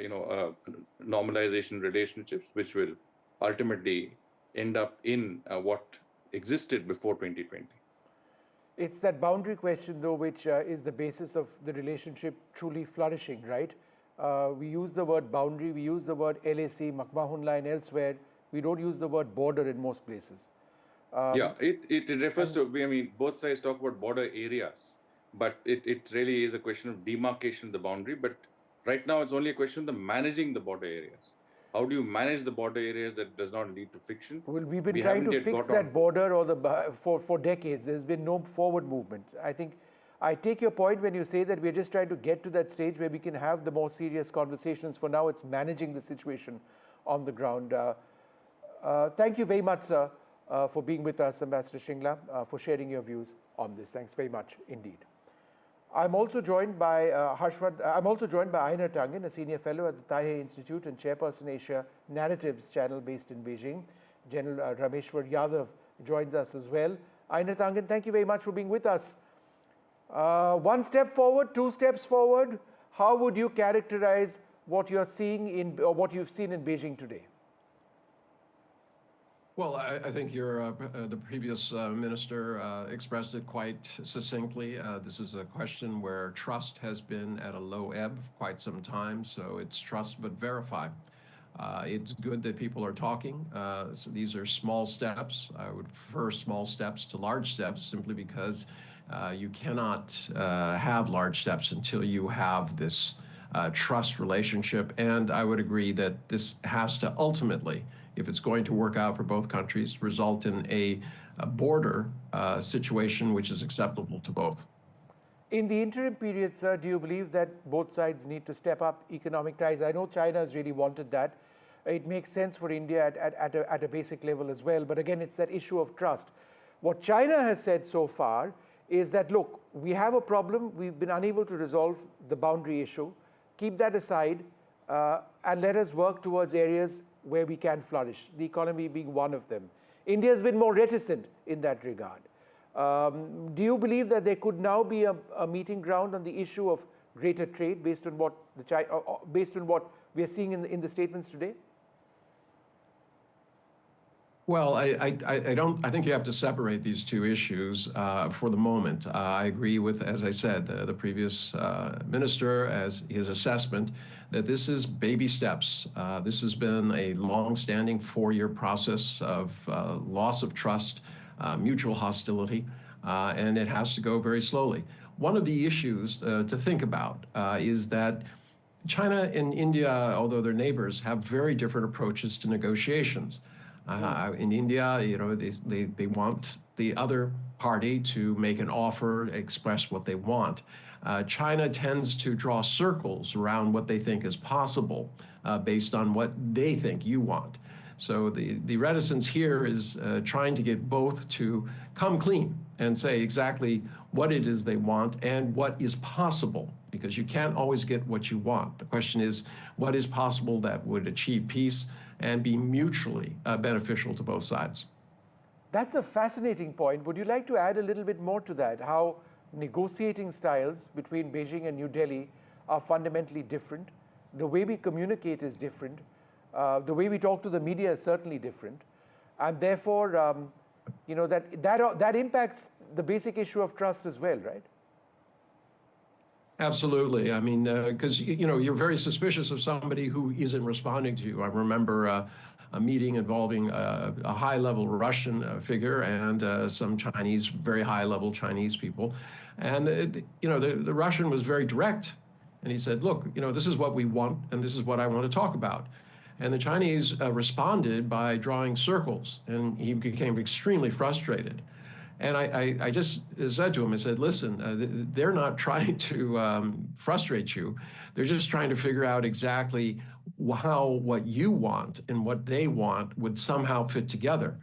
normalization relationships, which will ultimately end up in what existed before 2020. It's that boundary question, though, which is the basis of the relationship truly flourishing, right? We use the word boundary, we use the word LAC, McMahon Line elsewhere. We don't use the word border in most places. It refers to, both sides talk about border areas, but it really is a question of demarcation of the boundary. But right now, it's only a question of managing the border areas. How do you manage the border areas that does not lead to friction? Well, we've been trying to fix that border for decades. There's been no forward movement. I think I take your point when you say that we're just trying to get to that stage where we can have the more serious conversations. For now, it's managing the situation on the ground. Thank you very much, sir, for being with us, Ambassador Shringla, for sharing your views on this. Thanks very much indeed. I'm also joined by Einar Tangen, a senior fellow at the Taipei Institute and chairperson Asia Narratives channel based in Beijing. General Rameshwar Yadav joins us as well. Einar Tangen, thank you very much for being with us. One step forward, two steps forward. How would you characterize what you're seeing what you've seen in Beijing today? Well, I think the previous minister expressed it quite succinctly. This is a question where trust has been at a low ebb for quite some time, so it's trust but verify. It's good that people are talking. So these are small steps. I would prefer small steps to large steps simply because you cannot have large steps until you have this trust relationship. And I would agree that this has to ultimately, if it's going to work out for both countries, result in a border situation which is acceptable to both. In the interim period, sir, do you believe that both sides need to step up economic ties? I know China has really wanted that. It makes sense for India at a basic level as well. But again, it's that issue of trust. What China has said so far is that, look, we have a problem. We've been unable to resolve the boundary issue. Keep that aside and let us work towards areas where we can flourish, the economy being one of them. India has been more reticent in that regard. Do you believe that there could now be a meeting ground on the issue of greater trade based on what we are seeing in the statements today? Well, I think you have to separate these two issues for the moment. I agree with, as I said, the previous minister, as his assessment, that this is baby steps. This has been a long-standing 4-year process of loss of trust, mutual hostility, and it has to go very slowly. One of the issues to think about is that China and India, although they're neighbors, have very different approaches to negotiations. In India, they want the other party to make an offer, express what they want. China tends to draw circles around what they think is possible based on what they think you want. So the reticence here is trying to get both to come clean and say exactly what it is they want and what is possible, because you can't always get what you want. The question is, what is possible that would achieve peace and be mutually beneficial to both sides? That's a fascinating point. Would you like to add a little bit more to that? How negotiating styles between Beijing and New Delhi are fundamentally different. The way we communicate is different. The way we talk to the media is certainly different. And therefore, you know, that impacts the basic issue of trust as well, right? Absolutely. I mean, because, you know, you're very suspicious of somebody who isn't responding to you. I remember a meeting involving a high-level Russian figure and some Chinese, very high-level Chinese people. And, you know, the Russian was very direct. And he said, look, you know, this is what we want, and this is what I want to talk about. And the Chinese responded by drawing circles, and he became extremely frustrated. And I just said to him, I said, listen, they're not trying to frustrate you. They're just trying to figure out exactly how what you want and what they want would somehow fit together.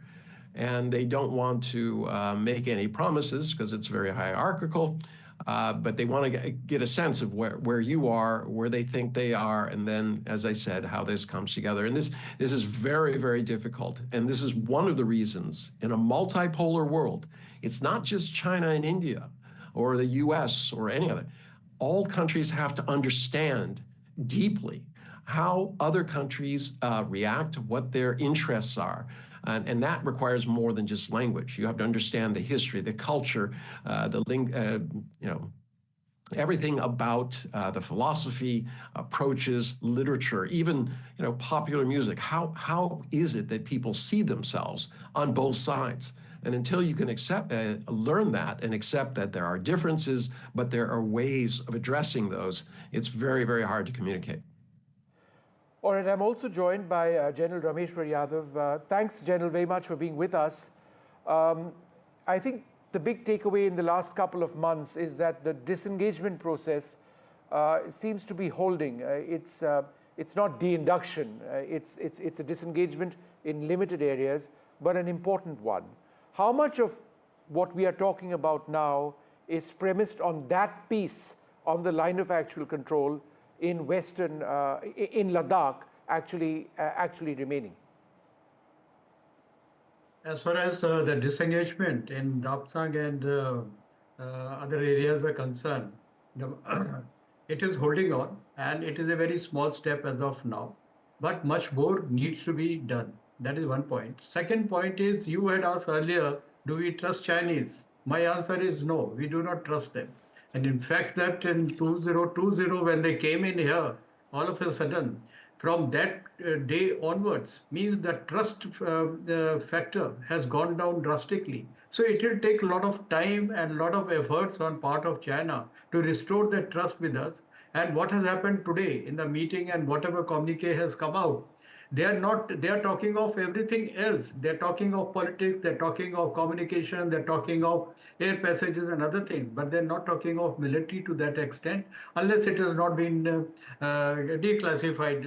And they don't want to make any promises because it's very hierarchical, but they want to get a sense of where you are, where they think they are, and then, as I said, how this comes together. And this is very, very difficult. And this is one of the reasons in a multipolar world, it's not just China and India or the US or any other. All countries have to understand deeply how other countries react, what their interests are. And that requires more than just language. You have to understand the history, the culture, everything about the philosophy, approaches, literature, even popular music. How is it that people see themselves on both sides? And until you can learn that and accept that there are differences, but there are ways of addressing those, it's very, very hard to communicate. All right, I'm also joined by General Rameshwar Yadav. Thanks, General, very much for being with us. I think the big takeaway in the last couple of months is that the disengagement process seems to be holding. It's not de-induction. It's a disengagement in limited areas, but an important one. How much of what we are talking about now is premised on that piece on the line of actual control in in Ladakh actually remaining? As far as the disengagement in Dapsang and other areas are concerned, it is holding on, and it is a very small step as of now, but much more needs to be done. That is one point. Second point is, you had asked earlier, do we trust Chinese? My answer is no, we do not trust them. And in fact, that in 2020, when they came in here, all of a sudden, from that day onwards, means the trust factor has gone down drastically. So it will take a lot of time and a lot of efforts on part of China to restore that trust with us. And what has happened today in the meeting and whatever communique has come out, they are talking of everything else. They're talking of politics, they're talking of communication, they're talking of air passages and other things, but they're not talking of military to that extent, unless it has not been declassified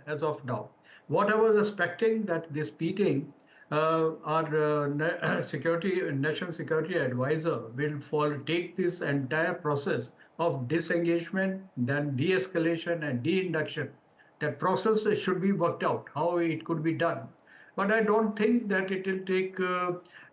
as of now. What I was expecting that this meeting, our national security advisor will take this entire process of disengagement, then de-escalation and de-induction. That process should be worked out, how it could be done. But I don't think that it will take,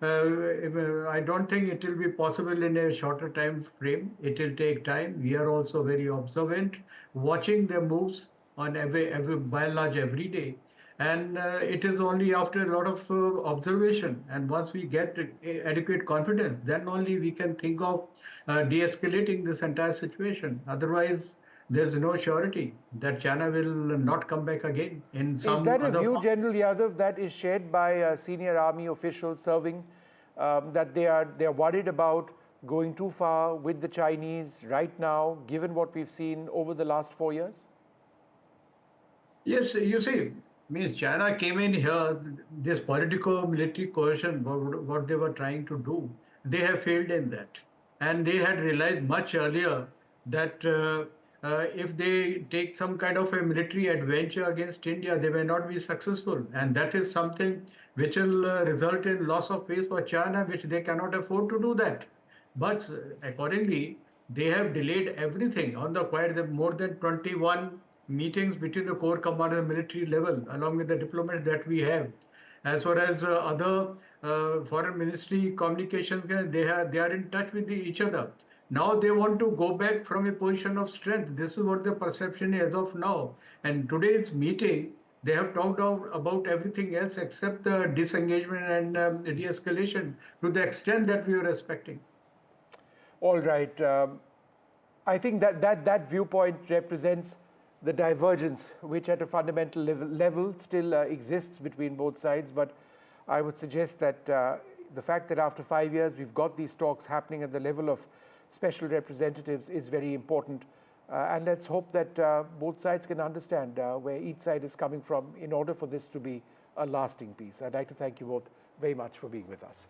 I don't think it will be possible in a shorter time frame. It will take time. We are also very observant, watching their moves on by and large every day. And it is only after a lot of observation, and once we get adequate confidence, then only we can think of de-escalating this entire situation. Otherwise, there's no surety that China will not come back again in some Is that a other view, form. General Yadav, that is shared by senior army officials serving, that they are worried about going too far with the Chinese right now, given what we've seen over the last 4 years? Yes, you see, means China came in here, this political military coercion, what they were trying to do, they have failed in that. And they had realized much earlier that if they take some kind of a military adventure against India, they may not be successful. And that is something which will result in loss of face for China, which they cannot afford to do that. But accordingly, they have delayed everything on the quiet. There are more than 21 meetings between the core commanders and military level, along with the diplomats that we have. As far as other foreign ministry communications, they are in touch with each other. Now they want to go back from a position of strength. This is what the perception is as of now. And today's meeting, they have talked about everything else except the disengagement and de-escalation to the extent that we were expecting. All right. I think that viewpoint represents the divergence which at a fundamental level still exists between both sides. But I would suggest that the fact that after 5 years we've got these talks happening at the level of special representatives is very important. And let's hope that both sides can understand where each side is coming from in order for this to be a lasting peace. I'd like to thank you both very much for being with us.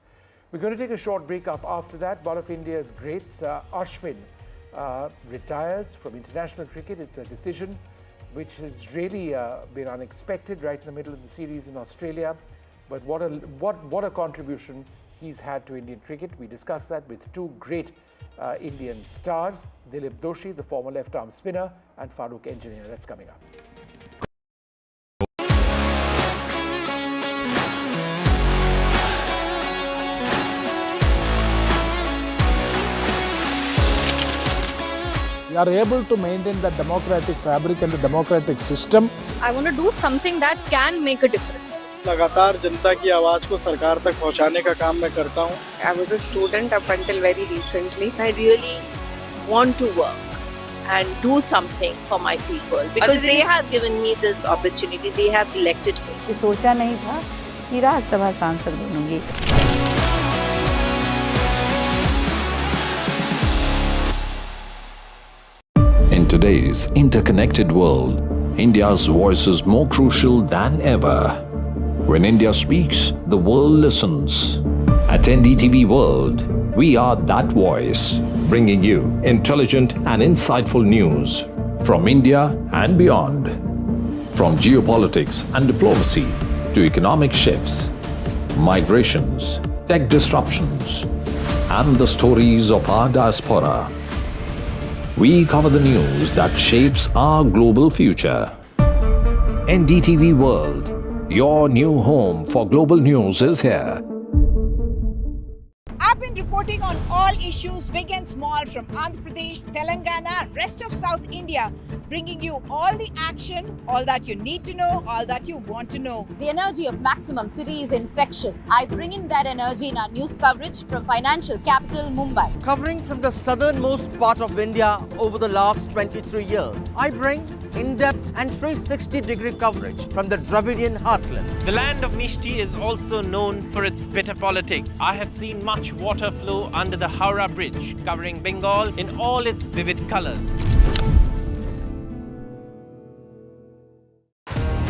We're going to take a short break up after that. One of India's greats, Ashwin, retires from international cricket. It's a decision which has really been unexpected right in the middle of the series in Australia. But what a contribution he's had to Indian cricket. We discussed that with two great Indian stars, Dilip Doshi, the former left-arm spinner, and Farooq Engineer. That's coming up. We are able to maintain the democratic fabric and the democratic system. I want to do something that can make a difference. लगातार जनता की आवाज को सरकार तक पहुंचाने का काम मैं करता हूं. I was a student up until very recently. I really want to work and do something for my people because they have given me this opportunity. They have elected me. सोचा नहीं था कि राज्यसभा सांसद बनूंगी. In today's interconnected world, India's voice is more crucial than ever. When India speaks, the world listens. At NDTV World, we are that voice, bringing you intelligent and insightful news from India and beyond. From geopolitics and diplomacy to economic shifts, migrations, tech disruptions, and the stories of our diaspora. We cover the news that shapes our global future. NDTV World, your new home for global news is here. I've been reporting on all issues big and small from Andhra Pradesh, Telangana, rest of South India, bringing you all the action, all that you need to know, all that you want to know. The energy of Maximum City is infectious. I bring in that energy in our news coverage from financial capital Mumbai. Covering from the southernmost part of India over the last 23 years, I bring in-depth and 360-degree coverage from the Dravidian heartland. The land of Mishti is also known for its bitter politics. I have seen much water flow under the Howrah Bridge, covering Bengal in all its vivid colors.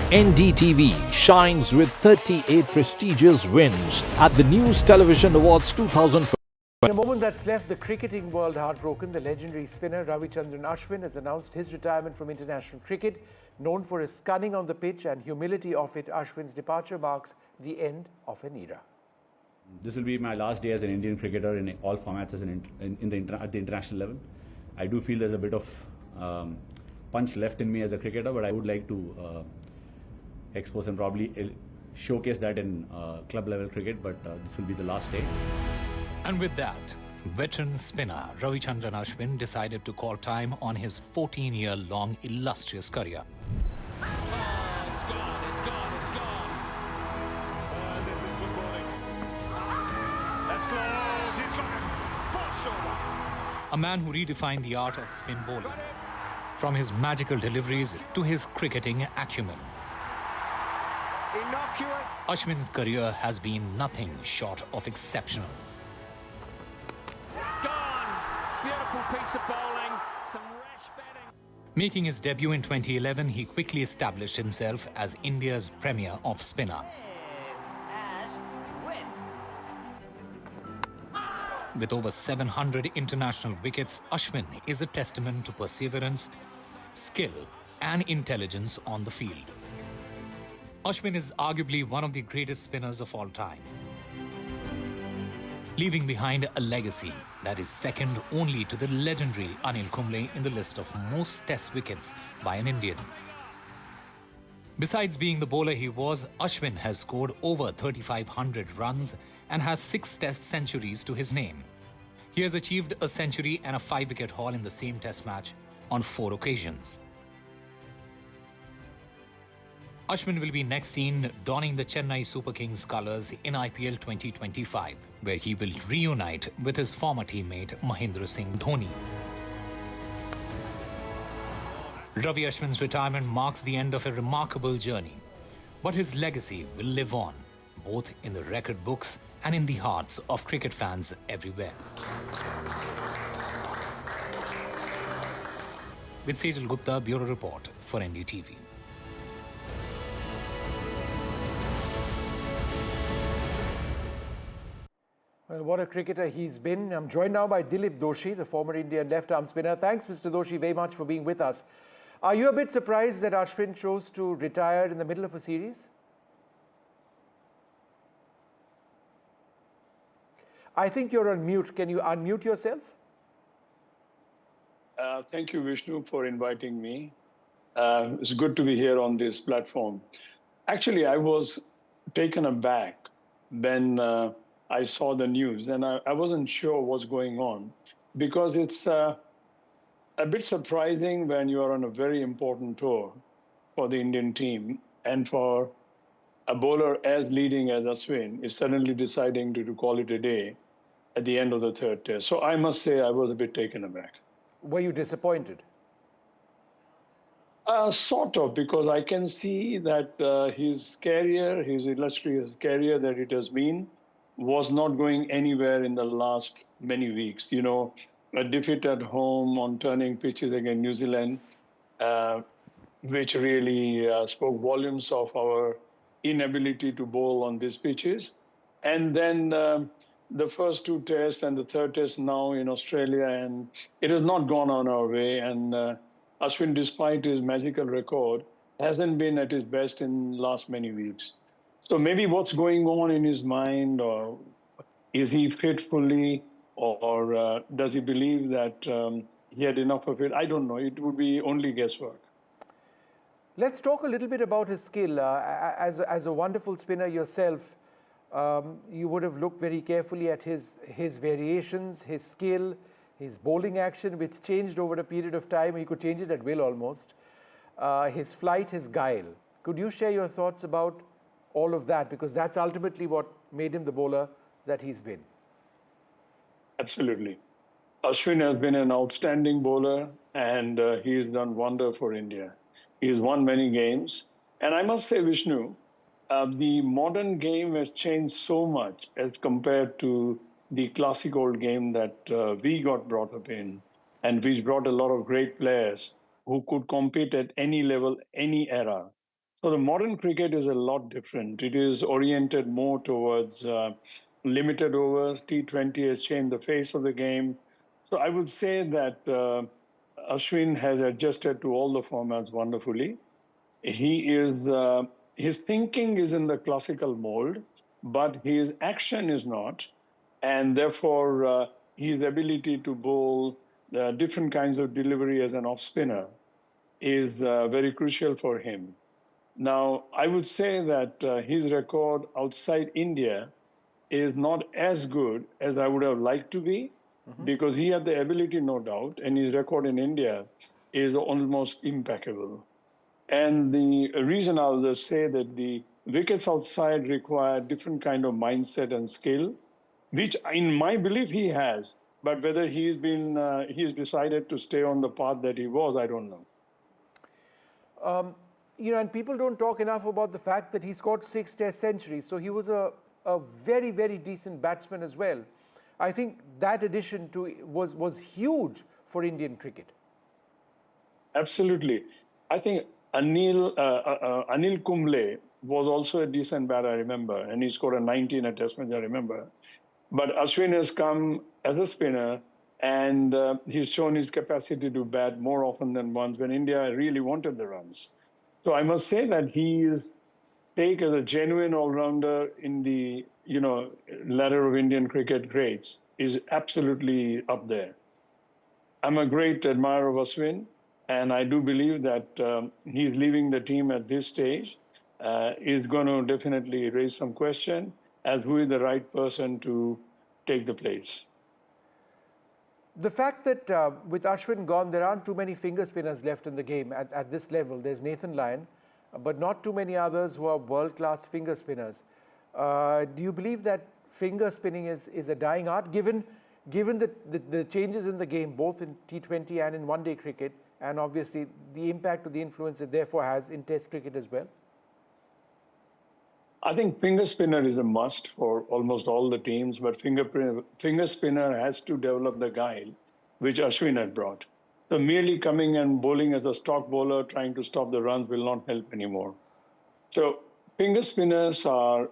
NDTV shines with 38 prestigious wins at the News Television Awards 2004. In a moment that's left the cricketing world heartbroken, the legendary spinner Ravichandran Ashwin has announced his retirement from international cricket. Known for his cunning on the pitch and humility off it, Ashwin's departure marks the end of an era. This will be my last day as an Indian cricketer in all formats at the international level. I do feel there's a bit of punch left in me as a cricketer, but I would like to expose and probably showcase that in club level cricket, but this will be the last day. And with that, veteran spinner Ravichandran Ashwin decided to call time on his 14-year-long illustrious career. A man who redefined the art of spin bowling, from his magical deliveries to his cricketing acumen. Ashwin's career has been nothing short of exceptional. Beautiful piece of bowling, some rash batting. Making his debut in 2011, he quickly established himself as India's premier off spinner. With over 700 international wickets, Ashwin is a testament to perseverance, skill, and intelligence on the field. Ashwin is arguably one of the greatest spinners of all time, leaving behind a legacy that is second only to the legendary Anil Kumble in the list of most test wickets by an Indian. Besides being the bowler he was, Ashwin has scored over 3,500 runs and has 6 test centuries to his name. He has achieved a century and a 5-wicket haul in the same test match on 4 occasions. Ashwin will be next seen donning the Chennai Super Kings colours in IPL 2025, where he will reunite with his former teammate Mahendra Singh Dhoni. Ravi Ashwin's retirement marks the end of a remarkable journey, but his legacy will live on, both in the record books and in the hearts of cricket fans everywhere. With Sejal Gupta, Bureau Report for NDTV. Well, what a cricketer he's been. I'm joined now by Dilip Doshi, the former Indian left-arm spinner. Thanks, Mr. Doshi, very much for being with us. Are you a bit surprised that Ashwin chose to retire in the middle of a series? I think you're on mute. Can you unmute yourself? Thank you, Vishnu, for inviting me. It's good to be here on this platform. Actually, I was taken aback when I saw the news, and I wasn't sure what's going on, because it's a bit surprising when you are on a very important tour for the Indian team, and for a bowler as leading as Ashwin is suddenly deciding to call it a day at the end of the 3rd test. So I must say I was a bit taken aback. Were you disappointed? Sort of, because I can see that his career, his illustrious career that it has been, was not going anywhere in the last many weeks. You know, a defeat at home on turning pitches against New Zealand, which really spoke volumes of our inability to bowl on these pitches. And then the first 2 tests and the 3rd test now in Australia, and it has not gone on our way. And Ashwin, despite his magical record, hasn't been at his best in last many weeks. So maybe what's going on in his mind, or is he fit fully, or does he believe that he had enough of it? I don't know. It would be only guesswork. Let's talk a little bit about his skill. As a wonderful spinner yourself, you would have looked very carefully at his variations, his skill, his bowling action, which changed over a period of time. He could change it at will almost. His flight, his guile. Could you share your thoughts about all of that? Because that's ultimately what made him the bowler that he's been. Absolutely. Ashwin has been an outstanding bowler, and he's done wonder for India. He's won many games. And I must say, Vishnu, the modern game has changed so much as compared to the classic old game that we got brought up in, and which brought a lot of great players who could compete at any level, any era. So the modern cricket is a lot different. It is oriented more towards limited overs. T20 has changed the face of the game. So I would say that Ashwin has adjusted to all the formats wonderfully. He is, his thinking is in the classical mold, but his action is not. And therefore, his ability to bowl different kinds of delivery as an off-spinner is very crucial for him. Now, I would say that his record outside India is not as good as I would have liked to be, because he had the ability, no doubt, and his record in India is almost impeccable. And the reason I'll just say that the wickets outside require different kind of mindset and skill, which in my belief he has, but whether he's decided to stay on the path that he was, I don't know. You know, and people don't talk enough about the fact that he scored 6 test centuries. So he was a very, very decent batsman as well. I think that addition to was huge for Indian cricket. Absolutely. I think Anil Kumble was also a decent batter, I remember, and he scored a 90 in a test match, I remember. But Ashwin has come as a spinner, and he's shown his capacity to bat more often than once when India really wanted the runs. So I must say that he is taken as a genuine all-rounder in the ladder of Indian cricket greats is absolutely up there. I'm a great admirer of Ashwin, and I do believe that he's leaving the team at this stage is going to definitely raise some question as who is the right person to take the place. The fact that with Ashwin gone, there aren't too many finger spinners left in the game at this level. There's Nathan Lyon, but not too many others who are world-class finger spinners. Do you believe that finger spinning is a dying art, given the changes in the game, both in T20 and in one-day cricket, and obviously the impact or the influence it therefore has in Test cricket as well? I think finger spinner is a must for almost all the teams, but finger spinner has to develop the guile, which Ashwin had brought. So merely coming and bowling as a stock bowler, trying to stop the runs will not help anymore. So finger spinners are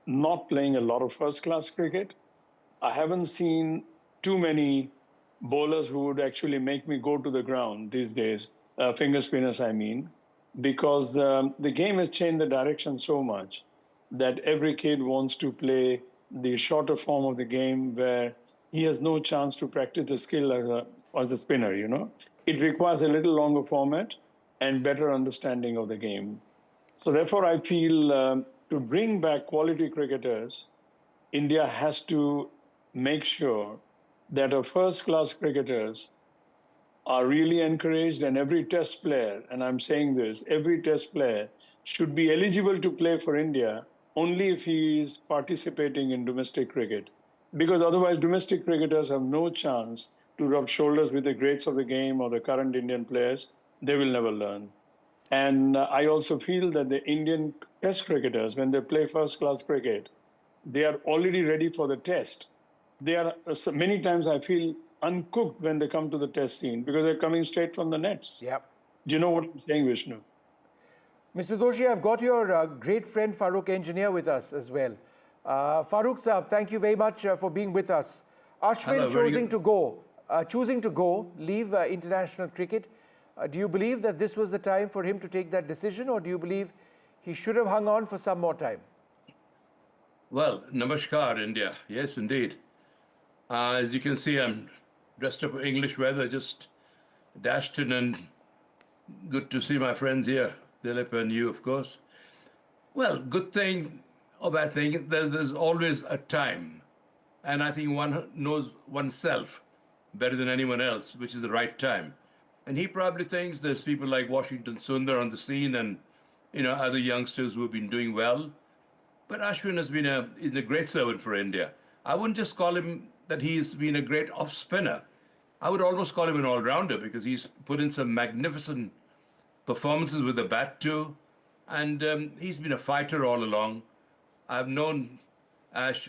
not playing a lot of first-class cricket. I haven't seen too many bowlers who would actually make me go to the ground these days, finger spinners I mean, because the game has changed the direction so much that every kid wants to play the shorter form of the game where he has no chance to practice the skill as a spinner, It requires a little longer format and better understanding of the game. So therefore, I feel to bring back quality cricketers, India has to make sure that our first-class cricketers are really encouraged, and every test player, and I'm saying this, every test player should be eligible to play for India only if he is participating in domestic cricket. Because otherwise, domestic cricketers have no chance to rub shoulders with the greats of the game or the current Indian players. They will never learn. And I also feel that the Indian test cricketers, when they play first-class cricket, they are already ready for the test. They are, many times I feel, uncooked when they come to the test scene because they're coming straight from the nets. Yep. Do you know what I'm saying, Vishnu? Mr. Doshi, I've got your great friend Farooq Engineer with us as well. Farooq Saab, thank you very much for being with us. Ashwin choosing to go, leave international cricket. Do you believe that this was the time for him to take that decision, or do you believe he should have hung on for some more time? Well, namaskar, India. Yes, indeed. As you can see, I'm dressed up in English weather, just dashed in, and good to see my friends here, Dilip and you, of course. Well, good thing or bad thing, there's always a time. And I think one knows oneself better than anyone else, which is the right time. And he probably thinks there's people like Washington Sundar on the scene and, other youngsters who have been doing well. But Ashwin has been a great servant for India. I wouldn't just call him that he's been a great off-spinner. I would almost call him an all-rounder because he's put in some magnificent performances with the bat too. And he's been a fighter all along. I've known Ash,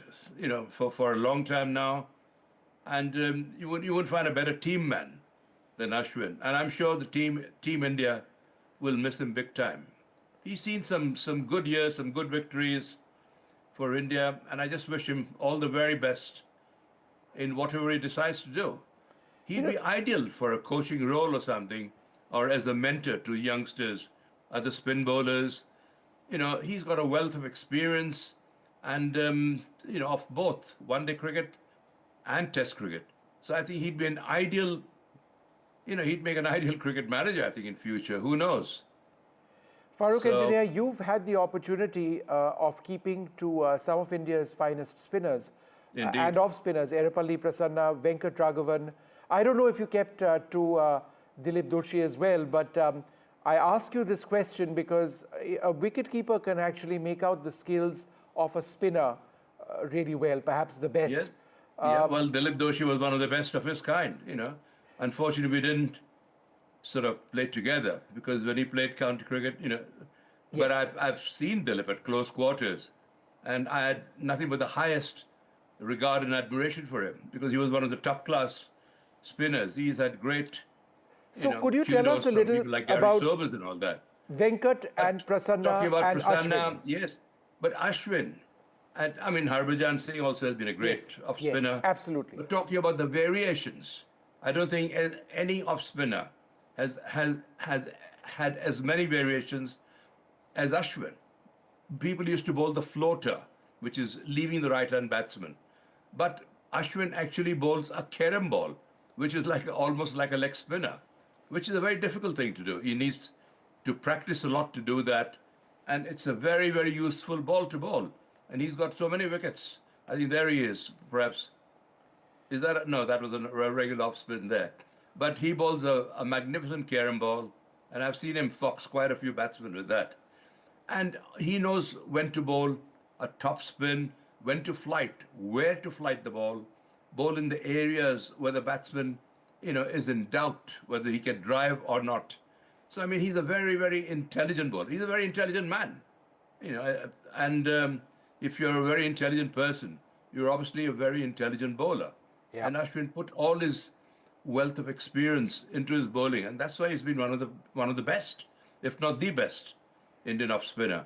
for a long time now. And you wouldn't find a better team man than Ashwin. And I'm sure the team India will miss him big time. He's seen some good years, some good victories for India. And I just wish him all the very best in whatever he decides to do. He'd be ideal for a coaching role or something, or as a mentor to youngsters, other spin bowlers. He's got a wealth of experience and, of both one-day cricket and test cricket. So I think he'd be an ideal, he'd make an ideal cricket manager, I think, in future. Who knows? Farooq Engineer, you've had the opportunity of keeping to some of India's finest spinners and off-spinners, Erapalli Prasanna, Venkat Raghavan. I don't know if you kept to Dilip Doshi as well, but I ask you this question because a wicketkeeper can actually make out the skills of a spinner really well, perhaps the best. Yes. Well, Dilip Doshi was one of the best of his kind, Unfortunately, we didn't sort of play together because when he played county cricket, But I've seen Dilip at close quarters, and I had nothing but the highest regard and admiration for him because he was one of the top-class spinners. He's had great, could you tell us a little like Gary about Sobers and all that. Venkat and Prasanna Talking about and Prasanna, Ashwin? yes, but Ashwin, And I mean, Harbhajan Singh also has been a great off spinner. Yes, absolutely. But talking about the variations, I don't think any off spinner has had as many variations as Ashwin. People used to bowl the floater, which is leaving the right-hand batsman. But Ashwin actually bowls a carom ball, which is like almost like a leg spinner, which is a very difficult thing to do. He needs to practice a lot to do that. And it's a very, very useful ball to bowl. And he's got so many wickets. I think there he is, perhaps. Is that no? That was a regular off spin there. But he bowls a magnificent carom ball, and I've seen him fox quite a few batsmen with that. And he knows when to bowl a top spin, when to flight, where to flight the ball, bowl in the areas where the batsman, is in doubt whether he can drive or not. So I mean, he's a very, very intelligent bowler. He's a very intelligent man, and if you're a very intelligent person, you're obviously a very intelligent bowler. Yeah. And Ashwin put all his wealth of experience into his bowling, and that's why he's been one of the best, if not the best, Indian off spinner.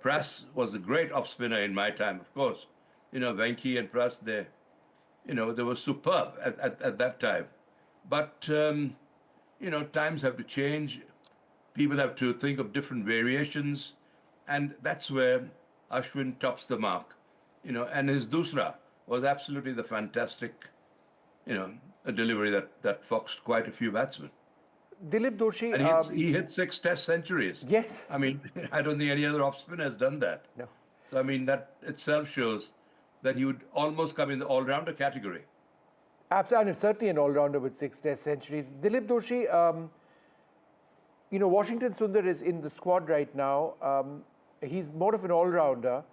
Pras was a great off spinner in my time, of course. Venki and Pras, they were superb at that time. But times have to change. People have to think of different variations, and that's where Ashwin tops the mark. And his dusra was absolutely the fantastic, a delivery that foxed quite a few batsmen. Dilip Doshi. And he hit 6 Test centuries. Yes. I mean, I don't think any other off spinner has done that. No. So, I mean, that itself shows that he would almost come in the all-rounder category. Absolutely, certainly an all-rounder with 6 Test centuries. Dilip Doshi, Washington Sundar is in the squad right now. He's more of an all-rounder.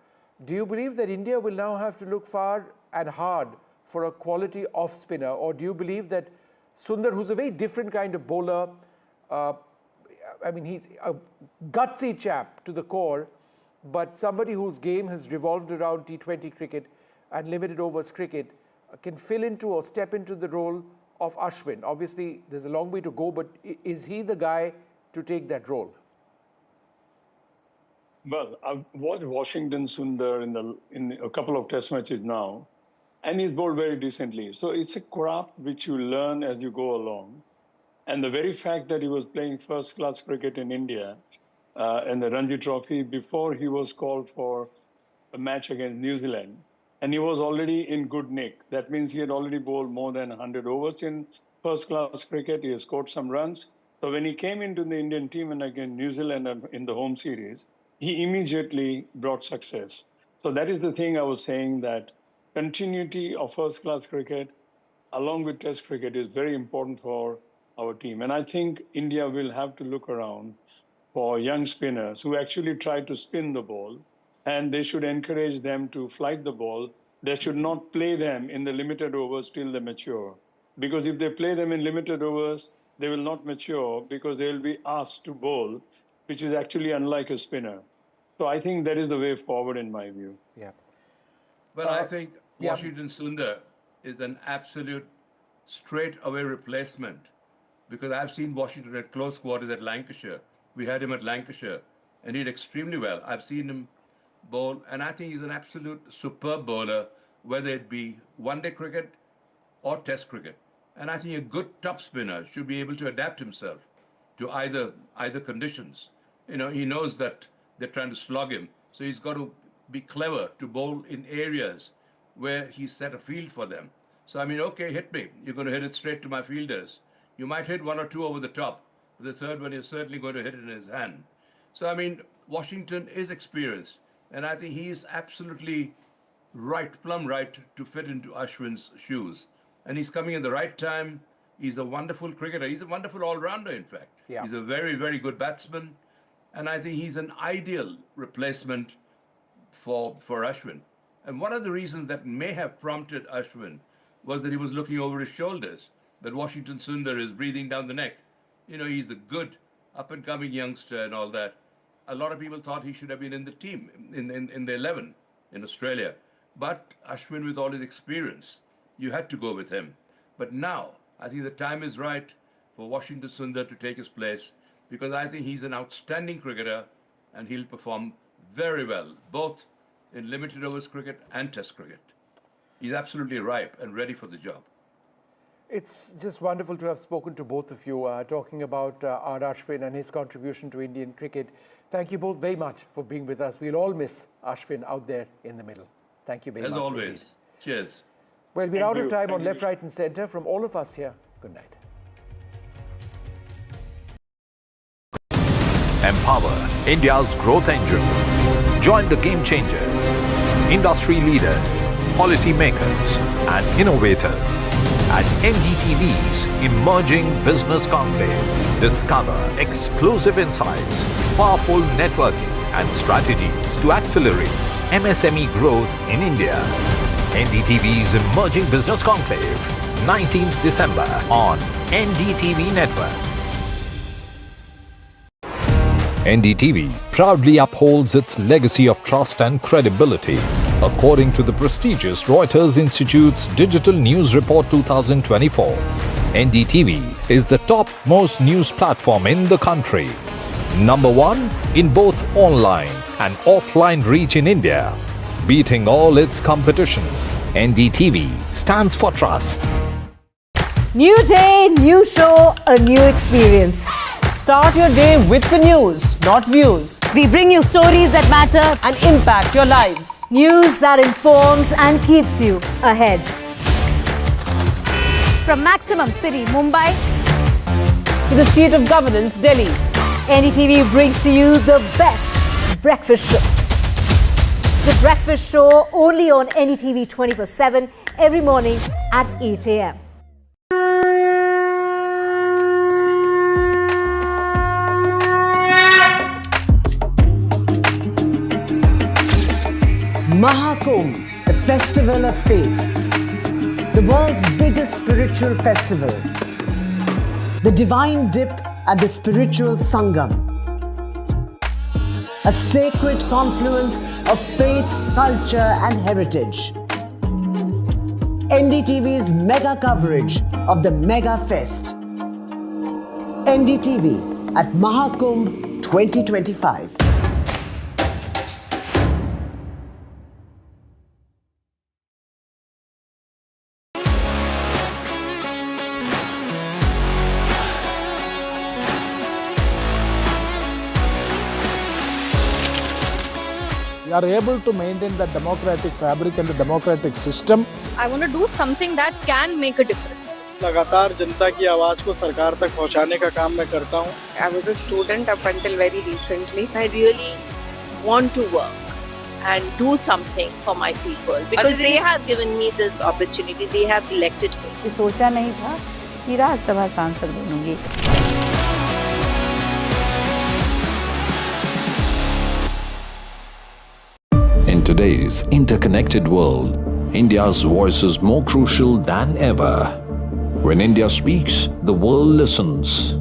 Do you believe that India will now have to look far and hard for a quality off-spinner? Or do you believe that Sundar, who's a very different kind of bowler, he's a gutsy chap to the core, but somebody whose game has revolved around T20 cricket and limited overs cricket, can fill into or step into the role of Ashwin? Obviously, there's a long way to go, but is he the guy to take that role? Well, I've watched Washington Sundar in a couple of test matches now, and he's bowled very decently. So it's a craft which you learn as you go along. And the very fact that he was playing first-class cricket in India in the Ranji Trophy before he was called for a match against New Zealand, and he was already in good nick. That means he had already bowled more than 100 overs in first-class cricket. He has scored some runs. So when he came into the Indian team and against New Zealand in the home series, he immediately brought success. So that is the thing I was saying, that continuity of first-class cricket along with test cricket is very important for our team. And I think India will have to look around for young spinners who actually try to spin the ball, and they should encourage them to flight the ball. They should not play them in the limited overs till they mature. Because if they play them in limited overs, they will not mature because they will be asked to bowl, which is actually unlike a spinner. So I think that is the way forward in my view. Yeah. Well, I think Washington Sundar is an absolute straight-away replacement, because I've seen Washington at close quarters at Lancashire. We had him at Lancashire, and he did extremely well. I've seen him bowl, and I think he's an absolute superb bowler, whether it be one-day cricket or test cricket. And I think a good top spinner should be able to adapt himself to either conditions. He knows that they're trying to slog him, so he's got to be clever to bowl in areas where he set a field for them. So, okay, hit me. You're going to hit it straight to my fielders. You might hit 1 or 2 over the top, but the third one you're certainly going to hit it in his hand. So, Washington is experienced, and I think he's absolutely right, plumb right, to fit into Ashwin's shoes. And he's coming at the right time. He's a wonderful cricketer. He's a wonderful all-rounder, in fact. Yeah. He's a very, very good batsman. And I think he's an ideal replacement for Ashwin. And one of the reasons that may have prompted Ashwin was that he was looking over his shoulders, that Washington Sundar is breathing down the neck. He's a good up-and-coming youngster and all that. A lot of people thought he should have been in the team, in the 11 in Australia. But Ashwin, with all his experience, you had to go with him. But now, I think the time is right for Washington Sundar to take his place, because I think he's an outstanding cricketer and he'll perform very well, both in limited overs cricket and Test cricket. He's absolutely ripe and ready for the job. It's just wonderful to have spoken to both of you, talking about R. Ashwin and his contribution to Indian cricket. Thank you both very much for being with us. We'll all miss Ashwin out there in the middle. Thank you very much. As always. Cheers. Well, we're out of time on Left, Right and Centre. From all of us here, good night. Empower India's growth engine. Join the game changers, industry leaders, policy makers and innovators at NDTV's Emerging Business Conclave. Discover exclusive insights, powerful networking and strategies to accelerate MSME growth in India. NDTV's Emerging Business Conclave, 19th December on NDTV Network. NDTV proudly upholds its legacy of trust and credibility. According to the prestigious Reuters Institute's Digital News Report 2024, NDTV is the top-most news platform in the country. Number 1 in both online and offline reach in India. Beating all its competition, NDTV stands for trust. New day, new show, a new experience. Start your day with the news, not views. We bring you stories that matter and impact your lives. News that informs and keeps you ahead. from Maximum City, Mumbai, to the seat of governance, Delhi. NDTV brings to you the best breakfast show. The breakfast show only on NDTV 24/7 every morning at 8 a.m. Mahakumbh, a festival of faith, the world's biggest spiritual festival, the divine dip at the spiritual Sangam, a sacred confluence of faith, culture and heritage. NDTV's mega coverage of the Mega Fest. NDTV at Mahakumbh 2025. We are able to maintain the democratic fabric and the democratic system. I want to do something that can make a difference. लगातार जनता की आवाज को सरकार तक पहुंचाने का काम मैं करता हूं. I was a student up until very recently. I really want to work and do something for my people because they have given me this opportunity. They have elected me. सोचा नहीं था कि राज्यसभा सांसद बनूंगी. In today's interconnected world, India's voice is more crucial than ever. When India speaks, the world listens.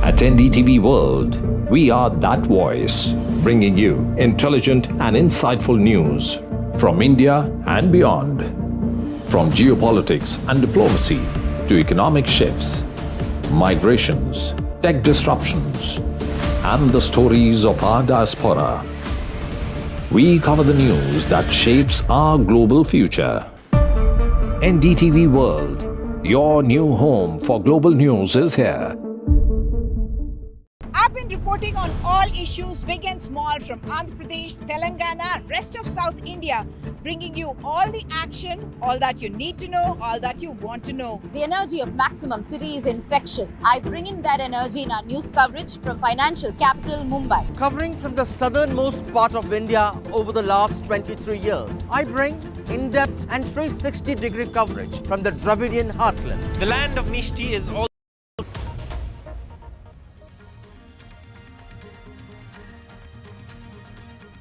At NDTV World, we are that voice, bringing you intelligent and insightful news from India and beyond. From geopolitics and diplomacy to economic shifts, migrations, tech disruptions, and the stories of our diaspora. We cover the news that shapes our global future. NDTV World, your new home for global news is here. I've been reporting on all issues big and small from Andhra Pradesh, Telangana, rest of South India, bringing you all the action, all that you need to know, all that you want to know. The energy of Maximum City is infectious. I bring in that energy in our news coverage from financial capital Mumbai. Covering from the southernmost part of India over the last 23 years, I bring in-depth and 360-degree coverage from the Dravidian heartland. The land of Mishti is all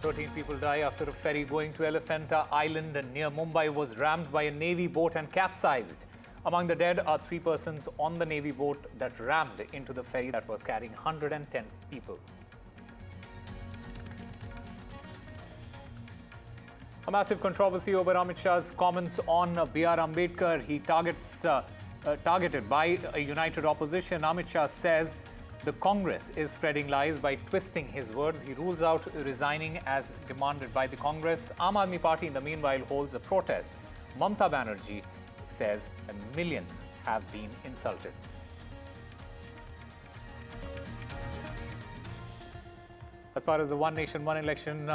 13 people die after a ferry going to Elephanta Island near Mumbai was rammed by a Navy boat and capsized. Among the dead are 3 persons on the Navy boat that rammed into the ferry that was carrying 110 people. A massive controversy over Amit Shah's comments on BR Ambedkar. He targeted by a united opposition. Amit Shah says The Congress is spreading lies by twisting his words. He rules out resigning as demanded by the Congress. Aam Aadmi Party, in the meanwhile, holds a protest. Mamata Banerjee says that millions have been insulted. As far as the One Nation, One Election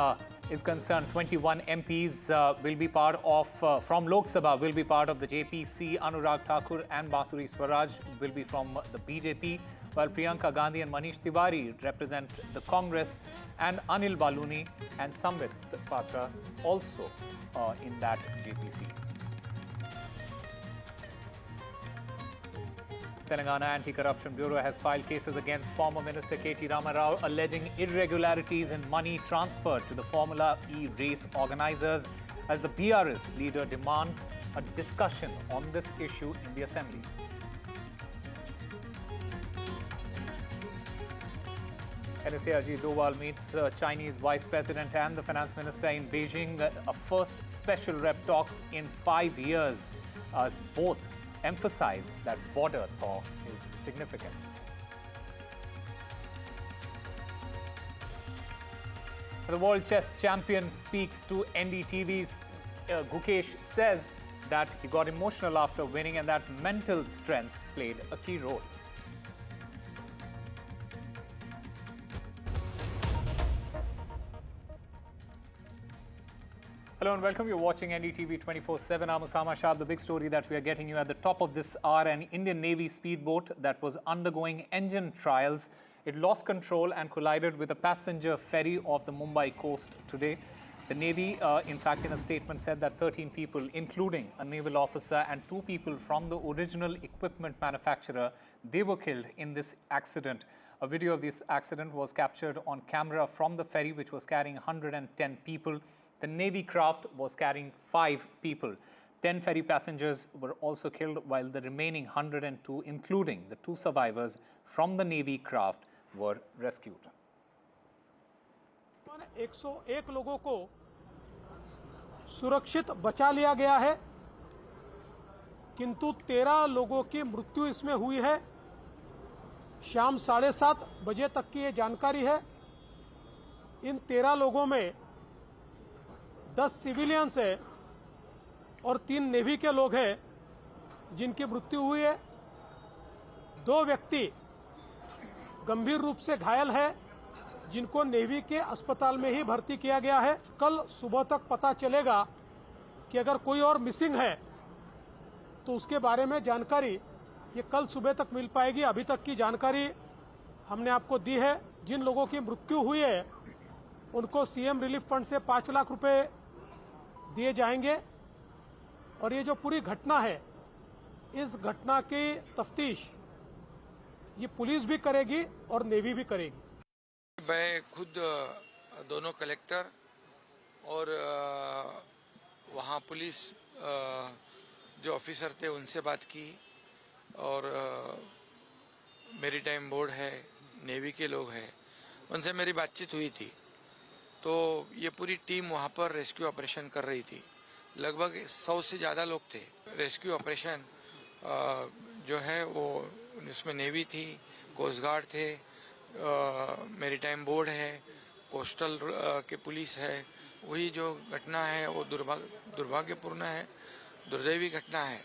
is concerned, 21 MPs will be part of, from Lok Sabha, will be part of the JPC. Anurag Thakur and Basuri Swaraj will be from the BJP, while Priyanka Gandhi and Manish Tiwari represent the Congress, and Anil Baluni and Sambit Patra also in that JPC. Telangana Anti-Corruption Bureau has filed cases against former Minister K.T. Rama Rao alleging irregularities in money transferred to the Formula E race organizers, as the BRS leader demands a discussion on this issue in the Assembly. NSA Ajit Doval meets Chinese Vice President and the Finance Minister in Beijing, a first special rep talks in 5 years, as both emphasized that border thaw is significant. The world chess champion speaks to NDTV's Gukesh says that he got emotional after winning and that mental strength played a key role. Hello and welcome. You're watching NDTV 24/7. I'm Osama Shah. The big story that we are getting you at the top of this hour: an Indian Navy speedboat that was undergoing engine trials. It lost control and collided with a passenger ferry off the Mumbai coast today. The Navy, in fact, in a statement said that 13 people, including a naval officer and 2 people from the original equipment manufacturer, they were killed in this accident. A video of this accident was captured on camera from the ferry, which was carrying 110 people. The Navy craft was carrying 5 people. 10 ferry passengers were also killed, while the remaining 102, including the 2 survivors from the Navy craft, were rescued. 101 लोगों को सुरक्षित बचा लिया गया है, किंतु 13 लोगों की मृत्यु इसमें हुई है। शाम 7:30 बजे तक की ये जानकारी है। इन 13 लोगों में 10 सिविलियंस है और 3 नेवी के लोग हैं जिनकी मृत्यु हुई है। 2 व्यक्ति गंभीर रूप से घायल है, जिनको नेवी के अस्पताल में ही भर्ती किया गया है। कल सुबह तक पता चलेगा कि अगर कोई और मिसिंग है तो उसके बारे में जानकारी ये कल सुबह तक मिल पाएगी। अभी तक की जानकारी हमने आपको दी है। जिन लोगों की मृत्यु हुई है उनको सीएम रिलीफ फंड से 5 लाख रुपए दिए जाएंगे और ये जो पूरी घटना है, इस घटना की तफ्तीश ये पुलिस भी करेगी और नेवी भी करेगी। मैं खुद दोनों कलेक्टर और वहाँ पुलिस जो ऑफिसर थे उनसे बात की और मैरीटाइम बोर्ड है, नेवी के लोग हैं, उनसे मेरी बातचीत हुई थी। तो ये पूरी टीम वहाँ पर रेस्क्यू ऑपरेशन कर रही थी। लगभग 100 से ज़्यादा लोग थे। रेस्क्यू ऑपरेशन जो है वो इसमें नेवी थी, कोस्ट गार्ड थे, मैरीटाइम बोर्ड है, कोस्टल के पुलिस है। वही जो घटना है वो दुर्भाग्यपूर्ण है, दुर्दैवी घटना है।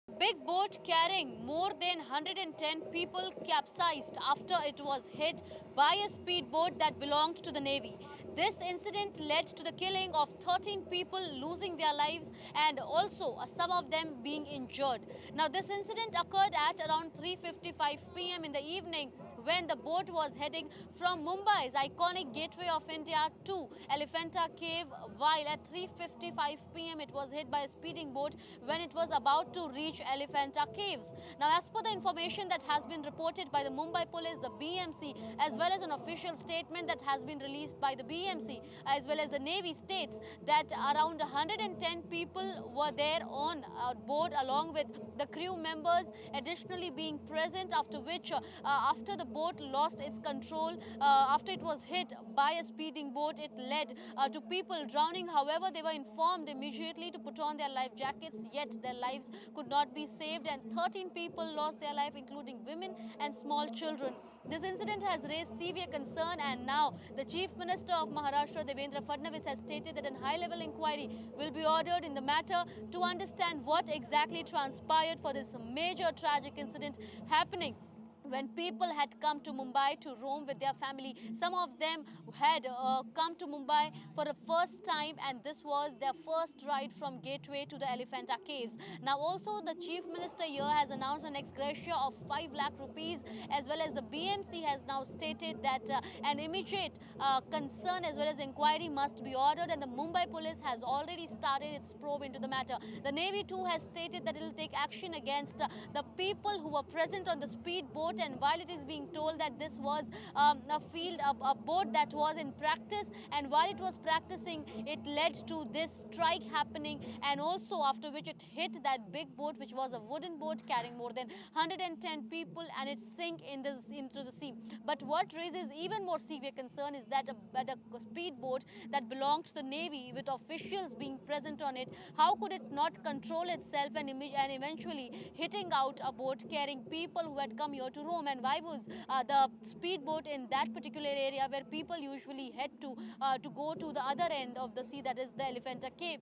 Big boat carrying more than 110 people capsized after it was hit by a speedboat that belonged to the Navy. This incident led to the killing of 13 people, losing their lives, and also some of them being injured. Now, this incident occurred at around 3:55 p.m. in the evening when the boat was heading from Mumbai's iconic Gateway of India to Elephanta Cave, while at 3:55 p.m. it was hit by a speeding boat when it was about to reach Elephanta Caves. Now, as per the information that has been reported by the Mumbai police, the BMC, as well as an official statement that has been released by the BMC, as well as the Navy, states that around 110 people were there on board along with the crew members additionally being present, after which, after the boat lost its control after it was hit by a speeding boat. It led to people drowning. However, they were informed immediately to put on their life jackets, yet their lives could not be saved, and 13 people lost their life, including women and small children. This incident has raised severe concern, and now the Chief Minister of Maharashtra, Devendra Fadnavis, has stated that a high-level inquiry will be ordered in the matter to understand what exactly transpired for this major tragic incident happening when people had come to Mumbai to roam with their family. Some of them had come to Mumbai for the first time, and this was their first ride from Gateway to the Elephanta Caves. Now also the Chief Minister here has announced an ex gratia of 5 lakh rupees, as well as the BMC has now stated that an immediate concern as well as inquiry must be ordered, and the Mumbai police has already started its probe into the matter. The Navy too has stated that it will take action against the people who were present on the speedboat, and while it is being told that this was a boat that was in practice, and while it was practicing, it led to this strike happening, and also after which it hit that big boat, which was a wooden boat carrying more than 110 people, and it sank into the sea. But what raises even more severe concern is that a speedboat that belonged to the Navy, with officials being present on it, how could it not control itself and eventually hitting out a boat carrying people who had come here to roam? And why was the speedboat in that particular area where people usually head to go to the other end of the sea, that is the Elephanta Cave?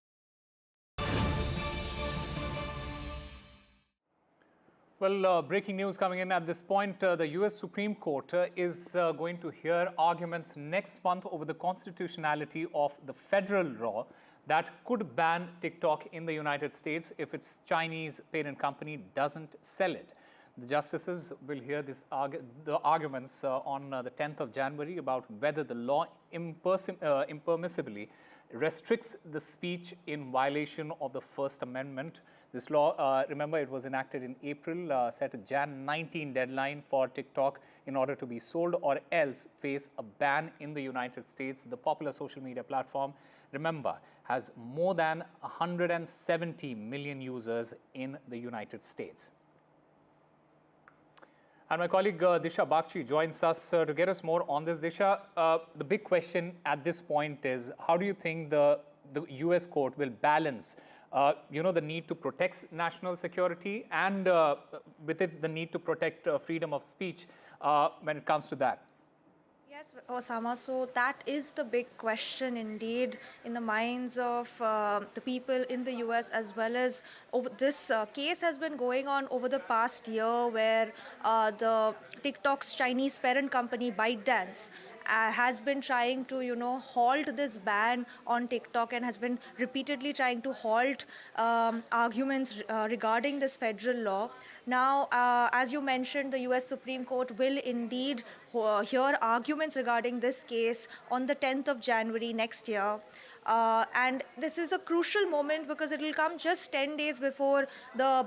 Well, breaking news coming in at this point. The US Supreme Court is going to hear arguments next month over the constitutionality of the federal law that could ban TikTok in the United States if its Chinese parent company doesn't sell it. The justices will hear the arguments on the 10th of January about whether the law impermissibly restricts the speech in violation of the First Amendment. This law, remember, it was enacted in April, set a Jan 19 deadline for TikTok in order to be sold or else face a ban in the United States. The popular social media platform, remember, has more than 170 million users in the United States. And my colleague Disha Bakshi joins us to get us more on this. Disha, the big question at this point is, how do you think the US court will balance the need to protect national security and with it the need to protect freedom of speech when it comes to that? Yes, Osama, so that is the big question indeed in the minds of the people in the US, as well as this case has been going on over the past year, where the TikTok's Chinese parent company ByteDance has been trying to, halt this ban on TikTok, and has been repeatedly trying to halt arguments regarding this federal law. Now, as you mentioned, the US Supreme Court will indeed hear arguments regarding this case on the 10th of January next year. And this is a crucial moment because it will come just 10 days before the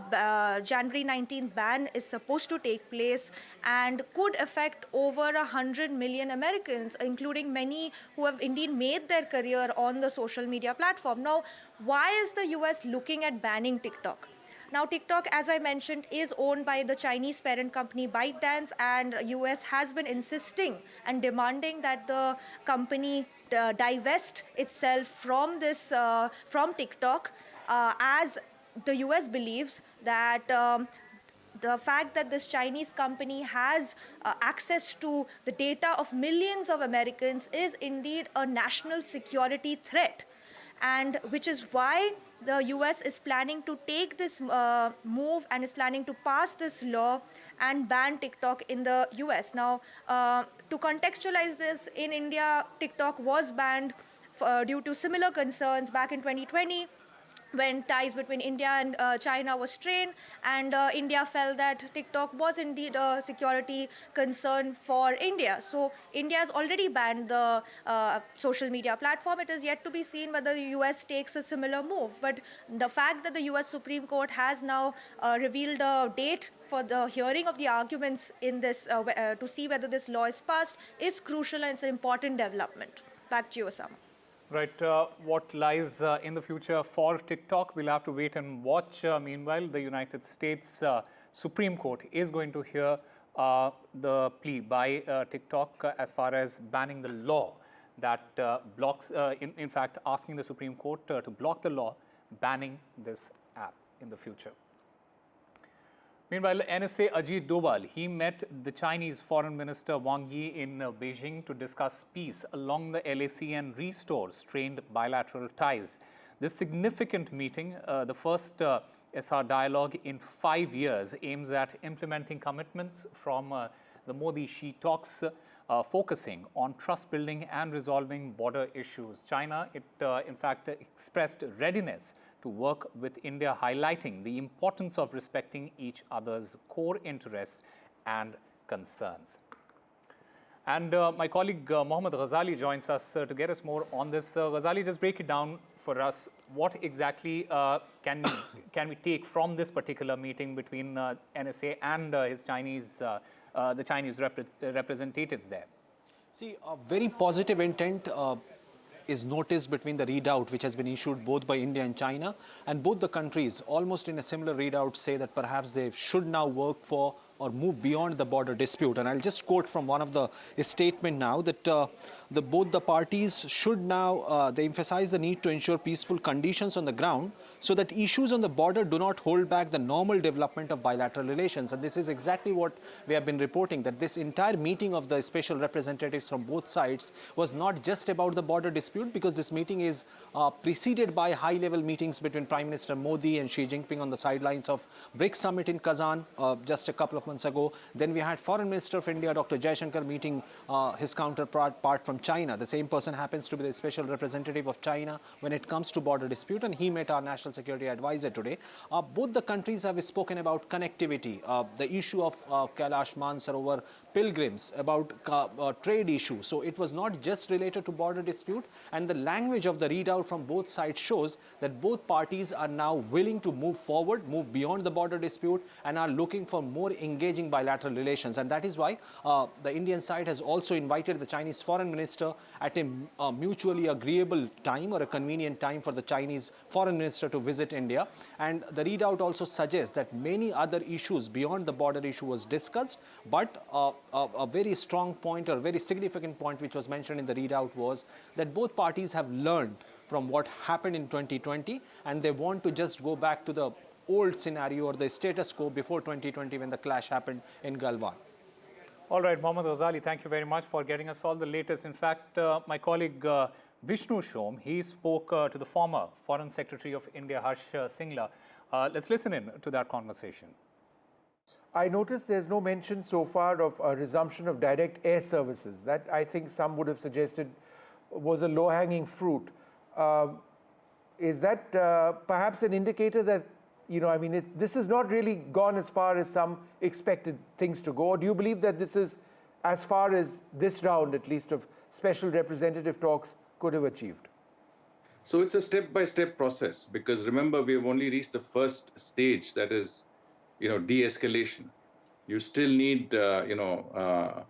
January 19th ban is supposed to take place, and could affect over 100 million Americans, including many who have indeed made their career on the social media platform. Now, why is the US looking at banning TikTok? Now, TikTok, as I mentioned, is owned by the Chinese parent company ByteDance, and US has been insisting and demanding that the company divest itself from this from TikTok, as the US believes that the fact that this Chinese company has access to the data of millions of Americans is indeed a national security threat, and which is why the US is planning to take this move and is planning to pass this law and ban TikTok in the US. Now, to contextualize this, in India, TikTok was banned due to similar concerns back in 2020, when ties between India and China was strained, and India felt that TikTok was indeed a security concern for India. So India has already banned the social media platform. It is yet to be seen whether the US takes a similar move. But the fact that the US Supreme Court has now revealed a date for the hearing of the arguments in this to see whether this law is passed is crucial, and it's an important development. Back to you, Osama. Right. What lies in the future for TikTok, we'll have to wait and watch. Meanwhile, the United States Supreme Court is going to hear the plea by TikTok as far as banning the law that blocks, in fact, asking the Supreme Court to block the law banning this app in the future. Meanwhile, NSA Ajit Doval, he met the Chinese Foreign Minister Wang Yi in Beijing to discuss peace along the LAC and restore strained bilateral ties. This significant meeting, the first SR dialogue in 5 years, aims at implementing commitments from the Modi-Xi talks, focusing on trust building and resolving border issues. China, in fact, expressed readiness to work with India, highlighting the importance of respecting each other's core interests and concerns. And my colleague Mohammed Ghazali joins us to get us more on this. Ghazali, just break it down for us. What exactly can we take from this particular meeting between NSA and his Chinese, the Chinese representatives there? See, a very positive intent is noticed between the readout which has been issued both by India and China, and both the countries almost in a similar readout say that perhaps they should now work for or move beyond the border dispute. And I'll just quote from one of the statement now that both the parties should now, they emphasize the need to ensure peaceful conditions on the ground so that issues on the border do not hold back the normal development of bilateral relations. And this is exactly what we have been reporting, that this entire meeting of the special representatives from both sides was not just about the border dispute, because this meeting is preceded by high-level meetings between Prime Minister Modi and Xi Jinping on the sidelines of BRICS summit in Kazan just a couple of months ago. Then we had Foreign Minister of India, Dr. Jaishankar, meeting his counterpart from China. The same person happens to be the special representative of China when it comes to border dispute, and he met our national security advisor today. Both the countries have spoken about connectivity, the issue of Kailash Mansarovar pilgrims, about trade issues. So it was not just related to border dispute, and the language of the readout from both sides shows that both parties are now willing to move forward, move beyond the border dispute, and are looking for more engaging bilateral relations. And that is why the Indian side has also invited the Chinese foreign minister at a mutually agreeable time or a convenient time for the Chinese foreign minister to visit India. And the readout also suggests that many other issues beyond the border issue was discussed, but a very strong point or very significant point which was mentioned in the readout was that both parties have learned from what happened in 2020, and they want to just go back to the old scenario or the status quo before 2020 when the clash happened in Galwan. All right, Mohammed Ghazali, thank you very much for getting us all the latest. In fact, my colleague Vishnu Shom, he spoke to the former Foreign Secretary of India, Harsh Singla. Let's listen in to that conversation. I noticed there's no mention so far of a resumption of direct air services. That, I think some would have suggested, was a low-hanging fruit. Is that perhaps an indicator that, this has not really gone as far as some expected things to go? Or do you believe that this is as far as this round, at least, of special representative talks could have achieved? So it's a step-by-step process, because remember, we have only reached the first stage, that is, de-escalation. You still need, the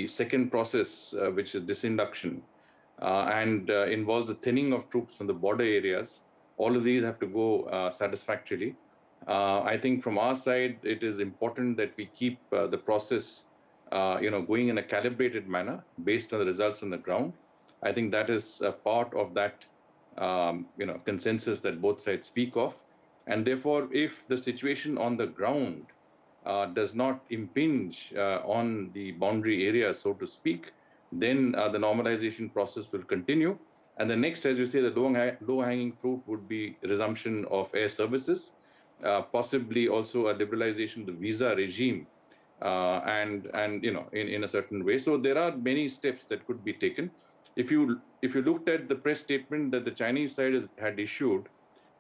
second process, which is disinduction, and involves the thinning of troops from the border areas. All of these have to go satisfactorily. I think from our side, it is important that we keep the process, going in a calibrated manner based on the results on the ground. I think that is a part of that, consensus that both sides speak of. And therefore, if the situation on the ground does not impinge on the boundary area, so to speak, then the normalization process will continue. And the next, as you say, the low-hanging fruit would be resumption of air services, possibly also a liberalization of the visa regime, and in a certain way. So there are many steps that could be taken. If you looked at the press statement that the Chinese side had issued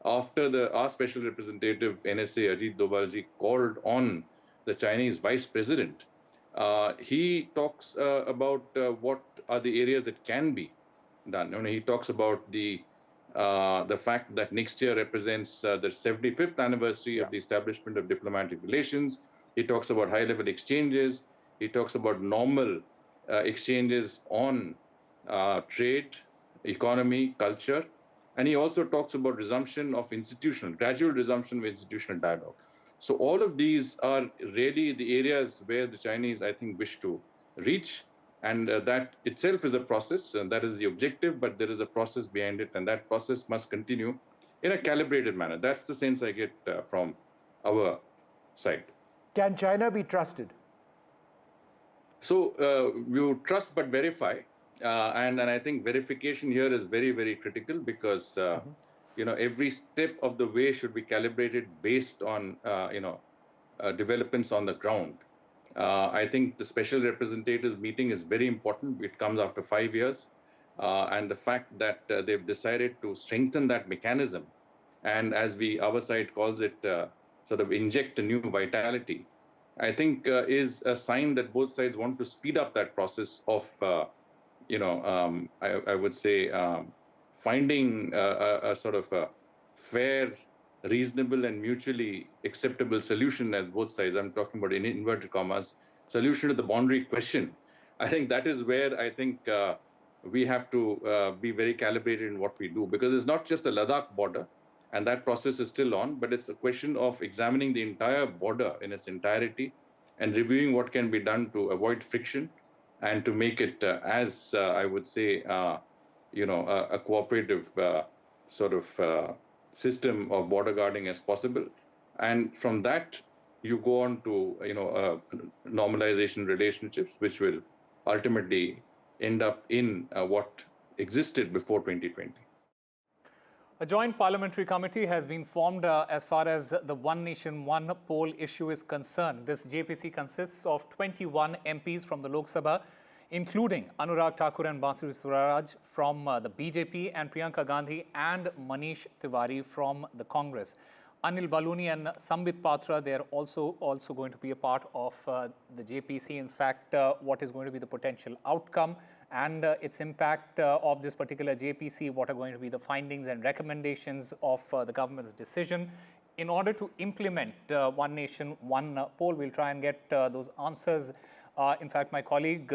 after our special representative NSA Ajit Dovalji called on the Chinese vice president, he talks about what are the areas that can be done. He talks about the fact that next year represents the 75th anniversary of the establishment of diplomatic relations. He talks about high-level exchanges. He talks about normal exchanges on trade, economy, culture. And he also talks about gradual resumption of institutional dialogue. So all of these are really the areas where the Chinese, I think, wish to reach. And that itself is a process, and that is the objective, but there is a process behind it, and that process must continue in a calibrated manner. That's the sense I get from our side. Can China be trusted? So you trust but verify, and I think verification here is very, very critical because every step of the way should be calibrated based on developments on the ground. I think the special representatives meeting is very important. It comes after 5 years, and the fact that they've decided to strengthen that mechanism, and as our side calls it, sort of inject a new vitality, I think is a sign that both sides want to speed up that process of, I would say, finding a sort of a fair, reasonable and mutually acceptable solution at both sides. I'm talking about, in inverted commas, solution to the boundary question. I think that is where I think we have to be very calibrated in what we do, because it's not just the Ladakh border, and that process is still on, but it's a question of examining the entire border in its entirety and reviewing what can be done to avoid friction and to make it as, I would say, a cooperative sort of system of border guarding as possible. And from that, you go on to, normalization relationships, which will ultimately end up in what existed before 2020. A joint parliamentary committee has been formed as far as the One Nation, One Poll issue is concerned. This JPC consists of 21 MPs from the Lok Sabha, including Anurag Thakur and Bansuri Swaraj from the BJP, and Priyanka Gandhi and Manish Tiwari from the Congress. Anil Baluni and Sambit Patra, they are also going to be a part of the JPC. In fact, what is going to be the potential outcome and its impact of this particular JPC, what are going to be the findings and recommendations of the government's decision in order to implement One Nation, One Poll. We'll try and get those answers. In fact, my colleague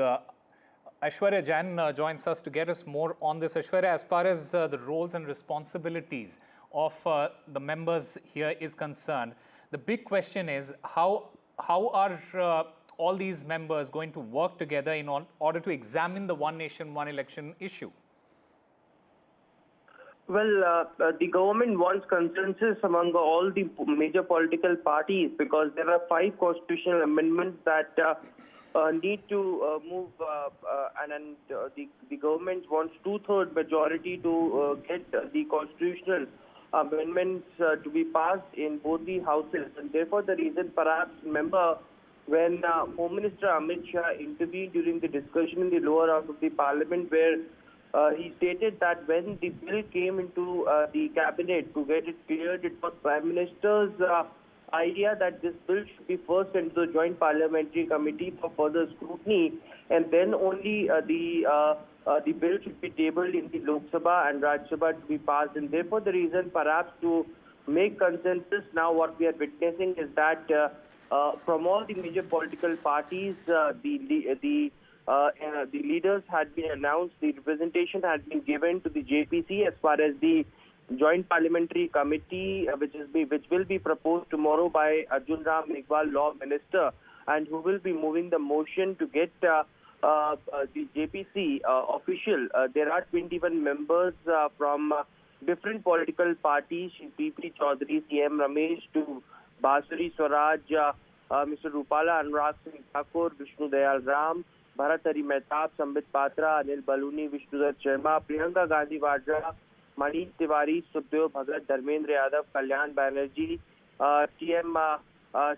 Aishwarya Jain joins us to get us more on this. Aishwarya, as far as the roles and responsibilities of the members here is concerned, the big question is how are all these members going to work together in order to examine the One Nation, One Election issue? Well, the government wants consensus among all the major political parties, because there are 5 constitutional amendments that need to move, and the government wants 2/3 majority to get the constitutional amendments to be passed in both the houses. And therefore, the reason, perhaps, remember, when Home Minister Amit Shah intervened during the discussion in the lower house of the parliament, where he stated that when the bill came into the cabinet to get it cleared, it was Prime Minister's idea that this bill should be first sent to the Joint Parliamentary Committee for further scrutiny, and then only the bill should be tabled in the Lok Sabha and Rajya Sabha to be passed. And therefore, the reason, perhaps, to make consensus now, what we are witnessing is that from all the major political parties, the leaders had been announced, the representation had been given to the JPC as far as the Joint Parliamentary Committee, which will be proposed tomorrow by Arjun Ram Meghwal, Law Minister, and who will be moving the motion to get the JPC official. There are 21 members from different political parties, P.P. Chaudhary, C.M. Ramesh, to Bansuri Swaraj, Mr. Rupala Anurag Singh Thakur, Vishnu Dayal Ram, Bharat Hari Mehtab, Sambit Patra, Anil Baluni, Vishnudat Sharma, Priyanka Gandhi Vadra, Manish Tiwari, Sukhdev Bhagat, Dharmendra Yadav, Kalyan Banerjee, T.M.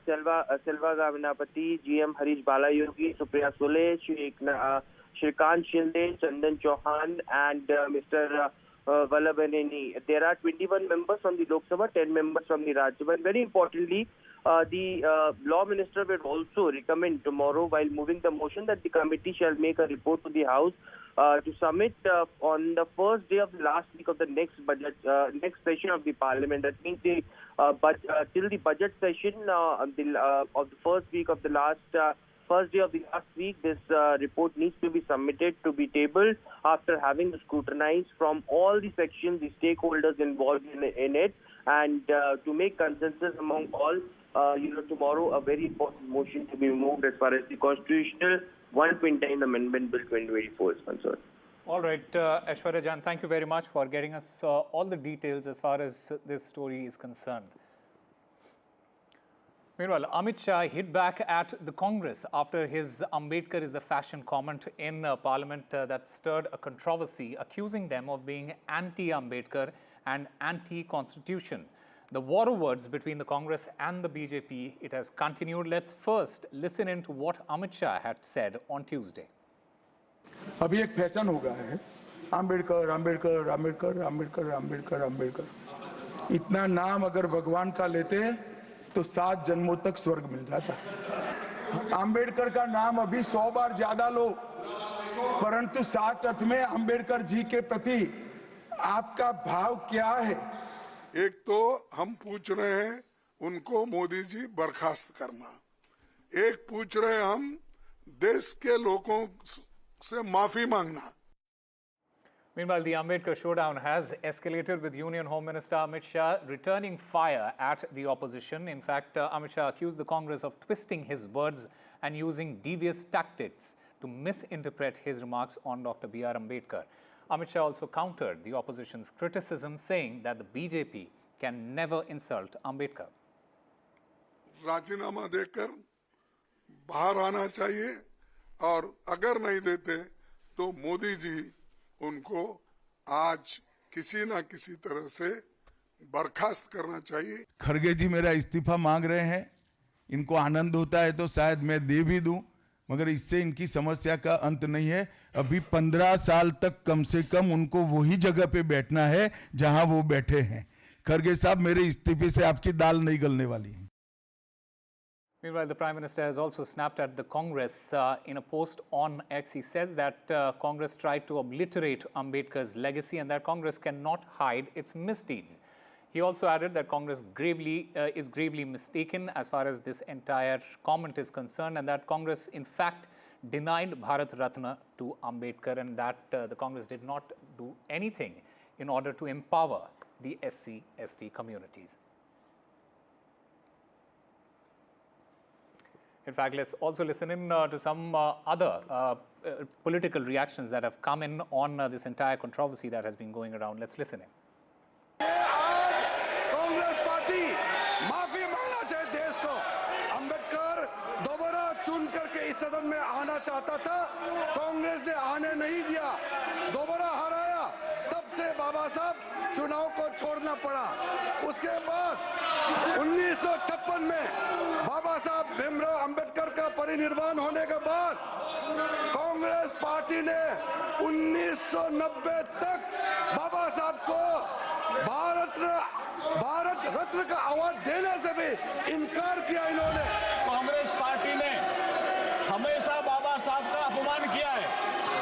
Selva Gavinapati, G.M. Harish Balayogi, Supriya Sule, Shrikant Shinde, Chandan Chauhan, and Mr. Vallabhaneni. There are 21 members from the Lok Sabha, 10 members from the Rajya Sabha. Very importantly, the Law Minister will also recommend tomorrow, while moving the motion, that the committee shall make a report to the House to submit on the first day of the last week of the next session of the Parliament. That means till the budget session of the first day of the last week, this report needs to be submitted to be tabled after having scrutinized from all the sections, the stakeholders involved in it, and to make consensus among all. tomorrow a very important motion to be moved as far as the constitutional 129 Amendment Bill 2024 is concerned. All right, Aishwarya Jan, thank you very much for getting us all the details as far as this story is concerned. Meanwhile, Amit Shah hit back at the Congress after his Ambedkar is the fashion comment in Parliament that stirred a controversy, accusing them of being anti-Ambedkar and anti-constitution. The war of words between the Congress and the BJP, it has continued. Let's first listen in to what Amit Shah had said on Tuesday. अभी एक fashion हो गया है अम्बेडकर अम्बेडकर अम्बेडकर अम्बेडकर अम्बेडकर अम्बेडकर इतना नाम अगर भगवान का लेते तो 7 जन्मों तक स्वर्ग मिल जाता अम्बेडकर का नाम अभी 100 बार ज्यादा लो परंतु 7 अर्थ में अम्बेडकर जी के प्रति आपका भाव क्या है? एक तो हम पूछ रहे हैं उनको मोदी जी बर्खास्त करना, एक पूछ रहे हैं हम देश के लोगों से माफी मांगना. Meanwhile, the Ambedkar showdown has escalated with Union Home Minister Amit Shah returning fire at the opposition. In fact, Amit Shah accused the Congress of twisting his words and using devious tactics to misinterpret his remarks on Dr. BR Ambedkar. Amit Shah also countered the opposition's criticism, saying that the BJP can never insult Ambedkar. राजीनामा देकर बाहर आना चाहिए और अगर नहीं देते तो मोदी जी उनको आज किसी ना किसी तरह से बर्खास्त करना चाहिए. खड़गे जी मेरा इस्तीफा मांग रहे हैं, इनको आनंद होता है तो शायद मैं दे भी दूं, मगर इससे इनकी समस्या का अंत नहीं है. अभी 15 साल तक कम से कम उनको वही जगह पे बैठना है जहां वो बैठे हैं. खड़गे साहब, मेरे इस्तीफे से आपकी दाल नहीं गलने वाली. Meanwhile, the Prime Minister has also snapped at the Congress in a post on X. He says that Congress tried to obliterate Ambedkar's legacy and that Congress cannot hide its misdeeds. He also added that Congress is gravely mistaken as far as this entire comment is concerned, and that Congress, in fact, denied Bharat Ratna to Ambedkar, and that the Congress did not do anything in order to empower the SC/ST communities. In fact, let's also listen in to some other political reactions that have come in on this entire controversy that has been going around. Let's listen in. आज Congress party माफी मांगना चाहे देश को. अंबेडकर दोबारा चुन करके इस सदन में आना चाहता था, कांग्रेस ने आने नहीं दिया, दोबारा हराया, तब से बाबा साहब चुनाव को छोड़ना पड़ा. उसके बाद 1956 में बाबा साहब भीमराव अंबेडकर का परिनिर्वाण होने के बाद कांग्रेस पार्टी ने 1990 तक बाबा साहब को भारत रत्न का अवार्ड देने से भी इनकार किया. इन्होंने कांग्रेस पार्टी ने हमेशा बाबा साहब का अपमान किया है.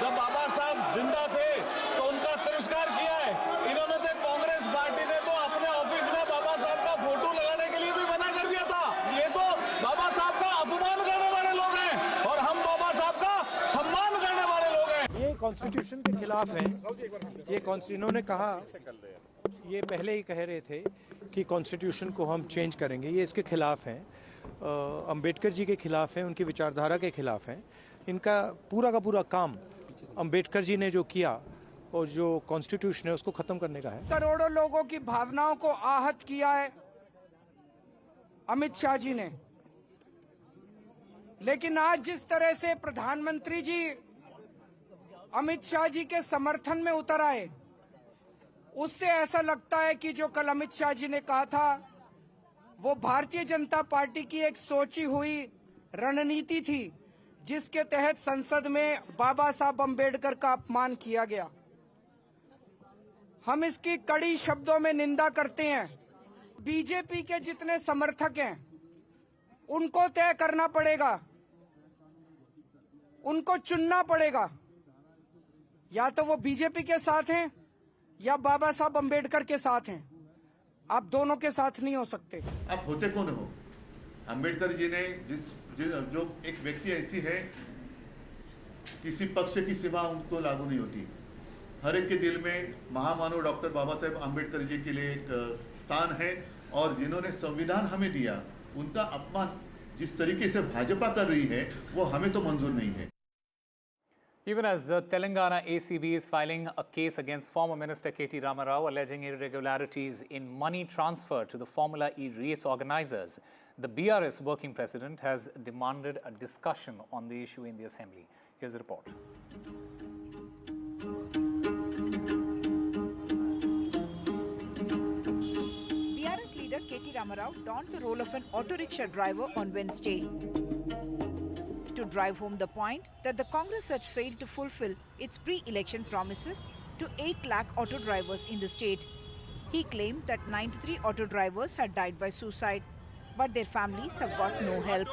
जब बाबा साहब जिंदा थे तो उनका तिरस्कार किया है. इन्होंने तो कांग्रेस पार्टी ने तो अपने ऑफिस में बाबा साहब का फोटो लगाने के लिए भी मना कर दिया था. ये तो बाबा साहब का अपमान करने वाले लोग हैं और हम बाबा साहब का सम्मान करने वाले लोग हैं. ये कॉन्स्टिट्यूशन के खिलाफ है. इन्होंने कहा, ये पहले ही कह रहे थे कि कॉन्स्टिट्यूशन को हम चेंज करेंगे. ये इसके खिलाफ हैं, अंबेडकर जी के खिलाफ हैं, उनकी विचारधारा के खिलाफ हैं. इनका पूरा का पूरा काम अंबेडकर जी ने जो किया और जो कॉन्स्टिट्यूशन है उसको खत्म करने का है. करोड़ों लोगों की भावनाओं को आहत किया है अमित शाह जी ने, लेकिन आज जिस तरह से प्रधानमंत्री जी अमित शाह जी के समर्थन में उतर आए, उससे ऐसा लगता है कि जो कल अमित शाह जी ने कहा था वो भारतीय जनता पार्टी की एक सोची हुई रणनीति थी, जिसके तहत संसद में बाबा साहब अम्बेडकर का अपमान किया गया. हम इसकी कड़ी शब्दों में निंदा करते हैं. बीजेपी के जितने समर्थक हैं उनको तय करना पड़ेगा, उनको चुनना पड़ेगा, या तो वो बीजेपी के साथ हैं या बाबा साहब अम्बेडकर के साथ हैं. आप दोनों के साथ नहीं हो सकते. आप होते कौन हो? अम्बेडकर जी ने जो एक व्यक्ति ऐसी है, किसी पक्ष की सीमा उनको लागू नहीं होती. हर एक के दिल में महामानव डॉक्टर बाबा साहेब अम्बेडकर जी के लिए एक स्थान है, और जिन्होंने संविधान हमें दिया उनका अपमान जिस तरीके से भाजपा कर रही है वो हमें तो मंजूर नहीं है। Even as the Telangana ACB is filing a case against former Minister K.T. Ramarao alleging irregularities in money transfer to the Formula E race organizers, the BRS working president has demanded a discussion on the issue in the assembly. Here's the report. BRS leader K.T. Ramarao donned the role of an auto rickshaw driver on Wednesday to drive home the point that the Congress had failed to fulfill its pre-election promises to 8 lakh auto drivers in the state. He claimed that 93 auto drivers had died by suicide, but their families have got no help.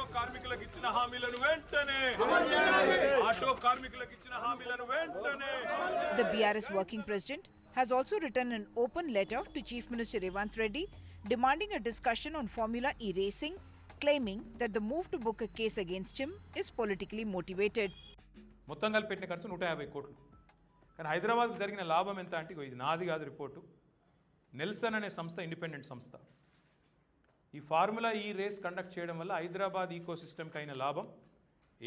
The BRS working president has also written an open letter to Chief Minister Revanth Reddy demanding a discussion on Formula E racing, claiming that the move to book a case against him is politically motivated. మొత్తం కలిపి పెట్టిన ఖర్చు 150 కోట్లు. కానీ హైదరాబాద్కు జరిగిన లాభం ఎంత అంటే ఇది నాది కాదు రిపోర్టు. నెల్సన్ అనే సంస్థ ఇండిపెండెంట్ సంస్థ. ఈ ఫార్ములా ఈ రేస్ కండక్ట్ చేయడం వల్ల హైదరాబాద్ ఈకోసిస్టమ్కి అయిన లాభం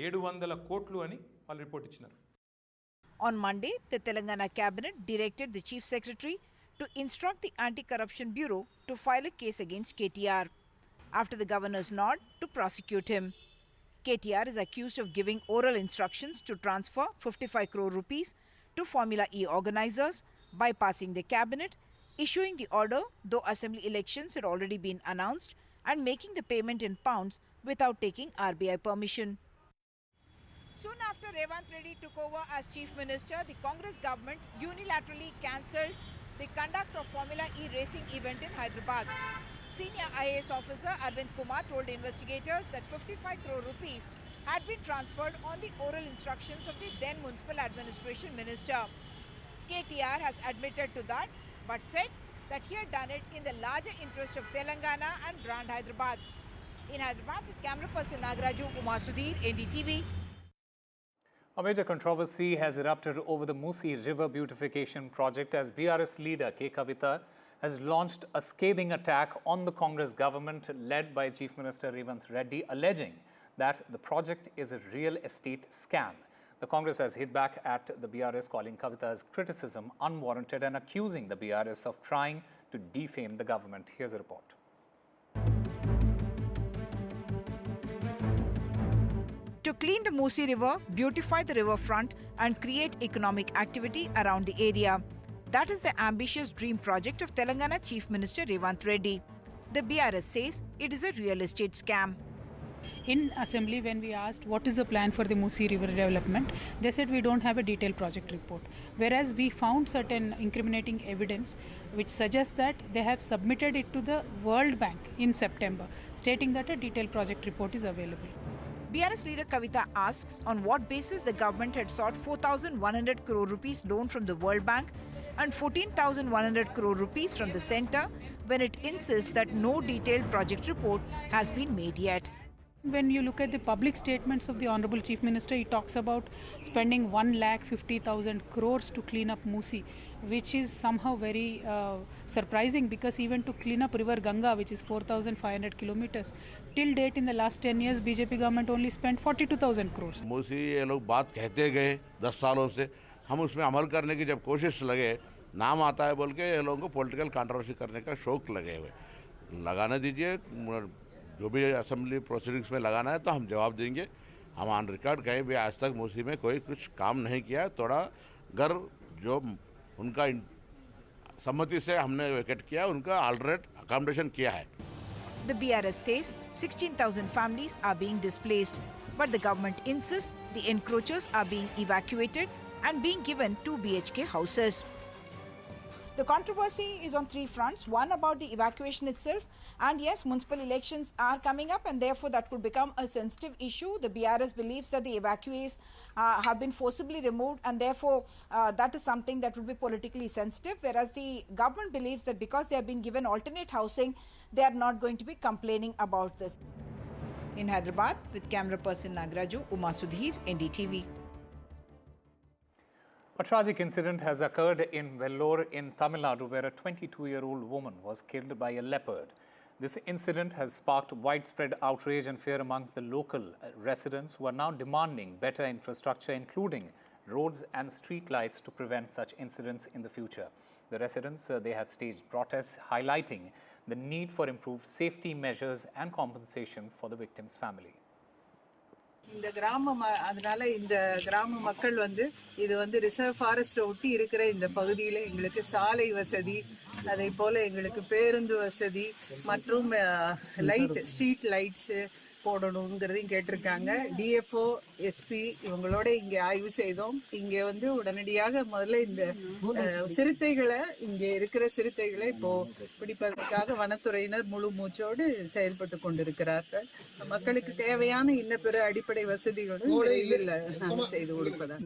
700 కోట్లు అని వాళ్ళు రిపోర్ట్ ఇచ్చినారు. On Monday, the Telangana cabinet directed the chief secretary to instruct the Anti-Corruption Bureau to file a case against KTR. After the governor's nod to prosecute him. KTR is accused of giving oral instructions to transfer 55 crore rupees to Formula E organizers, bypassing the cabinet, issuing the order though assembly elections had already been announced, and making the payment in pounds without taking RBI permission. Soon after Revanth Reddy took over as Chief Minister, the Congress government unilaterally cancelled the conduct of Formula E racing event in Hyderabad. Senior IAS officer Arvind Kumar told investigators that 55 crore rupees had been transferred on the oral instructions of the then Municipal Administration Minister. KTR has admitted to that, but said that he had done it in the larger interest of Telangana and brand Hyderabad. In Hyderabad, with camera person Nagaraju, Uma Sudhir, NDTV. A major controversy has erupted over the Musi River Beautification project as BRS leader K. Kavita has launched a scathing attack on the Congress government led by Chief Minister Revanth Reddy, alleging that the project is a real estate scam. The Congress has hit back at the BRS, calling Kavita's criticism unwarranted and accusing the BRS of trying to defame the government. Here's a report. To clean the Musi River, beautify the riverfront and create economic activity around the area. That is the ambitious dream project of Telangana Chief Minister Revanth Reddy. The BRS says it is a real estate scam. In assembly, when we asked what is the plan for the Musi River development, they said we don't have a detailed project report. Whereas we found certain incriminating evidence which suggests that they have submitted it to the World Bank in September, stating that a detailed project report is available. BRS leader Kavita asks on what basis the government had sought 4,100 crore rupees loan from the World Bank and 14,100 crore rupees from the centre, when it insists that no detailed project report has been made yet. When you look at the public statements of the Honourable Chief Minister, he talks about spending 1,50,000 crores to clean up Musi, which is somehow very surprising, because even to clean up River Ganga, which is 4,500 kilometers, till date in the last 10 years, BJP government only spent 42,000 crores. Musi ये लोग बात कहते गए 10 सालों से, हम उसमें अमल करने की जब कोशिश लगे, नाम आता है बोल के ये लोगों को पॉलिटिकल कंट्रोवर्सी करने का शौक लगे हुए। लगाने दीजिए, जो भी असेंबली प्रोसीडिंग्स में लगाना है तो हम जवाब देंगे। हम ऑन रिकॉर्ड कहीं भी आज तक मूसी में कोई कुछ काम नहीं किया। थोड़ा घर जो उनका सम्मति से हमने वेकेट किया, उनका ऑलरेडी अकोमोडेशन किया है। The BRS says 16,000 families are being displaced, but the government insists the encroachers are being evacuated and being given 2 BHK houses. The controversy is on 3 fronts. One about the evacuation itself, and yes, municipal elections are coming up and therefore that could become a sensitive issue. The BRS believes that the evacuees have been forcibly removed and therefore that is something that would be politically sensitive, whereas the government believes that because they have been given alternate housing, they are not going to be complaining about this. In Hyderabad, with camera person Nagaraju, Uma Sudhir, NDTV. A tragic incident has occurred in Vellore in Tamil Nadu, where a 22-year-old woman was killed by a leopard. This incident has sparked widespread outrage and fear amongst the local residents who are now demanding better infrastructure, including roads and street lights, to prevent such incidents in the future. The residents, they have staged protests highlighting the need for improved safety measures and compensation for the victim's family. இந்த அதனால இந்த கிராம மக்கள் இது reserve forest ஒட்டி இருக்கிற இந்த பகுதியில் எங்களுக்கு சாலை வசதி, அதே போல எங்களுக்கு பேருந்து வசதி மற்றும் லைட் ஸ்ட்ரீட் லைட்ஸ் போடணுங்கிறதையும் கேட்டிருக்காங்க. டிஎஃப்ஓ எஸ்பி இவங்களோட இங்கே ஆய்வு செய்தோம். இங்கே உடனடியாக முதல்ல இந்த சிறுத்தைகளை, இங்கே இருக்கிற சிறுத்தைகளை இப்போ பிடிப்பதற்காக வனத்துறையினர் முழு மூச்சோடு செயல்பட்டு கொண்டிருக்கிறார்கள். மக்களுக்கு தேவையான இன்ன பிற அடிப்படை வசதிகளும் விரைவில் செய்து கொடுப்பதாக.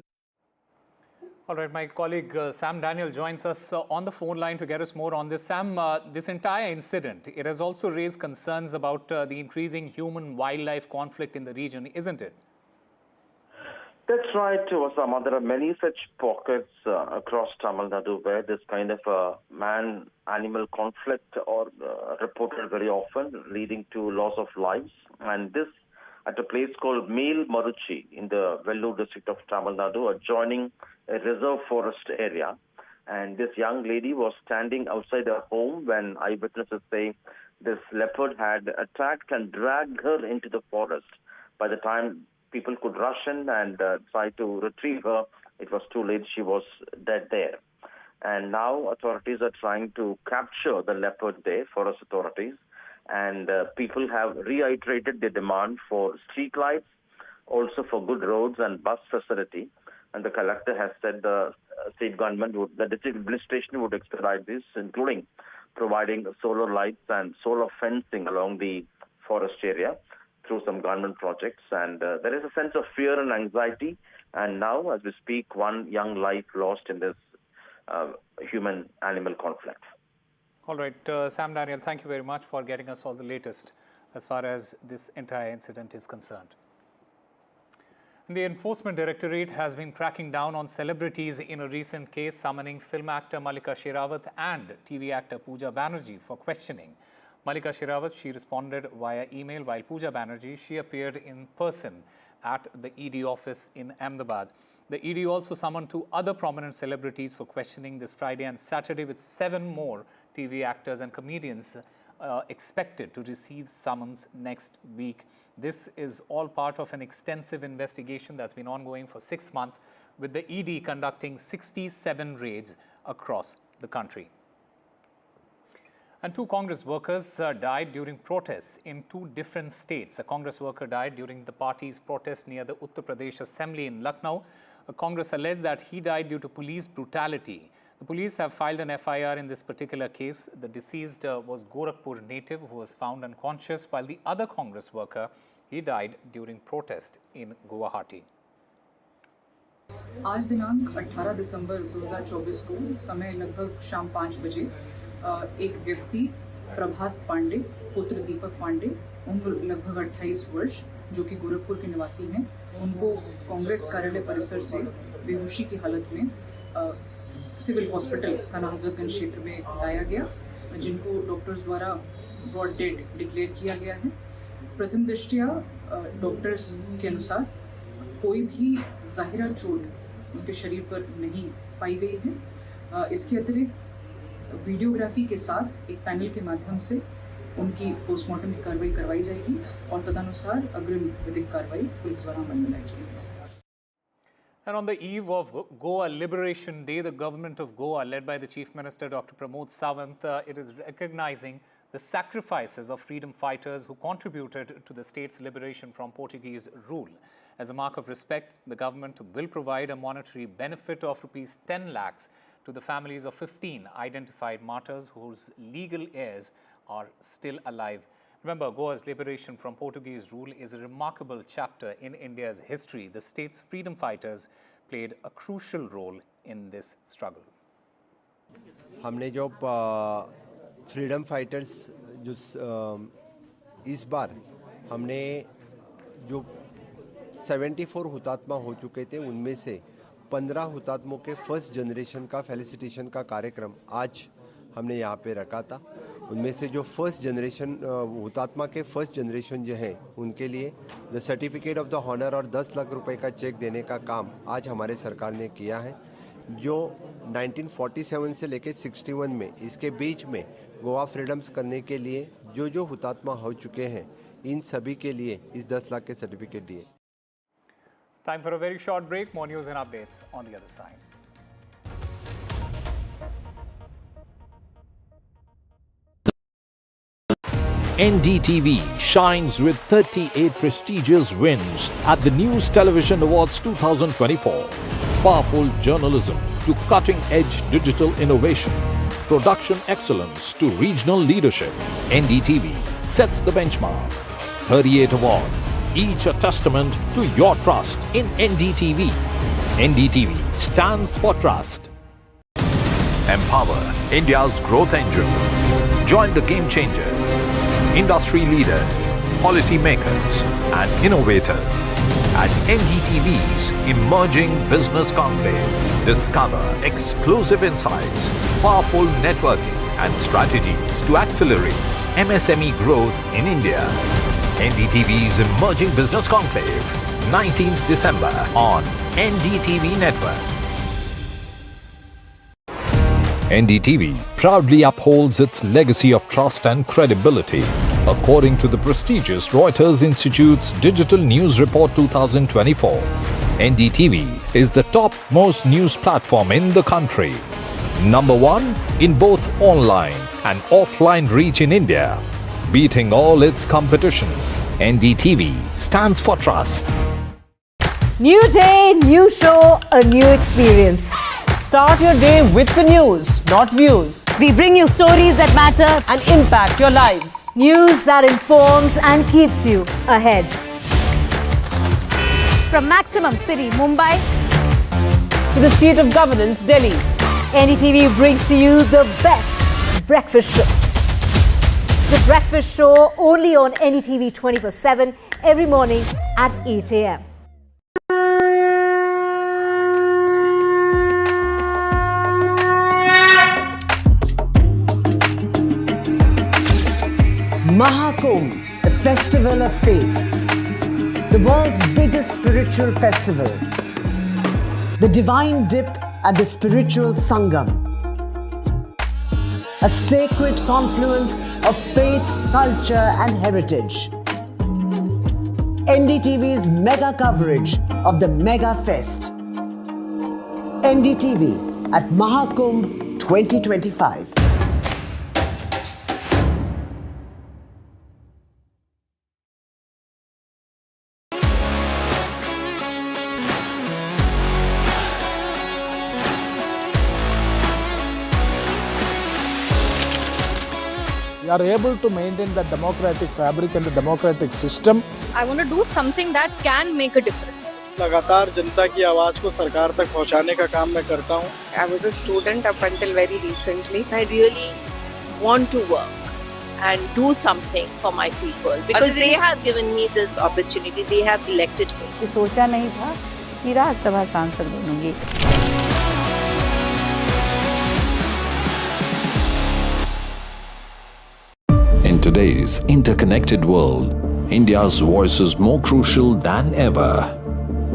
All right, my colleague Sam Daniel joins us on the phone line to get us more on this. Sam, this entire incident, it has also raised concerns about the increasing human-wildlife conflict in the region, isn't it? That's right, Osama. There are many such pockets across Tamil Nadu where this kind of man-animal conflict are reported very often, leading to loss of lives. And this at a place called Meel Maruchi in the Vellore district of Tamil Nadu, adjoining a reserve forest area. And this young lady was standing outside her home when eyewitnesses say this leopard had attacked and dragged her into the forest. By the time people could rush in and try to retrieve her, it was too late. She was dead there. And now authorities are trying to capture the leopard there, forest authorities. And people have reiterated their demand for street lights, also for good roads and bus facility. And the collector has said the state government the district administration would expedite this, including providing solar lights and solar fencing along the forest area through some government projects. And there is a sense of fear and anxiety. And now, as we speak, one young life lost in this human-animal conflict. All right, Sam Daniel, thank you very much for getting us all the latest as far as this entire incident is concerned. The Enforcement Directorate has been cracking down on celebrities in a recent case summoning film actor Mallika Sherawat and TV actor Pooja Banerjee for questioning. Mallika Sherawat, she responded via email, while Pooja Banerjee, she appeared in person at the ED office in Ahmedabad. The ED also summoned 2 other prominent celebrities for questioning this Friday and Saturday, with 7 more TV actors and comedians expected to receive summons next week. This is all part of an extensive investigation that's been ongoing for 6 months, with the ED conducting 67 raids across the country. And 2 Congress workers died during protests in 2 different states. A Congress worker died during the party's protest near the Uttar Pradesh Assembly in Lucknow. Congress alleged that he died due to police brutality. The police have filed an FIR in this particular case. The deceased was Gorakhpur native who was found unconscious, while the other Congress worker, he died during protest in Guwahati. आज दिनांक 18 दिसंबर 2024 को समय लगभग शाम 5 बजे एक व्यक्ति प्रभात पांडे पुत्र दीपक पांडे उम्र लगभग 28 वर्ष जो कि गोरखपुर के निवासी हैं, उनको कांग्रेस कार्यालय परिसर से बेहोशी की हालत में सिविल हॉस्पिटल थाना हजरतगंज क्षेत्र में लाया गया, जिनको डॉक्टर्स द्वारा ब्रॉड डेड डिक्लेयर किया गया है। प्रथम दृष्टया डॉक्टर्स के अनुसार कोई भी जाहिरा चोट उनके शरीर पर नहीं पाई गई है। इसके अतिरिक्त वीडियोग्राफी के साथ एक पैनल के माध्यम से उनकी पोस्टमार्टम की कार्रवाई करवाई जाएगी और तदनुसार अग्रिम विधिक कार्रवाई पुलिस द्वारा अमल में लाई जाएगी। And on the eve of Goa Liberation Day, the government of Goa, led by the Chief Minister Dr. Pramod Sawant, it is recognizing the sacrifices of freedom fighters who contributed to the state's liberation from Portuguese rule. As a mark of respect, the government will provide a monetary benefit of Rs 10 lakhs to the families of 15 identified martyrs whose legal heirs are still alive. Remember, Goa's liberation from Portuguese rule is a remarkable chapter in India's history. The state's freedom fighters played a crucial role in this struggle. हमने जो freedom fighters जो इस बार हमने जो 74 हुतात्मा हो चुके थे, उनमें से 15 हुतात्मों के फर्स्ट जनरेशन का फेलिसिटेशन का कार्यक्रम आज हमने यहाँ पे रखा था। उनमें से जो फर्स्ट जनरेशन हुतात्मा के फर्स्ट जनरेशन जो है उनके लिए the certificate of the honour और 10 लाख रुपए का चेक देने का काम आज हमारे सरकार ने किया है। जो 1947 से लेकर 61 में इसके बीच में गोवा फ्रीडम्स करने के लिए जो हुतात्मा हो चुके हैं इन सभी के लिए इस 10 लाख के सर्टिफिकेट दिए। Time for a very short break. More news and updates on the other side. NDTV shines with 38 prestigious wins at the News Television Awards 2024. Powerful journalism to cutting-edge digital innovation, production excellence to regional leadership. NDTV sets the benchmark. 38 awards, each a testament to your trust in NDTV. NDTV stands for trust. Empower India's growth engine. Join the game changers, industry leaders, policy makers and innovators at NDTV's Emerging Business Conclave. Discover exclusive insights, powerful networking and strategies to accelerate MSME growth in India. NDTV's Emerging Business Conclave, 19th December on NDTV Network. NDTV proudly upholds its legacy of trust and credibility. According to the prestigious Reuters Institute's Digital News Report 2024, NDTV is the topmost news platform in the country. Number 1 in both online and offline reach in India. Beating all its competition, NDTV stands for trust. New day, new show, a new experience. Start your day with the news, not views. We bring you stories that matter and impact your lives. News that informs and keeps you ahead. From Maximum City, Mumbai, to the seat of governance, Delhi, NDTV brings to you the best breakfast show. The breakfast show only on NDTV 24/7 every morning at 8 a.m. Mahakumbh, the festival of faith, the world's biggest spiritual festival, the divine dip at the spiritual Sangam, a sacred confluence of faith, culture and heritage. NDTV's mega coverage of the Mega Fest. NDTV at Mahakumbh 2025. We are able to maintain the democratic fabric and the democratic system. I want to do something that can make a difference. लगातार जनता की आवाज को सरकार तक पहुंचाने का काम मैं करता हूं. I was a student up until very recently. I really want to work and do something for my people because they have given me this opportunity. They have elected me. सोचा नहीं था कि राज्यसभा सांसद बनूंगी. In today's interconnected world, India's voice is more crucial than ever.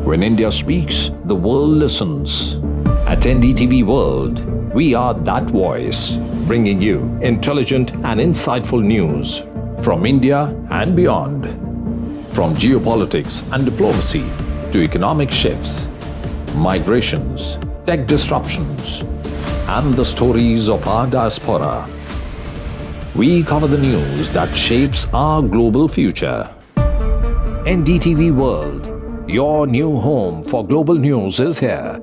When India speaks, the world listens. At NDTV World, we are that voice, bringing you intelligent and insightful news from India and beyond. From geopolitics and diplomacy to economic shifts, migrations, tech disruptions, and the stories of our diaspora. We cover the news that shapes our global future. NDTV World, your new home for global news is here.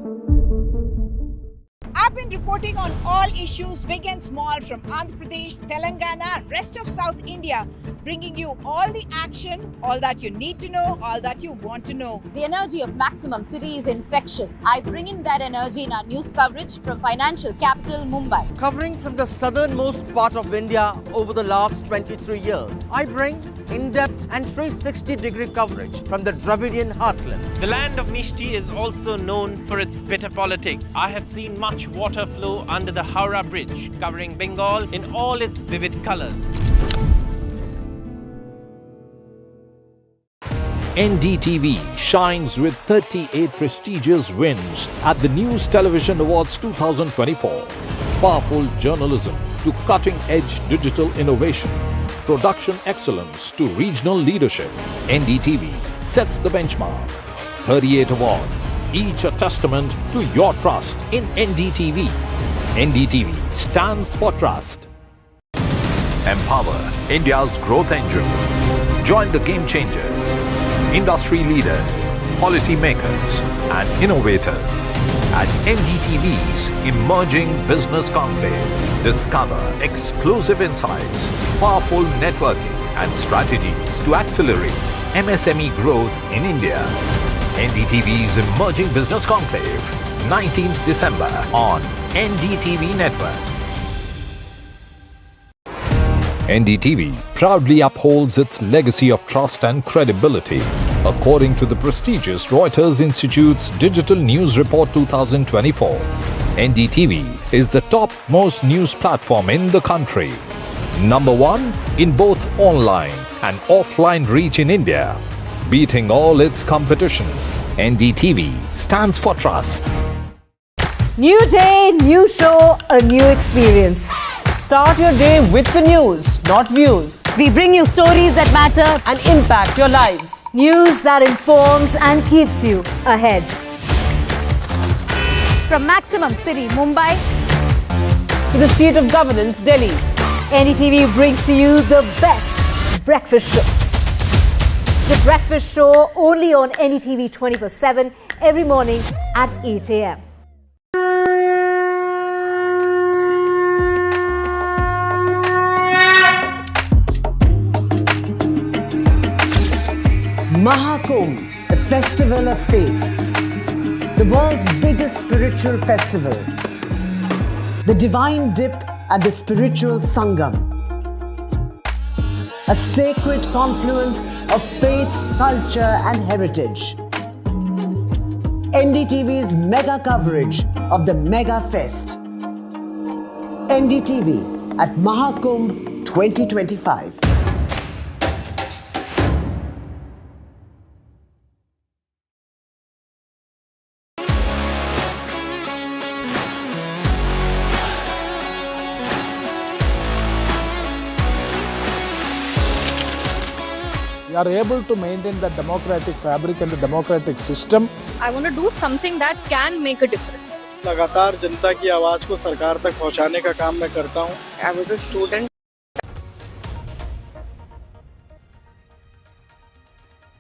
I've been reporting on all issues big and small from Andhra Pradesh, Telangana, rest of South India, bringing you all the action, all that you need to know, all that you want to know. The energy of Maximum City is infectious. I bring in that energy in our news coverage from financial capital Mumbai. Covering from the southernmost part of India over the last 23 years, I bring in-depth and 360-degree coverage from the Dravidian heartland. The land of Mishti is also known for its bitter politics. I have seen much water flow under the Howrah Bridge, covering Bengal in all its vivid colors. NDTV shines with 38 prestigious wins at the News Television Awards 2024. Powerful journalism to cutting-edge digital innovation, production excellence to regional leadership. NDTV sets the benchmark. 38 awards, each a testament to your trust in NDTV. NDTV stands for trust. Empower India's growth engine. Join the game changers, industry leaders, policy makers and innovators at NDTV's Emerging Business Conclave. Discover exclusive insights, powerful networking and strategies to accelerate MSME growth in India. NDTV's Emerging Business Conclave, 19th December on NDTV Network. NDTV proudly upholds its legacy of trust and credibility. According to the prestigious Reuters Institute's Digital News Report 2024, NDTV is the top-most news platform in the country. Number 1 in both online and offline reach in India, beating all its competition. NDTV stands for trust. New day, new show, a new experience. Start your day with the news, not views. We bring you stories that matter and impact your lives. News that informs and keeps you ahead. From Maximum City, Mumbai, to the seat of governance, Delhi, NDTV brings to you the best breakfast show. The breakfast show only on NDTV 24/7 every morning at 8 a.m. Mahakumbh, a festival of faith, the world's biggest spiritual festival, the divine dip at the spiritual Sangam, a sacred confluence of faith, culture and heritage. NDTV's mega coverage of the Mega Fest. NDTV at Mahakumbh 2025. We are able to maintain the democratic fabric and the democratic system. I want to do something that can make a difference. लगातार जनता की आवाज को सरकार तक पहुंचाने का काम मैं करता हूं. I was a student.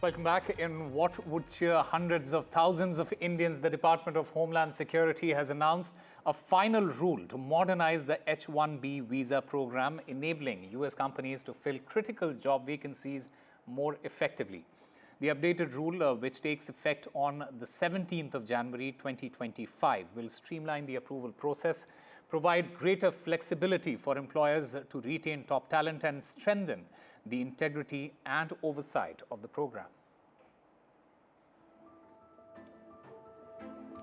Welcome back. In what would cheer hundreds of thousands of Indians, the Department of Homeland Security has announced a final rule to modernize the H-1B visa program, enabling US companies to fill critical job vacancies more effectively. The updated rule, which takes effect on the 17th of January 2025, will streamline the approval process, provide greater flexibility for employers to retain top talent and strengthen the integrity and oversight of the program.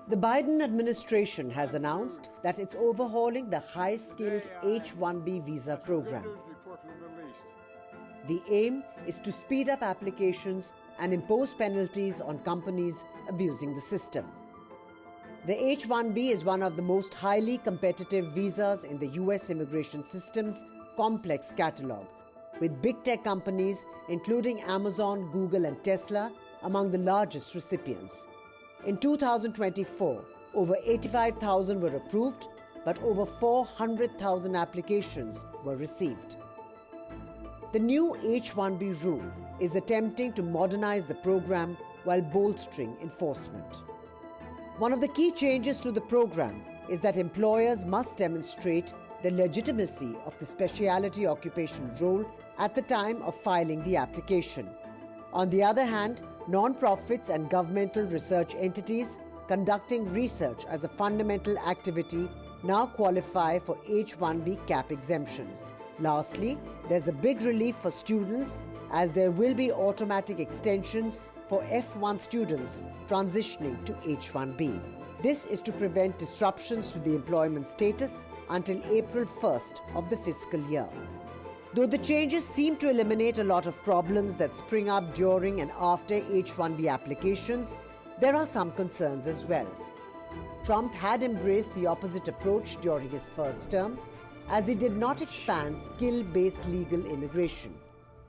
The Biden administration has announced that it's overhauling the high-skilled H-1B visa program. The aim is to speed up applications and impose penalties on companies abusing the system. The H-1B is one of the most highly competitive visas in the US immigration system's complex catalog, with big tech companies including Amazon, Google and Tesla among the largest recipients. In 2024, over 85,000 were approved, but over 400,000 applications were received. The new H-1B rule is attempting to modernize the program while bolstering enforcement. One of the key changes to the program is that employers must demonstrate the legitimacy of the specialty occupation role at the time of filing the application. On the other hand, non-profits and governmental research entities conducting research as a fundamental activity now qualify for H-1B cap exemptions. Lastly, there's a big relief for students as there will be automatic extensions for F1 students transitioning to H1B. This is to prevent disruptions to the employment status until April 1st of the fiscal year. Though the changes seem to eliminate a lot of problems that spring up during and after H1B applications, there are some concerns as well. Trump had embraced the opposite approach during his first term, as he did not expand skill-based legal immigration.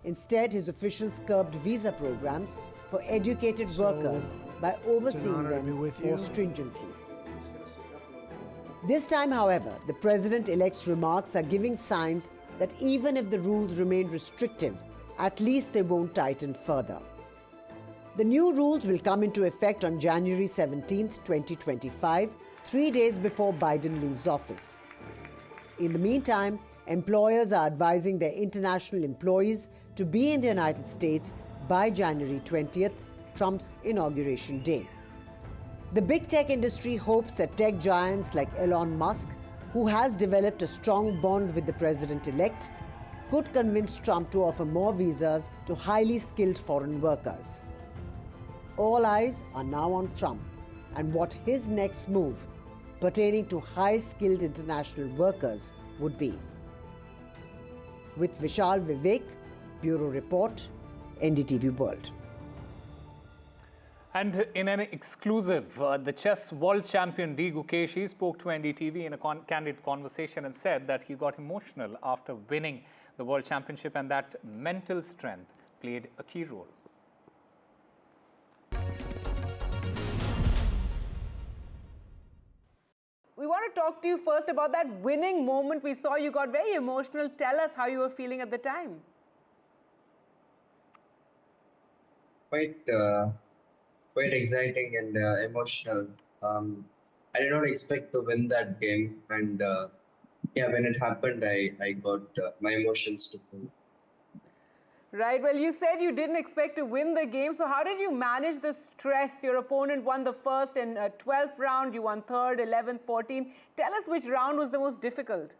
Instead, his officials curbed visa programs for educated workers by overseeing them more stringently. This time, however, the president-elect's remarks are giving signs that even if the rules remain restrictive, at least they won't tighten further. The new rules will come into effect on January 17, 2025, 3 days before Biden leaves office. In the meantime, employers are advising their international employees to be in the United States by January 20th, Trump's inauguration day. The big tech industry hopes that tech giants like Elon Musk, who has developed a strong bond with the president-elect, could convince Trump to offer more visas to highly skilled foreign workers. All eyes are now on Trump and what his next move pertaining to high-skilled international workers would be. With Vishal Vivek, Bureau Report, NDTV World. And in an exclusive, the chess world champion D. Gukesh spoke to NDTV in a candid conversation and said that he got emotional after winning the world championship and that mental strength played a key role. We want to talk to you first about that winning moment. We saw you got very emotional. Tell us how you were feeling at the time. Quite exciting and emotional. I did not expect to win that game, and when it happened, I got my emotions to pull. Right. Well, you said you didn't expect to win the game. So how did you manage the stress? Your opponent won the first and 12th round. You won 3rd, 11th, 14th. Tell us which round was the most difficult.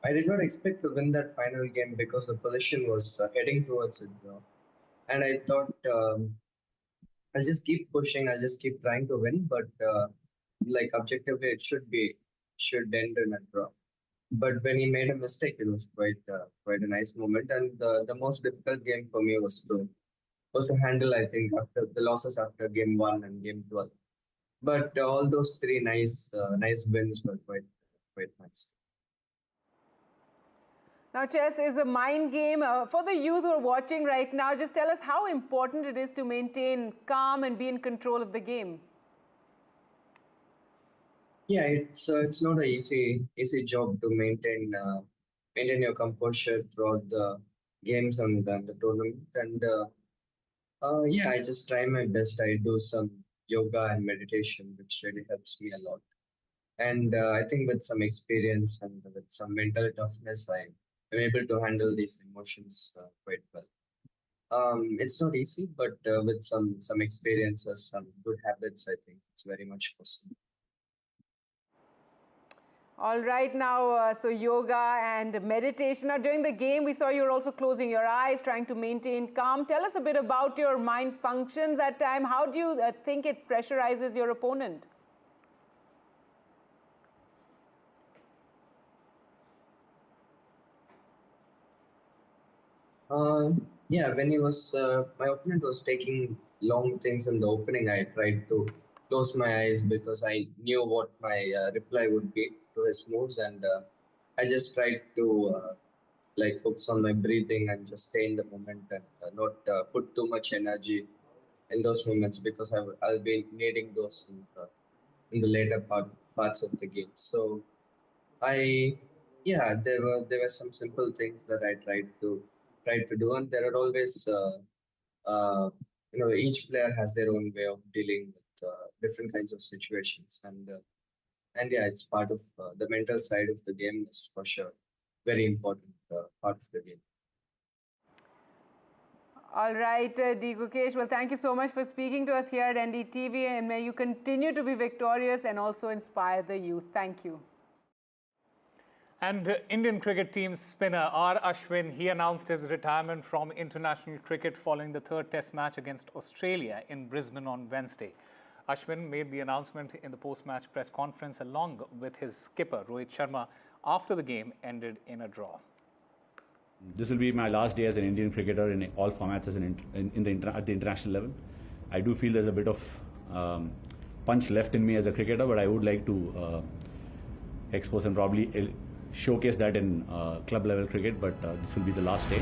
I did not expect to win that final game because the position was heading towards it. And I thought I'll just keep pushing. I'll just keep trying to win. But objectively, it should end in a draw. But when he made a mistake, it was quite a nice moment. And the most difficult game for me was to handle, I think, after the losses after game 1 and game 12. But all those 3 nice wins were quite nice. Now, chess is a mind game. For the youth who are watching right now, just tell us how important it is to maintain calm and be in control of the game. Yeah, it's not an easy job to maintain your composure throughout the games and the tournament. And I just try my best. I do some yoga and meditation, which really helps me a lot. And I think with some experience and with some mental toughness, I'm able to handle these emotions quite well. It's not easy, but with some experiences, some good habits, I think it's very much possible. All right, now, so yoga and meditation. Now, during the game, we saw you were also closing your eyes, trying to maintain calm. Tell us a bit about your mind functions that time. How do you think it pressurizes your opponent? When he was, my opponent was taking long things in the opening, I tried to close my eyes because I knew what my reply would be to his moves, and I just tried to focus on my breathing and just stay in the moment and not put too much energy in those moments because I'll be needing those in the later parts of the game. So there were some simple things that I tried to do, and there are always each player has their own way of dealing with different kinds of situations, and it's part of the mental side of the game is for sure very important part of the game. All right, D. Gukesh, well, thank you so much for speaking to us here at NDTV, and may you continue to be victorious and also inspire the youth. Thank you. And Indian cricket team spinner R. Ashwin, he announced his retirement from international cricket following the third test match against Australia in Brisbane on Wednesday. Ashwin made the announcement in the post-match press conference along with his skipper Rohit Sharma after the game ended in a draw. This will be my last day as an Indian cricketer in all formats at the international level. I do feel there's a bit of punch left in me as a cricketer, but I would like to expose and probably showcase that in club level cricket, but this will be the last day.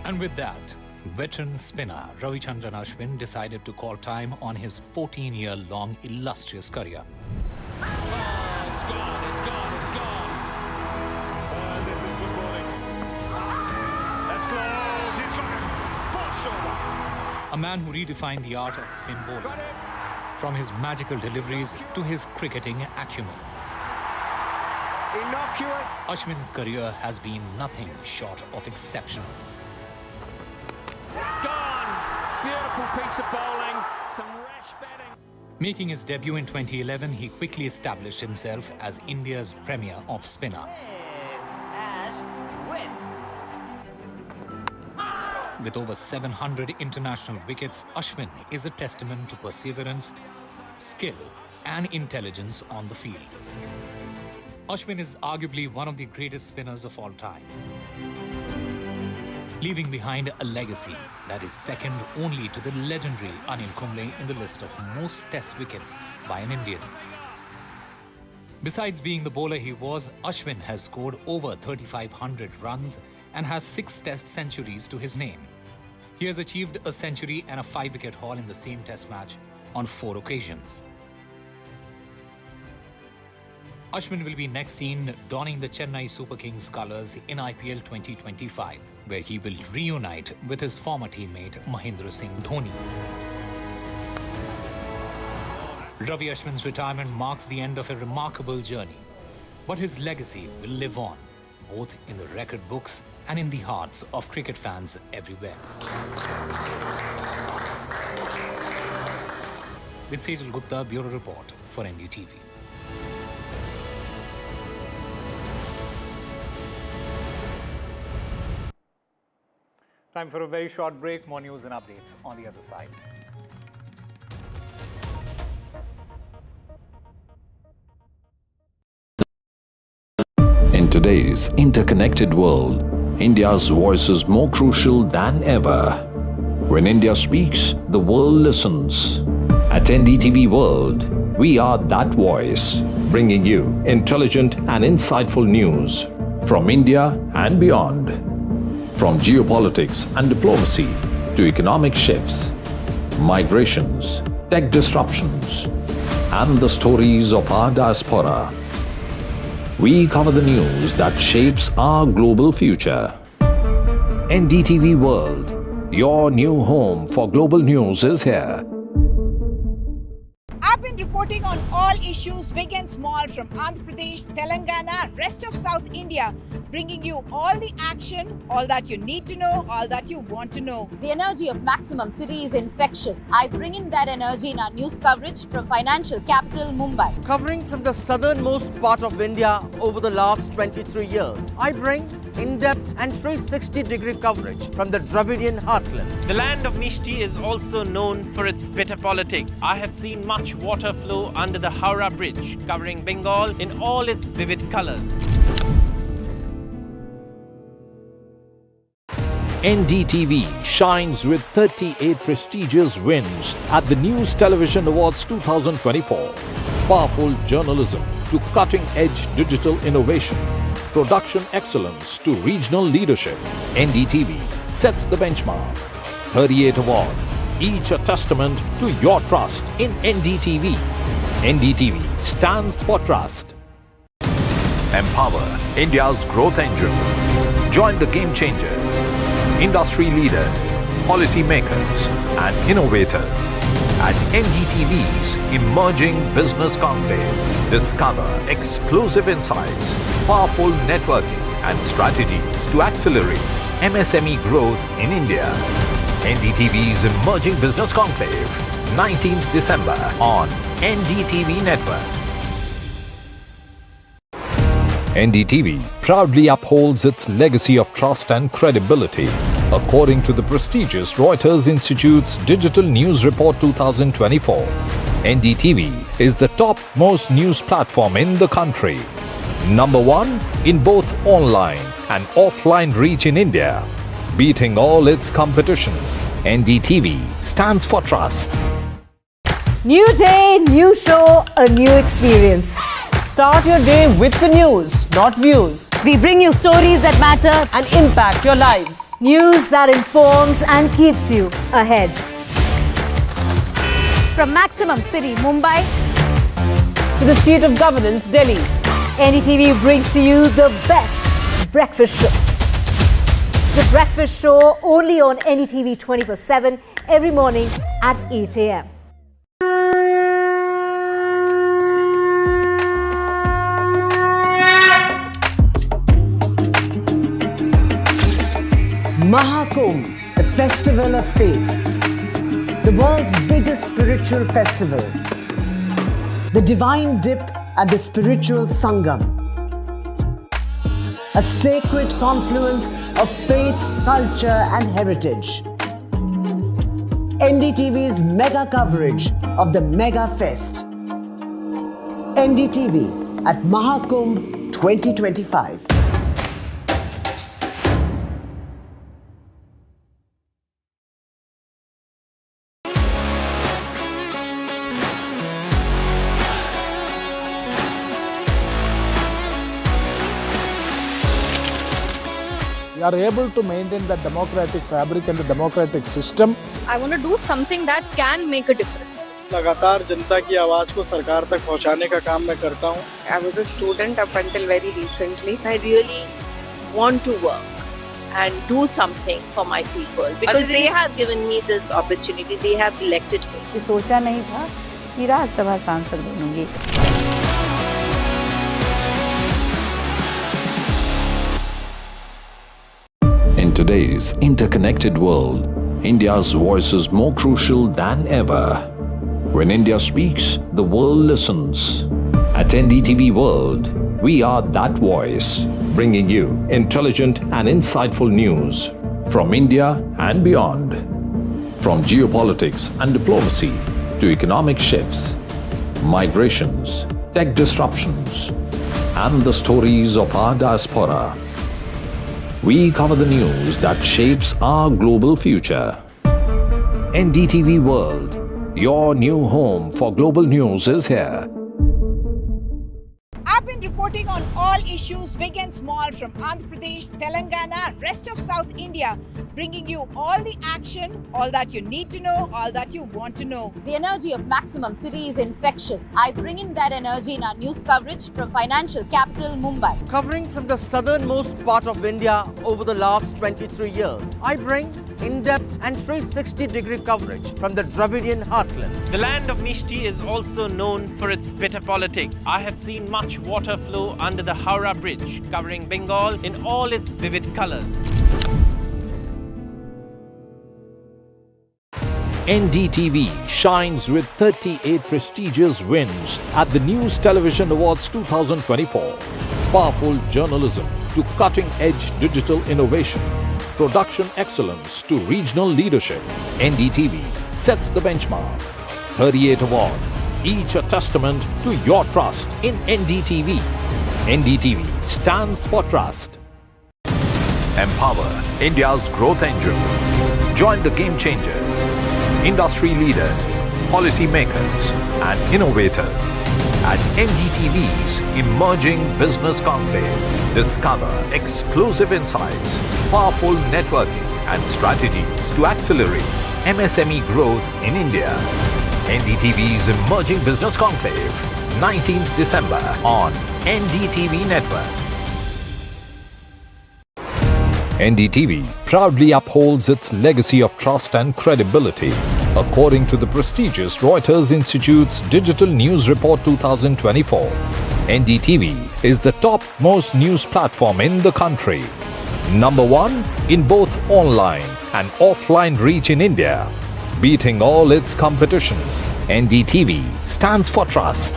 And with that, veteran spinner Ravichandran Ashwin decided to call time on his 14-year-long illustrious career. It's gone. This is good bowling. That's close. He's got it. Forced over. A man who redefined the art of spin bowling. From his magical deliveries to his cricketing acumen. Innocuous. Ashwin's career has been nothing short of exceptional. Gone. Beautiful piece of bowling. Some rash batting. Making his debut in 2011, he quickly established himself as India's premier off spinner. With over 700 international wickets, Ashwin is a testament to perseverance, skill and intelligence on the field. Ashwin is arguably one of the greatest spinners of all time, leaving behind a legacy that is second only to the legendary Anil Kumble in the list of most test wickets by an Indian. Besides being the bowler he was, Ashwin has scored over 3,500 runs and has 6 test centuries to his name. He has achieved a century and a 5-wicket haul in the same test match on 4 occasions. Ashwin will be next seen donning the Chennai Super Kings colours in IPL 2025, where he will reunite with his former teammate Mahendra Singh Dhoni. Ravi Ashwin's retirement marks the end of a remarkable journey, but his legacy will live on, both in the record books and in the hearts of cricket fans everywhere. With Sejal Gupta, Bureau Report for NDTV. Time for a very short break. More news and updates on the other side. In today's interconnected world, India's voice is more crucial than ever. When India speaks, the world listens. At NDTV World, we are that voice, bringing you intelligent and insightful news from India and beyond. From geopolitics and diplomacy to economic shifts, migrations, tech disruptions, and the stories of our diaspora. We cover the news that shapes our global future. NDTV World, your new home for global news is here. I've been reporting on all issues big and small from Andhra Pradesh, Telangana, rest of South India, bringing you all the action, all that you need to know, all that you want to know. The energy of Maximum City is infectious. I bring in that energy in our news coverage from financial capital Mumbai. Covering from the southernmost part of India over the last 23 years, I bring in-depth and 360-degree coverage from the Dravidian heartland. The land of Mishti is also known for its bitter politics. I have seen much water flow under the Howrah Bridge, covering Bengal in all its vivid colors. NDTV shines with 38 prestigious wins at the News Television Awards 2024. Powerful journalism to cutting-edge digital innovation, production excellence to regional leadership. NDTV sets the benchmark. 38 awards, each a testament to your trust in NDTV. NDTV stands for trust. Empower India's growth engine. Join the game changers, industry leaders, policy makers and innovators at NDTV's Emerging Business Conclave. Discover exclusive insights, powerful networking and strategies to accelerate MSME growth in India. NDTV's Emerging Business Conclave, 19th December on NDTV Network. NDTV proudly upholds its legacy of trust and credibility. According to the prestigious Reuters Institute's Digital News Report 2024, NDTV is the top-most news platform in the country. Number 1 in both online and offline reach in India. Beating all its competition, NDTV stands for trust. New day, new show, a new experience. Start your day with the news, not views. We bring you stories that matter and impact your lives. News that informs and keeps you ahead. from maximum city, Mumbai, to the seat of governance, Delhi. NDTV brings to you the best breakfast show. The breakfast show only on NDTV 24/7 every morning at 8 a.m. Mahakumbh, the festival of faith, the world's biggest spiritual festival, the divine dip at the spiritual Sangam, a sacred confluence of faith, culture and heritage. NDTV's mega coverage of the Mega Fest. NDTV at Mahakumbh 2025. We are able to maintain the democratic fabric and the democratic system. I want to do something that can make a difference. लगातार जनता की आवाज को सरकार तक पहुंचाने का काम मैं करता हूं. I was a student up until very recently. I really want to work and do something for my people because they have given me this opportunity. They have elected me. सोचा नहीं था कि राज्यसभा सांसद बनूंगी. In today's interconnected world, India's voice is more crucial than ever. When India speaks, the world listens. At NDTV World, we are that voice, bringing you intelligent and insightful news from India and beyond. From geopolitics and diplomacy to economic shifts, migrations, tech disruptions, and the stories of our diaspora. We cover the news that shapes our global future. NDTV World, your new home for global news is here. I've been reporting on all issues, big and small, from Andhra Pradesh, Telangana, rest of South India, bringing you all the action, all that you need to know, all that you want to know. The energy of maximum city is infectious. I bring in that energy in our news coverage from financial capital, Mumbai. Covering from the southernmost part of India over the last 23 years, I bring in-depth and 360-degree coverage from the Dravidian heartland. The land of Mishti is also known for its bitter politics. I have seen much water flow under the Howrah Bridge, covering Bengal in all its vivid colors. NDTV shines with 38 prestigious wins at the News Television Awards 2024. Powerful journalism to cutting-edge digital innovation, production excellence to regional leadership. NDTV sets the benchmark. 38 awards, each a testament to your trust in NDTV. NDTV stands for trust. Empower India's growth engine. Join the game changers, industry leaders, policy makers and innovators at NDTV's Emerging Business Conclave. Discover exclusive insights, powerful networking and strategies to accelerate MSME growth in India. NDTV's Emerging Business Conclave, 19th December on NDTV Network. NDTV proudly upholds its legacy of trust and credibility. According to the prestigious Reuters Institute's Digital News Report 2024, NDTV is the top-most news platform in the country. Number 1 in both online and offline reach in India. Beating all its competition, NDTV stands for trust.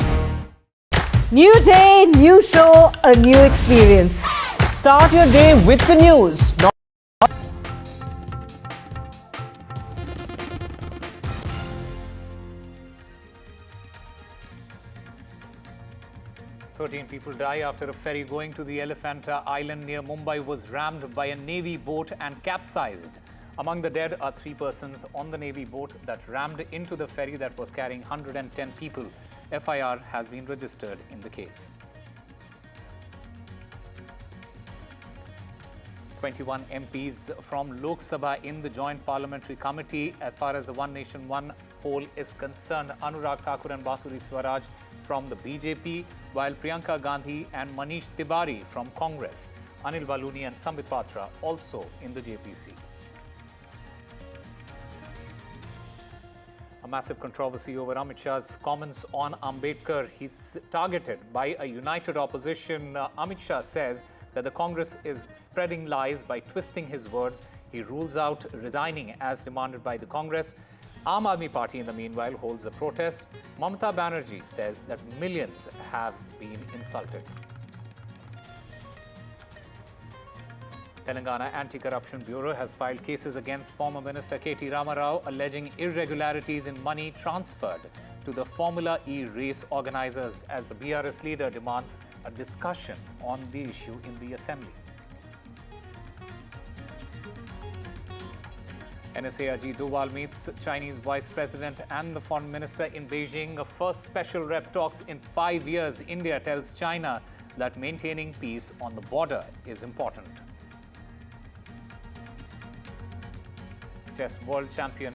New day, new show, a new experience. Start your day with the news. 13 people die after a ferry going to the Elephanta Island near Mumbai was rammed by a Navy boat and capsized. Among the dead are 3 persons on the Navy boat that rammed into the ferry that was carrying 110 people. FIR has been registered in the case. 21 MPs from Lok Sabha in the Joint Parliamentary Committee. As far as the One Nation, One poll is concerned, Anurag Thakur and Basuri Swaraj from the BJP, while Priyanka Gandhi and Manish Tiwari from Congress. Anil Baluni and Sambit Patra also in the JPC. A massive controversy over Amit Shah's comments on Ambedkar. He's targeted by a united opposition. Amit Shah says that the Congress is spreading lies by twisting his words. He rules out resigning as demanded by the Congress. Aam Aadmi Party, in the meanwhile, holds a protest. Mamata Banerjee says that millions have been insulted. Telangana Anti-Corruption Bureau has filed cases against former Minister K.T. Rama Rao, alleging irregularities in money transferred to the Formula E race organizers, as the BRS leader demands a discussion on the issue in the Assembly. NSA Ajit Doval meets Chinese Vice President and the Foreign Minister in Beijing. A first special rep talks in 5 years. India tells China that maintaining peace on the border is important. Chess world champion